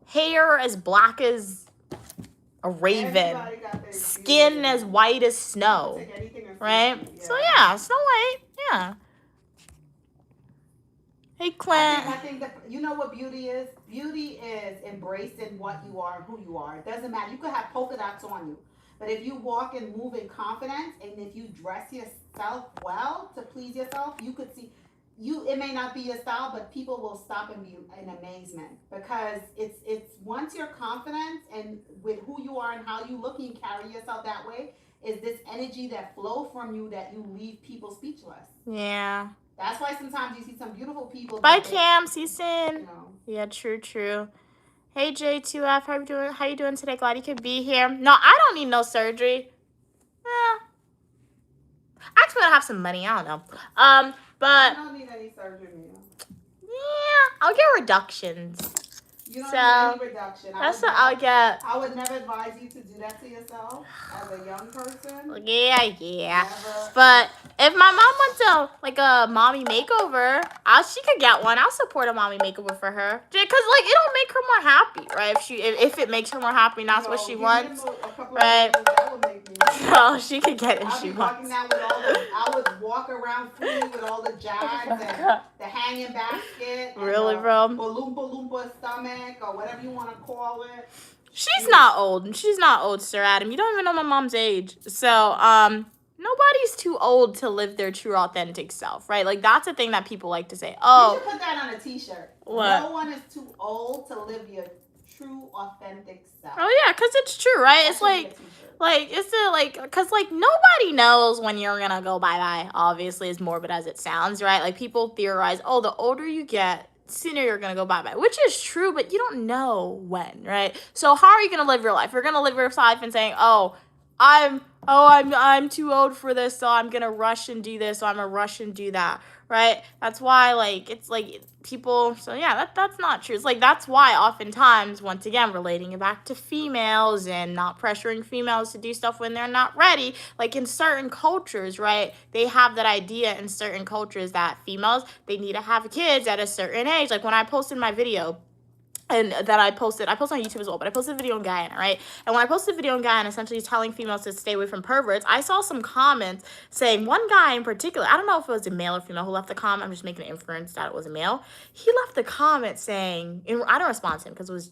Hair as black as a raven. Everybody got their Skin beauty. as white as snow. Take anything and Right? see it, So, yeah, Snow White. Yeah. Hey, Clint. I think that you know what beauty is? Beauty is embracing what you are and who you are. It doesn't matter. You could have polka dots on you. But if you walk and move in confidence and if you dress yourself well to please yourself, you could see it may not be your style, but people will stop and be in amazement because it's once you're confident and with who you are and how you look and you carry yourself that way, is this energy that flow from you that you leave people speechless. Yeah. That's why sometimes you see some beautiful people. Bye, that they- Cam. See you soon. You know, Yeah, true. Hey, J2F, how you doing today? Glad you could be here. No, I don't need no surgery. Actually, I have some money. I don't know. I But don't need any surgery, Mia. yeah, I'll get reductions. You don't So, need any reduction. That's what I'll get. I would never advise you to do that to yourself as a young person. Yeah. Never. But if my mom wants a mommy makeover, she could get one. I'll support a mommy makeover for her. Cause it'll make her more happy, right? If it makes her more happy, and that's what she Give me wants. a couple of right? things, that would make me So she could get it if I'll she be walking wants. down with I would walk around free with all the jags and the hanging basket. And Really, the bro? Balloompa stomach or whatever you want to call it. She's not old. She's not old, Sir Adam. You don't even know my mom's age. So, nobody's too old to live their true, authentic self, right? Like, that's a thing that people like to say. You Oh, should put that on a t-shirt. What? No one is too old to live your true, authentic self. oh yeah, because it's true, right? That It's should be a like, t-shirt. because, nobody knows when you're gonna go bye-bye, obviously, as morbid as it sounds, right? Like, people theorize, oh, the older you get, sooner you're gonna go bye-bye, which is true, but you don't know when, right? So how are you gonna live your life? You're gonna live your life and saying, I'm too old for this, so I'm gonna rush and do this, so I'm gonna rush and do that, right? That's why, it's like people. So yeah, that's not true. It's like that's why oftentimes, once again, relating it back to females and not pressuring females to do stuff when they're not ready. Like in certain cultures, right? They have that idea in certain cultures that females they need to have kids at a certain age. Like when I posted my video. and that I posted on YouTube as well, but I posted a video on Guyana, right? And when I posted a video on Guyana, essentially telling females to stay away from perverts, I saw some comments saying, one guy in particular, I don't know if it was a male or female who left the comment, I'm just making an inference that it was a male. He left the comment saying, and I don't respond to him because it was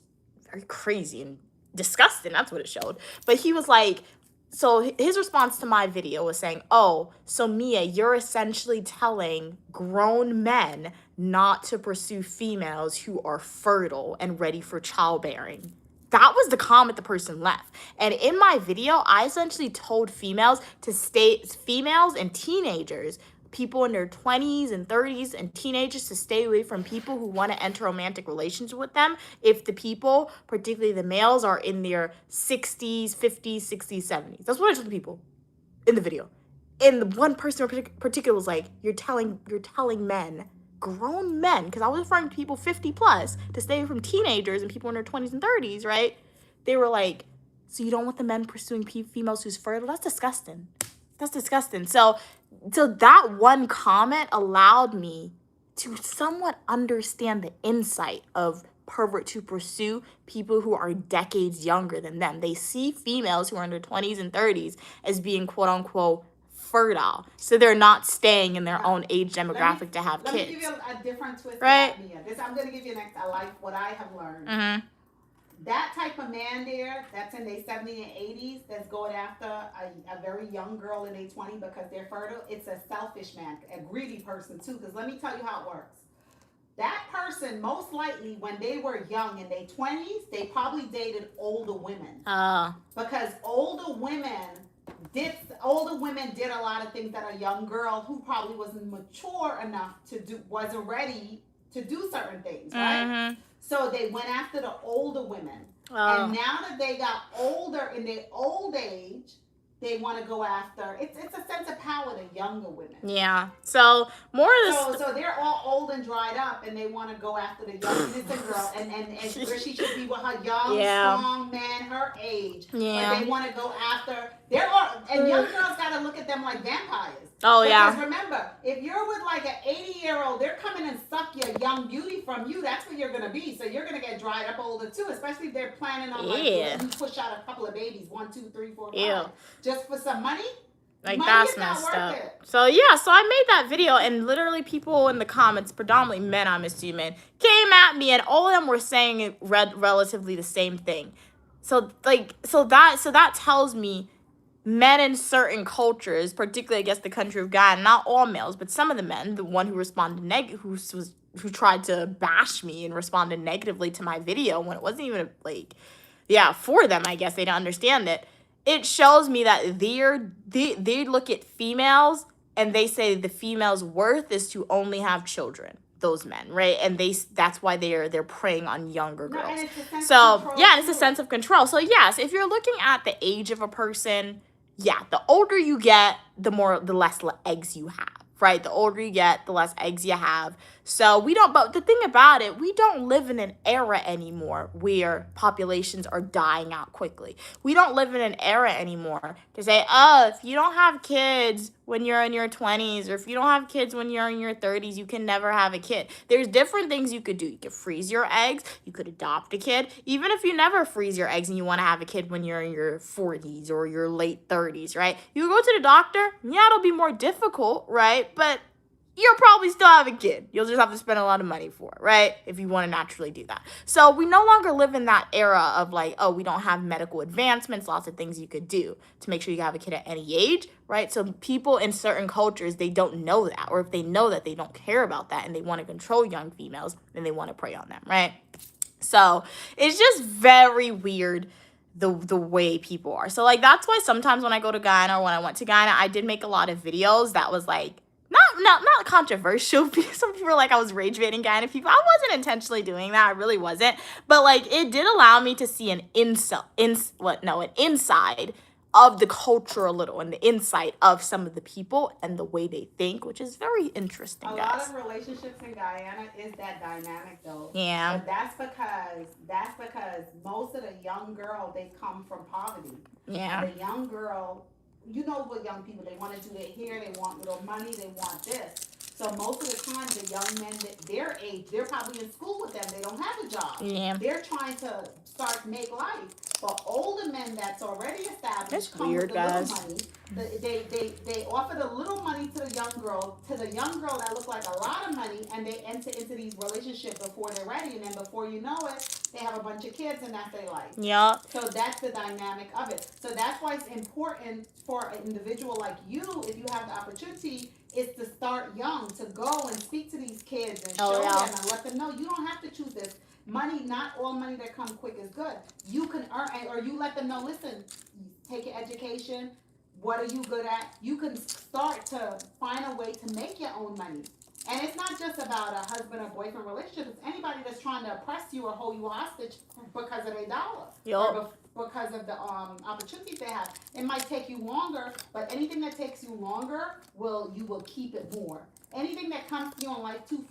very crazy and disgusting, that's what it showed. But he was like, so his response to my video was saying, oh, so Mia, you're essentially telling grown men not to pursue females who are fertile and ready for childbearing. That was the comment the person left. And in my video, I essentially told females and teenagers, people in their 20s and 30s and teenagers, to stay away from people who want to enter romantic relations with them if the people, particularly the males, are in their 60s, 50s, 60s, 70s. That's what I told the people in the video. And the one person in particular was like, you're telling men, grown men, because I was referring to people 50 plus, to stay away from teenagers and people in their 20s and 30s, right? They were like, so you don't want the men pursuing females who's fertile? That's disgusting. That's disgusting. So that one comment allowed me to somewhat understand the insight of perverts who pursue people who are decades younger than them. They see females who are in their 20s and 30s as being quote unquote fertile. So they're not staying in their own age demographic to have kids. Let me give you a different twist. Right? I'm going to give you next. I like what I have learned. Mm-hmm. That type of man there, that's in their 70s and 80s, that's going after a very young girl in their 20s because they're fertile, it's a selfish man, a greedy person too. Because let me tell you how it works. That person, most likely, when they were young in their 20s, they probably dated older women. Because older women did a lot of things that a young girl who probably wasn't mature enough to do, wasn't ready to do certain things, right? Mm-hmm. So they went after the older women. And now that they got older in their old age, they want to go after, it's a sense of power to younger women. Yeah. So more of this. So they're all old and dried up, and they want to go after the young innocent girl, and where she should be with her young, strong man, her age. Yeah. But they want to go after. And young girls got to look at them like vampires. Oh, yeah. Because remember, if you're with like an 80-year-old, they're coming and suck your young beauty from you. That's what you're going to be. So you're going to get dried up older too, especially if they're planning on like, you push out a couple of babies, 1, 2, 3, 4, 5, just for some money. Like, that's messed up. So, yeah, so I made that video, and literally people in the comments, predominantly men, I'm assuming, came at me, and all of them were saying relatively the same thing. So that tells me men in certain cultures, particularly, I guess, the country of Ghana, not all males, but some of the men, the one who responded who tried to bash me and responded negatively to my video when it wasn't even, for them, I guess, they didn't understand it. It shows me that they look at females and they say the female's worth is to only have children. Those men, right? And that's why they're preying on younger girls. It's a sense of control. So yes, if you're looking at the age of a person, the older you get, the less eggs you have. Right? The older you get, the less eggs you have. But the thing about it, we don't live in an era anymore where populations are dying out quickly. We don't live in an era anymore to say, if you don't have kids when you're in your 20s, or if you don't have kids when you're in your 30s, you can never have a kid. There's different things you could do. You could freeze your eggs. You could adopt a kid. Even if you never freeze your eggs and you want to have a kid when you're in your 40s or your late 30s, right? You go to the doctor. Yeah, it'll be more difficult, right? But you'll probably still have a kid. You'll just have to spend a lot of money for it, right? If you want to naturally do that. So we no longer live in that era of we don't have medical advancements, lots of things you could do to make sure you have a kid at any age, right? So people in certain cultures, they don't know that. Or if they know that, they don't care about that and they want to control young females and they want to prey on them, right? So it's just very weird the way people are. So that's why sometimes when I go to Guyana or when I went to Guyana, I did make a lot of videos that was not controversial. Some people were like I was rage baiting Guyana people. I wasn't intentionally doing that. I really wasn't. But it did allow me to see an inside of the culture a little, and the insight of some of the people and the way they think, which is very interesting. A lot of relationships in Guyana is that dynamic though. Yeah. But that's because most of the young girls, they come from poverty. Yeah. And the young girl, you know what young people, they want to do their hair, they want little money, they want this. So most of the time, the young men that their age, they're probably in school with them. They don't have a job. Yeah. They're trying to start to make life. But older men that's already established That's come weird, with the little guys. money. They offer the little money to the young girl, that look like a lot of money, and they enter into these relationships before they're ready, and then before you know it, they have a bunch of kids, and that's their life. Yeah. So that's the dynamic of it. So that's why it's important for an individual like you, if you have the opportunity, is to start young, to go and speak to these kids and show them and let them know you don't have to choose this. Money, not all money that comes quick is good. You can earn, or you let them know, listen, take your education. What are you good at? You can start to find a way to make your own money. And it's not just about a husband or boyfriend relationship. It's anybody that's trying to oppress you or hold you hostage because of their dollar. Yup. Or because of the opportunities they have. It might take you longer, but anything that takes you longer, you will keep it more. Anything that comes to you in life too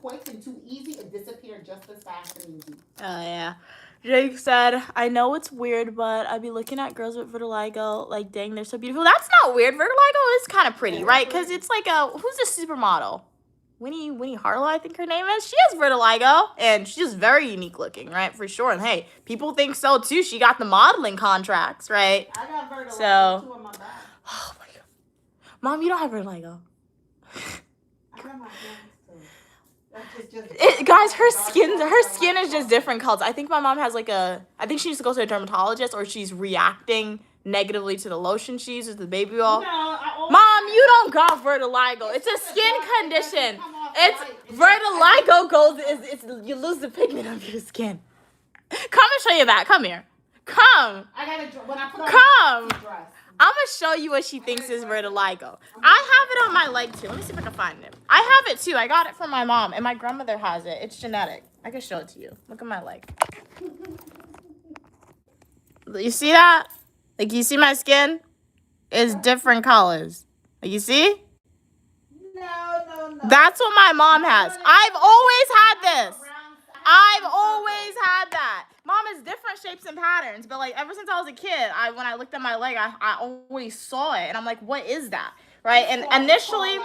quick and too easy, it disappears just as fast and easy. Oh, yeah. Jake said, I know it's weird, but I'd be looking at girls with vitiligo, like, dang, they're so beautiful. That's not weird. Vitiligo is kind of pretty, right? Because it's like who's the supermodel? Winnie Harlow, I think her name is. She has vitiligo, and she's very unique looking, right? For sure. And, hey, people think so, too. She got the modeling contracts, right? I got vitiligo, too, on my back. Oh, my God. Mom, you don't have vitiligo. I got my hands, too. Guys, her skin is just different colors. I think my mom has I think she needs to go to a dermatologist, or she's reacting negatively to the lotion she uses, the baby oil. Mom, you don't got vitiligo. It's a skin condition. It's vitiligo you lose the pigment of your skin. Come and show you that. Come here. Come. When I put on Come. dress. I'm going to show you what she thinks is vitiligo. I have it on my leg, too. Let me see if I can find it. I have it, too. I got it from my mom, and my grandmother has it. It's genetic. I can show it to you. Look at my leg. You see that? Like, you see my skin? It's different colors. Like, you see? No. That's what my mom has. I've always had this. I've always had that. Mom, is different shapes and patterns, but like ever since I was a kid, when I looked at my leg, I always saw it, and I'm like, what is that, right? And initially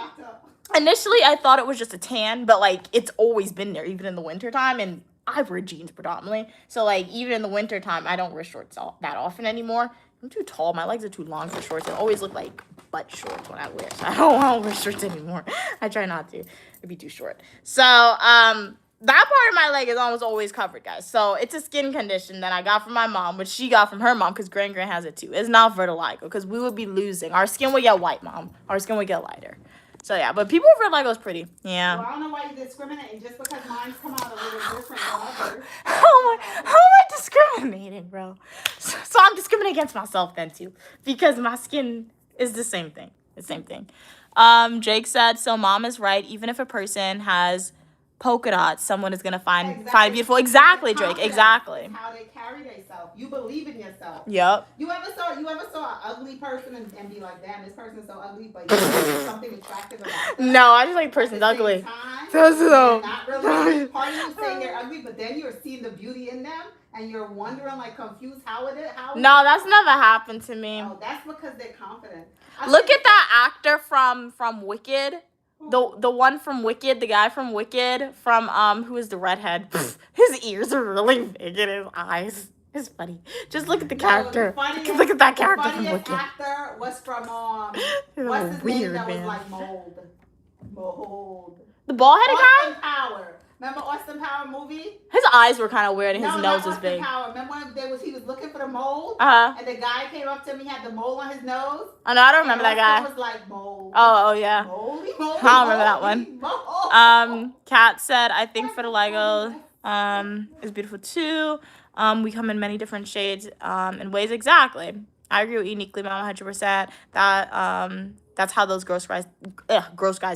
I thought it was just a tan, but like it's always been there, even in the wintertime, and I wear jeans predominantly, so like even in the wintertime, I don't wear shorts that often anymore. I'm too tall. My legs are too long for shorts. They always look like butt shorts when I wear, so I don't wear shorts anymore. I try not to. It'd be too short. So that part of my leg is almost always covered, guys. So it's a skin condition that I got from my mom, which she got from her mom, because Gran has it too. It's not vitiligo, because we would be losing. Our skin would get white, Mom. Our skin would get lighter. So yeah, but people with vitiligo is pretty. Yeah. Well, I don't know why you discriminate just because mine's come out a little different than others. How am I discriminating, bro? So I'm discriminating against myself then too, because my skin is the same thing. The same thing. Jake said, so Mom is right. Even if a person has polka dots, someone is gonna find beautiful. Exactly, Drake. Exactly. How they carry themselves. You believe in yourself. Yep. You ever saw an ugly person and be like, damn, this person is so ugly, but you see something attractive about them? No, I just like person's ugly. That's not really. Part of you saying they're ugly, but then you're seeing the beauty in them, and you're wondering, like, confused how it is. No, that's never happened to me. Oh, that's because they're confident. Look at that actor from Wicked. The one from Wicked, the guy from Wicked, from who is the redhead? His ears are really big and his eyes. It's funny. Just look at the character. Look at that character from Wicked. The funniest actor was from what's his name that was like mold. The bald-headed guy? Austin Power. Remember Austin Power movie? His eyes were kind of weird and his nose was big. Power. Remember when he was looking for the mold? And the guy came up to him, he had the mole on his nose? Oh, no, I don't remember that guy. It was like mold. Oh, yeah. Moldy, I don't remember that one. Kat said, I think vitiligo is beautiful too. We come in many different shades and ways. Exactly. I agree with uniquely, Mom, 100%. That's how those gross guys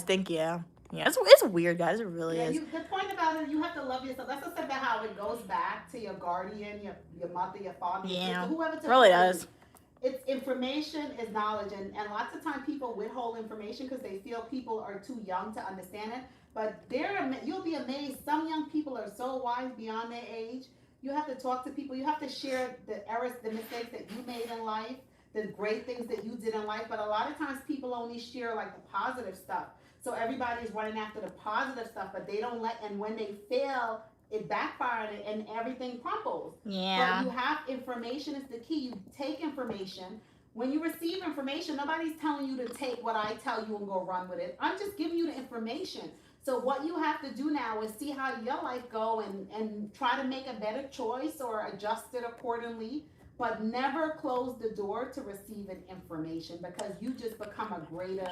think, yeah. Yeah, it's weird, guys. It really is. The point about it, you have to love yourself. That's what's about how it goes back to your guardian, your mother, your father, your sister, whoever. It really does. It's information is knowledge, and lots of times people withhold information because they feel people are too young to understand it. But you'll be amazed. Some young people are so wise beyond their age. You have to talk to people. You have to share the errors, the mistakes that you made in life, the great things that you did in life. But a lot of times people only share like the positive stuff. So everybody's running after the positive stuff, but they don't and when they fail, it backfired and everything crumbles. Yeah. But you have information is the key. You take information. When you receive information, nobody's telling you to take what I tell you and go run with it. I'm just giving you the information. So what you have to do now is see how your life go and try to make a better choice or adjust it accordingly. But never close the door to receiving information because you just become a greater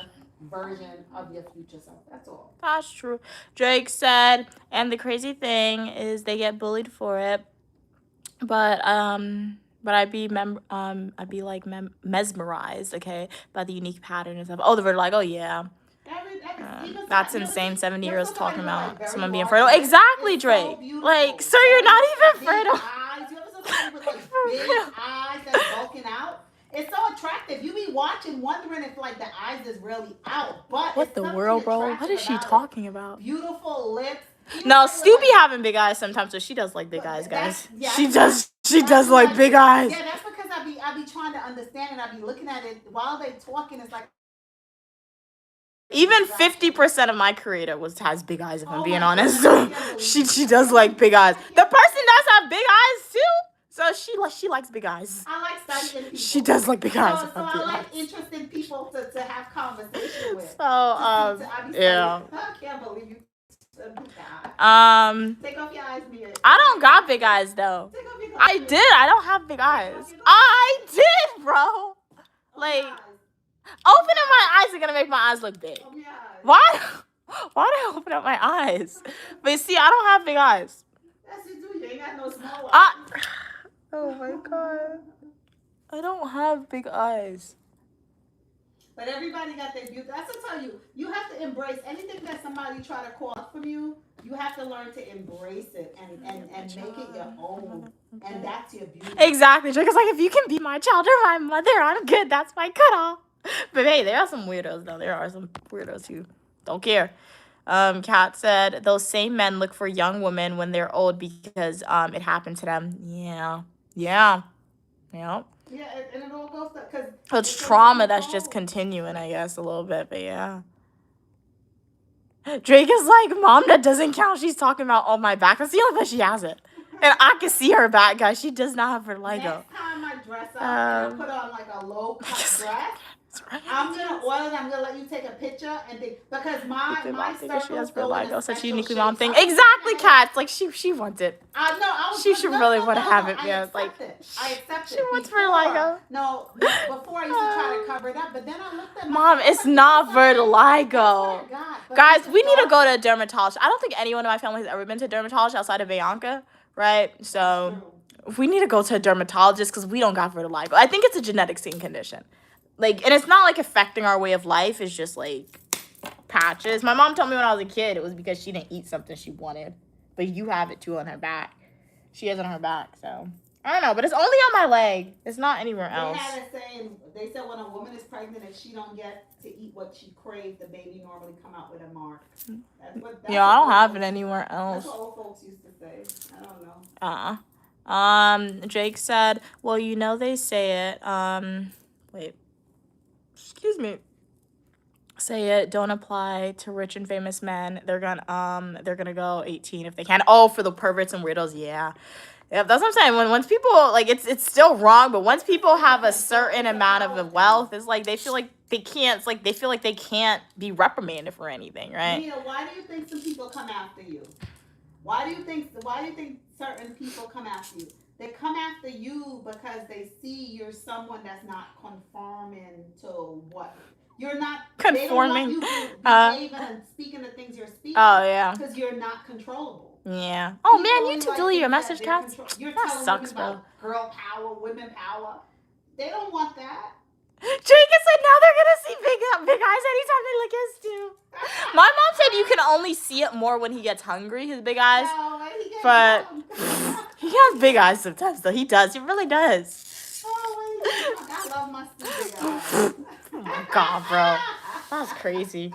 version of your future self. That's all. That's true. Drake said, and the crazy thing is they get bullied for it, but I'd be mesmerized, okay, by the unique pattern and stuff. Oh, they're like, oh yeah. That's insane. 70 years talking about someone being fertile. Exactly, Drake. Like, sir, you're not even fertile. With like big eyes that's bulking out. It's so attractive. You be watching, wondering if like the eyes is really out. But what the world, bro? What is she talking about? Beautiful lips. No, Stu be having big eyes sometimes, so she does like big eyes, guys. She does like big eyes. Yeah, that's because I be trying to understand and I be looking at it while they talking. It's like even 50% of my creator has big eyes, if I'm being honest. So she does like big eyes. The person does have big eyes too. So she likes big eyes. I like studying people. She does like big eyes. So I like interesting people to have conversation with. So yeah. I can't believe you. Take off your eyes, Mia. I don't got big eyes though. Take off your I did. I don't have big eyes. I did, bro. Like, opening my eyes are gonna make my eyes look big. Why do I open up my eyes? But see, I don't have big eyes. Yes, you do. You ain't got no small eyes. Oh my god. I don't have big eyes. But everybody got their beauty. That's to tell you, you have to embrace anything that somebody try to call from you. You have to learn to embrace it and make it your own. And that's your beauty. Exactly. Because like, if you can be my child or my mother, I'm good. That's my cutoff. But hey, there are some weirdos though. There are some weirdos who don't care. Kat said, those same men look for young women when they're old because it happened to them. Yeah. Yeah. Yeah, and it all goes to, because it's trauma that's just continuing, I guess, a little bit, but yeah. Drake is like, mom, that doesn't count. She's talking about, oh, my back. That's the only place she has it. And I can see her back, guys. She does not have her Lego. Next time I dress up and I put on like a low cut dress, I'm gonna order them. I'm gonna let you take a picture and because my she has her Lego, such a uniquely mom thing. Exactly, Kat. Like she wants it. She should really want to have it. Yeah, like I accept it. She wants her Lego. No, before I used to try to cover it up, but then I looked at mom. It's not vertigo. Guys, we need to go to a dermatologist. I don't think anyone in my family has ever been to a dermatologist outside of Bianca, right? So we need to go to a dermatologist because we don't got vertigo. I think it's a genetic skin condition. Like, and it's not like affecting our way of life. It's just like patches. My mom told me when I was a kid it was because she didn't eat something she wanted. But you have it too on her back. She has it on her back, so I don't know. But it's only on my leg. It's not anywhere else. They had a saying. They said when a woman is pregnant, if she don't get to eat what she craved, the baby normally come out with a mark. That's I don't have it anywhere else. That's what old folks used to say. I don't know. Jake said, well, you know they say it. Wait. Excuse me. Say it. Don't apply to rich and famous men. They're gonna go 18 if they can. Oh, for the perverts and weirdos, yeah. Yeah, that's what I'm saying. Once people like it's still wrong, but once people have a certain amount of wealth, it's like they feel like they can't. It's like they feel like they can't be reprimanded for anything, right? Nina, why do you think some people come after you? Why do you think certain people come after you? They come after you because they see you're someone that's not conforming to what you're not conforming. They don't want you to and speaking the things you're speaking. Oh yeah. Because you're not controllable. Yeah. Oh man, you two delete your message, Kat. That sucks, bro. Girl power, women power. They don't want that. Jacob said now they're gonna see big eyes anytime they look at Stu. My mom said you can only see it more when he gets hungry, his big eyes. No, but he has big eyes sometimes, though. He does. He really does. Oh, I love my Stu big eyes. Oh my god, bro. That's crazy.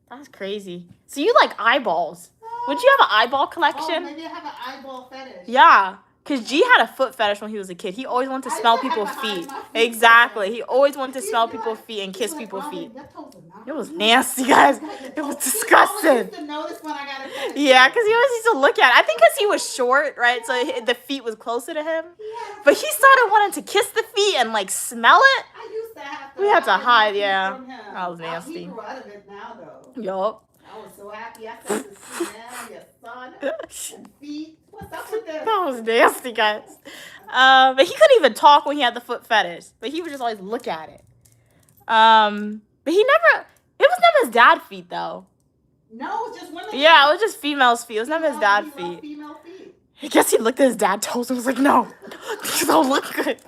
That's crazy. So you like eyeballs. Would you have an eyeball collection? Oh, maybe I have an eyeball fetish. Yeah. Because G had a foot fetish when he was a kid. He always wanted to smell people's feet. Exactly. He always wanted to smell people's feet and kiss people's feet. It was nasty, guys. It was disgusting. I used to notice when I got a pedicure. Yeah, because he always used to look at it. I think because he was short, right? So the feet was closer to him. But he started wanting to kiss the feet and like smell it. I used to have to. We had to hide hide, my feet yeah. from him. That was nasty. He grew out of it now, though. Yup. I was so happy. I said to see now your son and feet. What's up with this? That was nasty, guys. But he couldn't even talk when he had the foot fetish. But he would just always look at it. But he never. It was never his dad's feet though. No, it was just women's. Yeah, it was just female's feet. It was never his dad's He loved feet. female feet. I guess he looked at his dad's toes and was like, "No, these don't look good."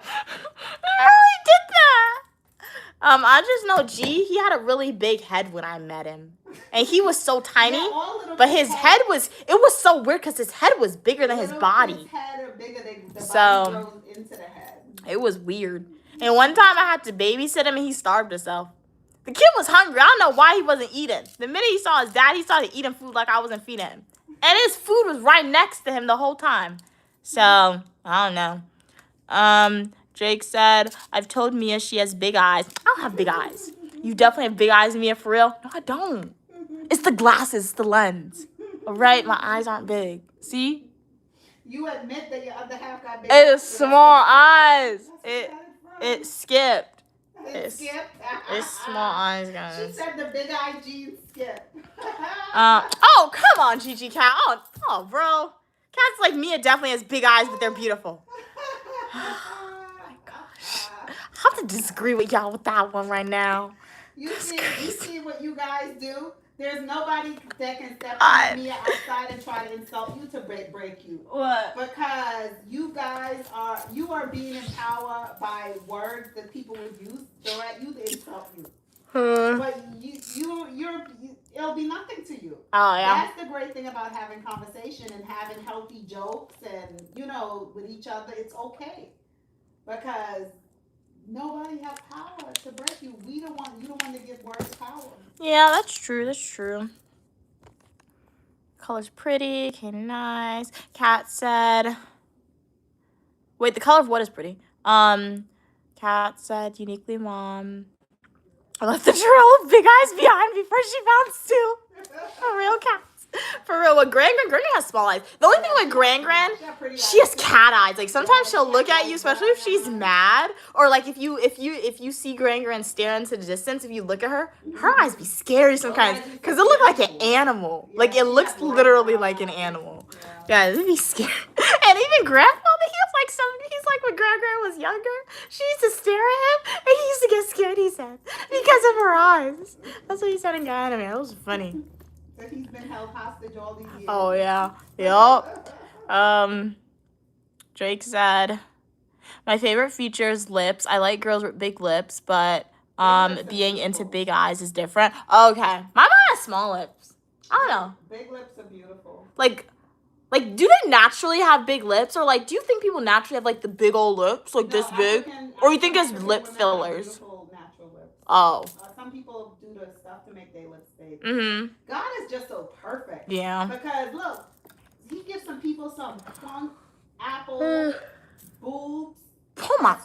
I really did that. I just know G. He had a really big head when I met him, and he was so tiny. Yeah, all little But his kids' head was. It was so weird because his head was bigger than his little body. kids' head are bigger. The So- body grows into the head. It was weird. And one time I had to babysit him and he starved himself. The kid was hungry. I don't know why he wasn't eating. The minute he saw his dad, he started eating food like I wasn't feeding him. And his food was right next to him the whole time. So, I don't know. Jake said, I've told Mia she has big eyes. I don't have big eyes. You definitely have big eyes, Mia, for real? No, I don't. It's the glasses, it's the lens. All right, my eyes aren't big. See? You admit that your other half got big. It is small eyes. That's where you got from. It skipped. It skipped. It's small eyes, She guys. said the big eye jeans skip. Oh, come on, Gigi Cat. Oh, bro. Cats like Mia definitely has big eyes, but they're beautiful. I have to disagree with y'all with that one right now. You see what you guys do? There's nobody that can step I- on Mia outside and try to insult you to break you. What? Because you guys are being empowered by words that people would use throw at you to insult you. But it'll be nothing to you. Oh, yeah. That's the great thing about having conversation and having healthy jokes and with each other. It's okay because nobody has power to break you. You don't want to give words power. Yeah, that's true. That's true. Color's pretty. Okay, nice. Cat said. Wait, the color of what is pretty? Cat said uniquely mom. I left the trail of big eyes behind before she found Stu. For real, cats. For real, with Gran has small eyes. The only thing with Gran, she has cat eyes. Like sometimes she'll look at you, especially if she's mad, or like if you see Gran stare into the distance. If you look at her eyes be scary sometimes because it look like an animal. Like it looks literally like an animal. Yeah, it'd be scary. And even grandfather, he's like when Gran was younger, she used to stare at him and he used to get scared, he said, because of her eyes. That's what he said in Guy Anime. That was funny. So he's been held hostage all these years. Oh yeah. Yup. Drake said, my favorite feature is lips. I like girls with big lips, but being into big eyes is different. Okay. My mom has small lips. I don't know. Big lips are beautiful. Like, do they naturally have big lips? Or, like, do you think people naturally have, like, the big old lips, like this big? Or you think it's lip fillers? Beautiful natural lips. Oh. Some people do the stuff to make their lips big. Mm-hmm. God is just so perfect. Yeah. Because, look, he gives some people some plump apple boobs. Oh my.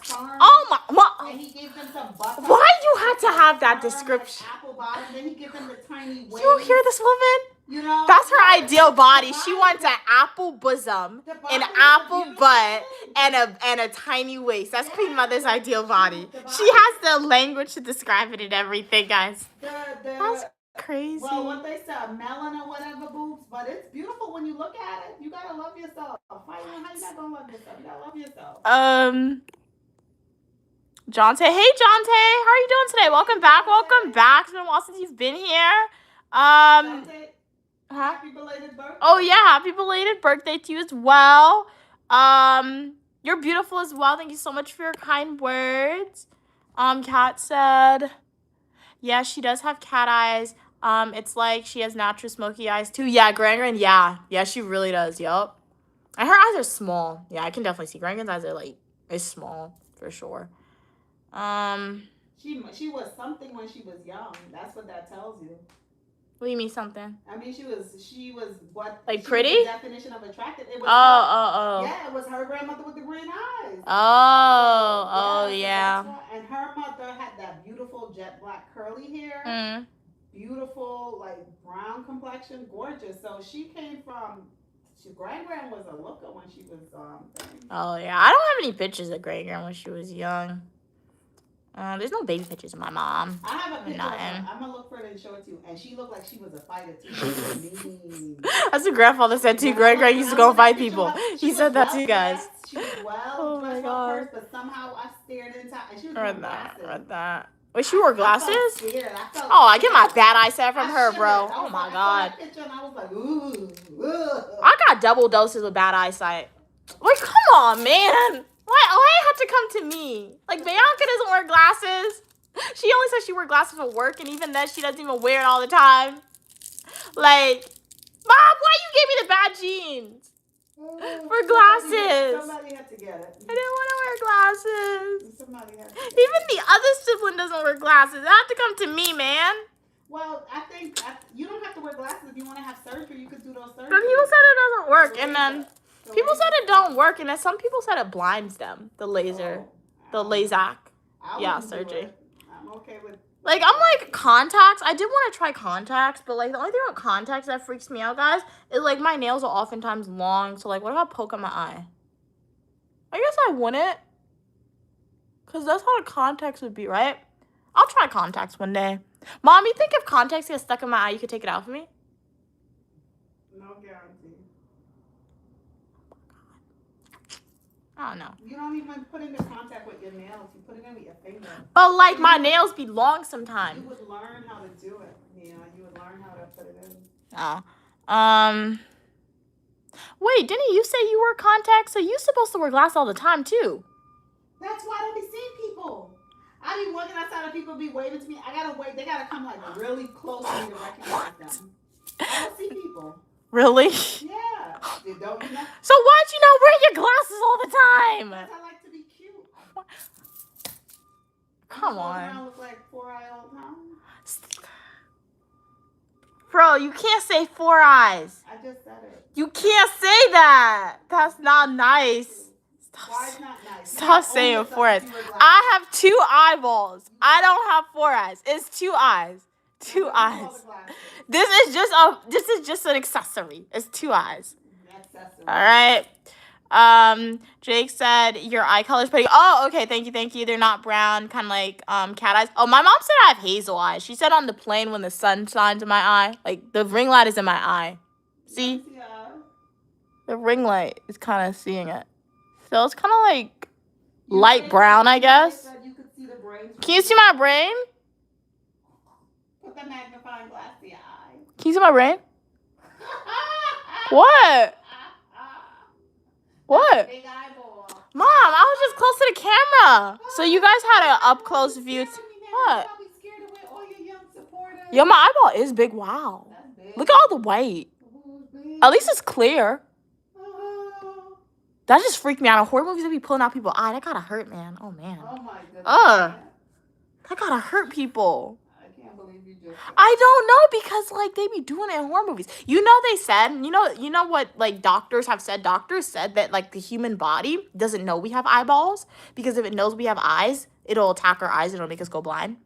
And he gives them some butt. Why you had to have that description? Like apple bottom. Then he gives them the tiny waist. You hear this woman? You know? That's her ideal body. She wants an apple bosom, The body an is apple beautiful. butt, and a tiny waist. That's Queen Mother's ideal body. She has the language to describe it and everything, guys. That's crazy. Well, what they say, melon or whatever boobs, but it's beautiful when you look at it. You gotta love yourself. How you not gonna love yourself? You gotta love yourself. Jonte. Hey, Jonte. How are you doing today? Welcome back. Welcome back. It's been a while since you've been here. Happy belated birthday. Oh, yeah. Happy belated birthday to you as well. You're beautiful as well. Thank you so much for your kind words. Kat said, yeah, she does have cat eyes. It's like she has natural smoky eyes too. Yeah, Gran. Yeah, she really does. Yup. And her eyes are small. Yeah, I can definitely see Gran's eyes are is small for sure. She was something when she was young. That's what that tells you. What do you mean something? I mean, she was what? Like she pretty? Was the definition of attractive. It was Oh. Yeah, it was her grandmother with the green eyes. Oh, So yeah. and her mother had that beautiful jet black curly hair. Mm. Beautiful, like brown complexion, gorgeous. So she came from. Grand was a looker when she was thing. Oh yeah, I don't have any pictures of Great Grand when she was young. There's no baby pictures of my mom. I have a picture of her. Nothing. I'm gonna look for it and show it to you. And she looked like she was a fighter too. She was mean. That's what grandfather said too. Great Grand used to go fight people. He said that to you guys. She was well Oh my dressed God. up first, but somehow I stared into and she was Read wearing that. glasses. Read that. Wait, she wore I felt glasses? scared. Oh, I get my bad eyesight from I her, shivered. bro. I Oh was my like, God. I saw that picture and I was like, ooh. I got double doses of bad eyesight. Like, come on, man. Why it have to come to me? Like, Bianca doesn't wear glasses. She only says she wears glasses for work, and even then, she doesn't even wear it all the time. Like, Mom, why you gave me the bad jeans? For glasses. Somebody had to get it. I didn't want to wear glasses. Somebody had to get Even it. the other sibling doesn't wear glasses. It have to come to me, man. Well, I think you don't have to wear glasses if you want to have surgery. You could do those surgeries. But people said it doesn't work, and then The people laser. said it don't work, and then some people said it blinds them. The laser, the LASIK. I Yeah, wouldn't do surgery. it. I'm okay with. Like, I'm like, contacts. I did want to try contacts, but like, the only thing with contacts that freaks me out, guys, is like my nails are oftentimes long. So like, what if I poke on my eye? I guess I wouldn't, cause that's how the contacts would be, right? I'll try contacts one day. Mom, you think if contacts get stuck in my eye, you could take it out for me? No guarantee. I don't know. You don't even put into contact with your nails. You put it in with your finger. But like, my nails be long You sometimes. would learn how to do it. You know, you would learn how to put it in. Oh. Wait, didn't you say you wear contacts? So you supposed to wear glasses all the time too? That's why I don't be seeing people. I be walking outside and people be waving to me. I gotta wait. They gotta come like really close to me to recognize them. I don't see people. Really? Yeah. They don't, you know? So why'd you not wear your glasses all the time? I like to be cute. Come I on. look like 4-eye all the time. Bro, you can't say 4 eyes. I just said it. You can't say that. That's not nice. Why is not nice? Stop saying 4 eyes. I have 2 eyeballs. I don't have 4 eyes. It's 2 eyes. 2 eyes. This is just an accessory. It's 2 eyes. All right. Jake said your eye color's pretty. Oh, okay. Thank you. They're not brown, kind of like cat eyes. Oh, my mom said I have hazel eyes. She said on the plane when the sun shines in my eye, like the ring light is in my eye. See, the ring light is kind of seeing it. So it's kind of like light brown, I guess. Can you see my brain? Put the magnifying glass to your eye. Can you see my brain? What? What? Big eyeball. Mom, I was just close to the camera. So you guys had an up close view. What? Yo, my eyeball is big. Wow. Look at all the white. At least it's clear. That just freaked me out. In horror movies, they be pulling out people's eye. That gotta hurt, man. Oh, man. Oh my goodness. That gotta hurt people. I can't believe you just. I don't know, because like they be doing it in horror movies. You know, they said, you know what like doctors have said? Doctors said that like the human body doesn't know we have eyeballs, because if it knows we have eyes, it'll attack our eyes and it'll make us go blind.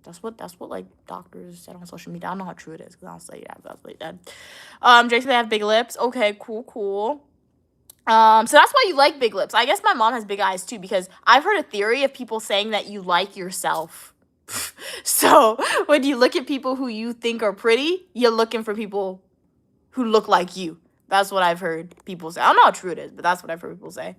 That's what like doctors said on social media. I don't know how true it is, because I don't say that. That's what they said. Jake said they have big lips. Okay, cool. So that's why you like big lips. I guess my mom has big eyes too, because I've heard a theory of people saying that you like yourself. So when you look at people who you think are pretty, you're looking for people who look like you. That's what I've heard people say. I don't know how true it is, but that's what I've heard people say.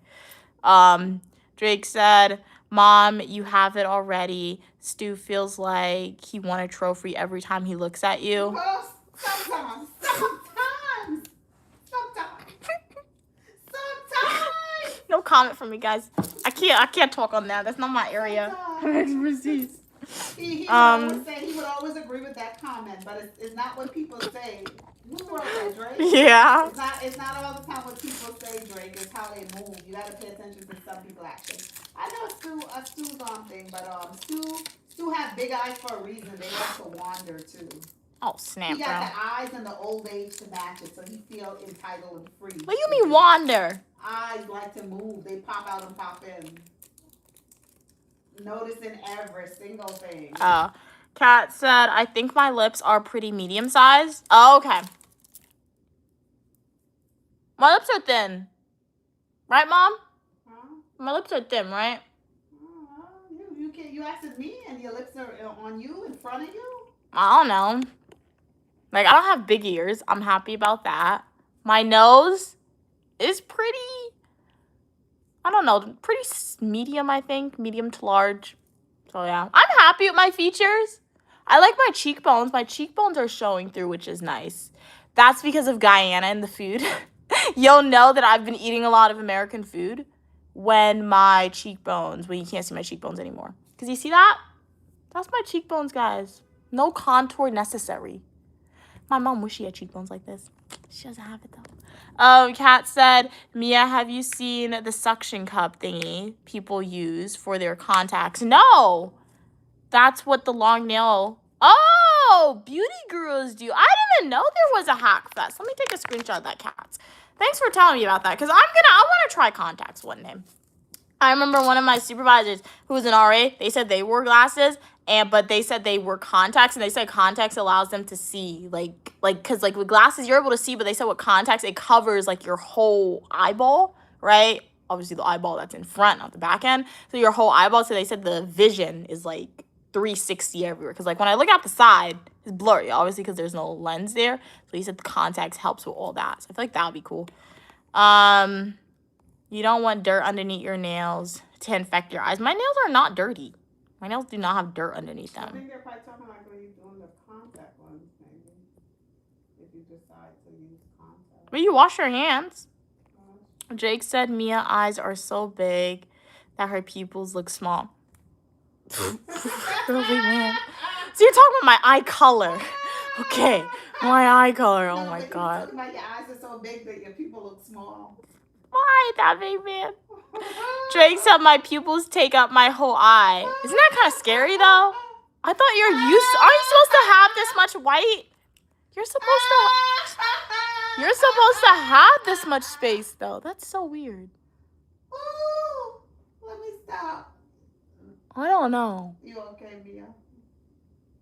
Drake said, Mom, you have it already. Stu feels like he won a trophy every time he looks at you. Well, sometimes. No comment from me, guys. I can't talk on that. That's not my area of expertise. He would always agree with that comment, but it's not what people say. Who wrote that, Drake? Yeah. It's not all the time what people say, Drake. It's how they move. You got to pay attention to some people's actions. I know Stu's thing, but Stu have big eyes for a reason. They like to wander too. Oh, snap, He got bro. the eyes and the old age to match it, so he feel entitled and free. What do you mean wander? Eyes like to move. They pop out and pop in. noticing every single thing. Kat said, I think my lips are pretty medium sized. Oh, okay. My lips are thin. Right, Mom? Huh? My lips are thin, right? You asked me and your lips are on you, in front of you? I don't know. Like, I don't have big ears. I'm happy about that. My nose is pretty, I don't know, pretty medium, I think. Medium to large. So, yeah. I'm happy with my features. I like my cheekbones. My cheekbones are showing through, which is nice. That's because of Guyana and the food. You'll know that I've been eating a lot of American food when you can't see my cheekbones anymore. Because you see that? That's my cheekbones, guys. No contour necessary. My mom wish she had cheekbones like this. She doesn't have it, though. Kat said, Mia, have you seen the suction cup thingy people use for their contacts? No! That's what the long nail... Oh! Beauty gurus do. I didn't even know there was a hack fest. Let me take a screenshot of that, Kat. Thanks for telling me about that, because I want to try contacts one day. I remember one of my supervisors who was an RA, they said they wore glasses, but they said they wore contacts, and they said contacts allows them to see, because with glasses, you're able to see, but they said with contacts, it covers, your whole eyeball, right? Obviously, the eyeball that's in front, not the back end. So your whole eyeball, so they said the vision is, 360 everywhere. Because, when I look out the side, it's blurry, obviously, because there's no lens there. So he said the contacts helps with all that. So I feel like that would be cool. You don't want dirt underneath your nails to infect your eyes. My nails are not dirty. My nails do not have dirt underneath them. I think they're probably talking like when you're doing the contact ones, maybe. If you decide to use contact. But you wash your hands. Jake said Mia eyes are so big that her pupils look small. Really, man. So you're talking about my eye color. Okay. My eye color. Oh my God. Your eyes are so big that your pupils look small. Why that big, man? Drake said my pupils take up my whole eye. Isn't that kind of scary, though? I thought aren't you supposed to have this much white? You're supposed to have this much space, though. That's so weird. Ooh, let me stop. I don't know. You okay, Mia?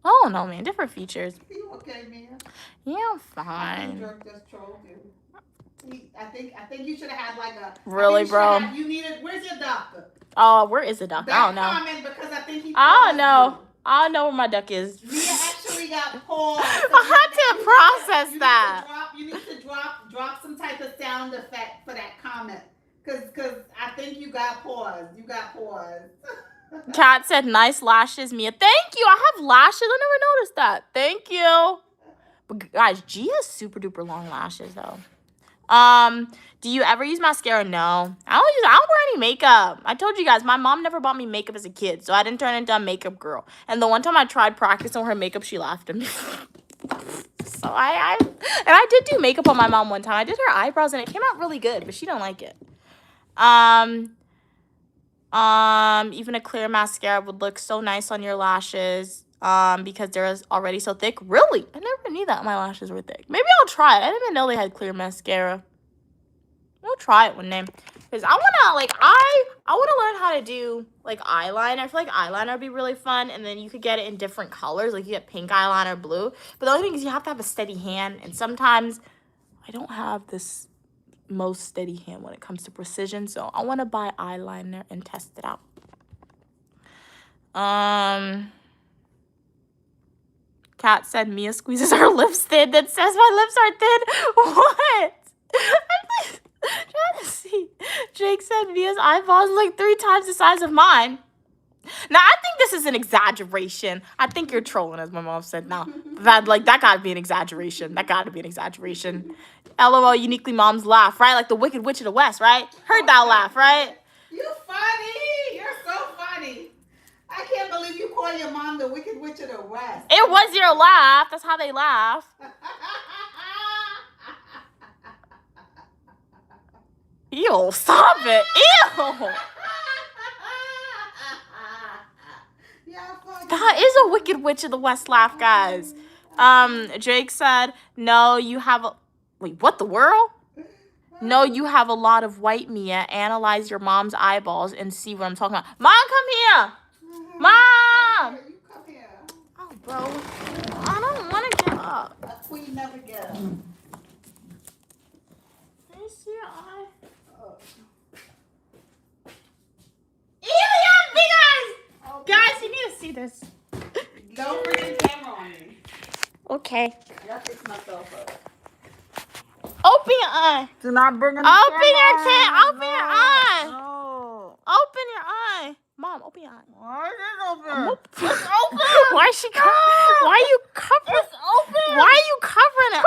I don't know, man. Different features. You okay, Mia? Yeah, I'm fine. Jerk just trolled you. I think you should have had a... Really, bro? Where's your duck? Oh, where is the duck? I don't know. Comment because I think he... I don't know. I don't know where my duck is. Mia actually got paused. I had to process that. You need to drop some type of sound effect for that comment. Because I think you got paused. You got paused. Kat said, nice lashes, Mia. Thank you. I have lashes. I never noticed that. Thank you. But guys, G has super duper long lashes, though. Do you ever use mascara? No. I don't wear any makeup. I told you guys, my mom never bought me makeup as a kid, so I didn't turn into a makeup girl. And the one time I tried practicing her makeup, she laughed at me. So I did do makeup on my mom one time. I did her eyebrows, and it came out really good, but she don't like it. Even a clear mascara would look so nice on your lashes. Because they're already so thick. Really? I never knew that my lashes were thick. Maybe I'll try it. I didn't even know they had clear mascara. I'll try it one day. Because I wanna learn how to do eyeliner. I feel like eyeliner would be really fun, and then you could get it in different colors. Like you get pink eyeliner, blue. But the only thing is you have to have a steady hand, and sometimes I don't have this most steady hand when it comes to precision. So I wanna buy eyeliner and test it out. Kat said Mia squeezes her lips thin, then says my lips are thin. What? I'm trying to see. Jake said Mia's eyeballs like 3 times the size of mine. Now, I think this is an exaggeration. I think you're trolling, as my mom said. No, that gotta be an exaggeration. That gotta be an exaggeration. LOL, uniquely mom's laugh, right? Like the Wicked Witch of the West, right? Heard that laugh, right? You funny. You're so funny. I can't believe you call your mom the Wicked Witch of the West. It was your laugh. That's how they laugh. Ew, stop it. Ew. That is a Wicked Witch of the West laugh, guys. Jake said, no, you have a... Wait, what the world? No, you have a lot of white, Mia. Analyze your mom's eyeballs and see what I'm talking about. Mom, come here. Mom! You come here. Oh, bro. I don't want to get up. A queen never get up. Can you see your eye? Oh. Elian, big eyes! Okay. Guys, you need to see this. Don't bring the camera on me. Okay. I gotta fix myself up. Open your eye. Do not bring Open your eye. Open your eye. No. Open your eye. Mom, open your eye. Why is it open? It's open. Why is she Why are you covering? It's open. Why are you covering it?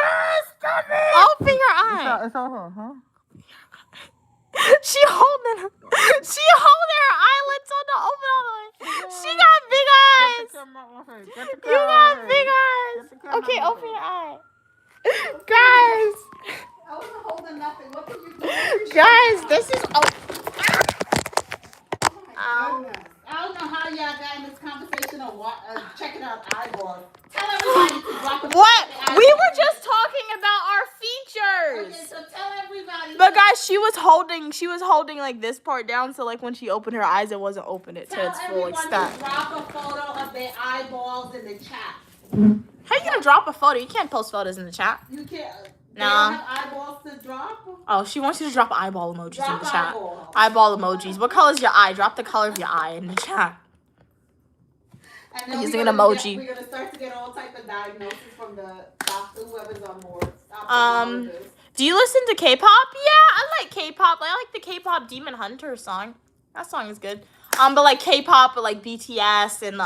Stop it. Open your eye. It's open, huh? She holding her eyelids on the open all the way. She got big eyes. You got big eyes. Okay, open your eye. Guys. I wasn't holding nothing. What did you do? Guys, this is Oh my goodness. I don't know how y'all got in this conversation of checking out eyeballs. Tell everybody to drop a what? check We eyeballs. were just talking about our features. Okay, so tell everybody. But guys, she was holding like this part down, so like when she opened her eyes, it wasn't open it to tell its full everyone extent. to drop a photo of their eyeballs in the chat. How you gonna drop a photo? You can't post photos in the chat. You can't. They Nah. don't have eyeballs to drop. Oh, she wants you to drop eyeball emojis in Drop the chat. eyeballs. Eyeball emojis. What color is your eye? Drop the color of your eye in the chat. And then Using we're an gonna emoji. we're gonna start to get all type of diagnosis from the doctor, whoever's on board. Do you listen to K-pop? Yeah, I like K-pop. I like the K-pop Demon Hunter song. That song is good. But like K-pop, but like BTS and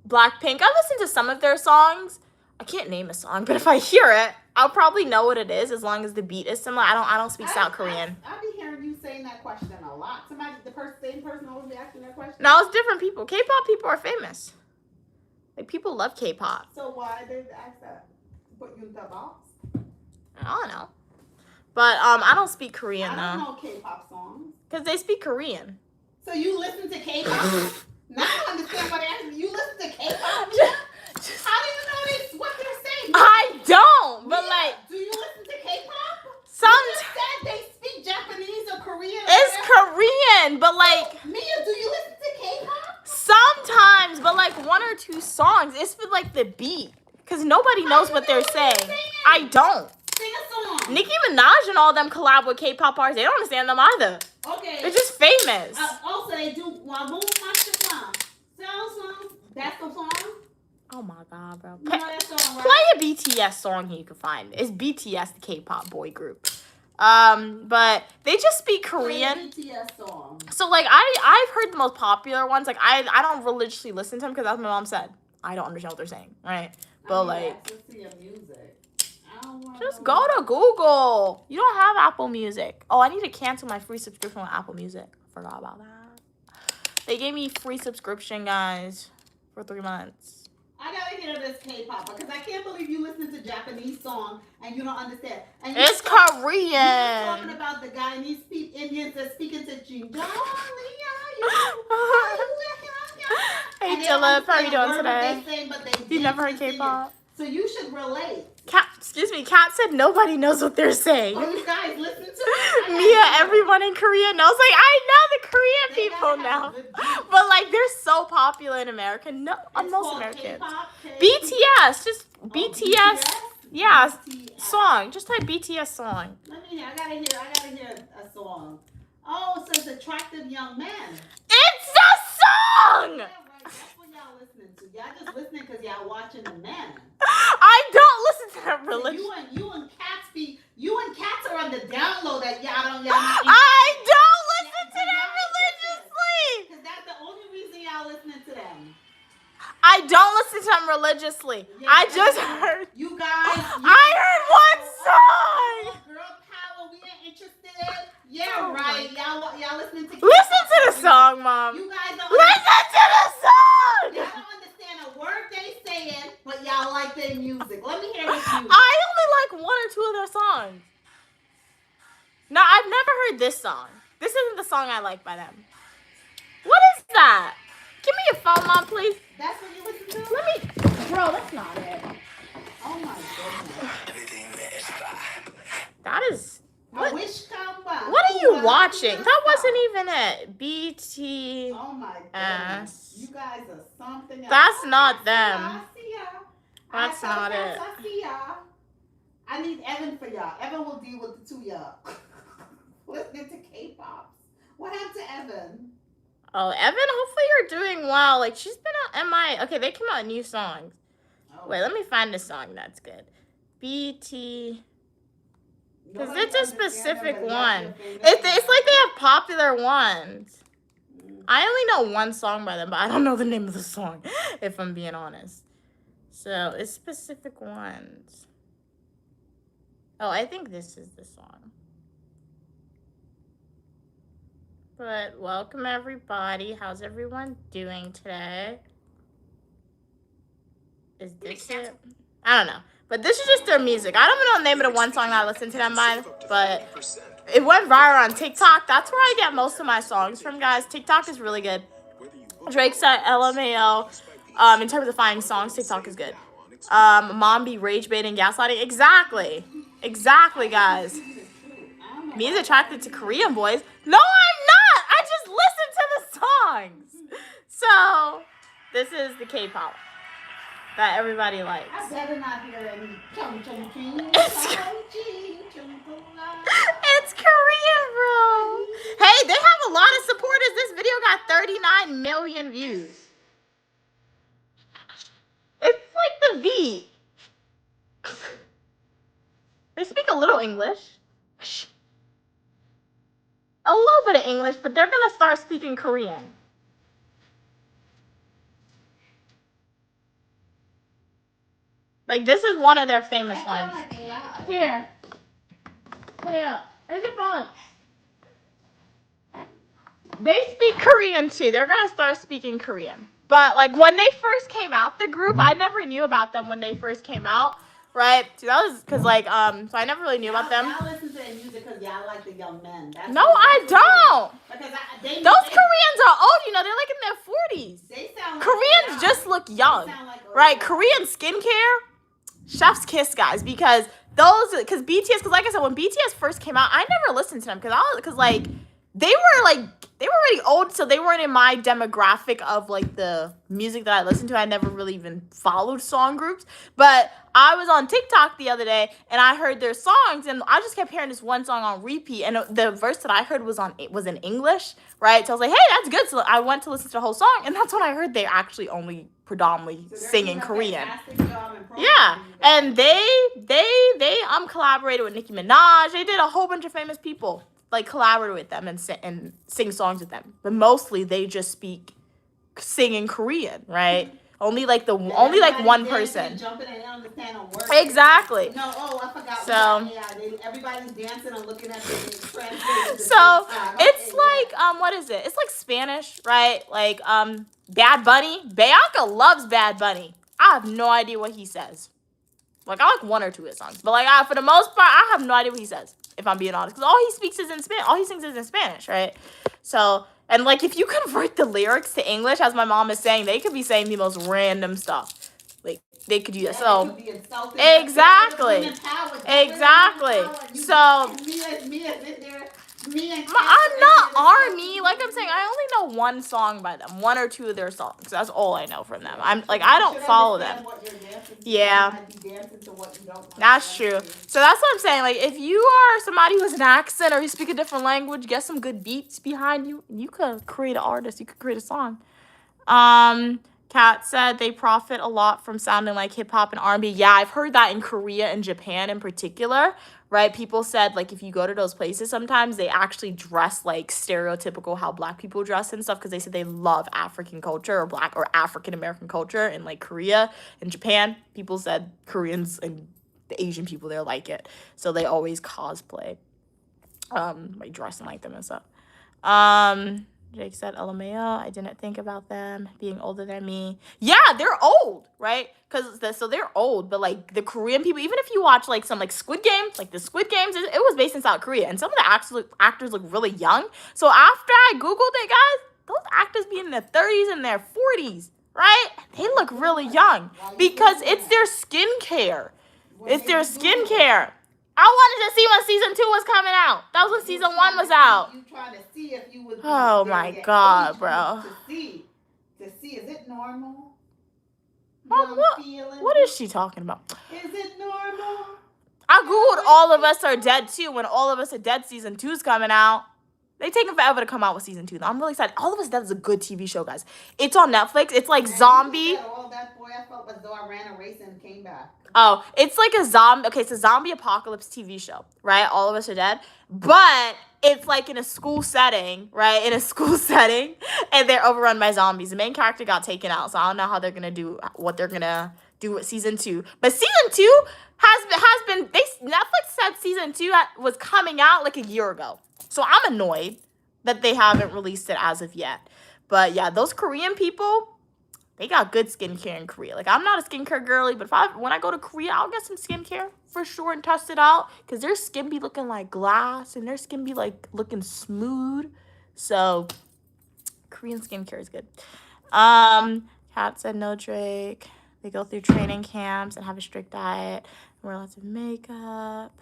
Blackpink. I listen to some of their songs. I can't name a song, but if I hear it, I'll probably know what it is as long as the beat is similar. I don't speak South Korean. I be hearing you saying that question a lot. Somebody, same person always be asking that question. No, it's different people. K-pop people are famous. Like people love K-pop. So why did they ask that? Put you in the box? I don't know. But I don't speak Korean I though. don't know K-pop songs. Because they speak Korean. So you listen to K-pop? Now I understand what they're asking. You listen to K-pop? How do you know what they're saying? I don't, but Mia, like do you listen to K-pop? some You just said they speak Japanese or Korean. Or it's whatever. Korean, but like Mia, do you listen to K-pop? sometimes, but like one or two songs. It's for like the beat. Because nobody knows what they're saying. I don't. Sing a song. Nicki Minaj and all them collab with K-pop artists. They don't understand them either. Okay. They're just famous. Also, they do Waboom Master Song. Song. That's the song. Oh my god, bro. You know that song, right? Play a BTS song here you can find. It's BTS, the K-pop boy group. But they just speak Korean. Play a BTS song. So like I've heard the most popular ones. Like I don't religiously listen to them because as my mom said, I don't understand what they're saying, right? But like, music. just go to Google. You don't have Apple Music. Oh, I need to cancel my free subscription with Apple Music. I forgot about that. They gave me free subscription, guys, for 3 months. I gotta hear this K-pop because I can't believe you listen to Japanese song and you don't understand. And It's you're talking Korean. about the Guyanese Indians that speaking to Jing. Hey Philip, how are you doing today? You've never heard K-pop? So you should relate. Kat said nobody knows what they're saying. Oh, you guys listen to it. Mia, everyone in Korea knows. Like, I know the Korean They people gotta now. have good beats. But, like, they're so popular in America. No, It's most called Americans. K-pop, BTS, just Oh, BTS. Yeah, BTS. song. Just type BTS song. Let me hear. I gotta hear a song. Oh, so it's attractive young man. It's a song! Yeah, right. That's what y'all listening to. Y'all just listening because y'all watching the men. I don't listen to that So religion. you and cats are on the download that y'all not I don't listen to them religiously. Because that's the only reason y'all listening to them. I don't listen to them religiously. Yeah, I just heard. You guys. I heard one song. Girl power, we ain't interested. Yeah, right. Y'all listening to. Listen to the song, Mom. You guys don't. Listen to the song. Y'all don't understand a word they saying, but y'all like their music. Let me hear this music. I only like one or two of their songs. No, I've never heard this song. This isn't the song I like by them. What is that? Give me your phone, Mom, please. That's what you listen to? Let me. Bro, that's not it. Oh my goodness. That is. I wish come by. What are you watching. That wasn't even it. BT. Oh my goodness. You guys are something else. That's not them. I see ya. That's not it. I see ya. I need Evan for y'all. Evan will deal with the two y'all. Listening to K-pop. What happened to Evan? Oh, Evan, hopefully you're doing well. Like, she's been on MI. Okay, they came out with new songs. Oh. Wait, let me find a song that's good. BT. Because it's a specific one. It's like they have popular ones. I only know one song by them, but I don't know the name of the song, if I'm being honest. So, it's specific ones. Oh, I think this is the song. But welcome, everybody. How's everyone doing today? Is this it? I don't know. But this is just their music. I don't even know the name of the one song that I listened to them by, but it went viral on TikTok. That's where I get most of my songs from, guys. TikTok is really good. Drake said LMAO. In terms of finding songs, TikTok is good. Mom be rage baiting, gaslighting. Exactly. Exactly, guys. Me is attracted to Korean boys. No, I'm not. I just listened to the songs. So, this is the K-pop that everybody likes. I better not hear any It's Korean, bro. Hey, they have a lot of supporters. This video got 39 million views. It's like the V. They speak a little English. A little bit of English, but they're gonna start speaking Korean. Like, this is one of their famous ones. Here. Here. Is it fun? They speak Korean too. They're gonna start speaking Korean. But like when they first came out, the group, I never knew about them when they first came out, right? So that was because like so I never really knew about them. Y'all listen to their music because y'all like the young men. No, I don't. Because those Koreans are old, you know. They're like in their 40s. They sound like Koreans just look young, right? Korean skincare, chef's kiss, guys, because because BTS, because like I said, when BTS first came out, I never listened to them because like they were already old, so they weren't in my demographic of like the music that I listened to. I never really even followed song groups, but I was on TikTok the other day and I heard their songs and I just kept hearing this one song on repeat, and the verse that I heard was in English, right? So I was like, hey, that's good. So I went to listen to the whole song, and that's when I heard they actually only predominantly sing in Korean. Yeah, and they collaborated with Nicki Minaj. They did a whole bunch of famous people like collaborate with them and sing songs with them, but mostly they just sing in Korean, right? Only like one person. Exactly. No, I forgot. So everybody's dancing and looking at the translation. So it's like what is it? It's like Spanish, right? Like Bad Bunny. Bianca loves Bad Bunny. I have no idea what he says. Like I like one or two of his songs, but like for the most part, I have no idea what he says. If I'm being honest, because all he speaks is in Spanish. All he sings is in Spanish, right? So, and like if you convert the lyrics to English, as my mom is saying, they could be saying the most random stuff. Like they could do that. So exactly. So I'm not army. Like I'm saying, I only know one song by them, one or two of their songs. That's all I know from them. I don't follow them. Yeah, that's true. So that's what I'm saying. Like if you are somebody who has an accent or you speak a different language, get some good beats behind you, you could create an artist. You could create a song. Kat said they profit a lot from sounding like hip hop and R&B. Yeah, I've heard that in Korea and Japan in particular. Right, people said like if you go to those places, sometimes they actually dress like stereotypical how black people dress and stuff because they said they love African culture or black or African American culture in like Korea and Japan. People said Koreans and the Asian people there like it, so they always cosplay, like dressing like them and stuff. Jake said, LMAO, I didn't think about them being older than me. Yeah, they're old, right? So they're old, but like the Korean people, even if you watch like some like Squid Games, like the Squid Games, it was based in South Korea, and some of the actors look really young. So after I Googled it, guys, those actors be in their 30s and their 40s, right? They look really young because it's their skincare. It's their skincare. I wanted to see when season 2 was coming out. That was when season 1 was out. You trying to see if you would. Oh my God, bro. To see, is it normal? What is she talking about? Is it normal? I googled All of Us Are Dead too. When All of Us Are Dead season 2 is coming out. They taking forever to come out with season 2. I'm really excited. All of Us Dead is a good TV show, guys. It's on Netflix. It's like zombie. All that, boy, I felt as though I ran a race and came back. Oh, it's like a zombie. Okay, it's a zombie apocalypse TV show, right? All of Us Are Dead, but it's like in a school setting, right? In a school setting, and they're overrun by zombies. The main character got taken out, so I don't know how they're gonna do what they're gonna do with season 2. But season 2 has been. Netflix said season 2 was coming out like a year ago, so I'm annoyed that they haven't released it as of yet. But yeah, those Korean people. They got good skincare in Korea. Like, I'm not a skincare girly, but when I go to Korea, I'll get some skincare for sure and test it out. Because their skin be looking like glass and their skin be, like, looking smooth. So, Korean skincare is good. Kat said no Drake. They go through training camps and have a strict diet. Wear lots of makeup.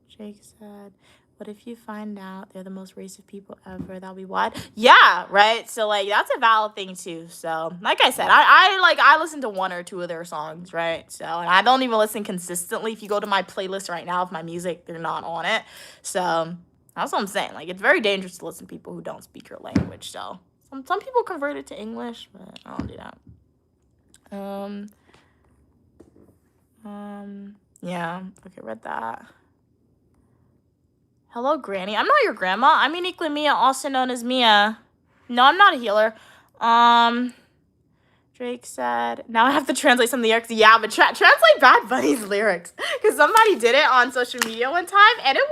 Jake said... What if you find out they're the most racist people ever? That'll be what? Yeah, right? So, like, that's a valid thing, too. So, like I said, I listen to 1 or 2 of their songs, right? So, and I don't even listen consistently. If you go to my playlist right now of my music, they're not on it. So, that's what I'm saying. Like, it's very dangerous to listen to people who don't speak your language. So, some people convert it to English, but I don't do that. Yeah. Okay, read that. Hello, Granny. I'm not your grandma. I'm uniquely Mia, also known as Mia. No, I'm not a healer. Drake said, now I have to translate some of the lyrics. Yeah, but translate Bad Bunny's lyrics. Because somebody did it on social media one time, and it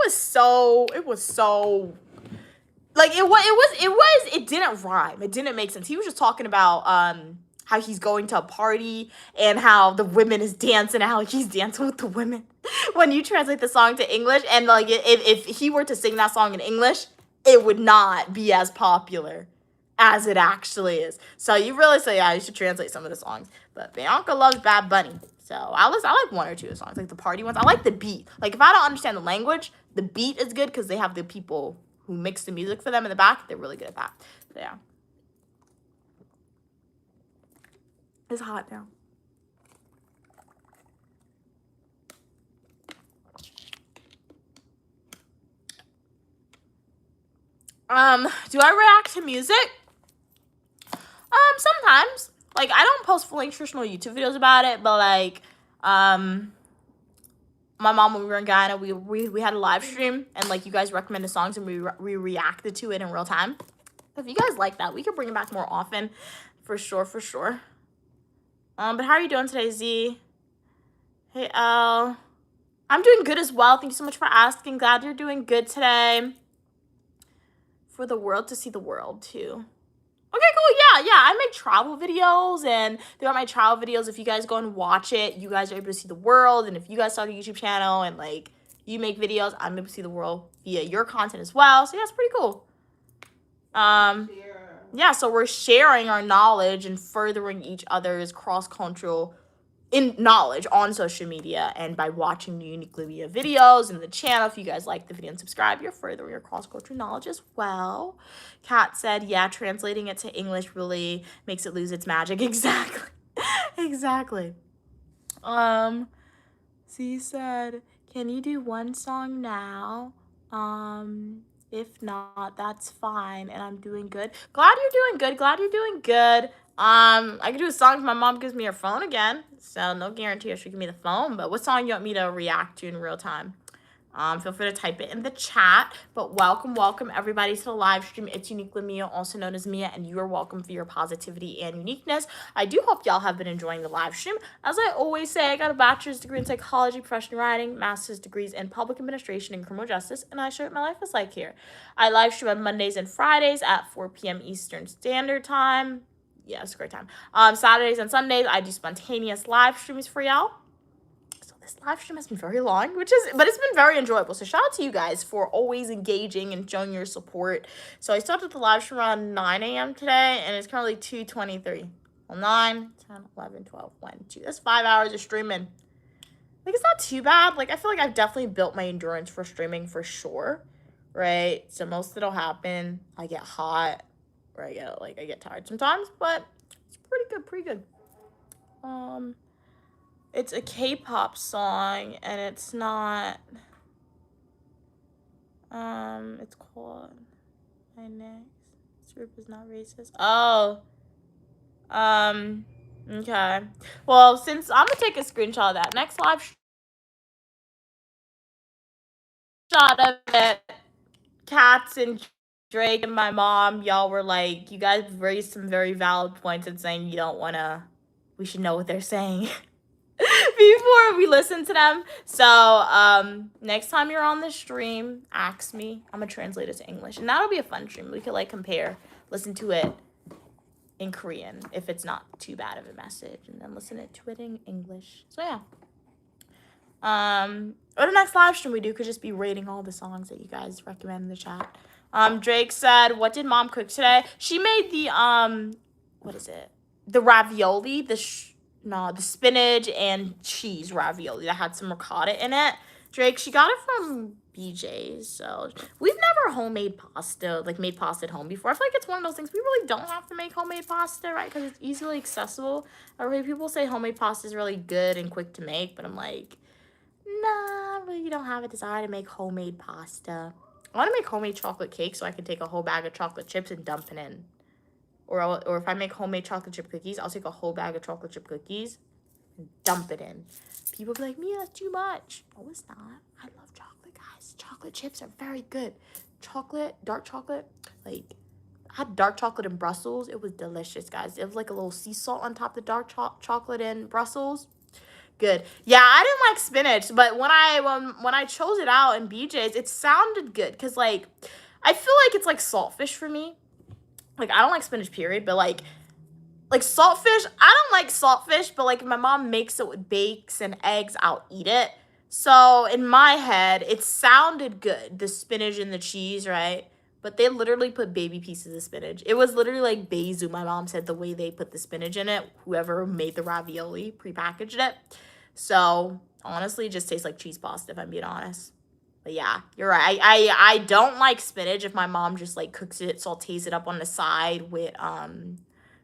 didn't rhyme. It didn't make sense. He was just talking about, how he's going to a party and how the women is dancing and how he's dancing with the women. When you translate the song to English, and like if he were to sing that song in English, it would not be as popular as it actually is. So you really say, yeah, you should translate some of the songs. But Bianca loves Bad Bunny. So I like 1 or 2 of the songs, like the party ones. I like the beat. Like if I don't understand the language, the beat is good because they have the people who mix the music for them in the back. They're really good at that. So yeah. It's hot now. Do I react to music? Sometimes. Like, I don't post full-length traditional YouTube videos about it, but like, my mom, when we were in Guyana, we had a live stream, and like, you guys recommended songs, and we reacted to it in real time. If you guys like that, we could bring it back more often, for sure. But how are you doing today, Z? Hey, Elle. I'm doing good as well. Thank you so much for asking. Glad you're doing good today. For the world to see the world, too. Okay, cool. Yeah. I make travel videos, and throughout my travel videos, if you guys go and watch it, you guys are able to see the world. And if you guys start a YouTube channel and, like, you make videos, I'm able to see the world via your content as well. So, yeah, it's pretty cool. Yeah, so we're sharing our knowledge and furthering each other's cross-cultural knowledge on social media, and by watching the Uniquely Mia videos and the channel. If you guys like the video and subscribe, you're furthering your cross-cultural knowledge as well. Kat said, yeah, translating it to English really makes it lose its magic. Exactly. C said, can you do 1 song now? If not, that's fine, and I'm doing good. Glad you're doing good. I can do a song if my mom gives me her phone again. So no guarantee she'll give me the phone. But what song you want me to react to in real time? Feel free to type it in the chat. But welcome everybody to the live stream. It's Uniquely Mia, also known as Mia, and you are welcome for your positivity and uniqueness. I do hope y'all have been enjoying the live stream. As I always say, I got a bachelor's degree in psychology, professional writing, master's degrees in public administration and criminal justice, and I show what my life is like here. I live stream on Mondays and Fridays at 4 p.m. Eastern Standard Time. Yeah, it's a great time. Saturdays and Sundays, I do spontaneous live streams for y'all. This live stream has been very long, but it's been very enjoyable. So shout out to you guys for always engaging and showing your support. So I started the live stream around 9 a.m. today, and it's currently 2:23. Well, 9, 10, 11, 12, 1, 2. That's 5 hours of streaming. Like, it's not too bad. Like, I feel like I've definitely built my endurance for streaming for sure, right? So most of it'll happen. I get hot, or I get tired sometimes, but it's pretty good. It's a K-pop song, and it's not, it's called My Next. This group is not racist. Oh, okay. Well, since I'm gonna take a screenshot of that next live shot of it, Cats and Drake and my mom, y'all were like, you guys raised some very valid points in saying we should know what they're saying before we listen to them. So, next time you're on the stream, ask me. I'm gonna translate it to English, and that'll be a fun stream. We could like compare, listen to it in Korean if it's not too bad of a message, and then listen to it in English. So yeah. Or the next live stream we do could just be rating all the songs that you guys recommend in the chat. Drake said, what did mom cook today? She made the, what is it? The ravioli, the spinach and cheese ravioli that had some ricotta in it. Drake, she got it from BJ's, so we've never made pasta at home before. I feel like it's one of those things we really don't have to make homemade pasta, right? Because it's easily accessible. I hear people say homemade pasta is really good and quick to make, but I'm like, nah, but you don't have a desire to make homemade pasta. I want to make homemade chocolate cake so I can take a whole bag of chocolate chips and dump it in. Or if I make homemade chocolate chip cookies, I'll take a whole bag of chocolate chip cookies and dump it in. People be like, Mia, that's too much. No, it's not. I love chocolate, guys. Chocolate chips are very good. Dark chocolate, like, I had dark chocolate in Brussels. It was delicious, guys. It was like a little sea salt on top of the dark chocolate in Brussels. Good. Yeah, I didn't like spinach, but when I chose it out in BJ's, it sounded good because like I feel like it's like saltfish for me. Like I don't like spinach, period, but like saltfish, I don't like saltfish, but like if my mom makes it with bakes and eggs, I'll eat it. So in my head, it sounded good, the spinach and the cheese, right? But they literally put baby pieces of spinach. It was literally like basil, my mom said, the way they put the spinach in it. Whoever made the ravioli prepackaged it. So, honestly, it just tastes like cheese pasta, if I'm being honest. But yeah, you're right. I don't like spinach if my mom just, like, cooks it, sautés it up on the side with,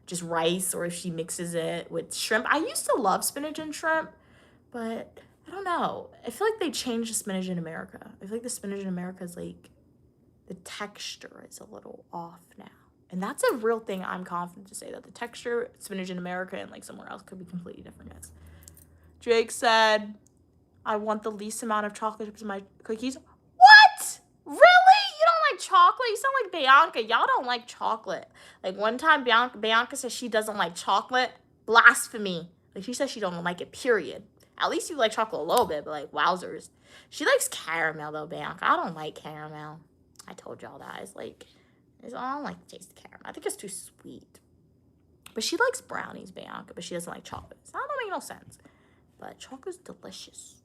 just rice, or if she mixes it with shrimp. I used to love spinach and shrimp, but I don't know. I feel like they changed the spinach in America. I feel like the spinach in America is, like, the texture is a little off now. And that's a real thing. I'm confident to say that the texture, spinach in America and, like, somewhere else could be completely different, guys. Drake said, I want the least amount of chocolate chips in my cookies. What? Really? You don't like chocolate? You sound like Bianca. Y'all don't like chocolate. Like, one time, Bianca says she doesn't like chocolate. Blasphemy. Like, she says she don't like it, period. At least you like chocolate a little bit, but, like, wowzers. She likes caramel, though, Bianca. I don't like caramel. I told y'all that. I don't like the taste of caramel. I think it's too sweet. But she likes brownies, Bianca, but she doesn't like chocolate. So that don't make no sense. But chocolate's delicious.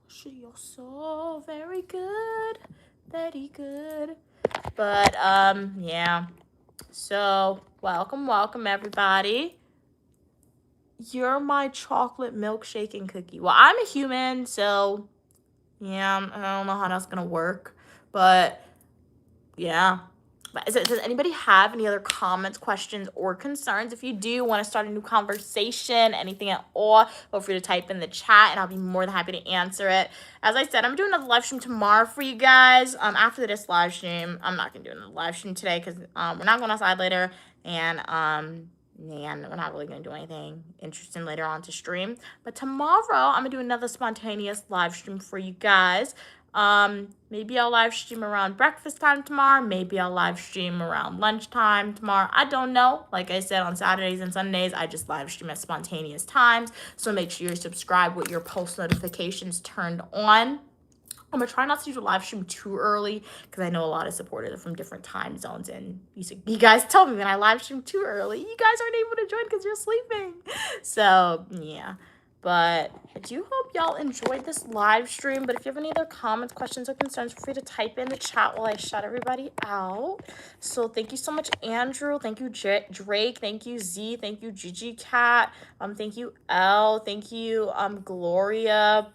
Delicioso. Very good. Very good. But, yeah. So, welcome, everybody. You're my chocolate milkshake and cookie. Well, I'm a human, so, yeah, I don't know how that's gonna work. But, yeah. Does anybody have any other comments, questions, or concerns? If you do want to start a new conversation, anything at all, feel free to type in the chat, and I'll be more than happy to answer it. As I said, I'm doing another live stream tomorrow for you guys. After this live stream, I'm not going to do another live stream today because we're not going outside later, and we're not really going to do anything interesting later on to stream. But tomorrow, I'm going to do another spontaneous live stream for you guys. Maybe I'll live stream around breakfast time tomorrow. Maybe I'll live stream around lunchtime tomorrow. I don't know. Like I said, on Saturdays and Sundays, I just live stream at spontaneous times. So make sure you're subscribed with your post notifications turned on. I'm going to try not to do the live stream too early because I know a lot of supporters are from different time zones. And you guys tell me when I live stream too early, you guys aren't able to join because you're sleeping. So, yeah. But I do hope y'all enjoyed this live stream. But if you have any other comments, questions, or concerns, feel free to type in the chat while I shout everybody out. So thank you so much, Andrew. Thank you, Drake. Thank you, Z. Thank you, Gigi Cat. Thank you, L. Thank you, Gloria.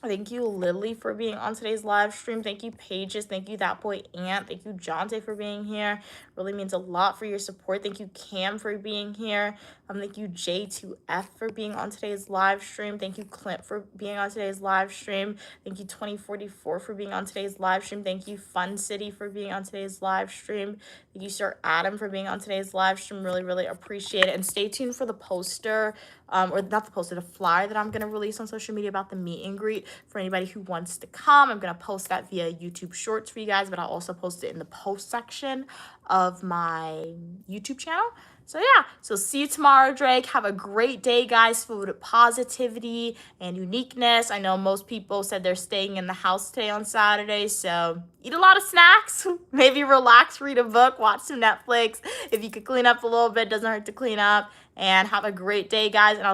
Thank you, Lily, for being on today's live stream. Thank you, Pages. Thank you, That Boy Ant. Thank you, Jonte, for being here. Really means a lot for your support. Thank you, Cam, for being here. Thank you, J2F, for being on today's live stream. Thank you, Clint, for being on today's live stream. Thank you, 2044, for being on today's live stream. Thank you, Fun City, for being on today's live stream. Thank you, Sir Adam, for being on today's live stream. Really, really appreciate it. And stay tuned for the poster, or not the poster, the flyer that I'm going to release on social media about the meet and greet for anybody who wants to come. I'm going to post that via YouTube Shorts for you guys, but I'll also post it in the post section of my YouTube channel. So yeah, so see you tomorrow, Drake. Have a great day, guys, filled with positivity and uniqueness. I know most people said they're staying in the house today on Saturday, so eat a lot of snacks, maybe relax, read a book, watch some Netflix. If you could clean up a little bit, doesn't hurt to clean up. And have a great day, guys, and I'll